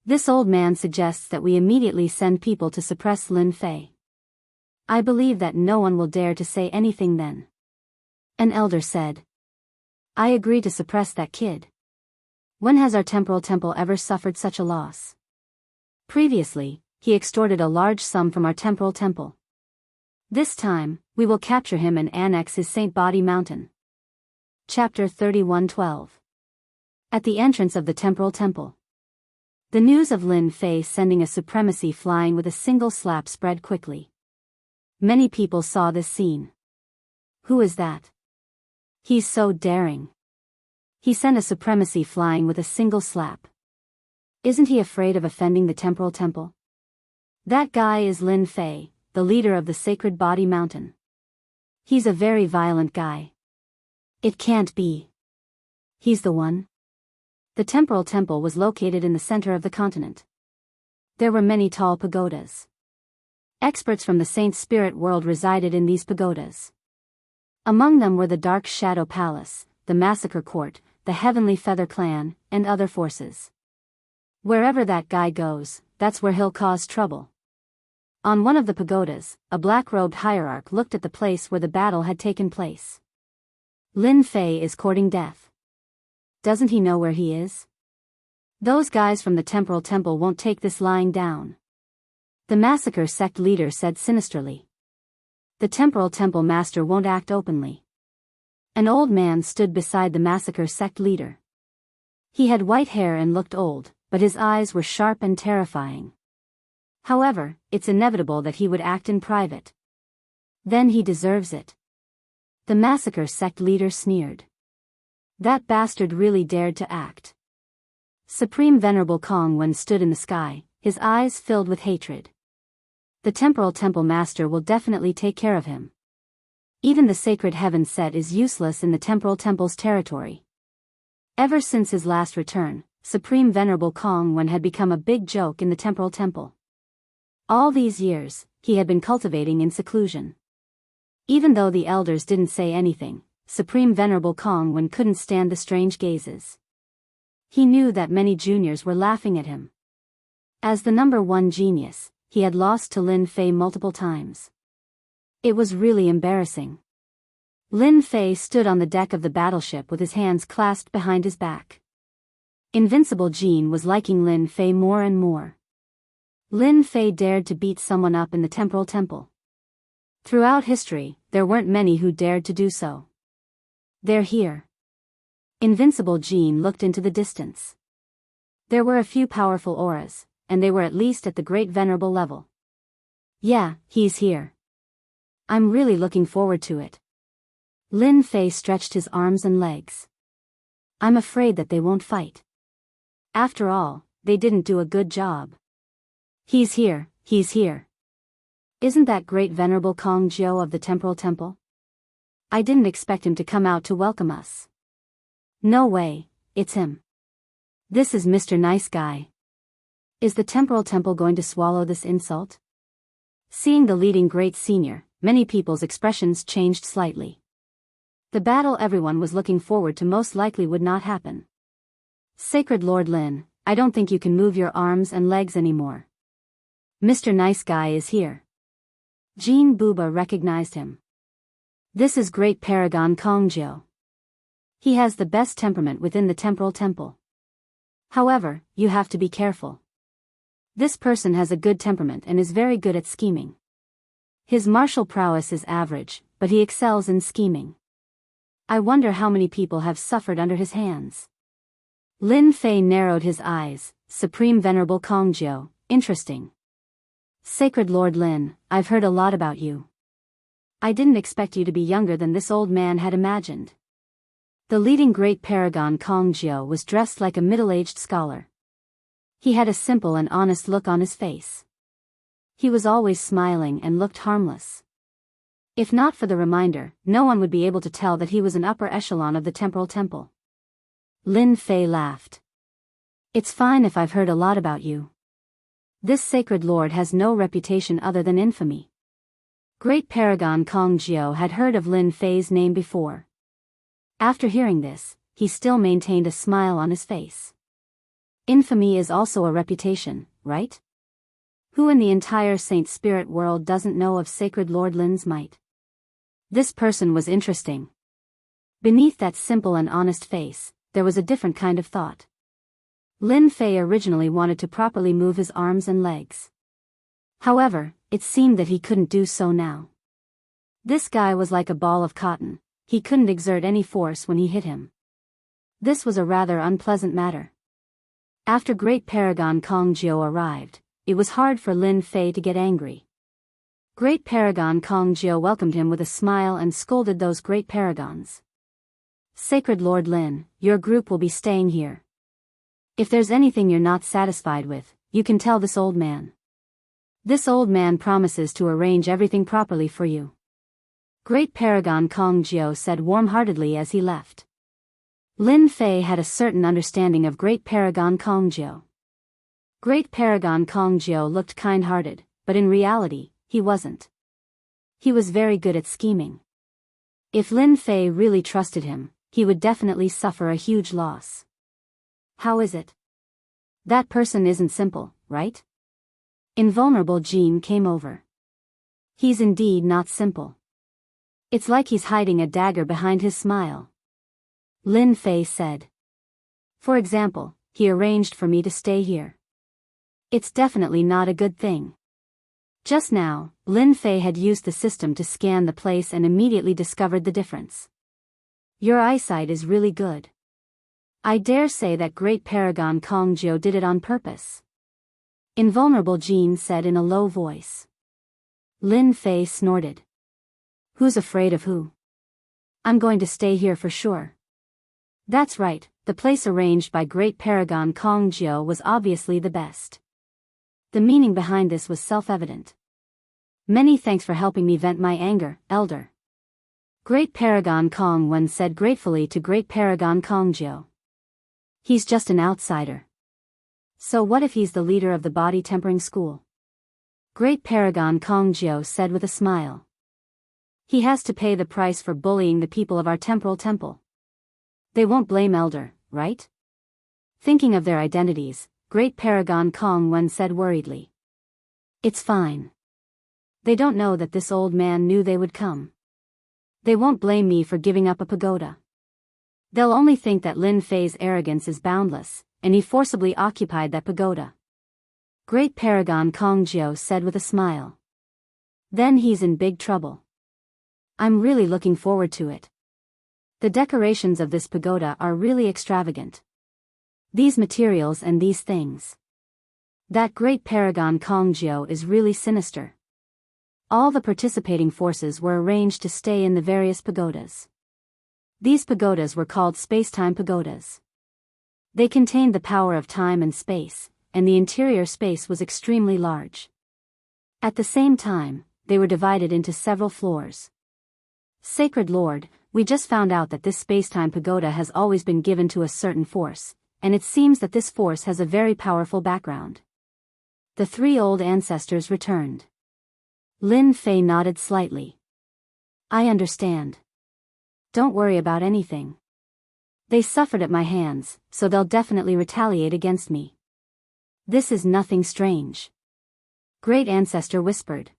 This old man suggests that we immediately send people to suppress Lin Fei. I believe that no one will dare to say anything then. An elder said. I agree to suppress that kid. When has our temporal temple ever suffered such a loss? Previously, he extorted a large sum from our temporal temple. This time, we will capture him and annex his Saint Body Mountain. Chapter 31:12. At the entrance of the temporal temple. The news of Lin Fei sending a supremacy flying with a single slap spread quickly. Many people saw this scene. Who is that? He's so daring. He sent a supremacy flying with a single slap. Isn't he afraid of offending the temporal temple? That guy is Lin Fei, the leader of the Sacred Body Mountain. He's a very violent guy. It can't be. He's the one. The temporal temple was located in the center of the continent. There were many tall pagodas. Experts from the Saint Spirit world resided in these pagodas. Among them were the Dark Shadow Palace, the Massacre Court, the Heavenly Feather Clan, and other forces. Wherever that guy goes, that's where he'll cause trouble. On one of the pagodas, a black-robed hierarch looked at the place where the battle had taken place. Lin Fei is courting death. Doesn't he know where he is? Those guys from the temporal temple won't take this lying down. The massacre sect leader said sinisterly. The temporal temple master won't act openly. An old man stood beside the massacre sect leader. He had white hair and looked old, but his eyes were sharp and terrifying. However, it's inevitable that he would act in private. Then he deserves it. The massacre sect leader sneered. That bastard really dared to act. Supreme Venerable Kong Wen stood in the sky, his eyes filled with hatred. The temporal temple master will definitely take care of him. Even the sacred heaven set is useless in the temporal temple's territory. Ever since his last return, Supreme Venerable Kong Wen had become a big joke in the temporal temple. All these years, he had been cultivating in seclusion. Even though the elders didn't say anything, Supreme Venerable Kong Wen couldn't stand the strange gazes. He knew that many juniors were laughing at him. As the number one genius, he had lost to Lin Fei multiple times. It was really embarrassing. Lin Fei stood on the deck of the battleship with his hands clasped behind his back. Invincible Jean was liking Lin Fei more and more. Lin Fei dared to beat someone up in the temporal temple. Throughout history, there weren't many who dared to do so. They're here. Invincible Jean looked into the distance. There were a few powerful auras, and they were at least at the Great Venerable level. Yeah, he's here. I'm really looking forward to it. Lin Fei stretched his arms and legs. I'm afraid that they won't fight. After all, they didn't do a good job. He's here, he's here. Isn't that Great Venerable Kong Jiao of the Temporal Temple? I didn't expect him to come out to welcome us. No way, it's him. This is Mr. Nice Guy. Is the Temporal Temple going to swallow this insult? Seeing the leading great senior, many people's expressions changed slightly. The battle everyone was looking forward to most likely would not happen. Sacred Lord Lin, I don't think you can move your arms and legs anymore. Mr. Nice Guy is here. Jean Buba recognized him. This is Great Paragon Kong Jiao. He has the best temperament within the temporal temple. However, you have to be careful. This person has a good temperament and is very good at scheming. His martial prowess is average, but he excels in scheming. I wonder how many people have suffered under his hands. Lin Fei narrowed his eyes. Supreme Venerable Kong Jiao, interesting. Sacred Lord Lin, I've heard a lot about you. I didn't expect you to be younger than this old man had imagined. The leading Great Paragon Kong Jiao was dressed like a middle-aged scholar. He had a simple and honest look on his face. He was always smiling and looked harmless. If not for the reminder, no one would be able to tell that he was an upper echelon of the temporal temple. Lin Fei laughed. It's fine if I've heard a lot about you. This sacred lord has no reputation other than infamy. Great Paragon Kong Jiao had heard of Lin Fei's name before. After hearing this, he still maintained a smile on his face. Infamy is also a reputation, right? Who in the entire Saint Spirit world doesn't know of Sacred Lord Lin's might? This person was interesting. Beneath that simple and honest face, there was a different kind of thought. Lin Fei originally wanted to properly move his arms and legs. However, it seemed that he couldn't do so now. This guy was like a ball of cotton, he couldn't exert any force when he hit him. This was a rather unpleasant matter. After Great Paragon Kongjiao arrived, it was hard for Lin Fei to get angry. Great Paragon Kongjiao welcomed him with a smile and scolded those great paragons. Sacred Lord Lin, your group will be staying here. If there's anything you're not satisfied with, you can tell this old man. This old man promises to arrange everything properly for you. Great Paragon Kongjiao said warm-heartedly as he left. Lin Fei had a certain understanding of Great Paragon Kongjiao. Great Paragon Kongjiao looked kind-hearted, but in reality, he wasn't. He was very good at scheming. If Lin Fei really trusted him, he would definitely suffer a huge loss. How is it? That person isn't simple, right? Invulnerable Jean came over. He's indeed not simple. It's like he's hiding a dagger behind his smile. Lin Fei said. For example, he arranged for me to stay here. It's definitely not a good thing. Just now, Lin Fei had used the system to scan the place and immediately discovered the difference. Your eyesight is really good. I dare say that Great Paragon Kongjiao did it on purpose. Invulnerable Jean said in a low voice. Lin Fei snorted. Who's afraid of who? I'm going to stay here for sure. That's right, the place arranged by Great Paragon Kongjiao was obviously the best. The meaning behind this was self-evident. Many thanks for helping me vent my anger, Elder. Great Paragon Kong Wen said gratefully to Great Paragon Kongjiao. He's just an outsider. So what if he's the leader of the body tempering school? Great Paragon Kongjiao said with a smile. He has to pay the price for bullying the people of our temporal temple. They won't blame Elder, right? Thinking of their identities, Great Paragon Kong Wen said worriedly. It's fine. They don't know that this old man knew they would come. They won't blame me for giving up a pagoda. They'll only think that Lin Fei's arrogance is boundless, and he forcibly occupied that pagoda. Great Paragon Kongjiao said with a smile. Then he's in big trouble. I'm really looking forward to it. The decorations of this pagoda are really extravagant. These materials and these things. That Great Paragon Kongjiao is really sinister. All the participating forces were arranged to stay in the various pagodas. These pagodas were called space-time pagodas. They contained the power of time and space, and the interior space was extremely large. At the same time, they were divided into several floors. Sacred Lord, we just found out that this space-time pagoda has always been given to a certain force, and it seems that this force has a very powerful background. The three old ancestors returned. Lin Fei nodded slightly. I understand. Don't worry about anything. They suffered at my hands, so they'll definitely retaliate against me. This is nothing strange. Great Ancestor whispered.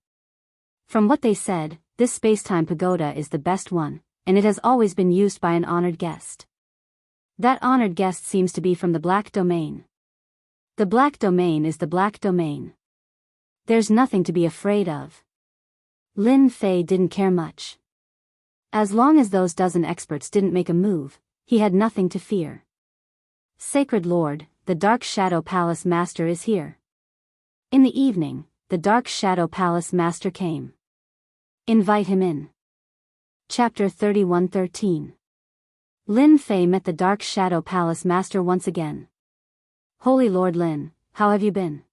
From what they said, this space-time pagoda is the best one, and it has always been used by an honored guest. That honored guest seems to be from the Black Domain. The Black Domain is the Black Domain. There's nothing to be afraid of. Lin Fei didn't care much. As long as those dozen experts didn't make a move, he had nothing to fear. Sacred Lord, the Dark Shadow Palace Master is here. In the evening, the Dark Shadow Palace Master came. Invite him in. Chapter 31:13. Lin Fei met the Dark Shadow Palace Master once again. Holy Lord Lin, how have you been?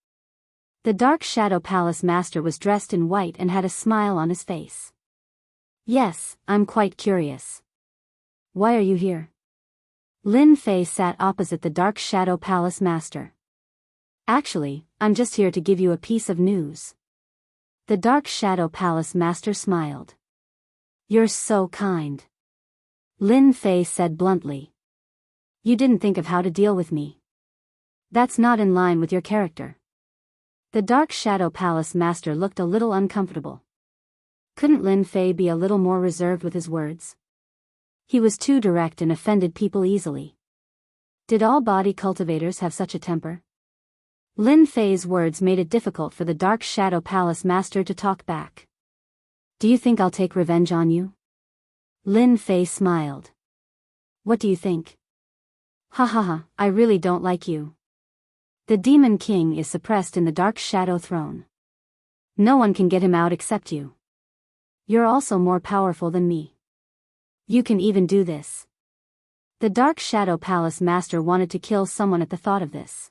The Dark Shadow Palace Master was dressed in white and had a smile on his face. Yes, I'm quite curious. Why are you here? Lin Fei sat opposite the Dark Shadow Palace Master. Actually, I'm just here to give you a piece of news. The Dark Shadow Palace Master smiled. You're so kind. Lin Fei said bluntly. You didn't think of how to deal with me. That's not in line with your character. The Dark Shadow Palace Master looked a little uncomfortable. Couldn't Lin Fei be a little more reserved with his words? He was too direct and offended people easily. Did all body cultivators have such a temper? Lin Fei's words made it difficult for the Dark Shadow Palace Master to talk back. Do you think I'll take revenge on you? Lin Fei smiled. What do you think? Ha ha ha, I really don't like you. The Demon King is suppressed in the Dark Shadow Throne. No one can get him out except you. You're also more powerful than me. You can even do this. The Dark Shadow Palace Master wanted to kill someone at the thought of this.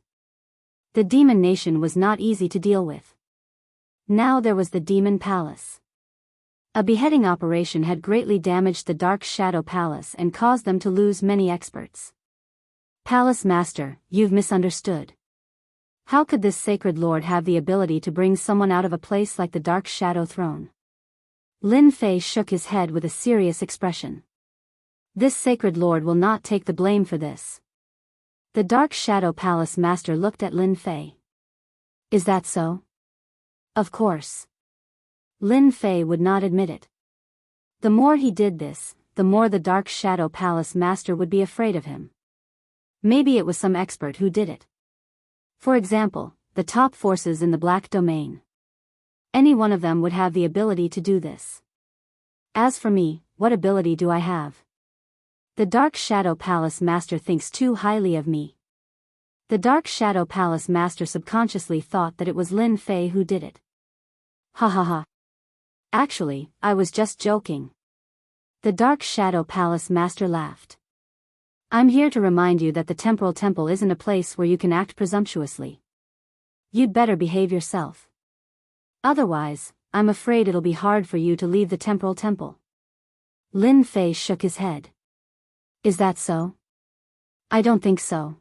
The Demon Nation was not easy to deal with. Now there was the Demon Palace. A beheading operation had greatly damaged the Dark Shadow Palace and caused them to lose many experts. Palace Master, you've misunderstood. How could this sacred lord have the ability to bring someone out of a place like the Dark Shadow Throne? Lin Fei shook his head with a serious expression. This sacred lord will not take the blame for this. The Dark Shadow Palace Master looked at Lin Fei. Is that so? Of course. Lin Fei would not admit it. The more he did this, the more the Dark Shadow Palace Master would be afraid of him. Maybe it was some expert who did it. For example, the top forces in the Black Domain. Any one of them would have the ability to do this. As for me, what ability do I have? The Dark Shadow Palace Master thinks too highly of me. The Dark Shadow Palace Master subconsciously thought that it was Lin Fei who did it. Ha ha ha. Actually, I was just joking. The Dark Shadow Palace Master laughed. I'm here to remind you that the Temporal Temple isn't a place where you can act presumptuously. You'd better behave yourself. Otherwise, I'm afraid it'll be hard for you to leave the Temporal Temple. Lin Fei shook his head. Is that so? I don't think so.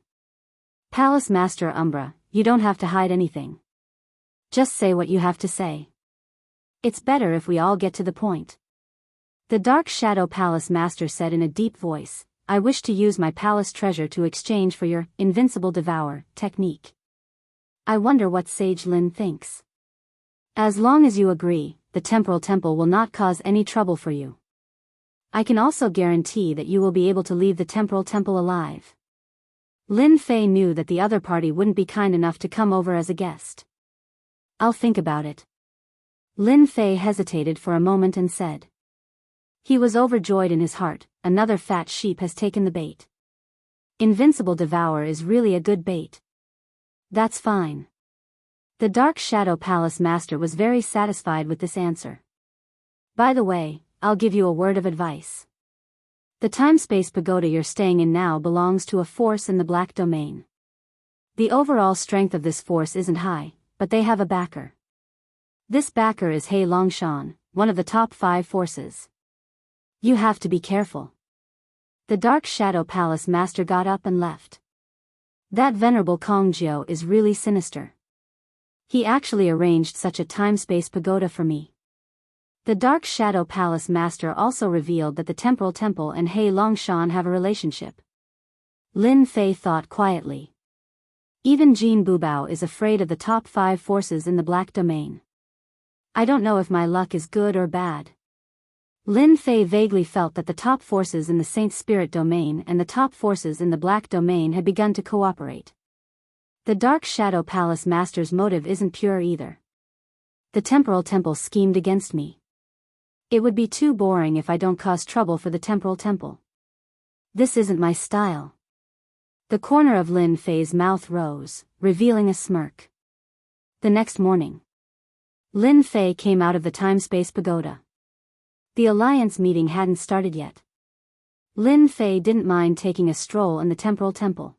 Palace Master Umbra, you don't have to hide anything. Just say what you have to say. It's better if we all get to the point. The Dark Shadow Palace Master said in a deep voice, I wish to use my palace treasure to exchange for your invincible devour technique. I wonder what Sage Lin thinks. As long as you agree, the Temporal Temple will not cause any trouble for you. I can also guarantee that you will be able to leave the Temporal Temple alive. Lin Fei knew that the other party wouldn't be kind enough to come over as a guest. I'll think about it. Lin Fei hesitated for a moment and said. He was overjoyed in his heart, another fat sheep has taken the bait. Invincible Devour is really a good bait. That's fine. The Dark Shadow Palace Master was very satisfied with this answer. By the way, I'll give you a word of advice. The time-space pagoda you're staying in now belongs to a force in the Black Domain. The overall strength of this force isn't high, but they have a backer. This backer is He Longshan, one of the top 5 forces. You have to be careful. The Dark Shadow Palace Master got up and left. That venerable Kong Jiao is really sinister. He actually arranged such a time-space pagoda for me. The Dark Shadow Palace Master also revealed that the Temporal Temple and He Longshan have a relationship. Lin Fei thought quietly. Even Jin Bubao is afraid of the top 5 forces in the Black Domain. I don't know if my luck is good or bad. Lin Fei vaguely felt that the top forces in the Saint Spirit Domain and the top forces in the Black Domain had begun to cooperate. The Dark Shadow Palace Master's motive isn't pure either. The Temporal Temple schemed against me. It would be too boring if I don't cause trouble for the Temporal Temple. This isn't my style. The corner of Lin Fei's mouth rose, revealing a smirk. The next morning, Lin Fei came out of the time-space pagoda. The Alliance meeting hadn't started yet. Lin Fei didn't mind taking a stroll in the Temporal Temple.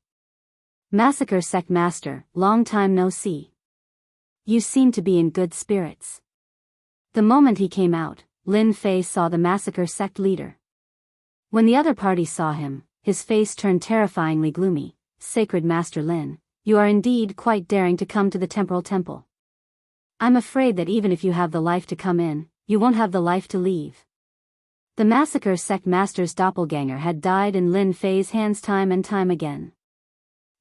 Massacre Sect Master, long time no see. You seem to be in good spirits. The moment he came out, Lin Fei saw the Massacre Sect leader. When the other party saw him, his face turned terrifyingly gloomy. Sacred Master Lin, you are indeed quite daring to come to the Temporal Temple. I'm afraid that even if you have the life to come in, you won't have the life to leave. The Massacre Sect Master's doppelganger had died in Lin Fei's hands time and time again.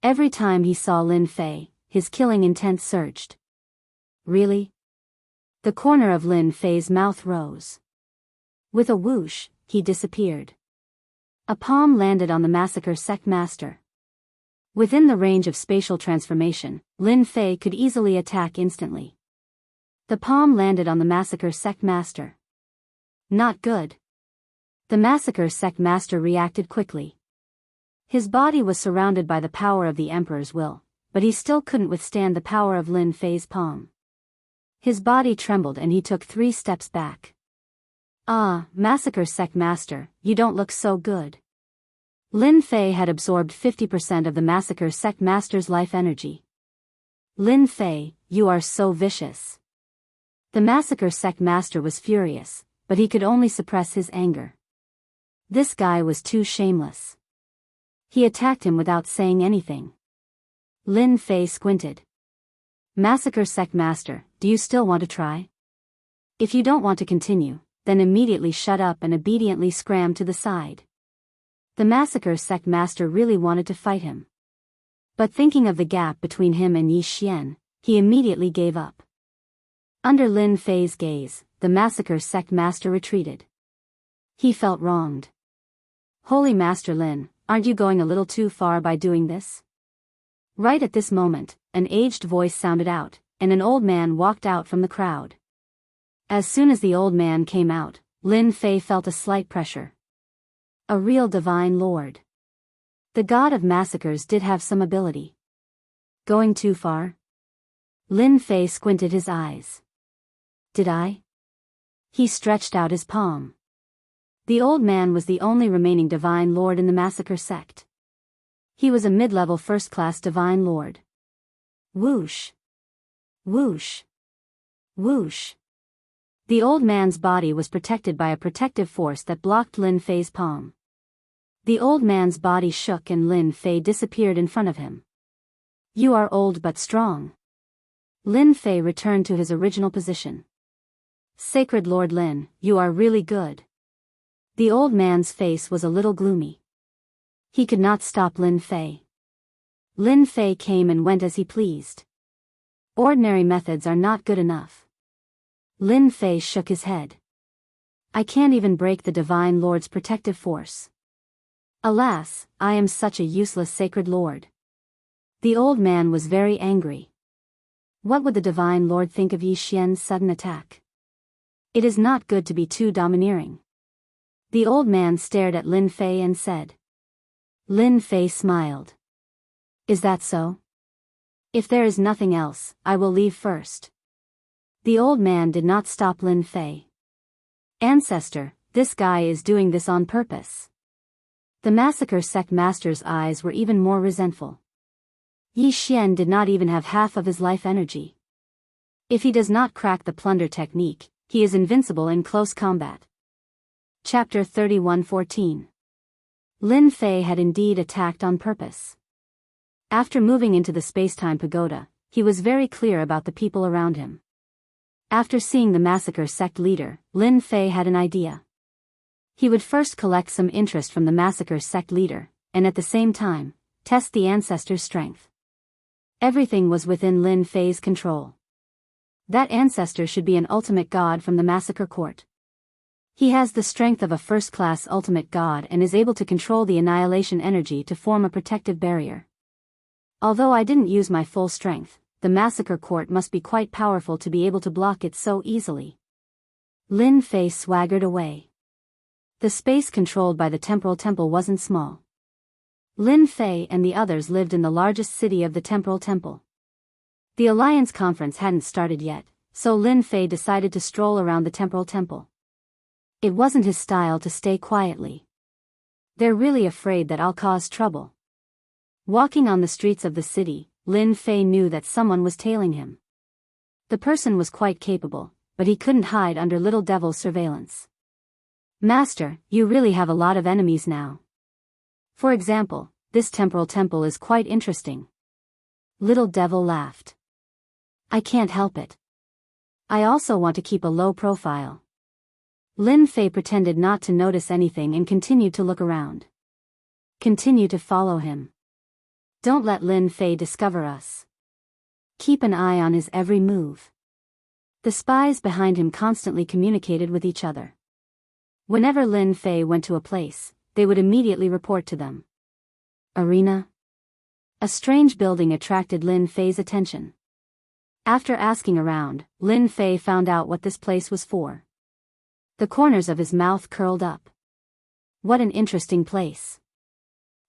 Every time he saw Lin Fei, his killing intent surged. Really? The corner of Lin Fei's mouth rose. With a whoosh, he disappeared. A palm landed on the Massacre Sect Master. Within the range of spatial transformation, Lin Fei could easily attack instantly. The palm landed on the Massacre Sect Master. Not good. The Massacre Sect Master reacted quickly. His body was surrounded by the power of the Emperor's will, but he still couldn't withstand the power of Lin Fei's palm. His body trembled and he took 3 steps back. "Ah, Massacre Sect Master, you don't look so good." Lin Fei had absorbed 50% of the Massacre Sect Master's life energy. "Lin Fei, you are so vicious." The Massacre Sect Master was furious, but he could only suppress his anger. This guy was too shameless. He attacked him without saying anything. Lin Fei squinted. "Massacre Sect Master, do you still want to try? If you don't want to continue, then immediately shut up and obediently scram to the side." The Massacre Sect Master really wanted to fight him. But thinking of the gap between him and Yi Xian, he immediately gave up. Under Lin Fei's gaze, the Massacre Sect Master retreated. He felt wronged. "Holy Master Lin, aren't you going a little too far by doing this?" Right at this moment, an aged voice sounded out, and an old man walked out from the crowd. As soon as the old man came out, Lin Fei felt a slight pressure. A real divine lord. The god of massacres did have some ability. Going too far? Lin Fei squinted his eyes. "Did I?" He stretched out his palm. The old man was the only remaining divine lord in the massacre sect. He was a mid-level first-class divine lord. Whoosh! Whoosh! Whoosh! The old man's body was protected by a protective force that blocked Lin Fei's palm. The old man's body shook and Lin Fei disappeared in front of him. "You are old but strong." Lin Fei returned to his original position. "Sacred Lord Lin, you are really good." The old man's face was a little gloomy. He could not stop Lin Fei. Lin Fei came and went as he pleased. Ordinary methods are not good enough. Lin Fei shook his head. "I can't even break the Divine Lord's protective force. Alas, I am such a useless sacred lord." The old man was very angry. What would the Divine Lord think of Yi Xian's sudden attack? It is not good to be too domineering. The old man stared at Lin Fei and said. Lin Fei smiled. "Is that so? If there is nothing else, I will leave first." The old man did not stop Lin Fei. "Ancestor, this guy is doing this on purpose." The massacre sect master's eyes were even more resentful. Yi Xian did not even have half of his life energy. If he does not crack the plunder technique, he is invincible in close combat. Chapter 31:14. Lin Fei had indeed attacked on purpose. After moving into the space-time pagoda, he was very clear about the people around him. After seeing the massacre sect leader, Lin Fei had an idea. He would first collect some interest from the massacre sect leader, and at the same time, test the ancestor's strength. Everything was within Lin Fei's control. That ancestor should be an ultimate god from the massacre court. He has the strength of a first-class ultimate god and is able to control the annihilation energy to form a protective barrier. Although I didn't use my full strength, the massacre court must be quite powerful to be able to block it so easily. Lin Fei swaggered away. The space controlled by the temporal temple wasn't small. Lin Fei and the others lived in the largest city of the temporal temple. The Alliance conference hadn't started yet, so Lin Fei decided to stroll around the temporal temple. It wasn't his style to stay quietly. They're really afraid that I'll cause trouble. Walking on the streets of the city, Lin Fei knew that someone was tailing him. The person was quite capable, but he couldn't hide under Little Devil's surveillance. "Master, you really have a lot of enemies now. For example, this temporal temple is quite interesting." Little Devil laughed. "I can't help it. I also want to keep a low profile." Lin Fei pretended not to notice anything and continued to look around. "Continue to follow him. Don't let Lin Fei discover us. Keep an eye on his every move." The spies behind him constantly communicated with each other. Whenever Lin Fei went to a place, they would immediately report to them. Arena? A strange building attracted Lin Fei's attention. After asking around, Lin Fei found out what this place was for. The corners of his mouth curled up. What an interesting place.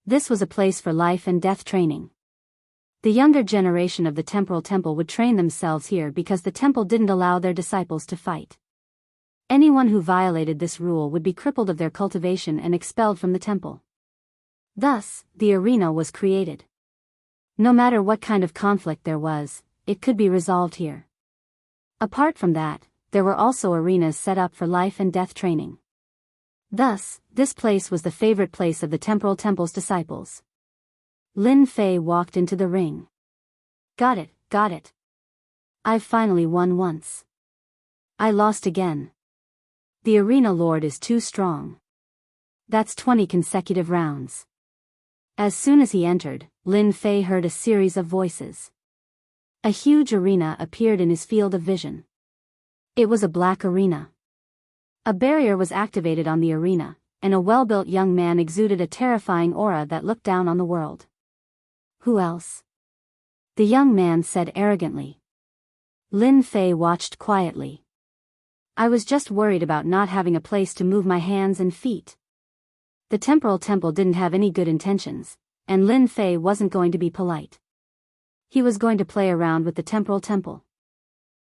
This was a place for life and death training. The younger generation of the temporal temple would train themselves here because the temple didn't allow their disciples to fight. Anyone who violated this rule would be crippled of their cultivation and expelled from the temple. Thus, the arena was created. No matter what kind of conflict there was, it could be resolved here. Apart from that, there were also arenas set up for life and death training. Thus, this place was the favorite place of the temporal temple's disciples. Lin Fei walked into the ring. Got it. I've finally won once. I lost again. The arena lord is too strong. That's 20 consecutive rounds. As soon as he entered, Lin Fei heard a series of voices. A huge arena appeared in his field of vision. It was a black arena. A barrier was activated on the arena, and a well-built young man exuded a terrifying aura that looked down on the world. Who else? The young man said arrogantly. Lin Fei watched quietly. I was just worried about not having a place to move my hands and feet. The temporal temple didn't have any good intentions, and Lin Fei wasn't going to be polite. He was going to play around with the temporal temple.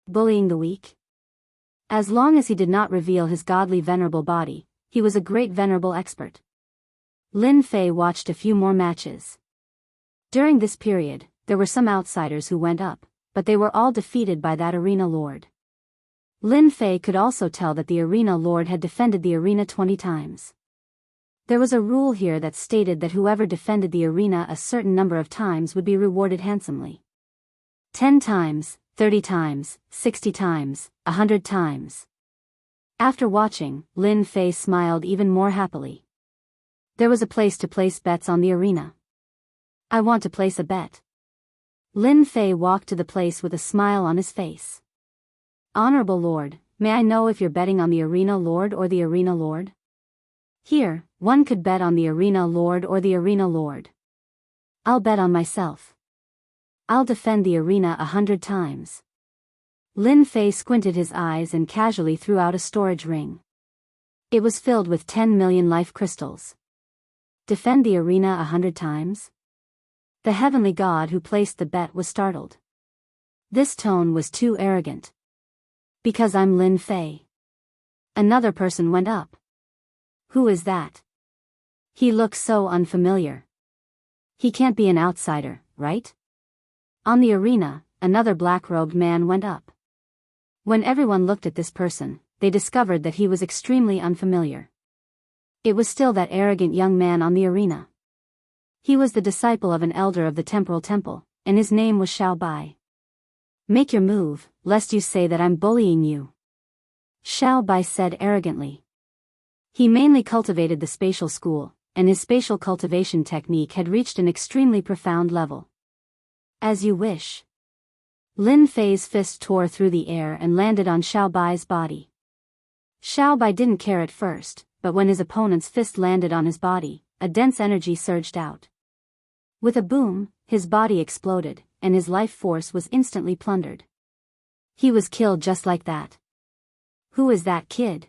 Bullying the weak? As long as he did not reveal his godly venerable body, he was a great venerable expert. Lin Fei watched a few more matches. During this period, there were some outsiders who went up, but they were all defeated by that arena lord. Lin Fei could also tell that the arena lord had defended the arena 20 times. There was a rule here that stated that whoever defended the arena a certain number of times would be rewarded handsomely. 10 times, 30 times, 60 times, 100 times. After watching, Lin Fei smiled even more happily. There was a place to place bets on the arena. I want to place a bet. Lin Fei walked to the place with a smile on his face. Honorable Lord, may I know if you're betting on the arena lord or the arena lord? Here, one could bet on the arena lord or the arena lord. I'll bet on myself. I'll defend the arena 100 times. Lin Fei squinted his eyes and casually threw out a storage ring. It was filled with 10 million life crystals. Defend the arena 100 times? The heavenly god who placed the bet was startled. This tone was too arrogant. Because I'm Lin Fei. Another person went up. Who is that? He looks so unfamiliar. He can't be an outsider, right? On the arena, another black-robed man went up. When everyone looked at this person, they discovered that he was extremely unfamiliar. It was still that arrogant young man on the arena. He was the disciple of an elder of the temporal temple, and his name was Xiao Bai. Make your move, lest you say that I'm bullying you. Xiao Bai said arrogantly. He mainly cultivated the spatial school, and his spatial cultivation technique had reached an extremely profound level. As you wish. Lin Fei's fist tore through the air and landed on Xiao Bai's body. Xiao Bai didn't care at first, but when his opponent's fist landed on his body, a dense energy surged out. With a boom, his body exploded, and his life force was instantly plundered. He was killed just like that. Who is that kid?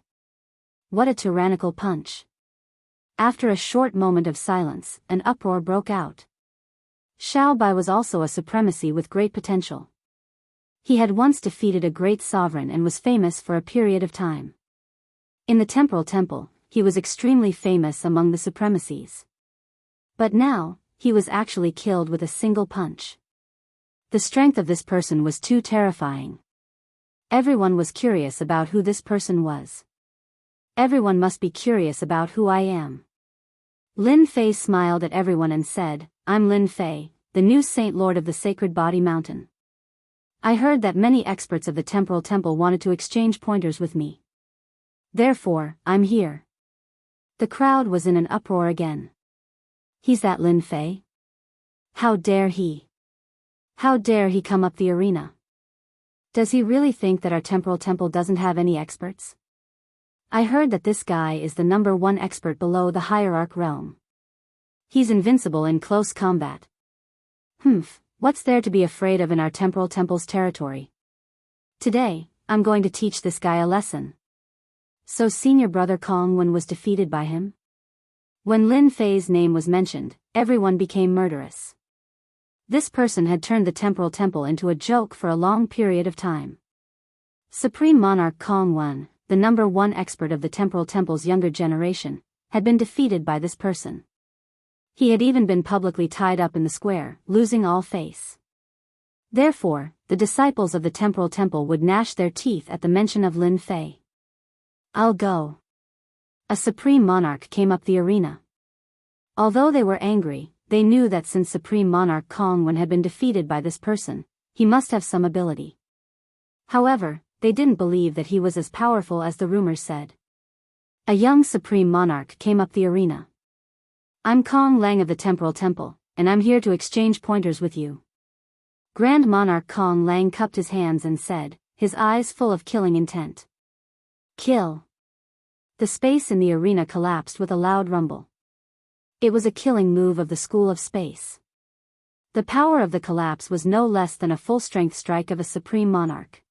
What a tyrannical punch. After a short moment of silence, an uproar broke out. Xiao Bai was also a supremacy with great potential. He had once defeated a great sovereign and was famous for a period of time. In the temporal temple, he was extremely famous among the supremacies. But now, he was actually killed with a single punch. The strength of this person was too terrifying. Everyone was curious about who this person was. Everyone must be curious about who I am. Lin Fei smiled at everyone and said, I'm Lin Fei, the new Saint Lord of the Sacred Body Mountain. I heard that many experts of the temporal temple wanted to exchange pointers with me. Therefore, I'm here. The crowd was in an uproar again. He's that Lin Fei? How dare he? How dare he come up the arena? Does he really think that our temporal temple doesn't have any experts? I heard that this guy is the #1 expert below the hierarch realm. He's invincible in close combat. What's there to be afraid of in our temporal temple's territory? Today, I'm going to teach this guy a lesson. So senior brother Kong Wen was defeated by him? When Lin Fei's name was mentioned, everyone became murderous. This person had turned the temporal temple into a joke for a long period of time. Supreme Monarch Kong Wen, the #1 expert of the temporal temple's younger generation, had been defeated by this person. He had even been publicly tied up in the square, losing all face. Therefore, the disciples of the temporal temple would gnash their teeth at the mention of Lin Fei. "I'll go." A supreme monarch came up the arena. Although they were angry, they knew that since Supreme Monarch Kong Wen had been defeated by this person, he must have some ability. However, they didn't believe that he was as powerful as the rumors said. A young supreme monarch came up the arena. "I'm Kong Lang of the Temporal Temple, and I'm here to exchange pointers with you." Grand Monarch Kong Lang cupped his hands and said, his eyes full of killing intent. "Kill." The space in the arena collapsed with a loud rumble. It was a killing move of the School of Space. The power of the collapse was no less than a full-strength strike of a supreme monarch.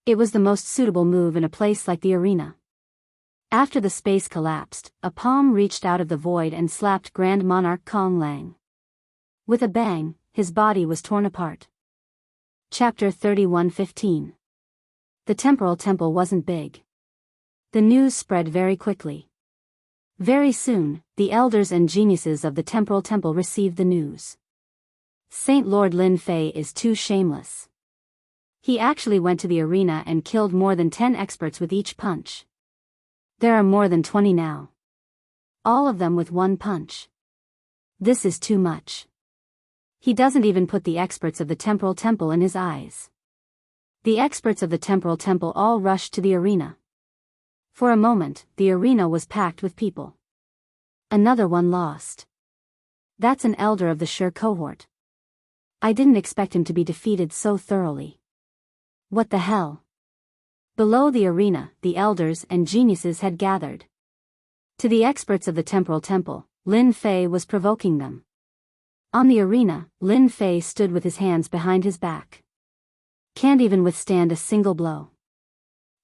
It was the most suitable move in a place like the arena. After the space collapsed, a palm reached out of the void and slapped Grand Monarch Kong Lang. With a bang, his body was torn apart. Chapter 31:15. The temporal temple wasn't big. The news spread very quickly. Very soon, the elders and geniuses of the temporal temple received the news. Saint Lord Lin Fei is too shameless. He actually went to the arena and killed more than 10 experts with each punch. There are more than 20 now. All of them with one punch. This is too much. He doesn't even put the experts of the temporal temple in his eyes. The experts of the temporal temple all rushed to the arena. For a moment, the arena was packed with people. Another one lost. That's an elder of the Sure cohort. I didn't expect him to be defeated so thoroughly. What the hell? Below the arena, the elders and geniuses had gathered. To the experts of the temporal temple, Lin Fei was provoking them. On the arena, Lin Fei stood with his hands behind his back. Can't even withstand a single blow.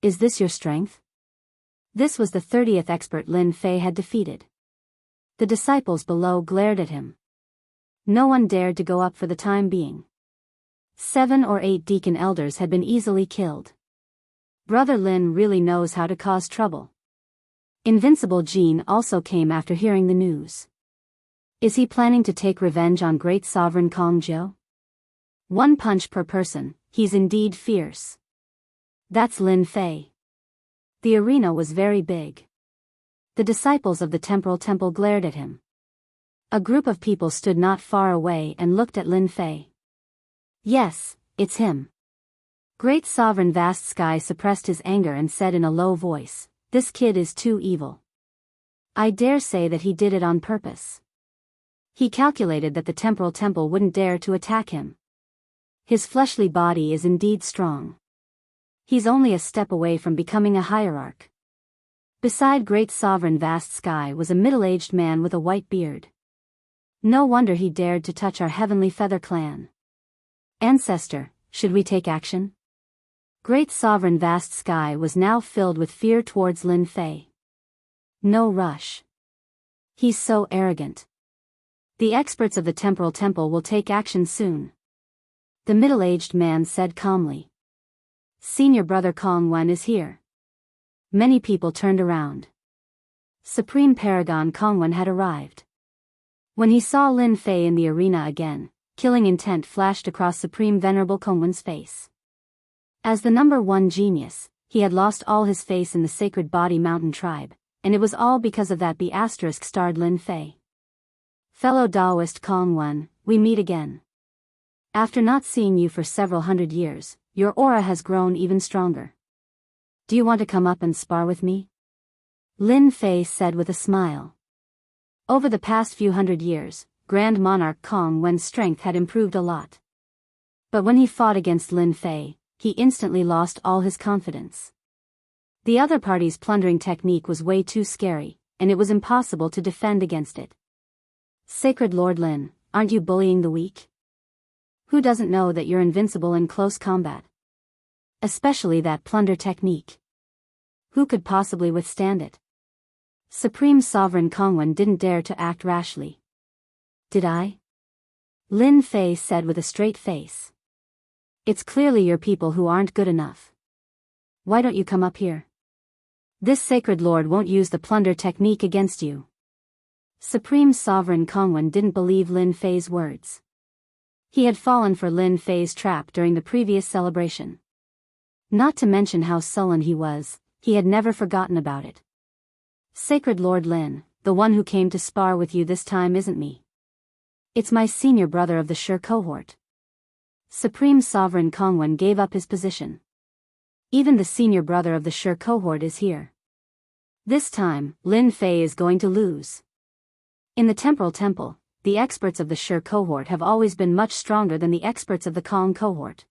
Is this your strength? This was the 30th expert Lin Fei had defeated. The disciples below glared at him. No one dared to go up for the time being. 7 or 8 deacon elders had been easily killed. Brother Lin really knows how to cause trouble. Invincible Jean also came after hearing the news. Is he planning to take revenge on great sovereign Kong Jiu? 1 punch per person, he's indeed fierce. That's Lin Fei. The arena was very big. The disciples of the temporal temple glared at him. A group of people stood not far away and looked at Lin Fei. Yes, it's him. Great Sovereign Vast Sky suppressed his anger and said in a low voice, "This kid is too evil. I dare say that he did it on purpose." He calculated that the temporal temple wouldn't dare to attack him. His fleshly body is indeed strong. He's only a step away from becoming a hierarch. Beside Great Sovereign Vast Sky was a middle-aged man with a white beard. No wonder he dared to touch our Heavenly Feather clan. "Ancestor, should we take action?" Great Sovereign Vast Sky was now filled with fear towards Lin Fei. No rush. He's so arrogant. The experts of the temporal temple will take action soon. The middle-aged man said calmly. Senior brother Kong Wen is here. Many people turned around. Supreme Paragon Kong Wen had arrived. When he saw Lin Fei in the arena again, killing intent flashed across Supreme Venerable Kong Wen's face. As the #1 genius, he had lost all his face in the Sacred Body Mountain tribe, and it was all because of that B***starred Lin Fei. Fellow Taoist Kong Wen, we meet again. After not seeing you for several hundred years, your aura has grown even stronger. Do you want to come up and spar with me? Lin Fei said with a smile. Over the past few hundred years, Grand Monarch Kong Wen's strength had improved a lot. But when he fought against Lin Fei, he instantly lost all his confidence. The other party's plundering technique was way too scary, and it was impossible to defend against it. Sacred Lord Lin, aren't you bullying the weak? Who doesn't know that you're invincible in close combat? Especially that plunder technique. Who could possibly withstand it? Supreme Sovereign Kong Wen didn't dare to act rashly. Did I? Lin Fei said with a straight face. It's clearly your people who aren't good enough. Why don't you come up here? This sacred lord won't use the plunder technique against you. Supreme Sovereign Kongwen didn't believe Lin Fei's words. He had fallen for Lin Fei's trap during the previous celebration. Not to mention how sullen he was, he had never forgotten about it. Sacred Lord Lin, the one who came to spar with you this time isn't me. It's my senior brother of the Shi cohort. Supreme Sovereign Kongwen gave up his position. Even the senior brother of the Shi cohort is here. This time, Lin Fei is going to lose. In the Temporal Temple, the experts of the Shi cohort have always been much stronger than the experts of the Kong cohort.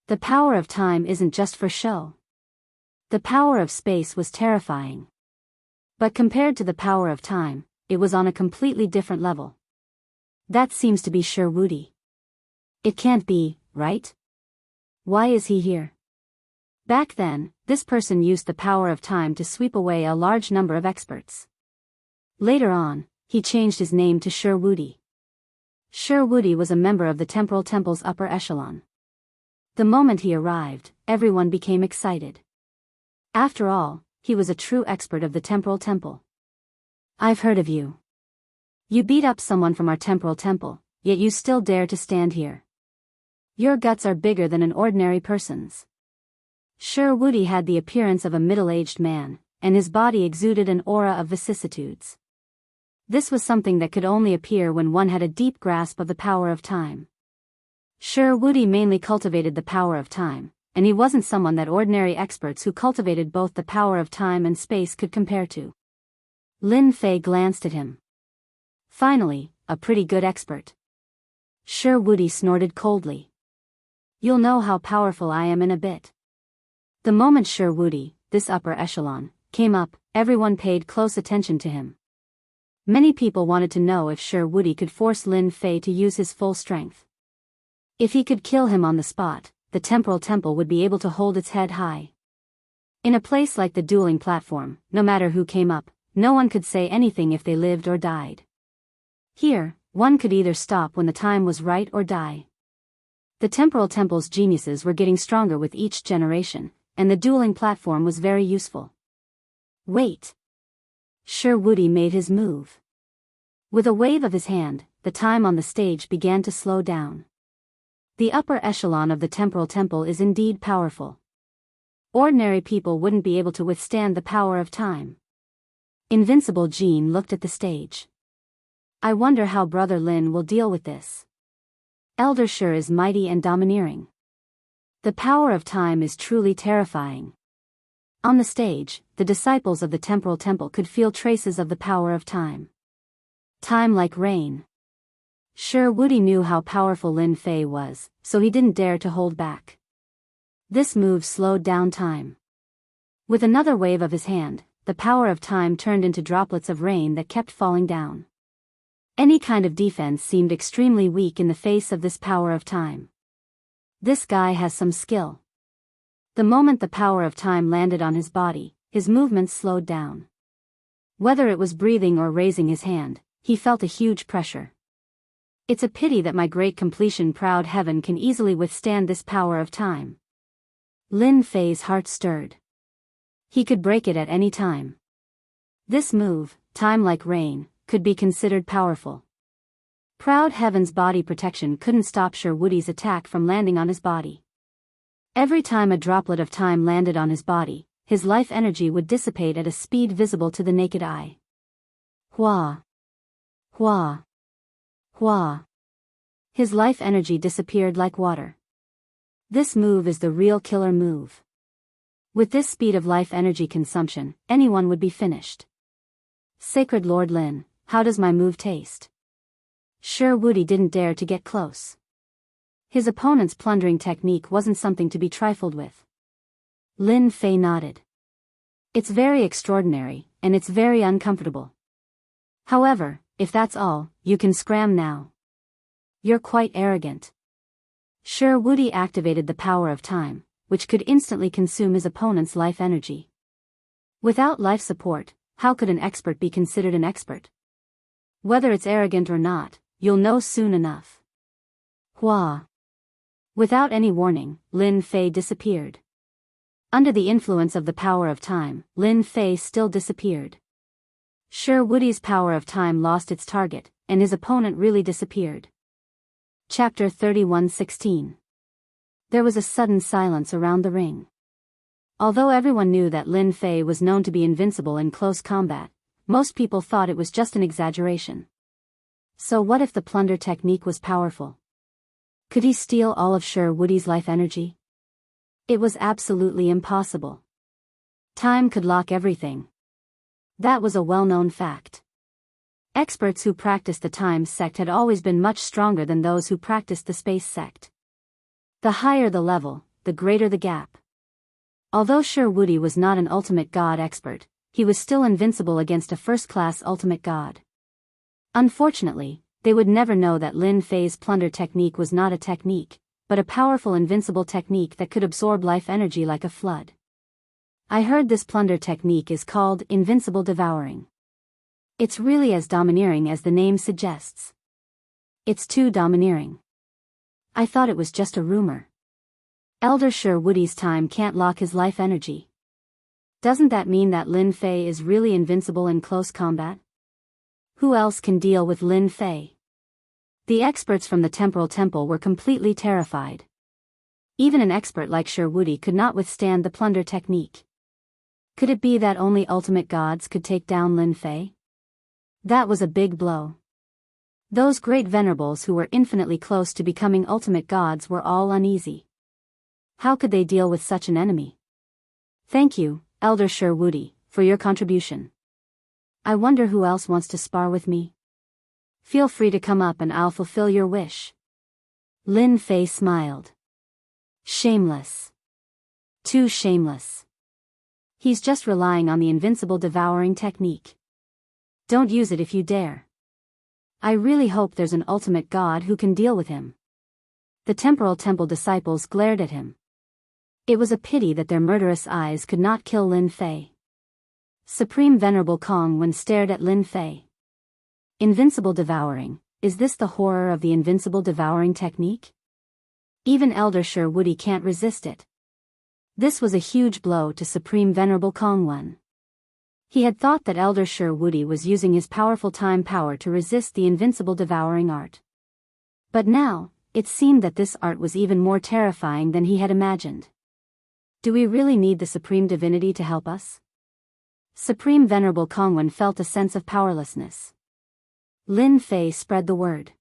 The power of time isn't just for show. The power of space was terrifying. But compared to the power of time, it was on a completely different level. That seems to be Shi Wudi. It can't be, right? Why is he here? Back then, this person used the power of time to sweep away a large number of experts. Later on, he changed his name to Shi Wudi. Shi Wudi was a member of the Temporal Temple's upper echelon. The moment he arrived, everyone became excited. After all, he was a true expert of the Temporal Temple. I've heard of you. You beat up someone from our Temporal Temple, yet you still dare to stand here. Your guts are bigger than an ordinary person's. Shi Wudi had the appearance of a middle-aged man, and his body exuded an aura of vicissitudes. This was something that could only appear when one had a deep grasp of the power of time. Shi Wudi mainly cultivated the power of time, and he wasn't someone that ordinary experts who cultivated both the power of time and space could compare to. Lin Fei glanced at him. Finally, a pretty good expert. Shi Wudi snorted coldly. You'll know how powerful I am in a bit. The moment Shi Wudi, this upper echelon, came up, everyone paid close attention to him. Many people wanted to know if Shi Wudi could force Lin Fei to use his full strength. If he could kill him on the spot, the Temporal Temple would be able to hold its head high. In a place like the dueling platform, no matter who came up, no one could say anything if they lived or died. Here, one could either stop when the time was right or die. The Temporal Temple's geniuses were getting stronger with each generation, and the dueling platform was very useful. Wait. Shi Wudi made his move. With a wave of his hand, the time on the stage began to slow down. The upper echelon of the Temporal Temple is indeed powerful. Ordinary people wouldn't be able to withstand the power of time. Invincible Jean looked at the stage. I wonder how Brother Lin will deal with this. Elder Shi is mighty and domineering. The power of time is truly terrifying. On the stage, the disciples of the Temporal Temple could feel traces of the power of time. Time like rain. Shi Wudi knew how powerful Lin Fei was, so he didn't dare to hold back. This move slowed down time. With another wave of his hand, the power of time turned into droplets of rain that kept falling down. Any kind of defense seemed extremely weak in the face of this power of time. This guy has some skill. The moment the power of time landed on his body, his movements slowed down. Whether it was breathing or raising his hand, he felt a huge pressure. It's a pity that my great completion proud heaven can easily withstand this power of time. Lin Fei's heart stirred. He could break it at any time. This move, time like rain, could be considered powerful. Proud heaven's body protection couldn't stop Shi Wudi's attack from landing on his body. Every time a droplet of time landed on his body, his life energy would dissipate at a speed visible to the naked eye. Hua! Hua! Hua! His life energy disappeared like water. This move is the real killer move. With this speed of life energy consumption, anyone would be finished. Sacred Lord Lin, how does my move taste? Shi Wudi didn't dare to get close. His opponent's plundering technique wasn't something to be trifled with. Lin Fei nodded. It's very extraordinary, and it's very uncomfortable. However, if that's all, you can scram now. You're quite arrogant. Shi Wudi activated the power of time, which could instantly consume his opponent's life energy. Without life support, how could an expert be considered an expert? Whether it's arrogant or not, you'll know soon enough. Hua. Without any warning, Lin Fei disappeared. Under the influence of the power of time, Lin Fei still disappeared. Sure, Woody's power of time lost its target, and his opponent really disappeared. Chapter 31:16. There was a sudden silence around the ring. Although everyone knew that Lin Fei was known to be invincible in close combat, most people thought it was just an exaggeration. So what if the plunder technique was powerful? Could he steal all of Sure Woody's life energy? It was absolutely impossible. Time could lock everything. That was a well-known fact. Experts who practiced the time sect had always been much stronger than those who practiced the space sect. The higher the level, the greater the gap. Although Sure Woody was not an ultimate god expert, he was still invincible against a first-class ultimate god. Unfortunately, they would never know that Lin Fei's plunder technique was not a technique, but a powerful invincible technique that could absorb life energy like a flood. I heard this plunder technique is called invincible devouring. It's really as domineering as the name suggests. It's too domineering. I thought it was just a rumor. Elder Sure Woody's time can't lock his life energy. Doesn't that mean that Lin Fei is really invincible in close combat? Who else can deal with Lin Fei? The experts from the Temporal Temple were completely terrified. Even an expert like Sure Woody could not withstand the plunder technique. Could it be that only ultimate gods could take down Lin Fei? That was a big blow. Those great venerables who were infinitely close to becoming ultimate gods were all uneasy. How could they deal with such an enemy? Thank you, Elder Sure Woody, for your contribution. I wonder who else wants to spar with me? Feel free to come up and I'll fulfill your wish. Lin Fei smiled. Shameless. Too shameless. He's just relying on the invincible devouring technique. Don't use it if you dare. I really hope there's an ultimate god who can deal with him. The Temporal Temple disciples glared at him. It was a pity that their murderous eyes could not kill Lin Fei. Supreme Venerable Kong Wen stared at Lin Fei. Invincible devouring, is this the horror of the invincible devouring technique? Even Elder Sure Woody can't resist it. This was a huge blow to Supreme Venerable Kong Wen. He had thought that Elder Sure Woody was using his powerful time power to resist the invincible devouring art. But now, it seemed that this art was even more terrifying than he had imagined. Do we really need the Supreme Divinity to help us? Supreme Venerable Kong Wen felt a sense of powerlessness. Lin Fei spread the word.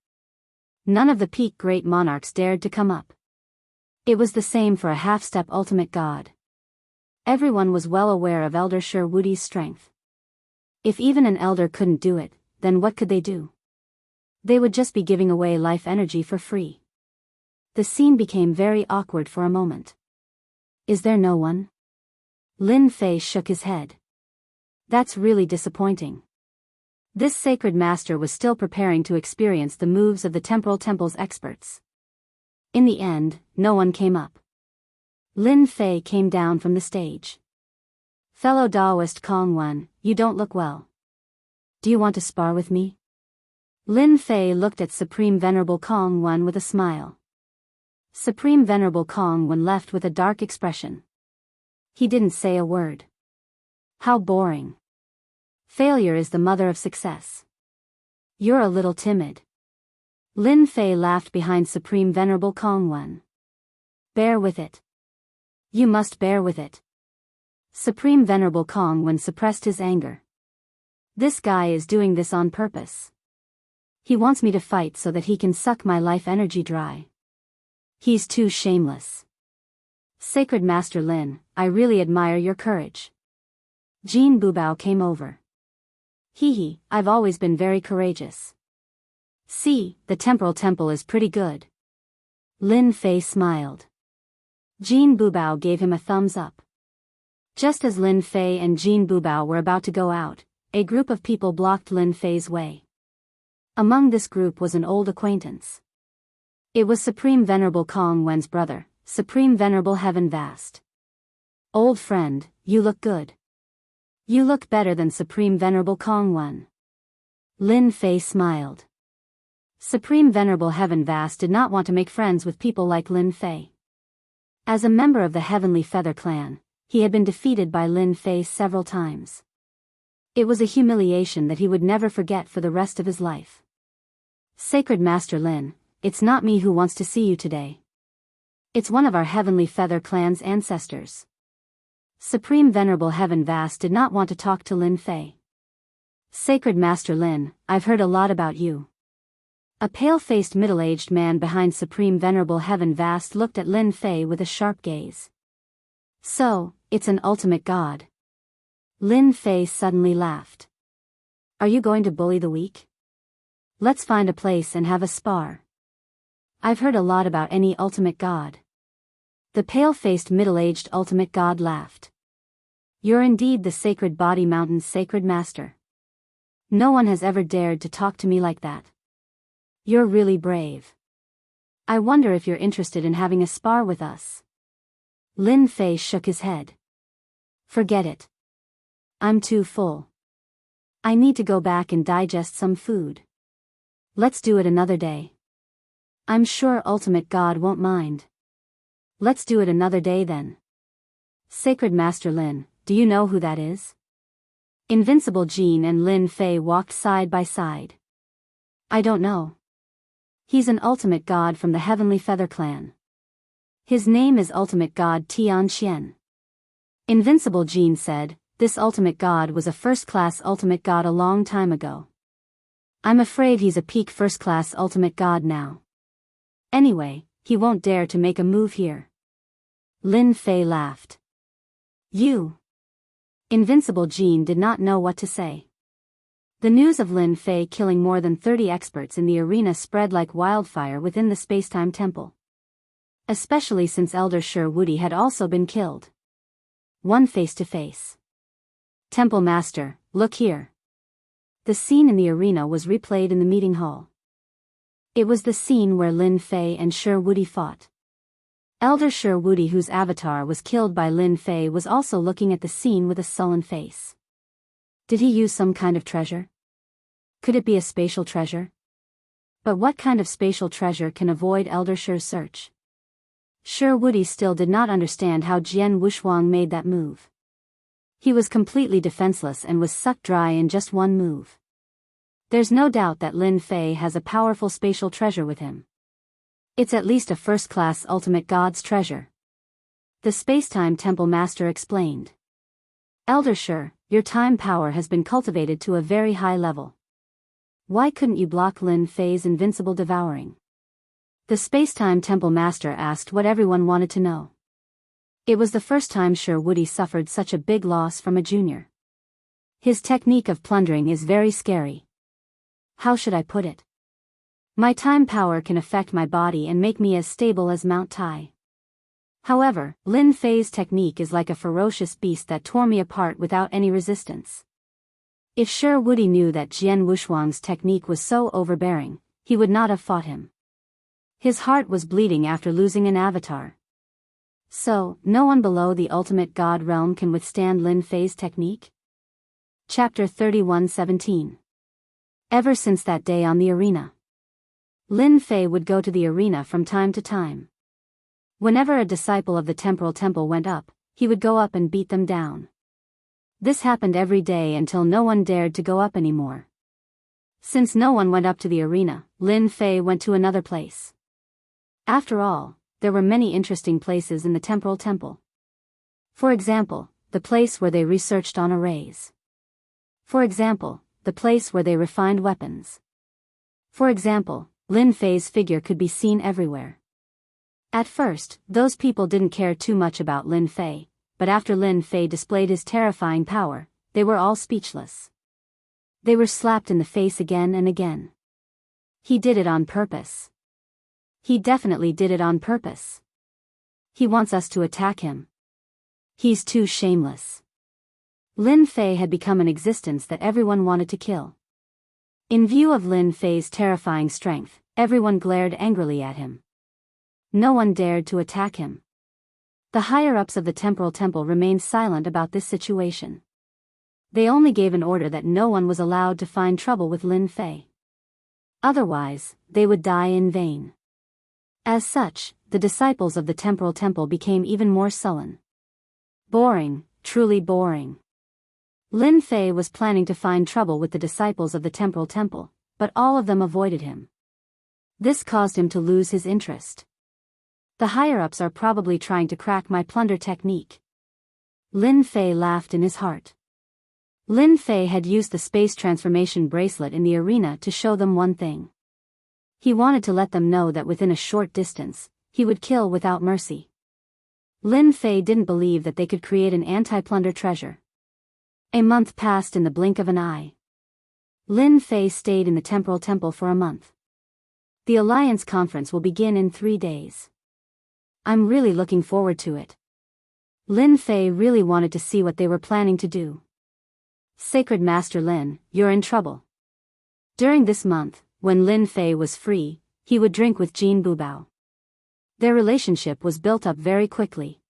None of the peak great monarchs dared to come up. It was the same for a half-step ultimate god. Everyone was well aware of Elder Sure Woody's strength. If even an elder couldn't do it, then what could they do? They would just be giving away life energy for free. The scene became very awkward for a moment. Is there no one? Lin Fei shook his head. That's really disappointing. This sacred master was still preparing to experience the moves of the Temporal Temple's experts. In the end, no one came up. Lin Fei came down from the stage. Fellow Taoist Kong Wen, you don't look well. Do you want to spar with me? Lin Fei looked at Supreme Venerable Kong Wen with a smile. Supreme Venerable Kong Wen left with a dark expression. He didn't say a word. How boring. Failure is the mother of success. You're a little timid. Lin Fei laughed behind Supreme Venerable Kong Wen. Bear with it. You must bear with it. Supreme Venerable Kong Wen suppressed his anger. This guy is doing this on purpose. He wants me to fight so that he can suck my life energy dry. He's too shameless. Sacred Master Lin, I really admire your courage. Jean Bubao came over. Hee, I've always been very courageous. See, the Temporal Temple is pretty good. Lin Fei smiled. Jean Bubao gave him a thumbs up. Just as Lin Fei and Jean Bubao were about to go out, a group of people blocked Lin Fei's way. Among this group was an old acquaintance. It was Supreme Venerable Kong Wen's brother, Supreme Venerable Heaven Vast. Old friend, you look good. You look better than Supreme Venerable Kong Wen. Lin Fei smiled. Supreme Venerable Heaven Vast did not want to make friends with people like Lin Fei. As a member of the Heavenly Feather clan, he had been defeated by Lin Fei several times. It was a humiliation that he would never forget for the rest of his life. Sacred Master Lin, it's not me who wants to see you today. It's one of our Heavenly Feather clan's ancestors. Supreme Venerable Heaven Vast did not want to talk to Lin Fei. Sacred Master Lin, I've heard a lot about you. A pale-faced middle-aged man behind Supreme Venerable Heaven Vast looked at Lin Fei with a sharp gaze. So, it's an ultimate god. Lin Fei suddenly laughed. Are you going to bully the weak? Let's find a place and have a spar. I've heard a lot about any ultimate god. The pale-faced middle-aged ultimate god laughed. You're indeed the Sacred Body Mountain's sacred master. No one has ever dared to talk to me like that. You're really brave. I wonder if you're interested in having a spar with us. Lin Fei shook his head. Forget it. I'm too full. I need to go back and digest some food. Let's do it another day. I'm sure Ultimate God won't mind. Let's do it another day then. Sacred Master Lin, do you know who that is? Invincible Jean and Lin Fei walked side by side. I don't know. He's an ultimate god from the Heavenly Feather clan. His name is Ultimate God Tian Xian. Invincible Jean said, this ultimate god was a first-class ultimate god a long time ago. I'm afraid he's a peak first-class ultimate god now. Anyway, he won't dare to make a move here. Lin Fei laughed. You. Invincible Jean did not know what to say. The news of Lin Fei killing more than 30 experts in the arena spread like wildfire within the Spacetime Temple. Especially since Elder Sher Wudi had also been killed. One face-to-face. Temple Master, look here. The scene in the arena was replayed in the meeting hall. It was the scene where Lin Fei and Sher Wudi fought. Elder Sher Wudi, whose avatar was killed by Lin Fei, was also looking at the scene with a sullen face. Did he use some kind of treasure? Could it be a spatial treasure? But what kind of spatial treasure can avoid Elder Sher's search? Sher Wudi still did not understand how Jian Wushuang made that move. He was completely defenseless and was sucked dry in just one move. There's no doubt that Lin Fei has a powerful spatial treasure with him. It's at least a first-class ultimate god's treasure. The Spacetime Temple Master explained. Elder Sher, your time power has been cultivated to a very high level. Why couldn't you block Lin Fei's invincible devouring? The Spacetime Temple Master asked what everyone wanted to know. It was the first time Sher Wudi suffered such a big loss from a junior. His technique of plundering is very scary. How should I put it? My time power can affect my body and make me as stable as Mount Tai. However, Lin Fei's technique is like a ferocious beast that tore me apart without any resistance. If Sher Wudi knew that Jian Wushuang's technique was so overbearing, he would not have fought him. His heart was bleeding after losing an avatar. So, no one below the ultimate god realm can withstand Lin Fei's technique? Chapter 31:17. Ever since that day on the arena, Lin Fei would go to the arena from time to time. Whenever a disciple of the Temporal Temple went up, he would go up and beat them down. This happened every day until no one dared to go up anymore. Since no one went up to the arena, Lin Fei went to another place. After all, there were many interesting places in the Temporal Temple. For example, the place where they researched on arrays. For example, the place where they refined weapons. For example, Lin Fei's figure could be seen everywhere. At first, those people didn't care too much about Lin Fei, but after Lin Fei displayed his terrifying power, they were all speechless. They were slapped in the face again and again. He did it on purpose. He definitely did it on purpose. He wants us to attack him. He's too shameless. Lin Fei had become an existence that everyone wanted to kill. In view of Lin Fei's terrifying strength, everyone glared angrily at him. No one dared to attack him. The higher-ups of the Temporal Temple remained silent about this situation. They only gave an order that no one was allowed to find trouble with Lin Fei. Otherwise, they would die in vain. As such, the disciples of the temporal temple became even more sullen. Boring, truly boring. Lin Fei was planning to find trouble with the disciples of the temporal temple, but all of them avoided him. This caused him to lose his interest. The higher-ups are probably trying to crack my plunder technique. Lin Fei laughed in his heart. Lin Fei had used the space transformation bracelet in the arena to show them one thing. He wanted to let them know that within a short distance, he would kill without mercy. Lin Fei didn't believe that they could create an anti-plunder treasure. A month passed in the blink of an eye. Lin Fei stayed in the temporal temple for a month. The Alliance conference will begin in 3 days. I'm really looking forward to it. Lin Fei really wanted to see what they were planning to do. Sacred Master Lin, you're in trouble. During this month, when Lin Fei was free, he would drink with Jin Bubao. Their relationship was built up very quickly.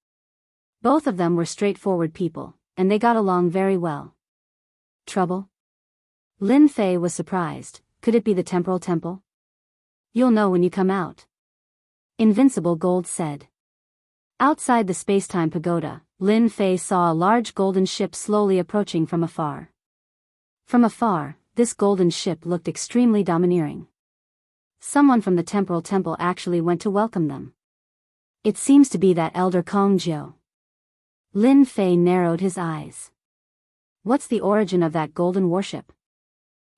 Both of them were straightforward people, and they got along very well. Trouble? Lin Fei was surprised. Could it be the temporal temple? You'll know when you come out. Invincible Gold said. Outside the space-time pagoda, Lin Fei saw a large golden ship slowly approaching from afar. From afar, this golden ship looked extremely domineering. Someone from the temporal temple actually went to welcome them. It seems to be that elder Kong Jiu. Lin Fei narrowed his eyes. What's the origin of that golden warship?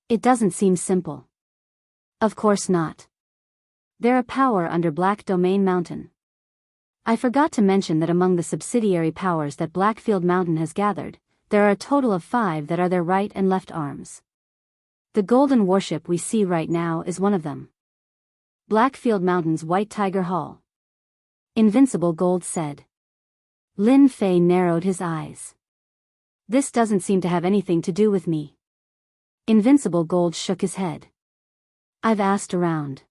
It doesn't seem simple. Of course not. They're a power under Black Domain Mountain. I forgot to mention that among the subsidiary powers that Blackfield Mountain has gathered, there are a total of 5 that are their right and left arms. The golden warship we see right now is one of them. Blackfield Mountain's White Tiger Hall. Invincible Gold said. Lin Fei narrowed his eyes. This doesn't seem to have anything to do with me. Invincible Gold shook his head. I've asked around.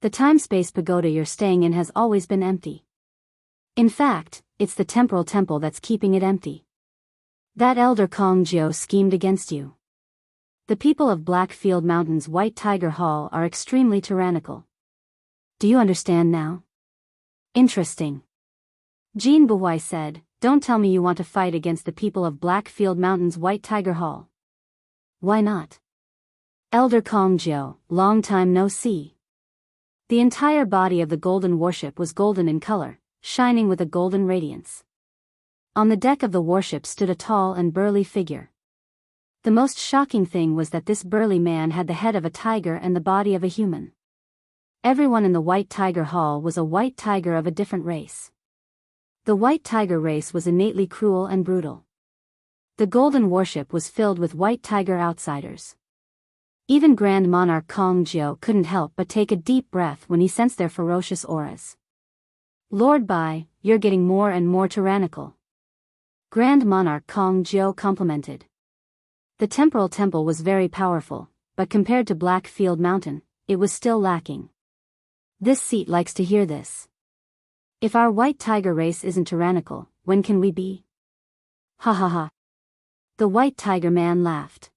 The time-space pagoda you're staying in has always been empty. In fact, it's the temporal temple that's keeping it empty. That elder Kong Jiu schemed against you. The people of Blackfield Mountain's White Tiger Hall are extremely tyrannical. Do you understand now? Interesting. Jean Buhai said, don't tell me you want to fight against the people of Blackfield Mountain's White Tiger Hall. Why not? Elder Kong Jiu, long time no see. The entire body of the golden warship was golden in color, shining with a golden radiance. On the deck of the warship stood a tall and burly figure. The most shocking thing was that this burly man had the head of a tiger and the body of a human. Everyone in the White Tiger Hall was a white tiger of a different race. The White Tiger race was innately cruel and brutal. The golden warship was filled with White Tiger outsiders. Even Grand Monarch Kong Jiu couldn't help but take a deep breath when he sensed their ferocious auras. Lord Bai, you're getting more and more tyrannical. Grand Monarch Kong Jiu complimented. The temporal temple was very powerful, but compared to Blackfield Mountain, it was still lacking. This seat likes to hear this. If our White Tiger race isn't tyrannical, when can we be? Ha ha ha. The White Tiger man laughed.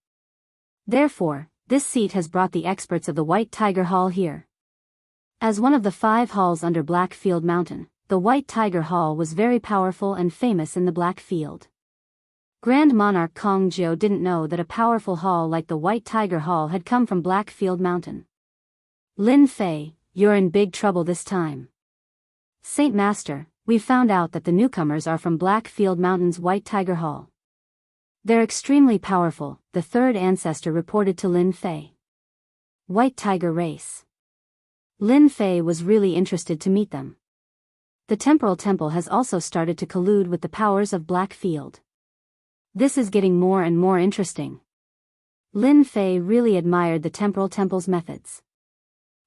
Therefore, this seat has brought the experts of the White Tiger Hall here. As one of the 5 halls under Blackfield Mountain, the White Tiger Hall was very powerful and famous in the Blackfield. Grand Monarch Kong Jiu didn't know that a powerful hall like the White Tiger Hall had come from Blackfield Mountain. Lin Fei, you're in big trouble this time. Saint Master, we've found out that the newcomers are from Blackfield Mountain's White Tiger Hall. They're extremely powerful, the 3rd ancestor reported to Lin Fei. White Tiger race. Lin Fei was really interested to meet them. The temporal temple has also started to collude with the powers of Blackfield. This is getting more and more interesting. Lin Fei really admired the temporal temple's methods.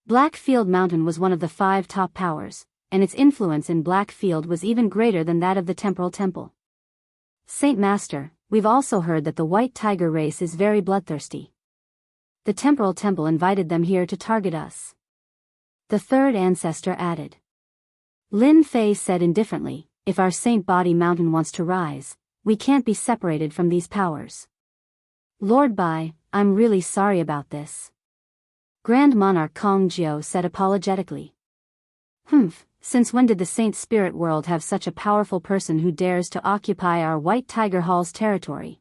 Blackfield Mountain was one of the 5 top powers, and its influence in Blackfield was even greater than that of the temporal temple. Saint Master, we've also heard that the White Tiger race is very bloodthirsty. The temporal temple invited them here to target us. The 3rd ancestor added. Lin Fei said indifferently, if our Saint Body Mountain wants to rise, we can't be separated from these powers. Lord Bai, I'm really sorry about this. Grand Monarch Kong Jiao said apologetically. Since when did the Saint Spirit world have such a powerful person who dares to occupy our White Tiger Hall's territory?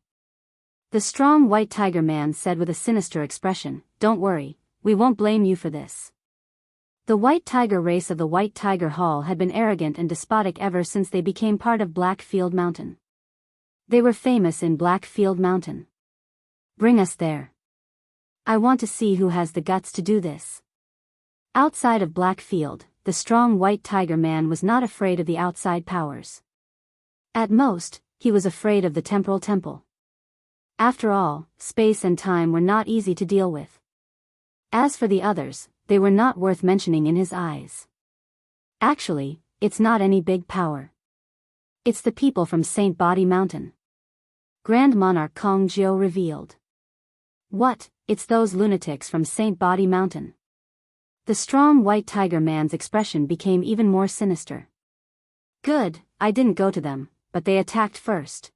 The strong White Tiger man said with a sinister expression, "Don't worry, we won't blame you for this." The White Tiger race of the White Tiger Hall had been arrogant and despotic ever since they became part of Blackfield Mountain. They were famous in Blackfield Mountain. "Bring us there. I want to see who has the guts to do this." Outside of Blackfield, the strong White Tiger man was not afraid of the outside powers. At most, he was afraid of the Temporal Temple. After all, space and time were not easy to deal with. As for the others, they were not worth mentioning in his eyes. Actually, it's not any big power. It's the people from Saint Body Mountain. Grand Monarch Kong Jiao revealed. What? It's those lunatics from Saint Body Mountain. The strong White Tiger man's expression became even more sinister. Good, I didn't go to them, but they attacked first.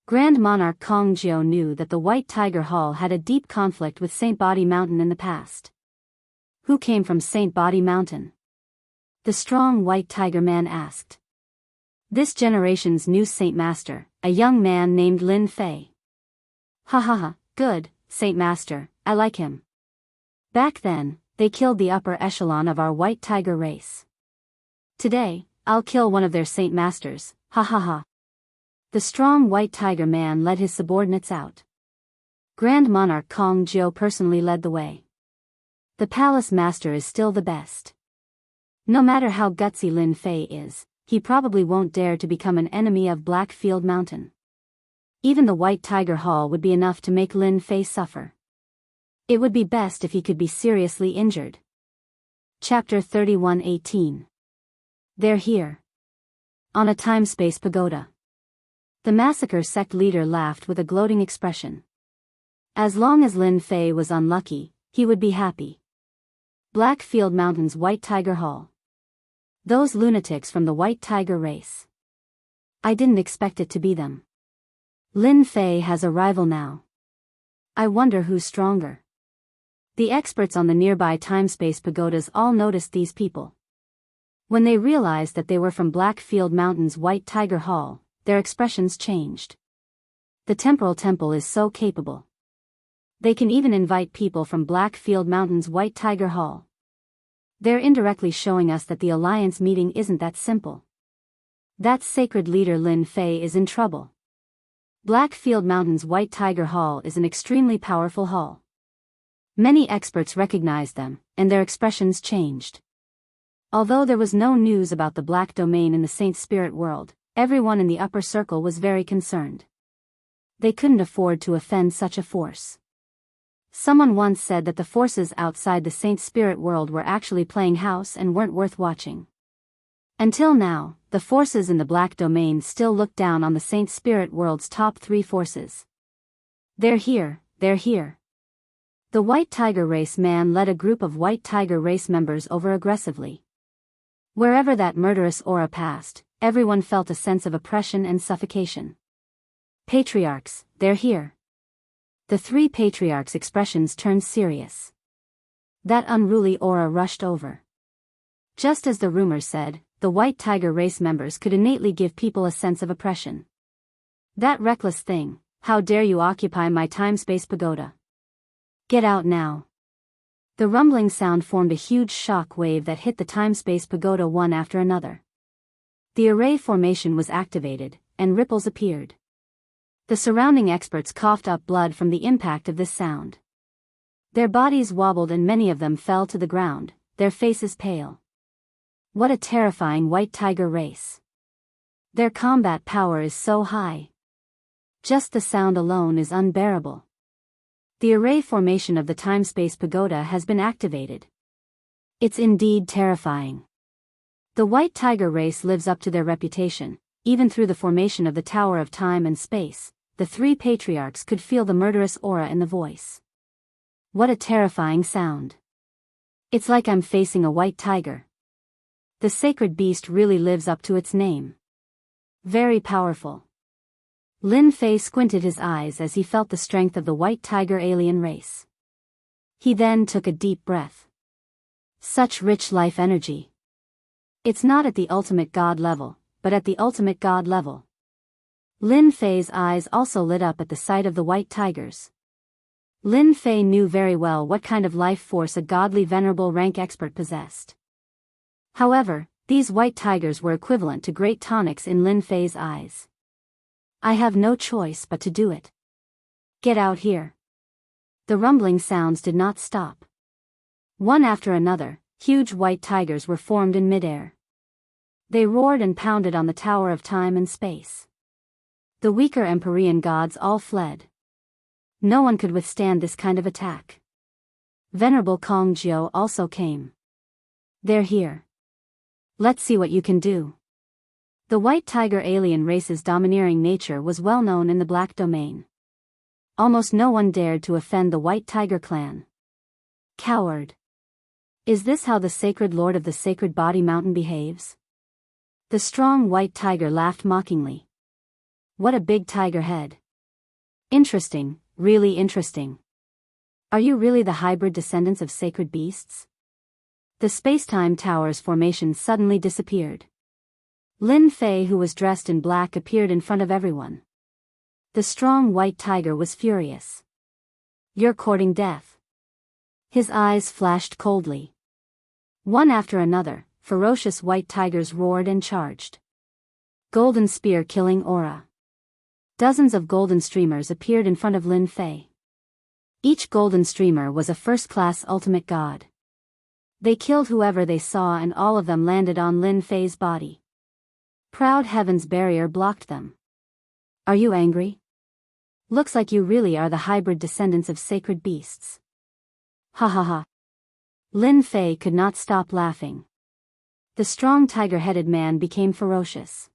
Grand Monarch Kong Jiao knew that the White Tiger Hall had a deep conflict with Saint Body Mountain in the past. Who came from Saint Body Mountain? The strong White Tiger man asked. This generation's new Saint Master, a young man named Lin Fei. Ha, good, Saint Master, I like him. Back then, they killed the upper echelon of our White Tiger race. Today, I'll kill one of their Saint Masters, ha. The strong White Tiger man led his subordinates out. Grand Monarch Kong Jiao personally led the way. The Palace Master is still the best. No matter how gutsy Lin Fei is, he probably won't dare to become an enemy of Blackfield Mountain. Even the White Tiger Hall would be enough to make Lin Fei suffer. It would be best if he could be seriously injured. Chapter 31:18. They're here. On a time-space pagoda. The massacre sect leader laughed with a gloating expression. As long as Lin Fei was unlucky, he would be happy. Blackfield Mountain's White Tiger Hall. Those lunatics from the White Tiger race. I didn't expect it to be them. Lin Fei has a rival now. I wonder who's stronger. The experts on the nearby time-space pagodas all noticed these people. When they realized that they were from Blackfield Mountain's White Tiger Hall, their expressions changed. The Temporal Temple is so capable. They can even invite people from Blackfield Mountain's White Tiger Hall. They're indirectly showing us that the Alliance meeting isn't that simple. That sacred leader Lin Fei is in trouble. Blackfield Mountain's White Tiger Hall is an extremely powerful hall. Many experts recognized them, and their expressions changed. Although there was no news about the Black Domain in the Saint Spirit world, everyone in the upper circle was very concerned. They couldn't afford to offend such a force. Someone once said that the forces outside the Saint Spirit world were actually playing house and weren't worth watching. Until now, the forces in the Black Domain still look down on the Saint Spirit world's top 3 forces. They're here. The White Tiger race man led a group of White Tiger race members over aggressively. Wherever that murderous aura passed, everyone felt a sense of oppression and suffocation. Patriarchs, they're here. The 3 patriarchs' expressions turned serious. That unruly aura rushed over. Just as the rumor said, the White Tiger race members could innately give people a sense of oppression. That reckless thing, how dare you occupy my time-space pagoda? Get out now. The rumbling sound formed a huge shock wave that hit the time-space pagoda one after another. The array formation was activated, and ripples appeared. The surrounding experts coughed up blood from the impact of this sound. Their bodies wobbled and many of them fell to the ground, their faces pale. What a terrifying White Tiger race. Their combat power is so high. Just the sound alone is unbearable. The array formation of the time-space pagoda has been activated. It's indeed terrifying. The White Tiger race lives up to their reputation. Even through the formation of the Tower of Time and Space, the 3 patriarchs could feel the murderous aura in the voice. What a terrifying sound. It's like I'm facing a white tiger. The sacred beast really lives up to its name. Very powerful. Lin Fei squinted his eyes as he felt the strength of the White Tiger alien race. He then took a deep breath. Such rich life energy. It's not at the ultimate God level, but at the ultimate God level. Lin Fei's eyes also lit up at the sight of the white tigers. Lin Fei knew very well what kind of life force a godly venerable rank expert possessed. However, these white tigers were equivalent to great tonics in Lin Fei's eyes. I have no choice but to do it. Get out here. The rumbling sounds did not stop. One after another, huge white tigers were formed in midair. They roared and pounded on the tower of time and space. The weaker Empyrean gods all fled. No one could withstand this kind of attack. Venerable Kong Jiao also came. They're here. Let's see what you can do. The white tiger alien race's domineering nature was well known in the Black Domain. Almost no one dared to offend the white tiger clan. Coward. Is this how the sacred lord of the sacred body mountain behaves? The strong white tiger laughed mockingly. What a big tiger head. Interesting, really interesting. Are you really the hybrid descendants of sacred beasts? The space-time tower's formation suddenly disappeared. Lin Fei, who was dressed in black, appeared in front of everyone. The strong white tiger was furious. You're courting death. His eyes flashed coldly. One after another, ferocious white tigers roared and charged. Golden spear killing aura. Dozens of golden streamers appeared in front of Lin Fei. Each golden streamer was a first-class ultimate god. They killed whoever they saw, and all of them landed on Lin Fei's body. Proud Heaven's barrier blocked them. Are you angry? Looks like you really are the hybrid descendants of sacred beasts. Ha ha ha. Lin Fei could not stop laughing. The strong tiger-headed man became ferocious.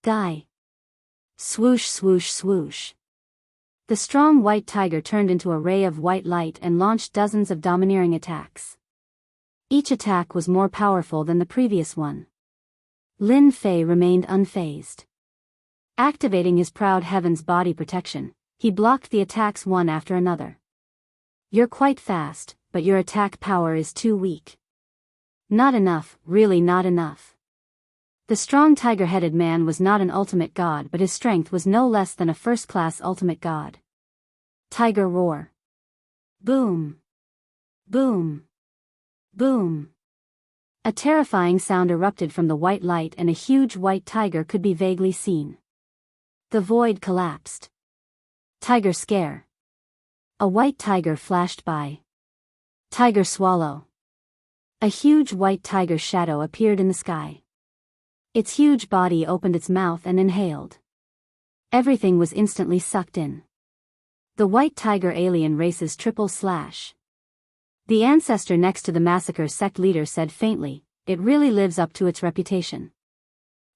Die. Swoosh swoosh swoosh. The strong white tiger turned into a ray of white light and launched dozens of domineering attacks. Each attack was more powerful than the previous one. Lin Fei remained unfazed. Activating his proud heaven's body protection, he blocked the attacks one after another. You're quite fast, but your attack power is too weak. Not enough, really not enough. The strong tiger-headed man was not an ultimate god, but his strength was no less than a first-class ultimate god. Tiger roar. Boom. Boom. Boom. A terrifying sound erupted from the white light, and a huge white tiger could be vaguely seen. The void collapsed. Tiger scare. A white tiger flashed by. Tiger swallow. A huge white tiger shadow appeared in the sky. Its huge body opened its mouth and inhaled. Everything was instantly sucked in. The white tiger alien race's triple slash. The ancestor next to the massacre sect leader said faintly, it really lives up to its reputation.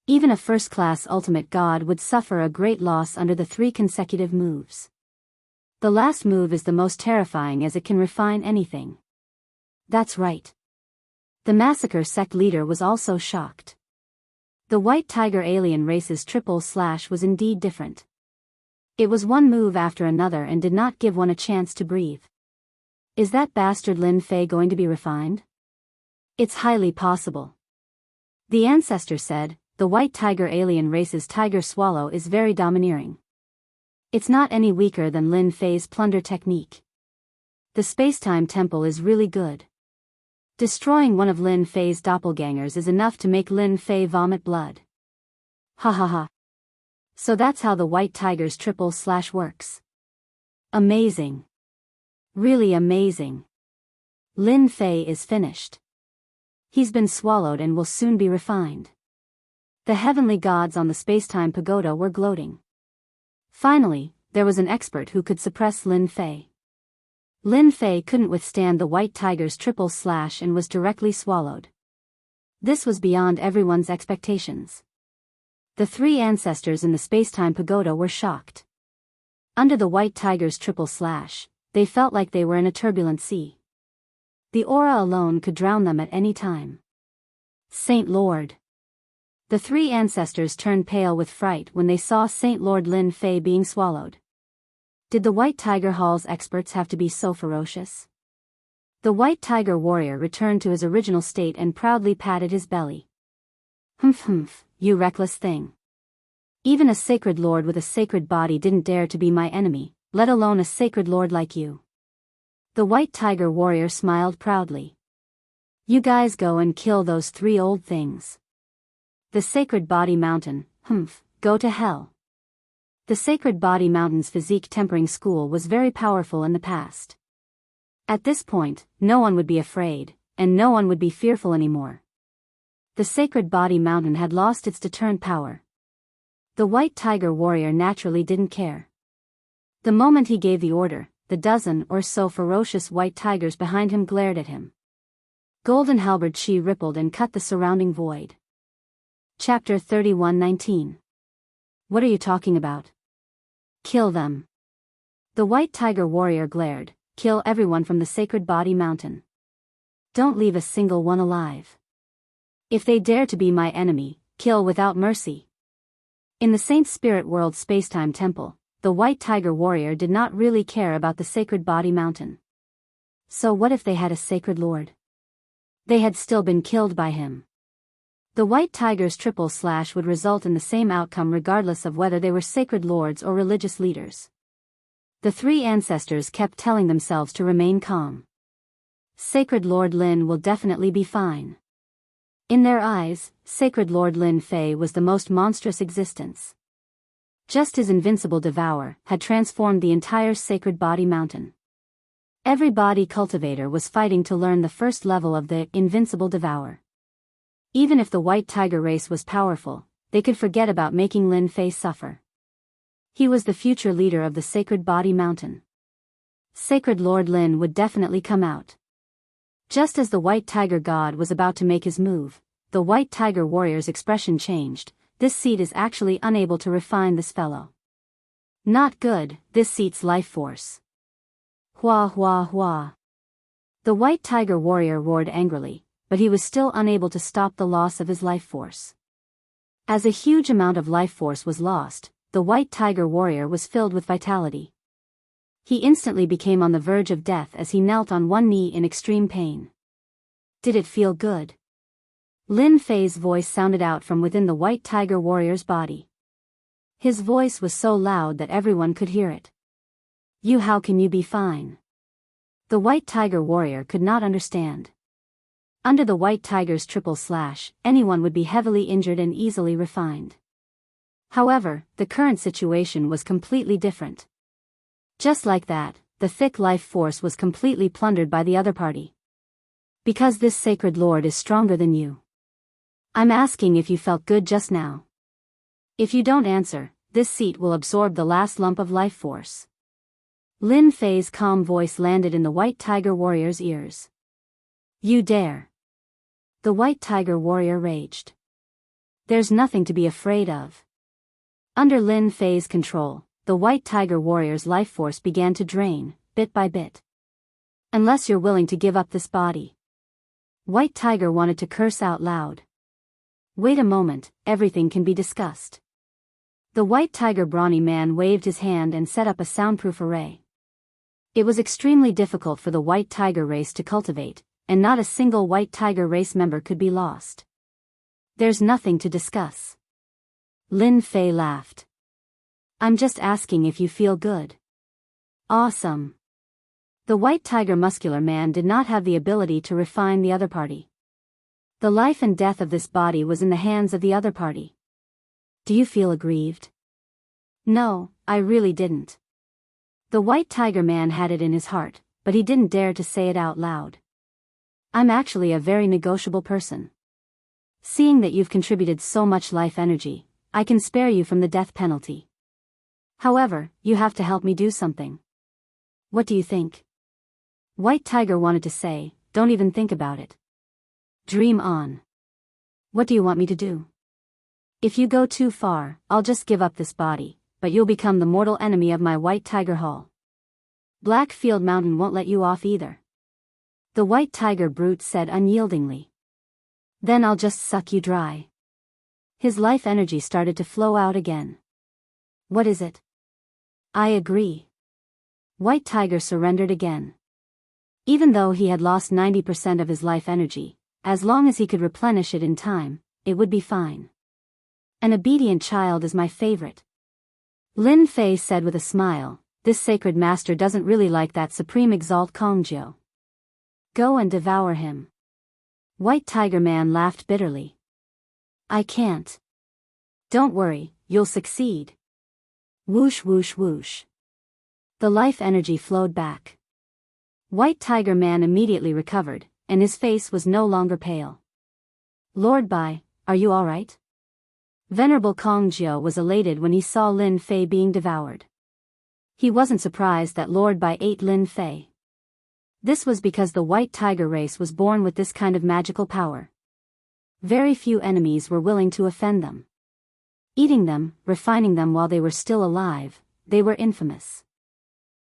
Even a first-class ultimate god would suffer a great loss under the 3 consecutive moves. The last move is the most terrifying, as it can refine anything. That's right. The massacre sect leader was also shocked. The white tiger alien race's triple slash was indeed different. It was one move after another and did not give one a chance to breathe. Is that bastard Lin Fei going to be refined? It's highly possible. The ancestor said, the white tiger alien race's tiger swallow is very domineering. It's not any weaker than Lin Fei's plunder technique. The space-time temple is really good. Destroying one of Lin Fei's doppelgangers is enough to make Lin Fei vomit blood. Ha ha ha. So that's how the white tiger's triple slash works. Amazing. Really amazing. Lin Fei is finished. He's been swallowed and will soon be refined. The heavenly gods on the space-time pagoda were gloating. Finally, there was an expert who could suppress Lin Fei. Lin Fei couldn't withstand the white tiger's triple slash and was directly swallowed. This was beyond everyone's expectations. The 3 ancestors in the space-time pagoda were shocked. Under the white tiger's triple slash, they felt like they were in a turbulent sea. The aura alone could drown them at any time. Saint Lord. The 3 ancestors turned pale with fright when they saw Saint Lord Lin Fei being swallowed. Did the White Tiger Hall's experts have to be so ferocious? The white tiger warrior returned to his original state and proudly patted his belly. Humph, you reckless thing. Even a sacred lord with a sacred body didn't dare to be my enemy, let alone a sacred lord like you. The white tiger warrior smiled proudly. You guys go and kill those 3 old things. The Sacred Body Mountain, go to hell. The Sacred Body Mountain's physique tempering school was very powerful in the past. At this point, no one would be afraid, and no one would be fearful anymore. The Sacred Body Mountain had lost its deterrent power. The white tiger warrior naturally didn't care. The moment he gave the order, the dozen or so ferocious white tigers behind him glared at him. Golden halberd chi rippled and cut the surrounding void. Chapter 31:19. What are you talking about? Kill them. The white tiger warrior glared. Kill everyone from the Sacred Body Mountain. Don't leave a single one alive. If they dare to be my enemy, kill without mercy. In the Saint Spirit World Spacetime Temple, the white tiger warrior did not really care about the Sacred Body Mountain. So what if they had a sacred lord? They had still been killed by him. The white tiger's triple slash would result in the same outcome regardless of whether they were sacred lords or religious leaders. The 3 ancestors kept telling themselves to remain calm. Sacred Lord Lin will definitely be fine. In their eyes, Sacred Lord Lin Fei was the most monstrous existence. Just his invincible devour had transformed the entire Sacred Body Mountain. Every body cultivator was fighting to learn the first level of the invincible devour. Even if the white tiger race was powerful, they could forget about making Lin Fei suffer. He was the future leader of the Sacred Body Mountain. Sacred Lord Lin would definitely come out. Just as the white tiger god was about to make his move, the white tiger warrior's expression changed. This seat is actually unable to refine this fellow. Not good, this seat's life force. Hua hua hua. The white tiger warrior roared angrily, but he was still unable to stop the loss of his life force. As a huge amount of life force was lost, the white tiger warrior was filled with vitality. He instantly became on the verge of death as he knelt on one knee in extreme pain. Did it feel good? Lin Fei's voice sounded out from within the white tiger warrior's body. His voice was so loud that everyone could hear it. How can you be fine? The white tiger warrior could not understand. Under the white tiger's triple slash, anyone would be heavily injured and easily refined. However, the current situation was completely different. Just like that, the thick life force was completely plundered by the other party. Because this sacred lord is stronger than you. I'm asking if you felt good just now. If you don't answer, this seat will absorb the last lump of life force. Lin Fei's calm voice landed in the white tiger warrior's ears. You dare. The white tiger warrior raged. There's nothing to be afraid of. Under Lin Fei's control, the white tiger warrior's life force began to drain, bit by bit. Unless you're willing to give up this body. White tiger wanted to curse out loud. Wait a moment, everything can be discussed. The white tiger brawny man waved his hand and set up a soundproof array. It was extremely difficult for the white tiger race to cultivate, and not a single white tiger race member could be lost. There's nothing to discuss. Lin Fei laughed. I'm just asking if you feel good. Awesome. The white tiger muscular man did not have the ability to refine the other party. The life and death of this body was in the hands of the other party. Do you feel aggrieved? No, I really didn't. The white tiger man had it in his heart, but he didn't dare to say it out loud. I'm actually a very negotiable person. Seeing that you've contributed so much life energy, I can spare you from the death penalty. However, you have to help me do something. What do you think? White tiger wanted to say, don't even think about it. Dream on. What do you want me to do? If you go too far, I'll just give up this body, but you'll become the mortal enemy of my white tiger hall. Blackfield Mountain won't let you off either. The white tiger brute said unyieldingly. Then I'll just suck you dry. His life energy started to flow out again. What is it? I agree. White tiger surrendered again. Even though he had lost 90% of his life energy, as long as he could replenish it in time, it would be fine. An obedient child is my favorite. Lin Fei said with a smile, this sacred master doesn't really like that Supreme Exalt Kongjiu. Go and devour him. White Tiger Man laughed bitterly. I can't. Don't worry, you'll succeed. Whoosh whoosh whoosh. The life energy flowed back. White Tiger Man immediately recovered, and his face was no longer pale. Lord Bai, are you alright? Venerable Kongjiu was elated when he saw Lin Fei being devoured. He wasn't surprised that Lord Bai ate Lin Fei. This was because the White Tiger race was born with this kind of magical power. Very few enemies were willing to offend them. Eating them, refining them while they were still alive, they were infamous.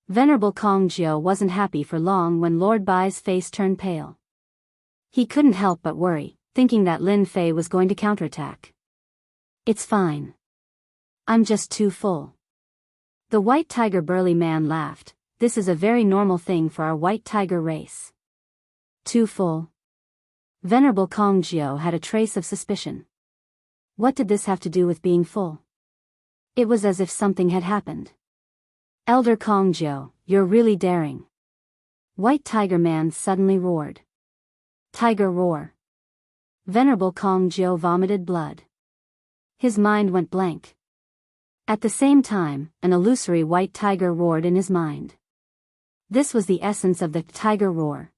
Venerable Kongjiu wasn't happy for long when Lord Bai's face turned pale. He couldn't help but worry, thinking that Lin Fei was going to counterattack. It's fine. I'm just too full. The White Tiger burly man laughed. This is a very normal thing for our White Tiger race. Too full? Venerable Kongjiu had a trace of suspicion. What did this have to do with being full? It was as if something had happened. Elder Kongjiu, you're really daring. White Tiger Man suddenly roared. Tiger roar. Venerable Kongjiu vomited blood. His mind went blank. At the same time, an illusory white tiger roared in his mind. This was the essence of the tiger roar.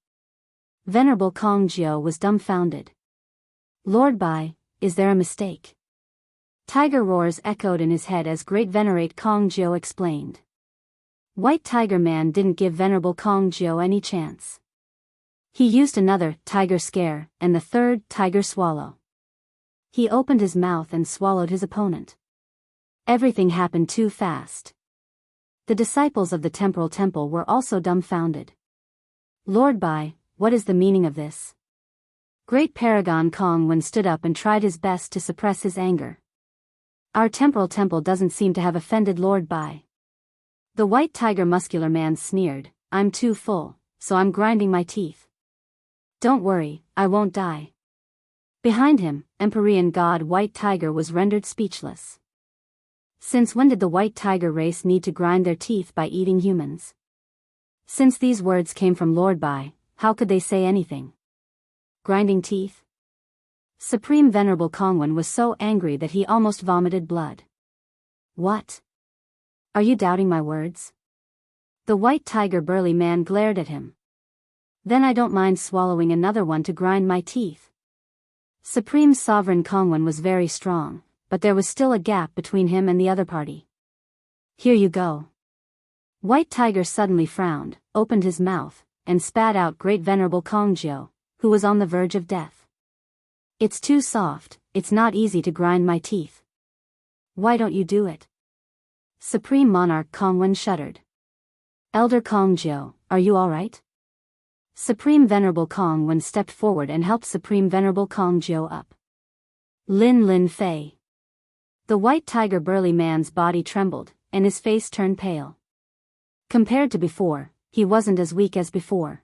Venerable Kongjiu was dumbfounded. Lord Bai, is there a mistake? Tiger roars echoed in his head as Great Venerate Kongjiu explained. White Tiger Man didn't give Venerable Kongjiu any chance. He used another tiger scare and the third tiger swallow. He opened his mouth and swallowed his opponent. Everything happened too fast. The disciples of the temporal temple were also dumbfounded. Lord Bai, what is the meaning of this? Great Paragon Kongwen stood up and tried his best to suppress his anger. Our temporal temple doesn't seem to have offended Lord Bai. The White Tiger muscular man sneered, I'm too full, so I'm grinding my teeth. Don't worry, I won't die. Behind him, Empyrean God White Tiger was rendered speechless. Since when did the White Tiger race need to grind their teeth by eating humans? Since these words came from Lord Bai, how could they say anything? Grinding teeth? Supreme Venerable Kongwen was so angry that he almost vomited blood. What? Are you doubting my words? The White Tiger burly man glared at him. Then I don't mind swallowing another one to grind my teeth. Supreme Sovereign Kongwen was very strong, but there was still a gap between him and the other party. Here you go. White Tiger suddenly frowned, opened his mouth, and spat out Great Venerable Kongjiu, who was on the verge of death. It's too soft, it's not easy to grind my teeth. Why don't you do it? Supreme Monarch Kongwen shuddered. Elder Kongjiu, are you alright? Supreme Venerable Kongwen stepped forward and helped Supreme Venerable Kongjiu up. Lin Fei. The White Tiger burly man's body trembled, and his face turned pale. Compared to before, he wasn't as weak as before.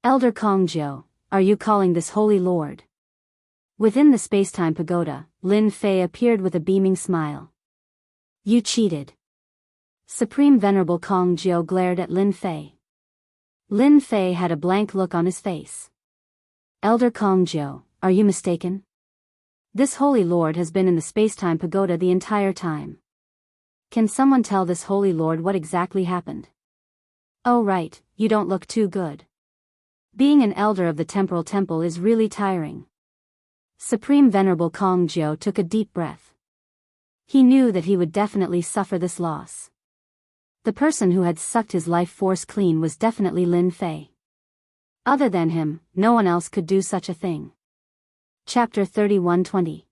Elder Kongjiu, are you calling this Holy Lord? Within the space-time pagoda, Lin Fei appeared with a beaming smile. You cheated. Supreme Venerable Kongjiu glared at Lin Fei. Lin Fei had a blank look on his face. Elder Kongjiu, are you mistaken? This Holy Lord has been in the space-time pagoda the entire time. Can someone tell this Holy Lord what exactly happened? Oh right, you don't look too good. Being an elder of the temporal temple is really tiring. Supreme Venerable Kongjiu took a deep breath. He knew that he would definitely suffer this loss. The person who had sucked his life force clean was definitely Lin Fei. Other than him, no one else could do such a thing. Chapter 31:20.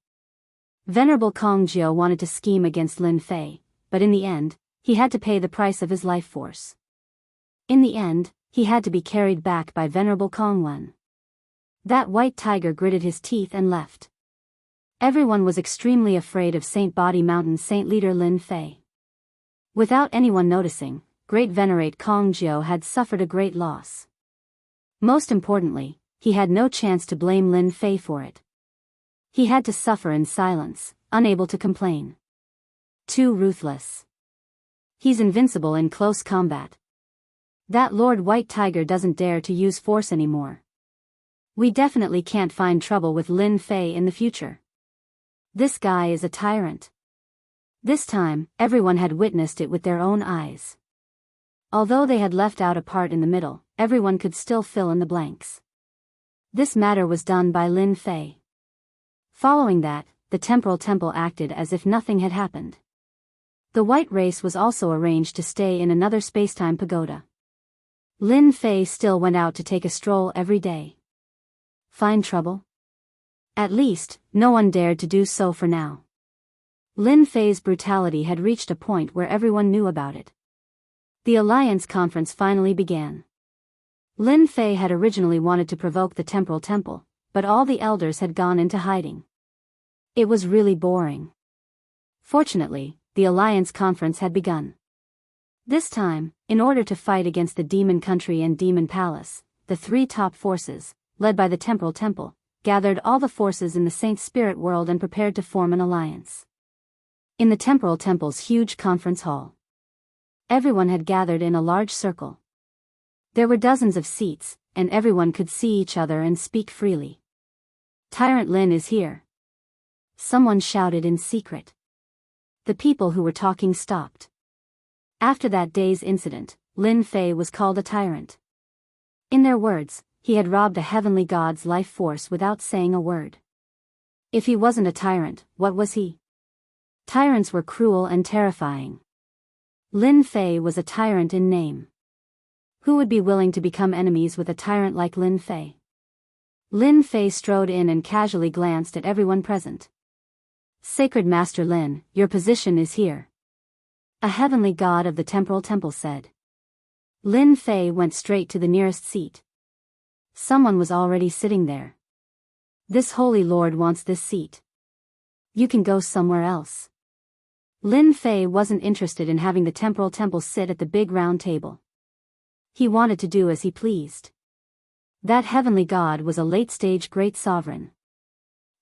Venerable Kongjiu wanted to scheme against Lin Fei, but in the end, he had to pay the price of his life force. In the end, he had to be carried back by Venerable Kongwen. That White Tiger gritted his teeth and left. Everyone was extremely afraid of Saint Body Mountain Saint Leader Lin Fei. Without anyone noticing, Great Venerate Kongjiu had suffered a great loss. Most importantly, he had no chance to blame Lin Fei for it. He had to suffer in silence, unable to complain. Too ruthless. He's invincible in close combat. That Lord White Tiger doesn't dare to use force anymore. We definitely can't find trouble with Lin Fei in the future. This guy is a tyrant. This time, everyone had witnessed it with their own eyes. Although they had left out a part in the middle, everyone could still fill in the blanks. This matter was done by Lin Fei. Following that, the temporal temple acted as if nothing had happened. The white race was also arranged to stay in another spacetime pagoda. Lin Fei still went out to take a stroll every day. Find trouble? At least, no one dared to do so for now. Lin Fei's brutality had reached a point where everyone knew about it. The Alliance Conference finally began. Lin Fei had originally wanted to provoke the temporal temple, but all the elders had gone into hiding. It was really boring. Fortunately, the Alliance Conference had begun. This time, in order to fight against the Demon Country and Demon Palace, the three top forces, led by the Temporal Temple, gathered all the forces in the Saint Spirit world and prepared to form an alliance. In the Temporal Temple's huge conference hall, everyone had gathered in a large circle. There were dozens of seats, and everyone could see each other and speak freely. Tyrant Lin is here. Someone shouted in secret. The people who were talking stopped. After that day's incident, Lin Fei was called a tyrant. In their words, he had robbed a heavenly god's life force without saying a word. If he wasn't a tyrant, what was he? Tyrants were cruel and terrifying. Lin Fei was a tyrant in name. Who would be willing to become enemies with a tyrant like Lin Fei? Lin Fei strode in and casually glanced at everyone present. Sacred Master Lin, your position is here. A heavenly god of the Temporal Temple said. Lin Fei went straight to the nearest seat. Someone was already sitting there. This holy lord wants this seat. You can go somewhere else. Lin Fei wasn't interested in having the Temporal Temple sit at the big round table. He wanted to do as he pleased. That heavenly god was a late-stage great sovereign.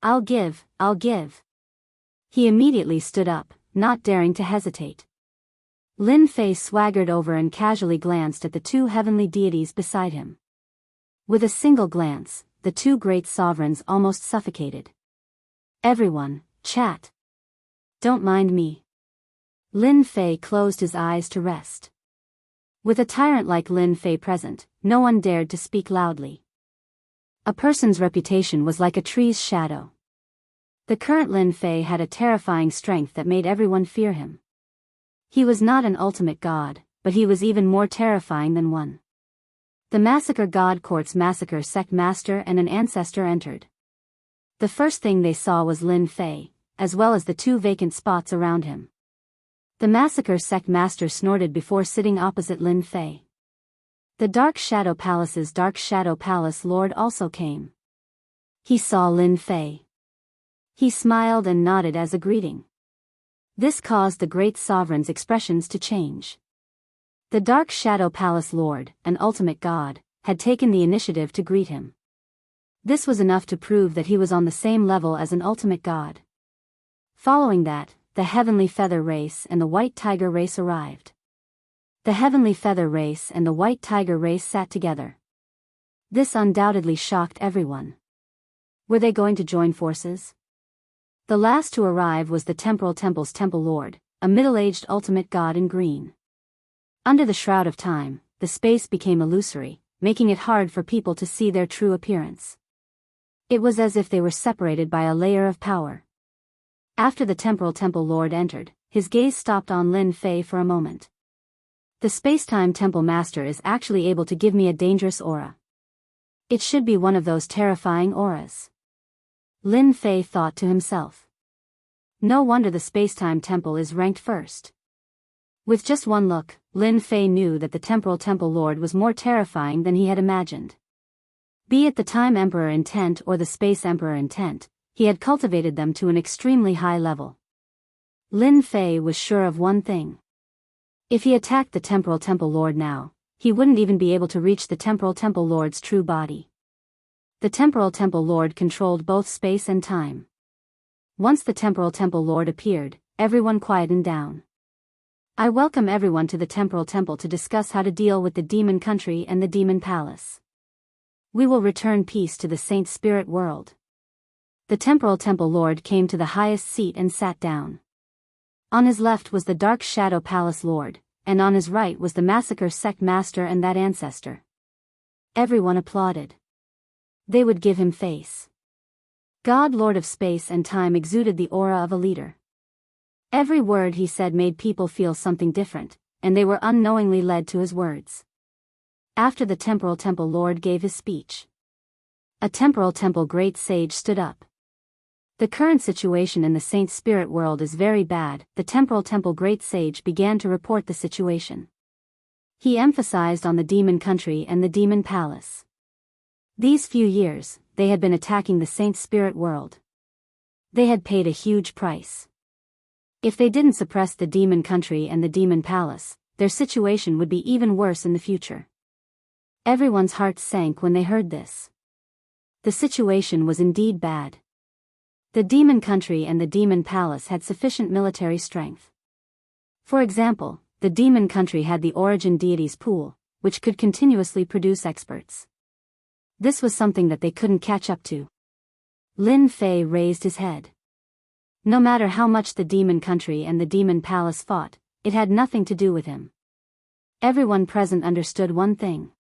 I'll give. He immediately stood up, not daring to hesitate. Lin Fei swaggered over and casually glanced at the two heavenly deities beside him. With a single glance, the two great sovereigns almost suffocated. Everyone, chat. Don't mind me. Lin Fei closed his eyes to rest. With a tyrant like Lin Fei present, no one dared to speak loudly. A person's reputation was like a tree's shadow. The current Lin Fei had a terrifying strength that made everyone fear him. He was not an ultimate god, but he was even more terrifying than one. The Massacre God Court's Massacre Sect Master and an ancestor entered. The first thing they saw was Lin Fei, as well as the two vacant spots around him. The Massacre Sect Master snorted before sitting opposite Lin Fei. The Dark Shadow Palace's Dark Shadow Palace Lord also came. He saw Lin Fei. He smiled and nodded as a greeting. This caused the great sovereign's expressions to change. The Dark Shadow Palace Lord, an ultimate god, had taken the initiative to greet him. This was enough to prove that he was on the same level as an ultimate god. Following that, the Heavenly Feather Race and the White Tiger Race arrived. The Heavenly Feather Race and the White Tiger Race sat together. This undoubtedly shocked everyone. Were they going to join forces? The last to arrive was the Temporal Temple's Temple Lord, a middle-aged ultimate god in green. Under the shroud of time, the space became illusory, making it hard for people to see their true appearance. It was as if they were separated by a layer of power. After the Temporal Temple Lord entered, his gaze stopped on Lin Fei for a moment. The Spacetime Temple Master is actually able to give me a dangerous aura. It should be one of those terrifying auras. Lin Fei thought to himself. No wonder the Spacetime Temple is ranked first. With just one look, Lin Fei knew that the Temporal Temple Lord was more terrifying than he had imagined. Be it the Time Emperor intent or the Space Emperor intent, he had cultivated them to an extremely high level. Lin Fei was sure of one thing. If he attacked the Temporal Temple Lord now, he wouldn't even be able to reach the Temporal Temple Lord's true body. The Temporal Temple Lord controlled both space and time. Once the Temporal Temple Lord appeared, everyone quietened down. I welcome everyone to the Temporal Temple to discuss how to deal with the demon country and the demon palace. We will return peace to the Saint Spirit world. The Temporal Temple Lord came to the highest seat and sat down. On his left was the Dark Shadow Palace Lord, and on his right was the Massacre Sect Master and that ancestor. Everyone applauded. They would give him face. God Lord of Space and Time exuded the aura of a leader. Every word he said made people feel something different, and they were unknowingly led to his words. After the Temporal Temple Lord gave his speech, a Temporal Temple Great Sage stood up. The current situation in the Saint Spirit world is very bad. The Temporal Temple Great Sage began to report the situation. He emphasized on the demon country and the demon palace. These few years, they had been attacking the Saint Spirit world. They had paid a huge price. If they didn't suppress the demon country and the demon palace, their situation would be even worse in the future. Everyone's hearts sank when they heard this. The situation was indeed bad. The demon country and the demon palace had sufficient military strength. For example, the demon country had the origin deities pool, which could continuously produce experts. This was something that they couldn't catch up to. Lin Fei raised his head. No matter how much the demon country and the demon palace fought, it had nothing to do with him. Everyone present understood one thing.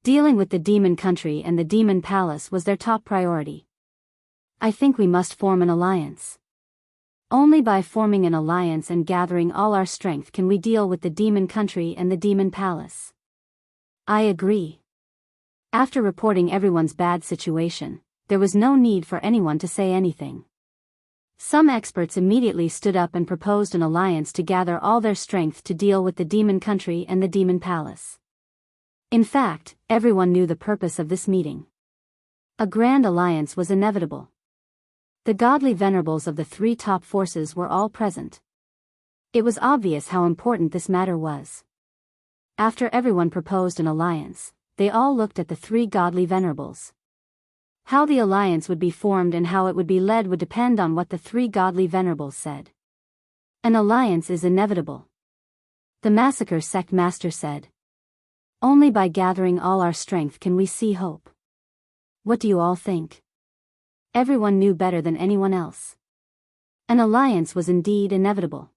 Dealing with the demon country and the demon palace was their top priority. I think we must form an alliance. Only by forming an alliance and gathering all our strength can we deal with the demon country and the demon palace. I agree. After reporting everyone's bad situation, there was no need for anyone to say anything. Some experts immediately stood up and proposed an alliance to gather all their strength to deal with the demon country and the demon palace. In fact, everyone knew the purpose of this meeting. A grand alliance was inevitable. The godly venerables of the three top forces were all present. It was obvious how important this matter was. After everyone proposed an alliance, they all looked at the three godly venerables. How the alliance would be formed and how it would be led would depend on what the three godly venerables said. An alliance is inevitable. The Massacre Sect Master said. Only by gathering all our strength can we see hope. What do you all think? Everyone knew better than anyone else. An alliance was indeed inevitable.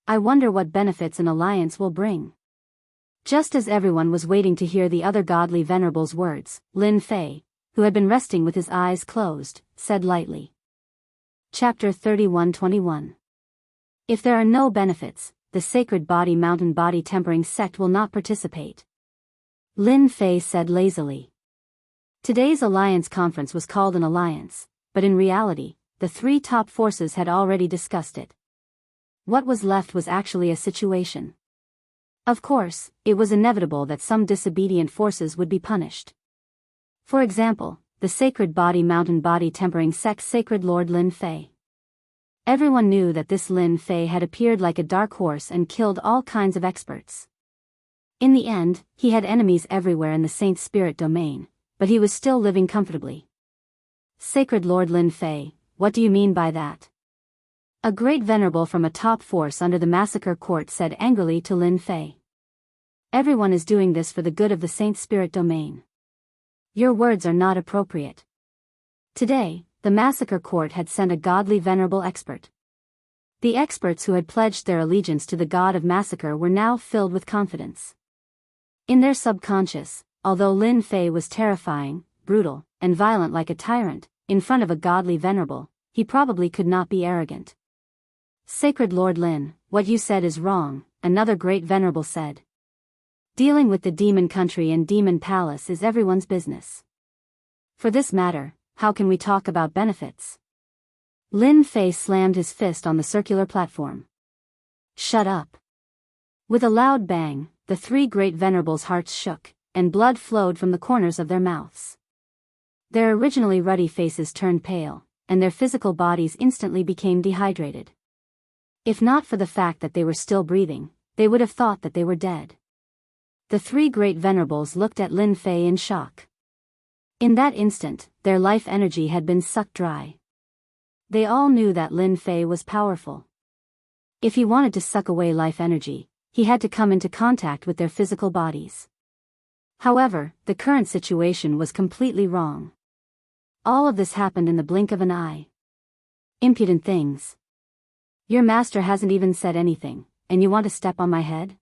I wonder what benefits an alliance will bring. Just as everyone was waiting to hear the other godly venerable's words, Lin Fei, who had been resting with his eyes closed, said lightly. Chapter 31:21. If there are no benefits, the Sacred Body Mountain Body Tempering Sect will not participate. Lin Fei said lazily. Today's alliance conference was called an alliance, but in reality, the three top forces had already discussed it. What was left was actually a situation. Of course, it was inevitable that some disobedient forces would be punished. For example, the Sacred Body Mountain Body Tempering Sect's Sacred Lord Lin Fei. Everyone knew that this Lin Fei had appeared like a dark horse and killed all kinds of experts. In the end, he had enemies everywhere in the Saint Spirit domain, but he was still living comfortably. Sacred Lord Lin Fei, what do you mean by that? A great venerable from a top force under the Massacre Court said angrily to Lin Fei. Everyone is doing this for the good of the Saint Spirit domain. Your words are not appropriate. Today, the Massacre Court had sent a godly venerable expert. The experts who had pledged their allegiance to the god of massacre were now filled with confidence. In their subconscious, although Lin Fei was terrifying, brutal, and violent like a tyrant, in front of a godly venerable, he probably could not be arrogant. Sacred Lord Lin, what you said is wrong, another great venerable said. Dealing with the demon country and demon palace is everyone's business. For this matter, how can we talk about benefits? Lin Fei slammed his fist on the circular platform. Shut up. With a loud bang, the three great venerables' hearts shook, and blood flowed from the corners of their mouths. Their originally ruddy faces turned pale, and their physical bodies instantly became dehydrated. If not for the fact that they were still breathing, they would have thought that they were dead. The three great venerables looked at Lin Fei in shock. In that instant, their life energy had been sucked dry. They all knew that Lin Fei was powerful. If he wanted to suck away life energy, he had to come into contact with their physical bodies. However, the current situation was completely wrong. All of this happened in the blink of an eye. Impudent things. Your master hasn't even said anything, and you want to step on my head?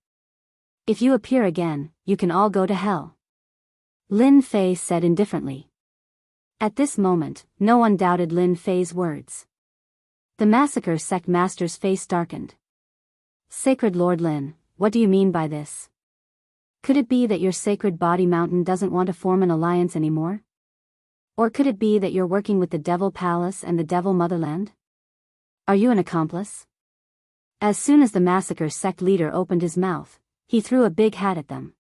If you appear again, you can all go to hell. Lin Fei said indifferently. At this moment, no one doubted Lin Fei's words. The massacre sect master's face darkened. Sacred Lord Lin, what do you mean by this? Could it be that your sacred body mountain doesn't want to form an alliance anymore? Or could it be that you're working with the Devil Palace and the Devil Motherland? Are you an accomplice? As soon as the massacre sect leader opened his mouth, he threw a big hat at them.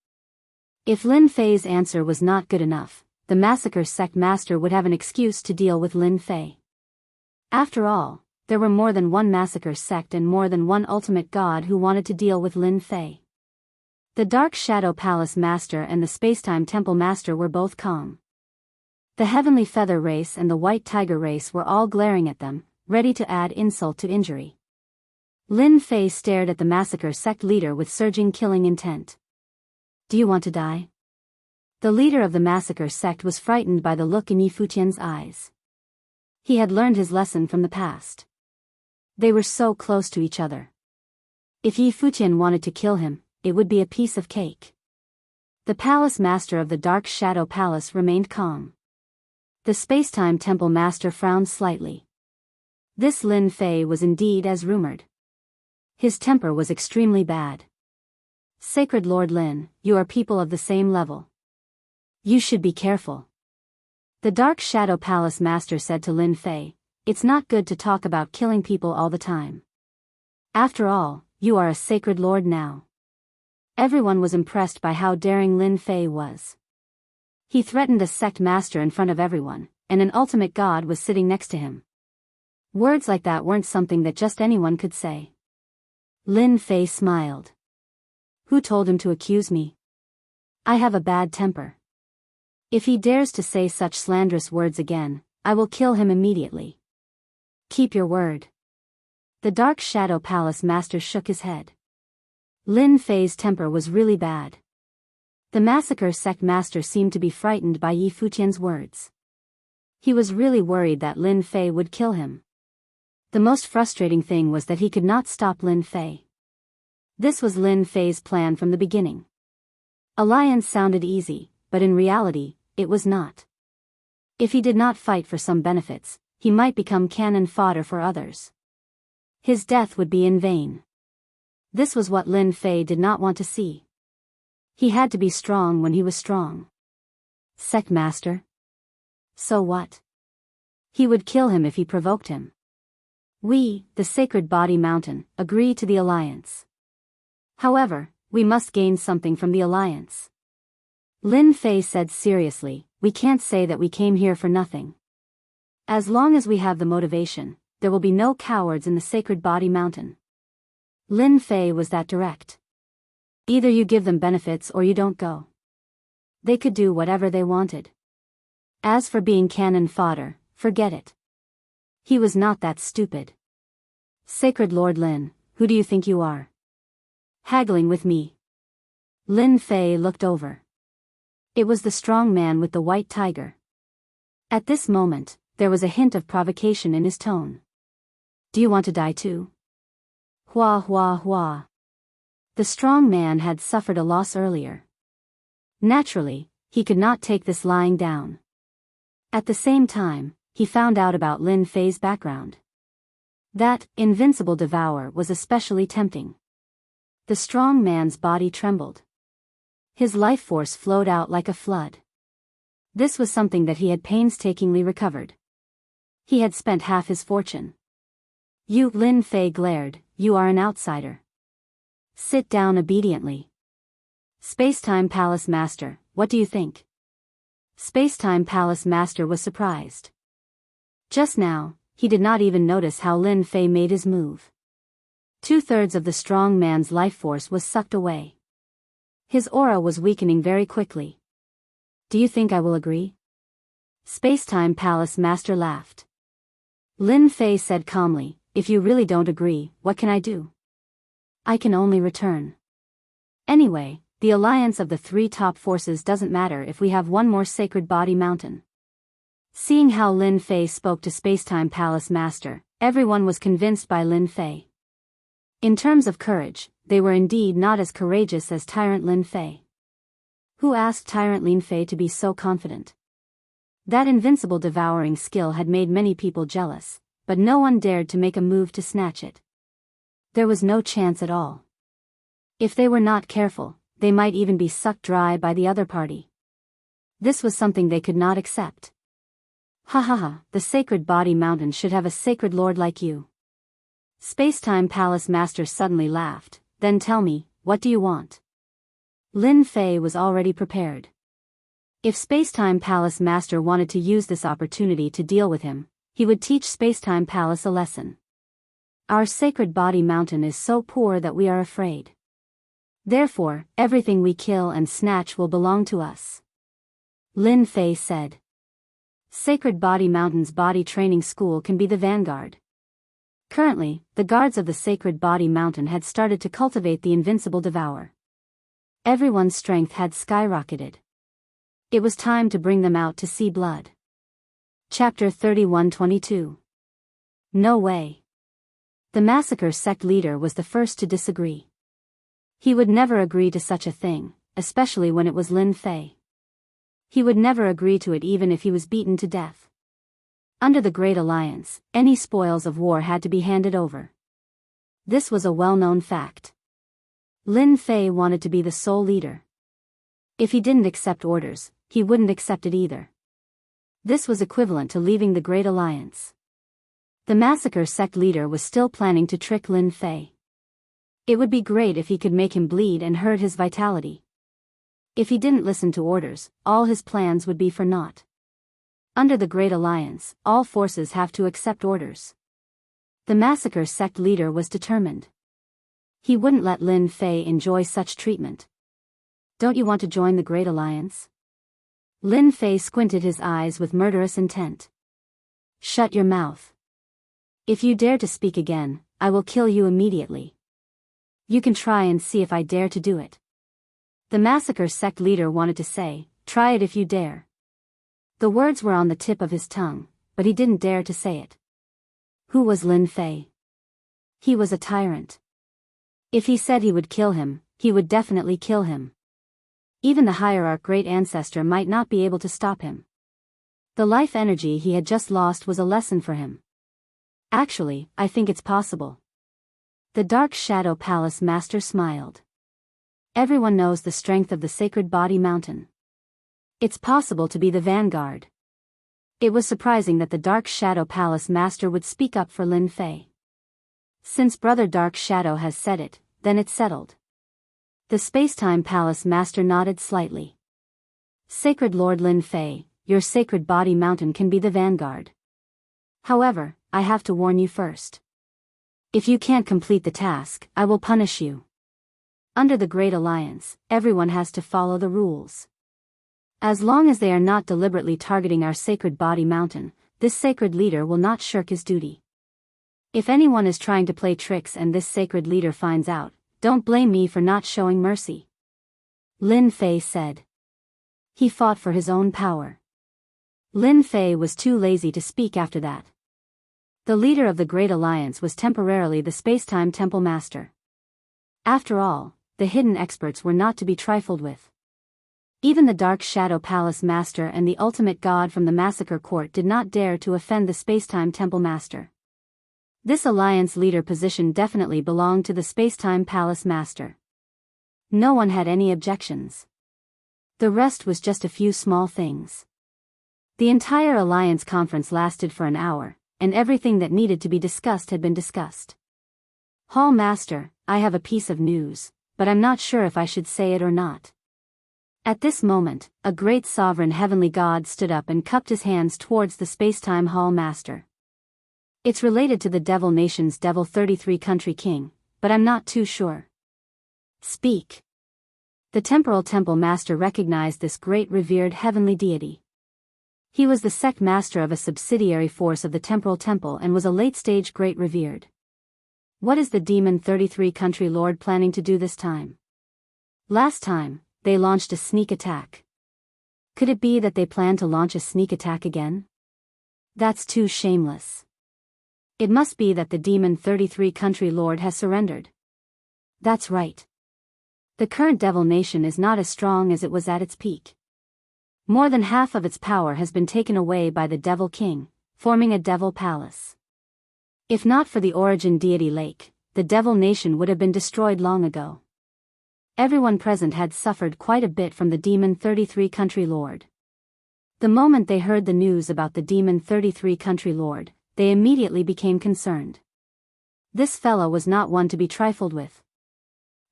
If Lin Fei's answer was not good enough, the massacre sect master would have an excuse to deal with Lin Fei. After all, there were more than one massacre sect and more than one ultimate god who wanted to deal with Lin Fei. The Dark Shadow Palace Master and the Spacetime Temple Master were both calm. The Heavenly Feather Race and the White Tiger Race were all glaring at them, ready to add insult to injury. Lin Fei stared at the massacre sect leader with surging killing intent. Do you want to die? The leader of the massacre sect was frightened by the look in Yi Futian's eyes. He had learned his lesson from the past. They were so close to each other. If Yi Futian wanted to kill him, it would be a piece of cake. The palace master of the Dark Shadow Palace remained calm. The Spacetime Temple Master frowned slightly. This Lin Fei was indeed as rumored. His temper was extremely bad. Sacred Lord Lin, you are people of the same level. You should be careful. The Dark Shadow Palace Master said to Lin Fei, it's not good to talk about killing people all the time. After all, you are a sacred lord now. Everyone was impressed by how daring Lin Fei was. He threatened a sect master in front of everyone, and an ultimate god was sitting next to him. Words like that weren't something that just anyone could say. Lin Fei smiled. Who told him to accuse me? I have a bad temper. If he dares to say such slanderous words again, I will kill him immediately. Keep your word. The Dark Shadow Palace Master shook his head. Lin Fei's temper was really bad. The massacre sect master seemed to be frightened by Yi Futian's words. He was really worried that Lin Fei would kill him. The most frustrating thing was that he could not stop Lin Fei. This was Lin Fei's plan from the beginning. Alliance sounded easy, but in reality, it was not. If he did not fight for some benefits, he might become cannon fodder for others. His death would be in vain. This was what Lin Fei did not want to see. He had to be strong when he was strong. Sect Master? So what? He would kill him if he provoked him. We, the Sacred Body Mountain, agree to the alliance. However, we must gain something from the alliance. Lin Fei said seriously, we can't say that we came here for nothing. As long as we have the motivation, there will be no cowards in the Sacred Body Mountain. Lin Fei was that direct. Either you give them benefits or you don't go. They could do whatever they wanted. As for being cannon fodder, forget it. He was not that stupid. Sacred Lord Lin, who do you think you are? Haggling with me. Lin Fei looked over. It was the strong man with the white tiger. At this moment, there was a hint of provocation in his tone. Do you want to die too? Hua hua hua. The strong man had suffered a loss earlier. Naturally, he could not take this lying down. At the same time, he found out about Lin Fei's background. That invincible devour was especially tempting. The strong man's body trembled. His life force flowed out like a flood. This was something that he had painstakingly recovered. He had spent half his fortune. You, Lin Fei glared, you are an outsider. Sit down obediently. Spacetime Palace Master, what do you think? Spacetime Palace Master was surprised. Just now, he did not even notice how Lin Fei made his move. 2/3 of the strong man's life force was sucked away. His aura was weakening very quickly. Do you think I will agree? Spacetime Palace Master laughed. Lin Fei said calmly, if you really don't agree, what can I do? I can only return. Anyway, the alliance of the three top forces doesn't matter if we have one more sacred body mountain. Seeing how Lin Fei spoke to Spacetime Palace Master, everyone was convinced by Lin Fei. In terms of courage, they were indeed not as courageous as Tyrant Lin Fei. Who asked Tyrant Lin Fei to be so confident? That invincible devouring skill had made many people jealous, but no one dared to make a move to snatch it. There was no chance at all. If they were not careful, they might even be sucked dry by the other party. This was something they could not accept. Ha ha ha, the sacred body mountain should have a sacred lord like you. Spacetime Palace Master suddenly laughed. Then tell me, what do you want? Lin Fei was already prepared. If Spacetime Palace Master wanted to use this opportunity to deal with him, he would teach Spacetime Palace a lesson. Our sacred body mountain is so poor that we are afraid. Therefore, everything we kill and snatch will belong to us. Lin Fei said. Sacred Body Mountain's body training school can be the vanguard. Currently, the guards of the Sacred Body Mountain had started to cultivate the invincible devour. Everyone's strength had skyrocketed. It was time to bring them out to see blood. Chapter 31-22. No way. The massacre sect leader was the first to disagree. He would never agree to such a thing, especially when it was Lin Fei. He would never agree to it even if he was beaten to death. Under the Great Alliance, any spoils of war had to be handed over. This was a well-known fact. Lin Fei wanted to be the sole leader. If he didn't accept orders, he wouldn't accept it either. This was equivalent to leaving the Great Alliance. The massacre sect leader was still planning to trick Lin Fei. It would be great if he could make him bleed and hurt his vitality. If he didn't listen to orders, all his plans would be for naught. Under the Great Alliance, all forces have to accept orders. The massacre sect leader was determined. He wouldn't let Lin Fei enjoy such treatment. Don't you want to join the Great Alliance? Lin Fei squinted his eyes with murderous intent. Shut your mouth. If you dare to speak again, I will kill you immediately. You can try and see if I dare to do it. The massacre sect leader wanted to say, try it if you dare. The words were on the tip of his tongue, but he didn't dare to say it. Who was Lin Fei? He was a tyrant. If he said he would kill him, he would definitely kill him. Even the hierarch great ancestor might not be able to stop him. The life energy he had just lost was a lesson for him. Actually, I think it's possible. The Dark Shadow Palace Master smiled. Everyone knows the strength of the Sacred Body Mountain. It's possible to be the vanguard. It was surprising that the Dark Shadow Palace Master would speak up for Lin Fei. Since Brother Dark Shadow has said it, then it's settled. The Spacetime Palace Master nodded slightly. Sacred Lord Lin Fei, your Sacred Body Mountain can be the vanguard. However, I have to warn you first. If you can't complete the task, I will punish you. Under the Great Alliance, everyone has to follow the rules. As long as they are not deliberately targeting our Sacred Body Mountain, this sacred leader will not shirk his duty. If anyone is trying to play tricks and this sacred leader finds out, don't blame me for not showing mercy. Lin Fei said. He fought for his own power. Lin Fei was too lazy to speak after that. The leader of the Great Alliance was temporarily the Spacetime Temple Master. After all, the hidden experts were not to be trifled with. Even the Dark Shadow Palace Master and the ultimate god from the Massacre Court did not dare to offend the Spacetime Temple Master. This alliance leader position definitely belonged to the Spacetime Palace Master. No one had any objections. The rest was just a few small things. The entire alliance conference lasted for an hour, and everything that needed to be discussed had been discussed. Hall Master, I have a piece of news, but I'm not sure if I should say it or not. At this moment, a great sovereign heavenly god stood up and cupped his hands towards the Spacetime Hall Master. It's related to the Devil Nation's Devil 33 Country King, but I'm not too sure. Speak. The temporal temple master recognized this great revered heavenly deity. He was the sect master of a subsidiary force of the temporal temple and was a late-stage great revered. What is the Demon 33 country lord planning to do this time? Last time, they launched a sneak attack. Could it be that they plan to launch a sneak attack again? That's too shameless. It must be that the Demon 33 country lord has surrendered. That's right. The current devil nation is not as strong as it was at its peak. More than half of its power has been taken away by the Devil King, forming a devil palace. If not for the origin deity Lake, the devil nation would have been destroyed long ago. Everyone present had suffered quite a bit from the Demon 33 country lord. The moment they heard the news about the Demon 33 country lord, they immediately became concerned. This fellow was not one to be trifled with.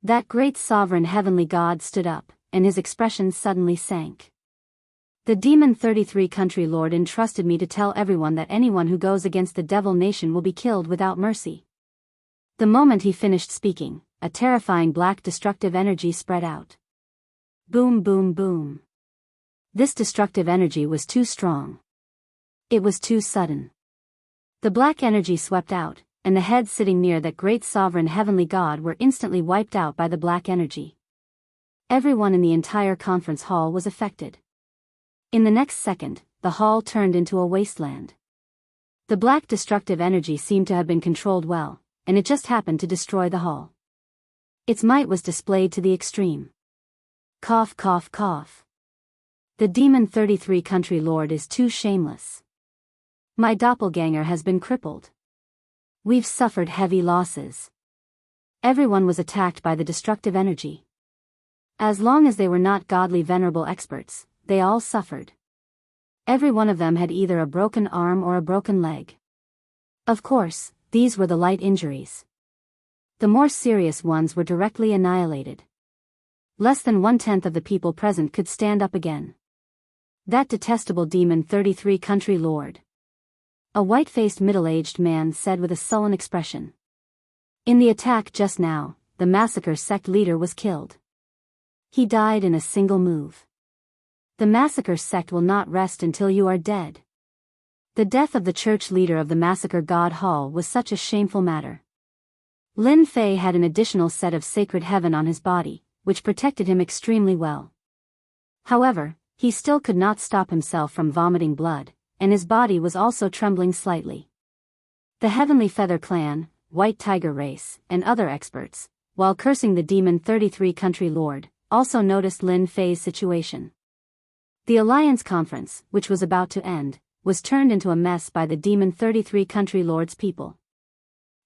That great sovereign heavenly god stood up, and his expression suddenly sank. The Demon 33 country lord entrusted me to tell everyone that anyone who goes against the devil nation will be killed without mercy. The moment he finished speaking, a terrifying black destructive energy spread out. Boom, boom, boom. This destructive energy was too strong. It was too sudden. The black energy swept out, and the heads sitting near that great sovereign heavenly god were instantly wiped out by the black energy. Everyone in the entire conference hall was affected. In the next second, the hall turned into a wasteland. The black destructive energy seemed to have been controlled well, and it just happened to destroy the hall. Its might was displayed to the extreme. Cough, cough, cough. The Demon 33 country lord is too shameless. My doppelganger has been crippled. We've suffered heavy losses. Everyone was attacked by the destructive energy. As long as they were not godly venerable experts, they all suffered. Every one of them had either a broken arm or a broken leg. Of course, these were the light injuries. The more serious ones were directly annihilated. Less than 1/10 of the people present could stand up again. That detestable Demon 33 country lord. A white-faced middle-aged man said with a sullen expression. In the attack just now, the massacre sect leader was killed. He died in a single move. The massacre sect will not rest until you are dead. The death of the church leader of the massacre god hall was such a shameful matter. Lin Fei had an additional set of sacred heaven on his body, which protected him extremely well. However, he still could not stop himself from vomiting blood, and his body was also trembling slightly. The Heavenly Feather Clan, White Tiger Race, and other experts, while cursing the Demon 33 country lord, also noticed Lin Fei's situation. The Alliance Conference, which was about to end, was turned into a mess by the Demon 33 country lord's people.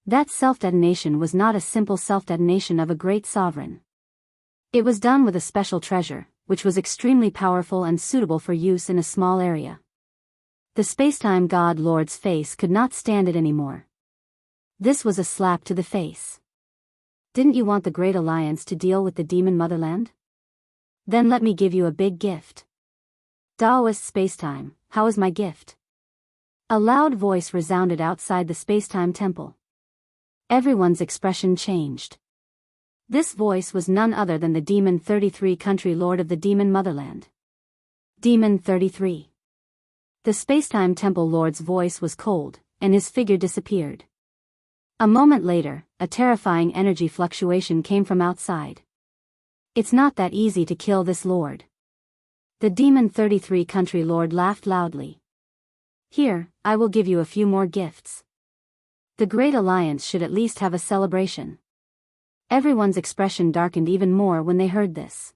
That self-detonation was not a simple self-detonation of a great sovereign. It was done with a special treasure, which was extremely powerful and suitable for use in a small area. The Spacetime God Lord's face could not stand it anymore. This was a slap to the face. Didn't you want the Great Alliance to deal with the Demon Motherland? Then let me give you a big gift. Daoist Spacetime, how is my gift? A loud voice resounded outside the Spacetime Temple. Everyone's expression changed. This voice was none other than the Demon 33 country lord of the Demon Motherland. Demon 33. The Spacetime Temple Lord's voice was cold, and his figure disappeared. A moment later, a terrifying energy fluctuation came from outside. It's not that easy to kill this lord. The Demon 33 country lord laughed loudly. Here, I will give you a few more gifts. The Great Alliance should at least have a celebration. Everyone's expression darkened even more when they heard this.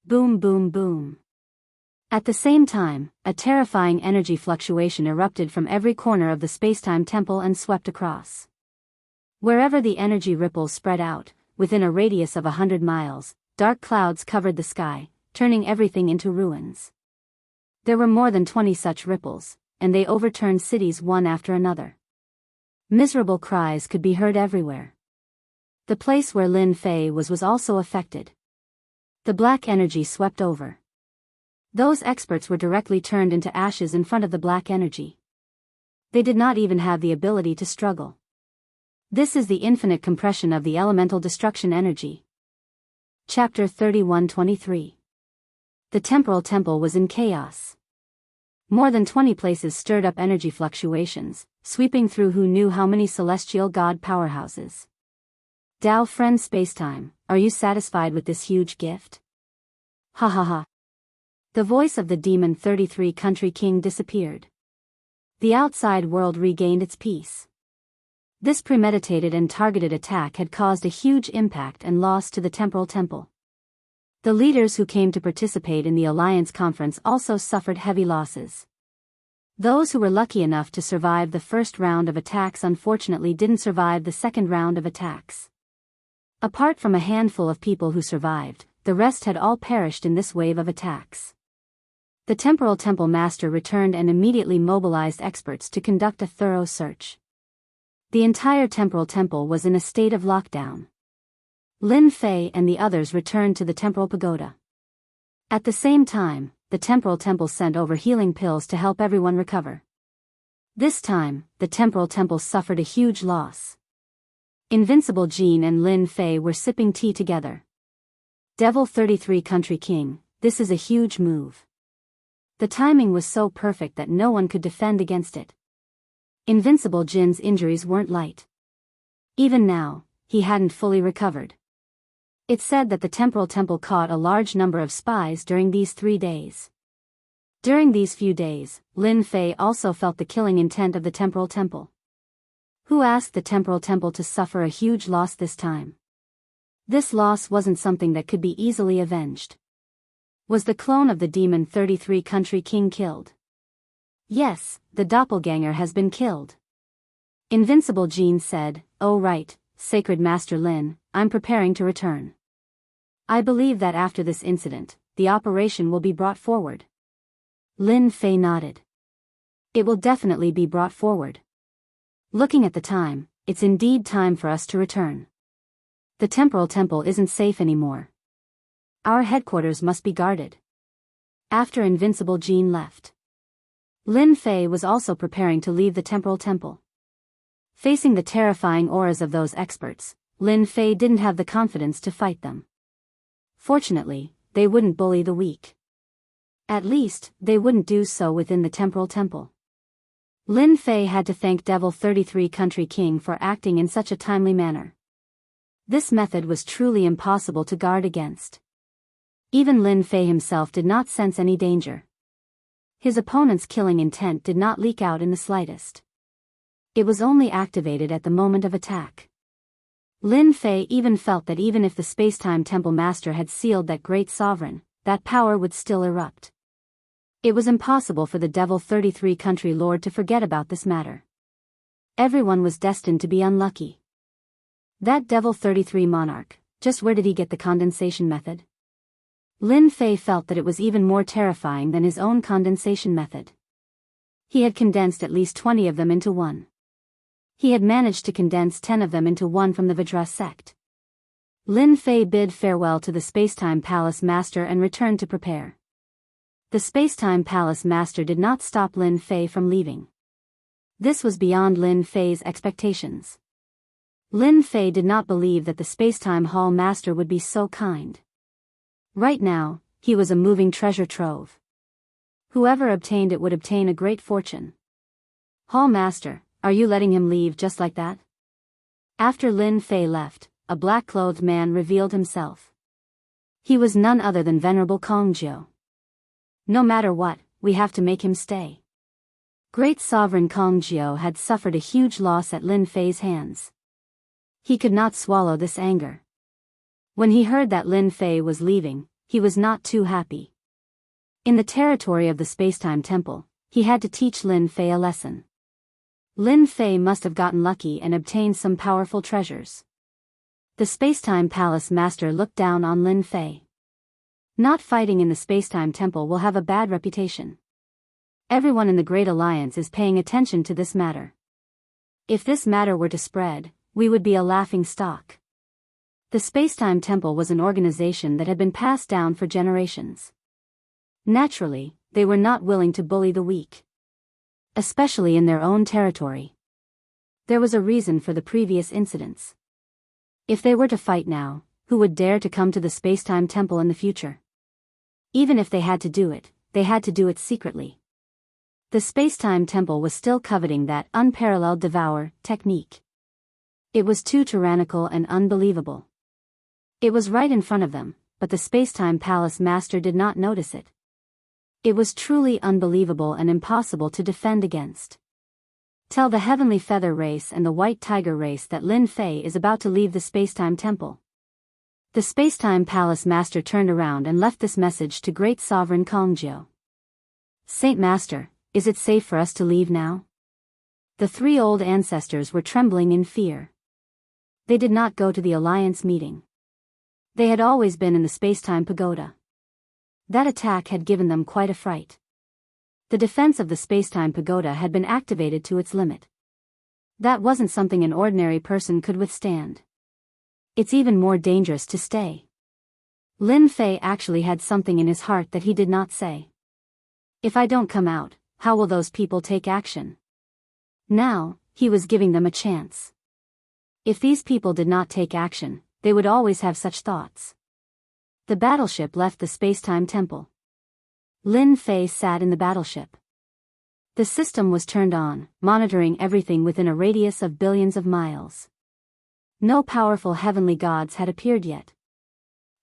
Boom, boom, boom. At the same time, a terrifying energy fluctuation erupted from every corner of the Spacetime Temple and swept across. Wherever the energy ripples spread out, within a radius of 100 miles, dark clouds covered the sky, turning everything into ruins. There were more than 20 such ripples, and they overturned cities one after another. Miserable cries could be heard everywhere. The place where Lin Fei was also affected. The black energy swept over. Those experts were directly turned into ashes in front of the black energy. They did not even have the ability to struggle. This is the infinite compression of the elemental destruction energy. Chapter 31-23. The temporal temple was in chaos. More than 20 places stirred up energy fluctuations, sweeping through who knew how many celestial god powerhouses. Dao friend Spacetime, are you satisfied with this huge gift? Ha ha ha. The voice of the demon 33 country king disappeared. The outside world regained its peace. This premeditated and targeted attack had caused a huge impact and loss to the temporal temple. The leaders who came to participate in the Alliance conference also suffered heavy losses. Those who were lucky enough to survive the first round of attacks unfortunately didn't survive the second round of attacks. Apart from a handful of people who survived, the rest had all perished in this wave of attacks. The temporal temple master returned and immediately mobilized experts to conduct a thorough search. The entire temporal temple was in a state of lockdown. Lin Fei and the others returned to the temporal pagoda. At the same time, the temporal temple sent over healing pills to help everyone recover. This time, the temporal temple suffered a huge loss. Invincible Jean and Lin Fei were sipping tea together. Devil 33 Country King, this is a huge move. The timing was so perfect that no one could defend against it. Invincible Jin's injuries weren't light. Even now, he hadn't fully recovered. It's said that the temporal temple caught a large number of spies during these 3 days. During these few days, Lin Fei also felt the killing intent of the temporal temple. Who asked the temporal temple to suffer a huge loss this time? This loss wasn't something that could be easily avenged. Was the clone of the demon 33 country king killed? Yes, the doppelganger has been killed. Invincible Jean said, "Oh right, Sacred Master Lin, I'm preparing to return. I believe that after this incident, the operation will be brought forward." Lin Fei nodded. "It will definitely be brought forward. Looking at the time, it's indeed time for us to return. The temporal temple isn't safe anymore. Our headquarters must be guarded." After Invincible Jean left, Lin Fei was also preparing to leave the temporal temple. Facing the terrifying auras of those experts, Lin Fei didn't have the confidence to fight them. Fortunately, they wouldn't bully the weak. At least, they wouldn't do so within the temporal temple. Lin Fei had to thank Devil 33 Country King for acting in such a timely manner. This method was truly impossible to guard against. Even Lin Fei himself did not sense any danger. His opponent's killing intent did not leak out in the slightest. It was only activated at the moment of attack. Lin Fei even felt that even if the Spacetime Temple Master had sealed that great sovereign, that power would still erupt. It was impossible for the Devil 33 Country Lord to forget about this matter. Everyone was destined to be unlucky. That Devil 33 Monarch, just where did he get the condensation method? Lin Fei felt that it was even more terrifying than his own condensation method. He had condensed at least 20 of them into one. He had managed to condense 10 of them into one from the Vajra sect. Lin Fei bid farewell to the Spacetime Palace Master and returned to prepare. The Spacetime Palace Master did not stop Lin Fei from leaving. This was beyond Lin Fei's expectations. Lin Fei did not believe that the Spacetime Hall Master would be so kind. Right now, he was a moving treasure trove. Whoever obtained it would obtain a great fortune. "Hall Master, are you letting him leave just like that?" After Lin Fei left, a black-clothed man revealed himself. He was none other than Venerable Kongjiu. "No matter what, we have to make him stay." Great Sovereign Kongjiu had suffered a huge loss at Lin Fei's hands. He could not swallow this anger. When he heard that Lin Fei was leaving, he was not too happy. In the territory of the Spacetime Temple, he had to teach Lin Fei a lesson. Lin Fei must have gotten lucky and obtained some powerful treasures. The Spacetime Palace Master looked down on Lin Fei. Not fighting in the Spacetime Temple will have a bad reputation. Everyone in the Great Alliance is paying attention to this matter. If this matter were to spread, we would be a laughing stock. The Spacetime Temple was an organization that had been passed down for generations. Naturally, they were not willing to bully the weak. Especially in their own territory. There was a reason for the previous incidents. If they were to fight now, who would dare to come to the Spacetime Temple in the future? Even if they had to do it secretly. The Spacetime Temple was still coveting that unparalleled devour technique. It was too tyrannical and unbelievable. It was right in front of them, but the Spacetime Palace Master did not notice it. It was truly unbelievable and impossible to defend against. Tell the Heavenly Feather Race and the White Tiger Race that Lin Fei is about to leave the Spacetime Temple. The Spacetime Palace Master turned around and left this message to Great Sovereign Kongjiu. Saint Master, is it safe for us to leave now? The three old ancestors were trembling in fear. They did not go to the Alliance meeting. They had always been in the Spacetime Pagoda. That attack had given them quite a fright. The defense of the Spacetime Pagoda had been activated to its limit. That wasn't something an ordinary person could withstand. It's even more dangerous to stay. Lin Fei actually had something in his heart that he did not say. If I don't come out, how will those people take action? Now, he was giving them a chance. If these people did not take action, they would always have such thoughts. The battleship left the Spacetime Temple. Lin Fei sat in the battleship. The system was turned on, monitoring everything within a radius of billions of miles. No powerful heavenly gods had appeared yet.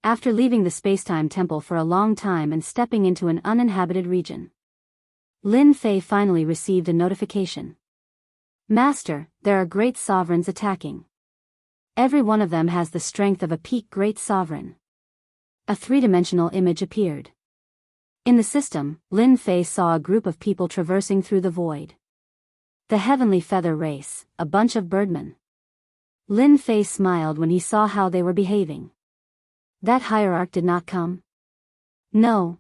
After leaving the Spacetime Temple for a long time and stepping into an uninhabited region, Lin Fei finally received a notification. Master, there are great sovereigns attacking. Every one of them has the strength of a peak great sovereign. A three-dimensional image appeared. In the system, Lin Fei saw a group of people traversing through the void. The Heavenly Feather Race, a bunch of birdmen. Lin Fei smiled when he saw how they were behaving. That hierarch did not come? No.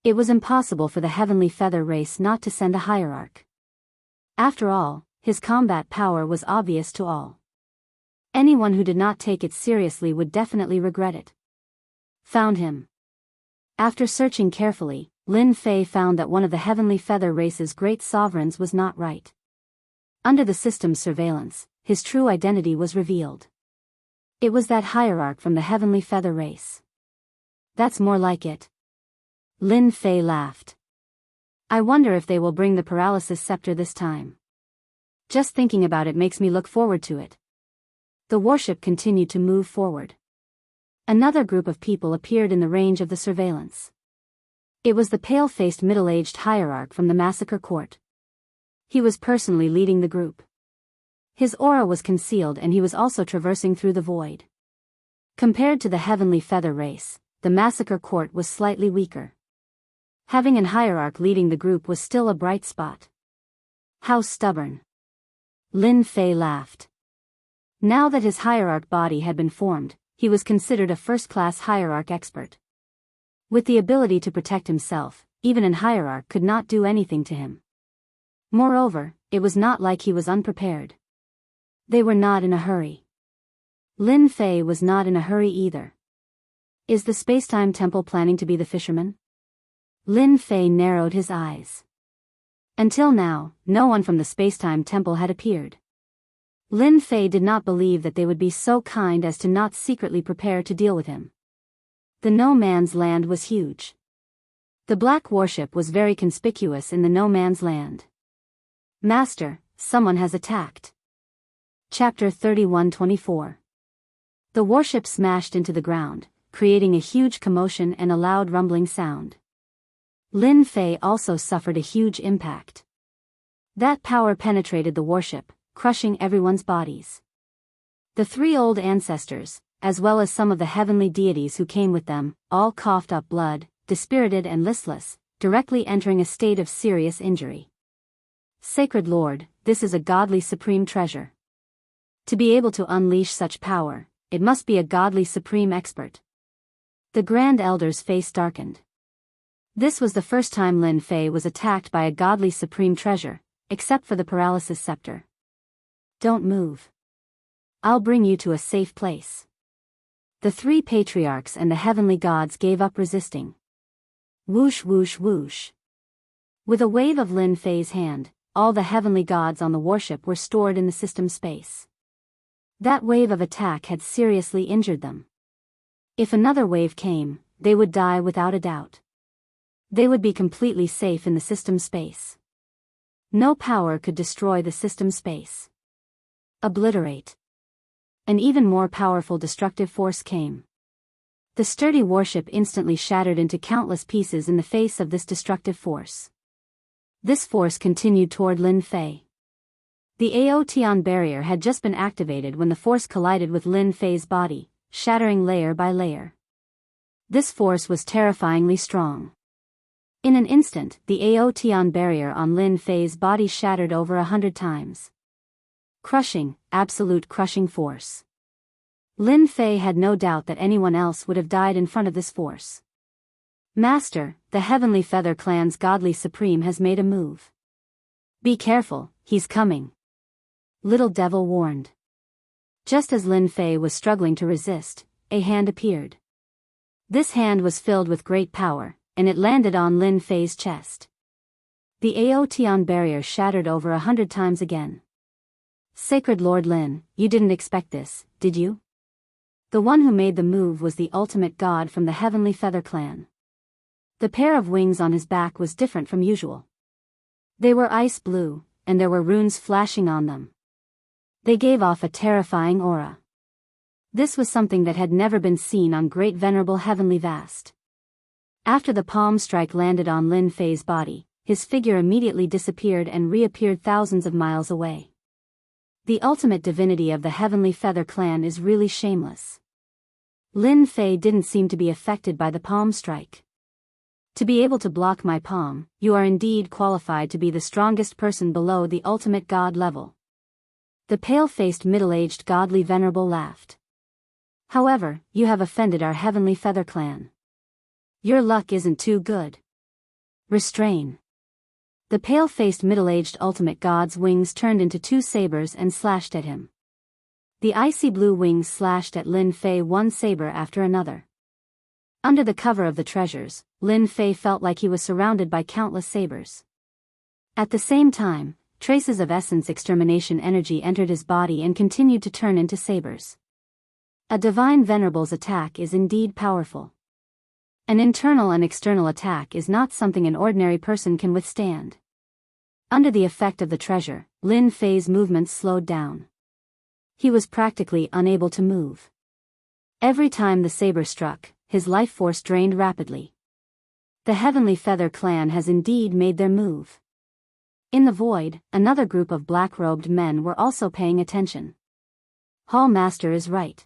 It was impossible for the Heavenly Feather Race not to send a hierarch. After all, his combat power was obvious to all. Anyone who did not take it seriously would definitely regret it. Found him. After searching carefully, Lin Fei found that one of the Heavenly Feather Race's great sovereigns was not right. Under the system's surveillance, his true identity was revealed. It was that hierarch from the Heavenly Feather Race. That's more like it. Lin Fei laughed. I wonder if they will bring the paralysis scepter this time. Just thinking about it makes me look forward to it. The warship continued to move forward. Another group of people appeared in the range of the surveillance. It was the pale-faced middle-aged hierarch from the massacre court. He was personally leading the group. His aura was concealed and he was also traversing through the void. Compared to the Heavenly Feather Race, the massacre court was slightly weaker. Having an hierarch leading the group was still a bright spot. How stubborn. Lin Fei laughed. Now that his hierarch body had been formed, he was considered a first-class hierarch expert. With the ability to protect himself, even an hierarch could not do anything to him. Moreover, it was not like he was unprepared. They were not in a hurry. Lin Fei was not in a hurry either. Is the Spacetime Temple planning to be the fisherman? Lin Fei narrowed his eyes. Until now, no one from the Spacetime Temple had appeared. Lin Fei did not believe that they would be so kind as to not secretly prepare to deal with him. The No Man's Land was huge. The black warship was very conspicuous in the No Man's Land. Master, someone has attacked. Chapter 31-24. The warship smashed into the ground, creating a huge commotion and a loud rumbling sound. Lin Fei also suffered a huge impact. That power penetrated the warship, crushing everyone's bodies. The three old ancestors, as well as some of the heavenly deities who came with them, all coughed up blood, dispirited and listless, directly entering a state of serious injury. Sacred Lord, this is a godly supreme treasure. To be able to unleash such power, it must be a godly supreme expert. The Grand Elder's face darkened. This was the first time Lin Fei was attacked by a godly supreme treasure, except for the paralysis scepter. Don't move. I'll bring you to a safe place. The three patriarchs and the heavenly gods gave up resisting. Whoosh whoosh whoosh. With a wave of Lin Fei's hand, all the heavenly gods on the warship were stored in the system space. That wave of attack had seriously injured them. If another wave came, they would die without a doubt. They would be completely safe in the system space. No power could destroy the system space. Obliterate. An even more powerful destructive force came. The sturdy warship instantly shattered into countless pieces in the face of this destructive force. This force continued toward Lin Fei. The Aotian barrier had just been activated when the force collided with Lin Fei's body, shattering layer by layer. This force was terrifyingly strong. In an instant, the Aotian barrier on Lin Fei's body shattered over 100 times. Crushing, absolute crushing force. Lin Fei had no doubt that anyone else would have died in front of this force. Master, the Heavenly Feather Clan's Godly Supreme has made a move. Be careful, he's coming. Little Devil warned. Just as Lin Fei was struggling to resist, a hand appeared. This hand was filled with great power, and it landed on Lin Fei's chest. The Aotian barrier shattered over 100 times again. Sacred Lord Lin, you didn't expect this, did you? The one who made the move was the ultimate god from the Heavenly Feather Clan. The pair of wings on his back was different from usual. They were ice blue, and there were runes flashing on them. They gave off a terrifying aura. This was something that had never been seen on Great Venerable Heavenly Vast. After the palm strike landed on Lin Fei's body, his figure immediately disappeared and reappeared thousands of miles away. The ultimate divinity of the Heavenly Feather Clan is really shameless. Lin Fei didn't seem to be affected by the palm strike. To be able to block my palm, you are indeed qualified to be the strongest person below the ultimate god level. The pale-faced middle-aged godly venerable laughed. However, you have offended our Heavenly Feather Clan. Your luck isn't too good. Restrain. The pale-faced middle-aged ultimate god's wings turned into two sabers and slashed at him. The icy blue wings slashed at Lin Fei one saber after another. Under the cover of the treasures, Lin Fei felt like he was surrounded by countless sabers. At the same time, traces of essence extermination energy entered his body and continued to turn into sabers. A divine venerable's attack is indeed powerful. An internal and external attack is not something an ordinary person can withstand. Under the effect of the treasure, Lin Fei's movements slowed down. He was practically unable to move. Every time the saber struck, his life force drained rapidly. The Heavenly Feather Clan has indeed made their move. In the void, another group of black-robed men were also paying attention. Hall Master is right.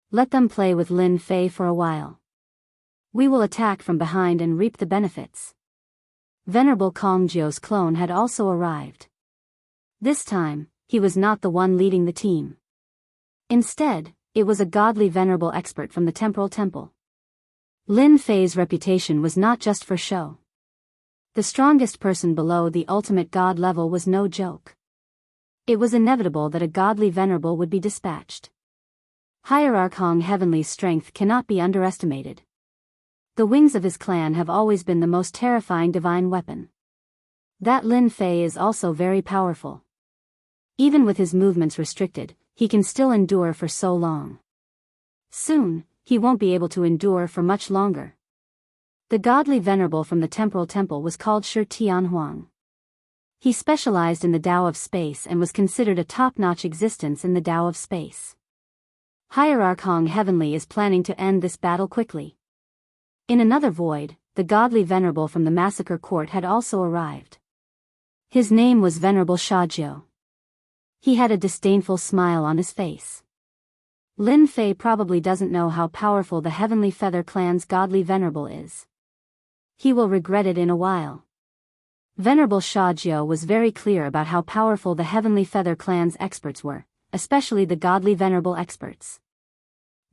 Let them play with Lin Fei for a while. We will attack from behind and reap the benefits. Venerable Kongjio's clone had also arrived. This time, he was not the one leading the team. Instead, it was a godly venerable expert from the Temporal Temple. Lin Fei's reputation was not just for show. The strongest person below the ultimate god level was no joke. It was inevitable that a godly venerable would be dispatched. Hierarchong Heavenly's strength cannot be underestimated. The wings of his clan have always been the most terrifying divine weapon. That Lin Fei is also very powerful. Even with his movements restricted, he can still endure for so long. Soon, he won't be able to endure for much longer. The godly venerable from the Temporal Temple was called Shi Tianhuang. He specialized in the Tao of Space and was considered a top-notch existence in the Tao of Space. Hierarchong Heavenly is planning to end this battle quickly. In another void, the godly venerable from the Massacre Court had also arrived. His name was Venerable Shajiu. He had a disdainful smile on his face. Lin Fei probably doesn't know how powerful the Heavenly Feather Clan's godly venerable is. He will regret it in a while. Venerable Shajiu was very clear about how powerful the Heavenly Feather Clan's experts were, especially the godly venerable experts.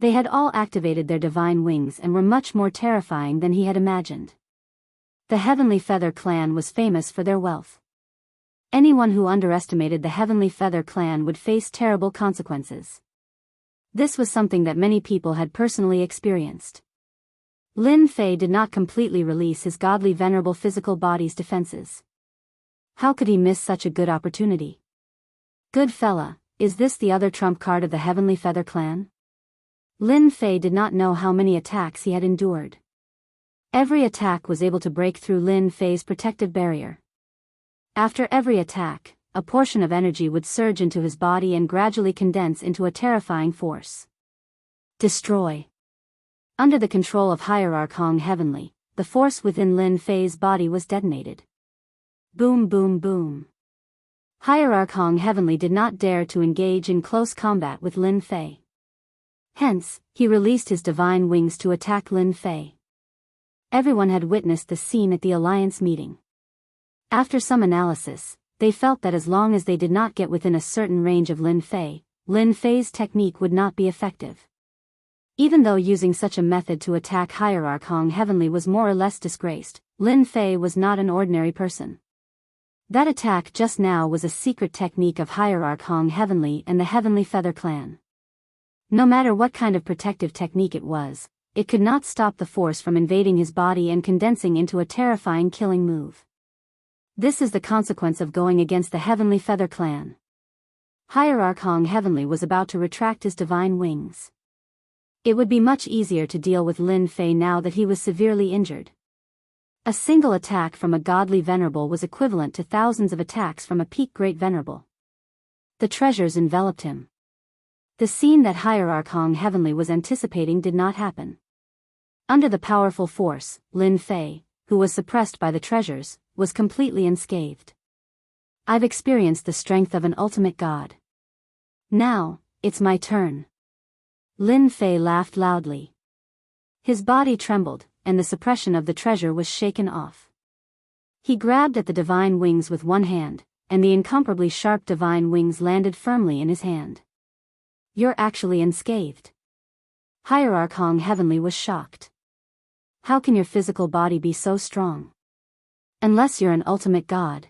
They had all activated their divine wings and were much more terrifying than he had imagined. The Heavenly Feather Clan was famous for their wealth. Anyone who underestimated the Heavenly Feather Clan would face terrible consequences. This was something that many people had personally experienced. Lin Fei did not completely release his godly venerable physical body's defenses. How could he miss such a good opportunity? Good fella, Is this the other trump card of the Heavenly Feather clan? Lin Fei did not know how many attacks he had endured. Every attack was able to break through Lin Fei's protective barrier. After every attack, a portion of energy would surge into his body and gradually condense into a terrifying force. Destroy. Under the control of Hierarchong Heavenly, the force within Lin Fei's body was detonated. Boom boom boom. Hierarchong Heavenly did not dare to engage in close combat with Lin Fei. Hence, he released his divine wings to attack Lin Fei. Everyone had witnessed the scene at the Alliance meeting. After some analysis, they felt that as long as they did not get within a certain range of Lin Fei's technique would not be effective. Even though using such a method to attack Hierarchong Heavenly was more or less disgraced, Lin Fei was not an ordinary person. That attack just now was a secret technique of Hierarchong Heavenly and the Heavenly Feather clan. No matter what kind of protective technique it was, it could not stop the force from invading his body and condensing into a terrifying killing move. This is the consequence of going against the Heavenly Feather clan. Hierarchong Heavenly was about to retract his divine wings. It would be much easier to deal with Lin Fei now that he was severely injured. A single attack from a godly venerable was equivalent to thousands of attacks from a peak great venerable. The treasures enveloped him. The scene that Hierarchong Heavenly was anticipating did not happen. Under the powerful force, Lin Fei, who was suppressed by the treasures, was completely unscathed. I've experienced the strength of an ultimate god. Now, it's my turn. Lin Fei laughed loudly. His body trembled, and the suppression of the treasure was shaken off. He grabbed at the divine wings with one hand, and the incomparably sharp divine wings landed firmly in his hand. You're actually unscathed. Hierarchong Heavenly was shocked. How can your physical body be so strong? Unless you're an ultimate god.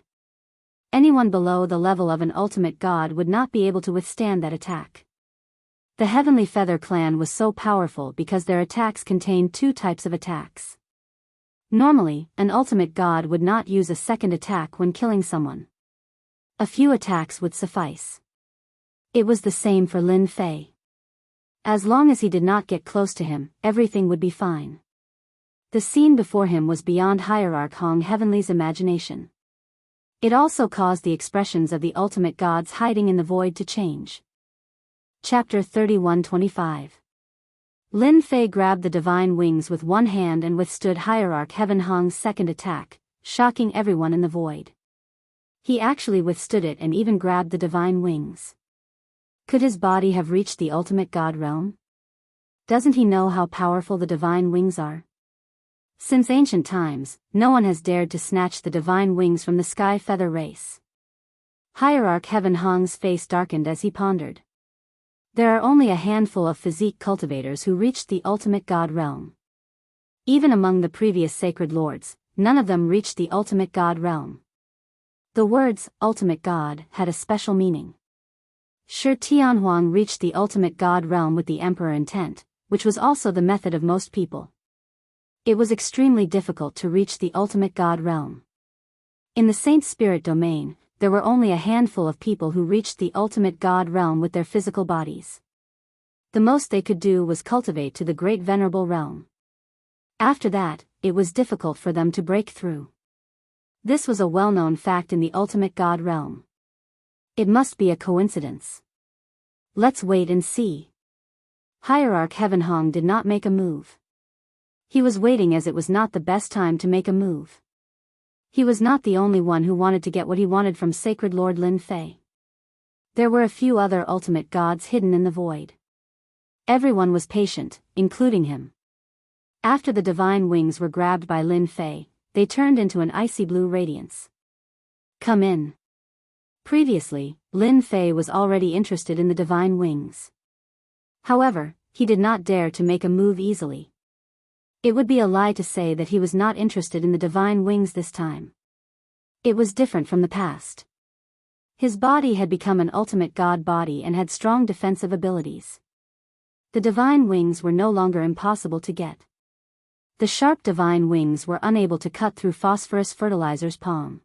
Anyone below the level of an ultimate god would not be able to withstand that attack. The Heavenly Feather clan was so powerful because their attacks contained two types of attacks. Normally, an ultimate god would not use a second attack when killing someone. A few attacks would suffice. It was the same for Lin Fei. As long as he did not get close to him, everything would be fine. The scene before him was beyond Hierarchong Heavenly's imagination. It also caused the expressions of the ultimate gods hiding in the void to change. Chapter 31-25. Lin Fei grabbed the divine wings with one hand and withstood Hierarch Heaven Hong's second attack, shocking everyone in the void. He actually withstood it and even grabbed the divine wings. Could his body have reached the ultimate god realm? Doesn't he know how powerful the divine wings are? Since ancient times, no one has dared to snatch the divine wings from the Sky Feather race. Hierarch Heaven Hong's face darkened as he pondered. There are only a handful of physique cultivators who reached the ultimate god realm. Even among the previous sacred lords, none of them reached the ultimate god realm. The words, ultimate god, had a special meaning. Shi Tianhuang reached the ultimate god realm with the emperor intent, which was also the method of most people. It was extremely difficult to reach the ultimate god realm. In the Saint Spirit domain, there were only a handful of people who reached the ultimate god realm with their physical bodies. The most they could do was cultivate to the great venerable realm. After that, it was difficult for them to break through. This was a well-known fact in the ultimate god realm. It must be a coincidence. Let's wait and see. Hierarch Heaven Hong did not make a move. He was waiting as it was not the best time to make a move. He was not the only one who wanted to get what he wanted from Sacred Lord Lin Fei. There were a few other ultimate gods hidden in the void. Everyone was patient, including him. After the divine wings were grabbed by Lin Fei, they turned into an icy blue radiance. Come in. Previously, Lin Fei was already interested in the divine wings. However, he did not dare to make a move easily. It would be a lie to say that he was not interested in the divine wings this time. It was different from the past. His body had become an ultimate god body and had strong defensive abilities. The divine wings were no longer impossible to get. The sharp divine wings were unable to cut through phosphorus fertilizer's palm.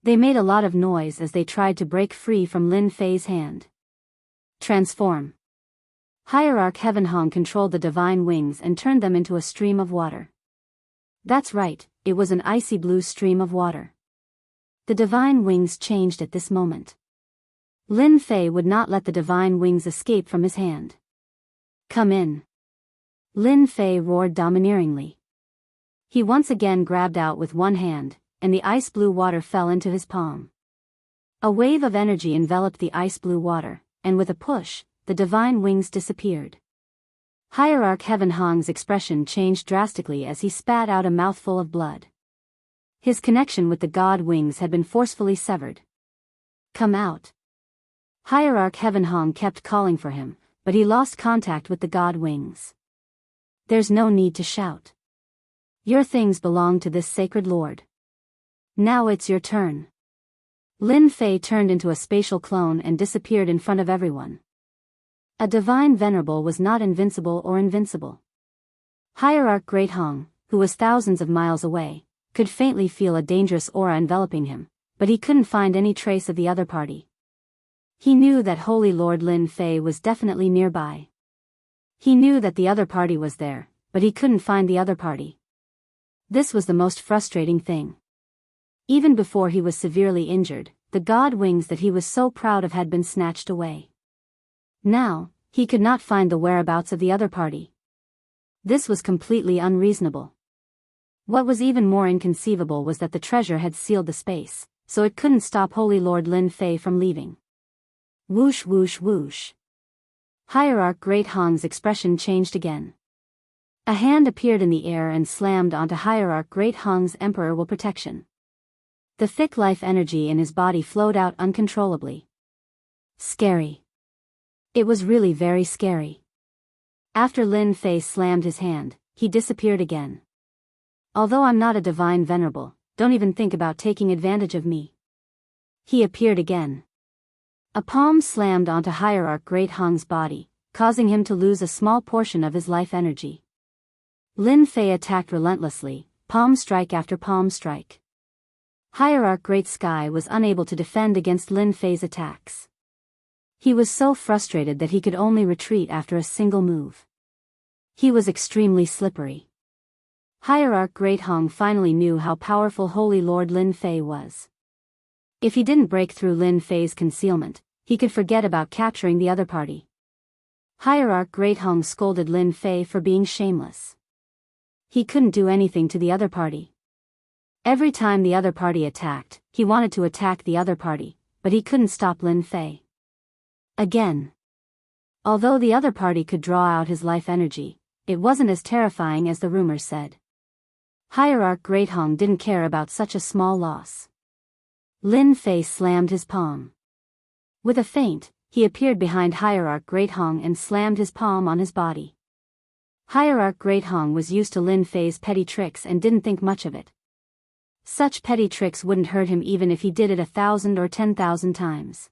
They made a lot of noise as they tried to break free from Lin Fei's hand. Transform. Hierarch Heaven Hong controlled the divine wings and turned them into a stream of water. That's right, it was an icy blue stream of water. The divine wings changed at this moment. Lin Fei would not let the divine wings escape from his hand. Come in. Lin Fei roared domineeringly. He once again grabbed out with one hand, and the ice blue water fell into his palm. A wave of energy enveloped the ice blue water, and with a push, the divine wings disappeared. Hierarch Heaven Hong's expression changed drastically as he spat out a mouthful of blood. His connection with the god wings had been forcefully severed. Come out. Hierarch Heaven Hong kept calling for him, but he lost contact with the god wings. There's no need to shout. Your things belong to this sacred lord. Now it's your turn. Lin Fei turned into a spatial clone and disappeared in front of everyone. A divine venerable was not invincible or invincible. Hierarch Great Hong, who was thousands of miles away, could faintly feel a dangerous aura enveloping him, but he couldn't find any trace of the other party. He knew that Holy Lord Lin Fei was definitely nearby. He knew that the other party was there, but he couldn't find the other party. This was the most frustrating thing. Even before he was severely injured, the god wings that he was so proud of had been snatched away. Now, he could not find the whereabouts of the other party. This was completely unreasonable. What was even more inconceivable was that the treasure had sealed the space, so it couldn't stop Holy Lord Lin Fei from leaving. Whoosh whoosh whoosh. Hierarch Great Hong's expression changed again. A hand appeared in the air and slammed onto Hierarch Great Hong's Emperor will protection. The thick life energy in his body flowed out uncontrollably. Scary. It was really very scary. After Lin Fei slammed his hand, he disappeared again. Although I'm not a divine venerable, don't even think about taking advantage of me. He appeared again. A palm slammed onto Hierarch Great Hong's body, causing him to lose a small portion of his life energy. Lin Fei attacked relentlessly, palm strike after palm strike. Hierarch Great Sky was unable to defend against Lin Fei's attacks. He was so frustrated that he could only retreat after a single move. He was extremely slippery. Hierarch Great Hong finally knew how powerful Holy Lord Lin Fei was. If he didn't break through Lin Fei's concealment, he could forget about capturing the other party. Hierarch Great Hong scolded Lin Fei for being shameless. He couldn't do anything to the other party. Every time the other party attacked, he wanted to attack the other party, but he couldn't stop Lin Fei. Again. Although the other party could draw out his life energy, it wasn't as terrifying as the rumors said. Hierarch Great Hong didn't care about such a small loss. Lin Fei slammed his palm. With a feint, he appeared behind Hierarch Great Hong and slammed his palm on his body. Hierarch Great Hong was used to Lin Fei's petty tricks and didn't think much of it. Such petty tricks wouldn't hurt him even if he did it 1,000 or 10,000 times.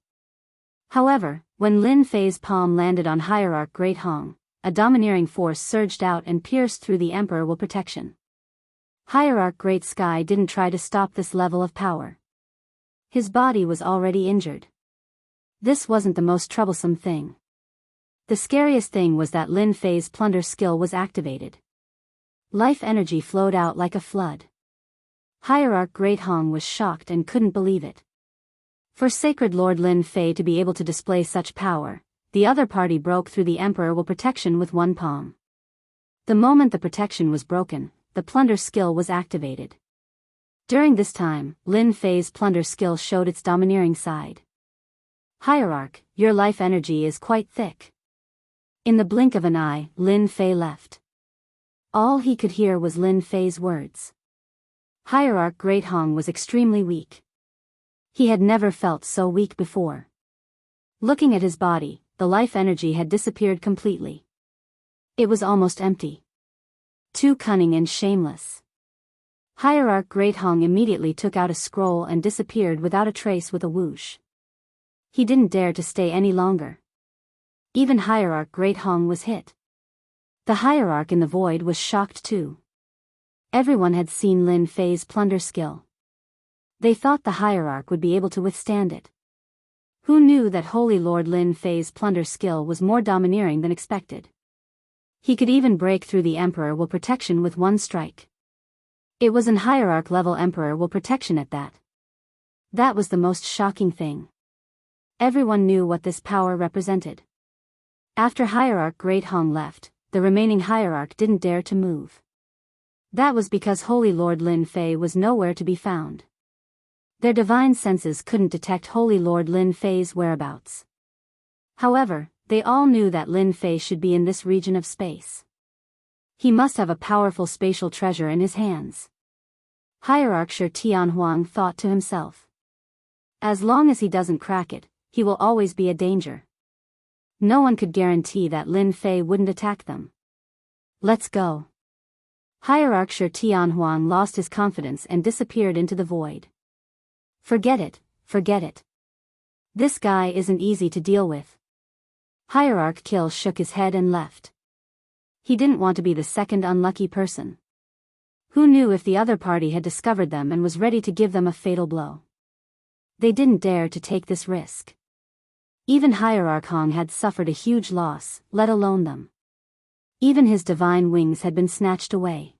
However, when Lin Fei's palm landed on Hierarch Great Hong, a domineering force surged out and pierced through the Emperor will protection. Hierarch Great Sky didn't try to stop this level of power. His body was already injured. This wasn't the most troublesome thing. The scariest thing was that Lin Fei's plunder skill was activated. Life energy flowed out like a flood. Hierarch Great Hong was shocked and couldn't believe it. For Sacred Lord Lin Fei to be able to display such power, the other party broke through the Emperor will protection with one palm. The moment the protection was broken, the plunder skill was activated. During this time, Lin Fei's plunder skill showed its domineering side. Hierarch, your life energy is quite thick. In the blink of an eye, Lin Fei left. All he could hear was Lin Fei's words. Hierarch Great Hong was extremely weak. He had never felt so weak before. Looking at his body, the life energy had disappeared completely. It was almost empty. Too cunning and shameless. Hierarch Great Hong immediately took out a scroll and disappeared without a trace with a whoosh. He didn't dare to stay any longer. Even Hierarch Great Hong was hit. The Hierarch in the void was shocked too. Everyone had seen Lin Fei's plunder skill. They thought the Hierarch would be able to withstand it. Who knew that Holy Lord Lin Fei's plunder skill was more domineering than expected? He could even break through the Emperor Will protection with one strike. It was an hierarch level Emperor Will protection at that. That was the most shocking thing. Everyone knew what this power represented. After Hierarch Great Hong left, the remaining hierarch didn't dare to move. That was because Holy Lord Lin Fei was nowhere to be found. Their divine senses couldn't detect Holy Lord Lin Fei's whereabouts. However, they all knew that Lin Fei should be in this region of space. He must have a powerful spatial treasure in his hands. Hierarch Shi Tianhuang thought to himself. As long as he doesn't crack it, he will always be a danger. No one could guarantee that Lin Fei wouldn't attack them. Let's go. Hierarch Shi Tianhuang lost his confidence and disappeared into the void. Forget it, forget it. This guy isn't easy to deal with. Hierarch Kill shook his head and left. He didn't want to be the second unlucky person. Who knew if the other party had discovered them and was ready to give them a fatal blow? They didn't dare to take this risk. Even Hierarch Hong had suffered a huge loss, let alone them. Even his divine wings had been snatched away.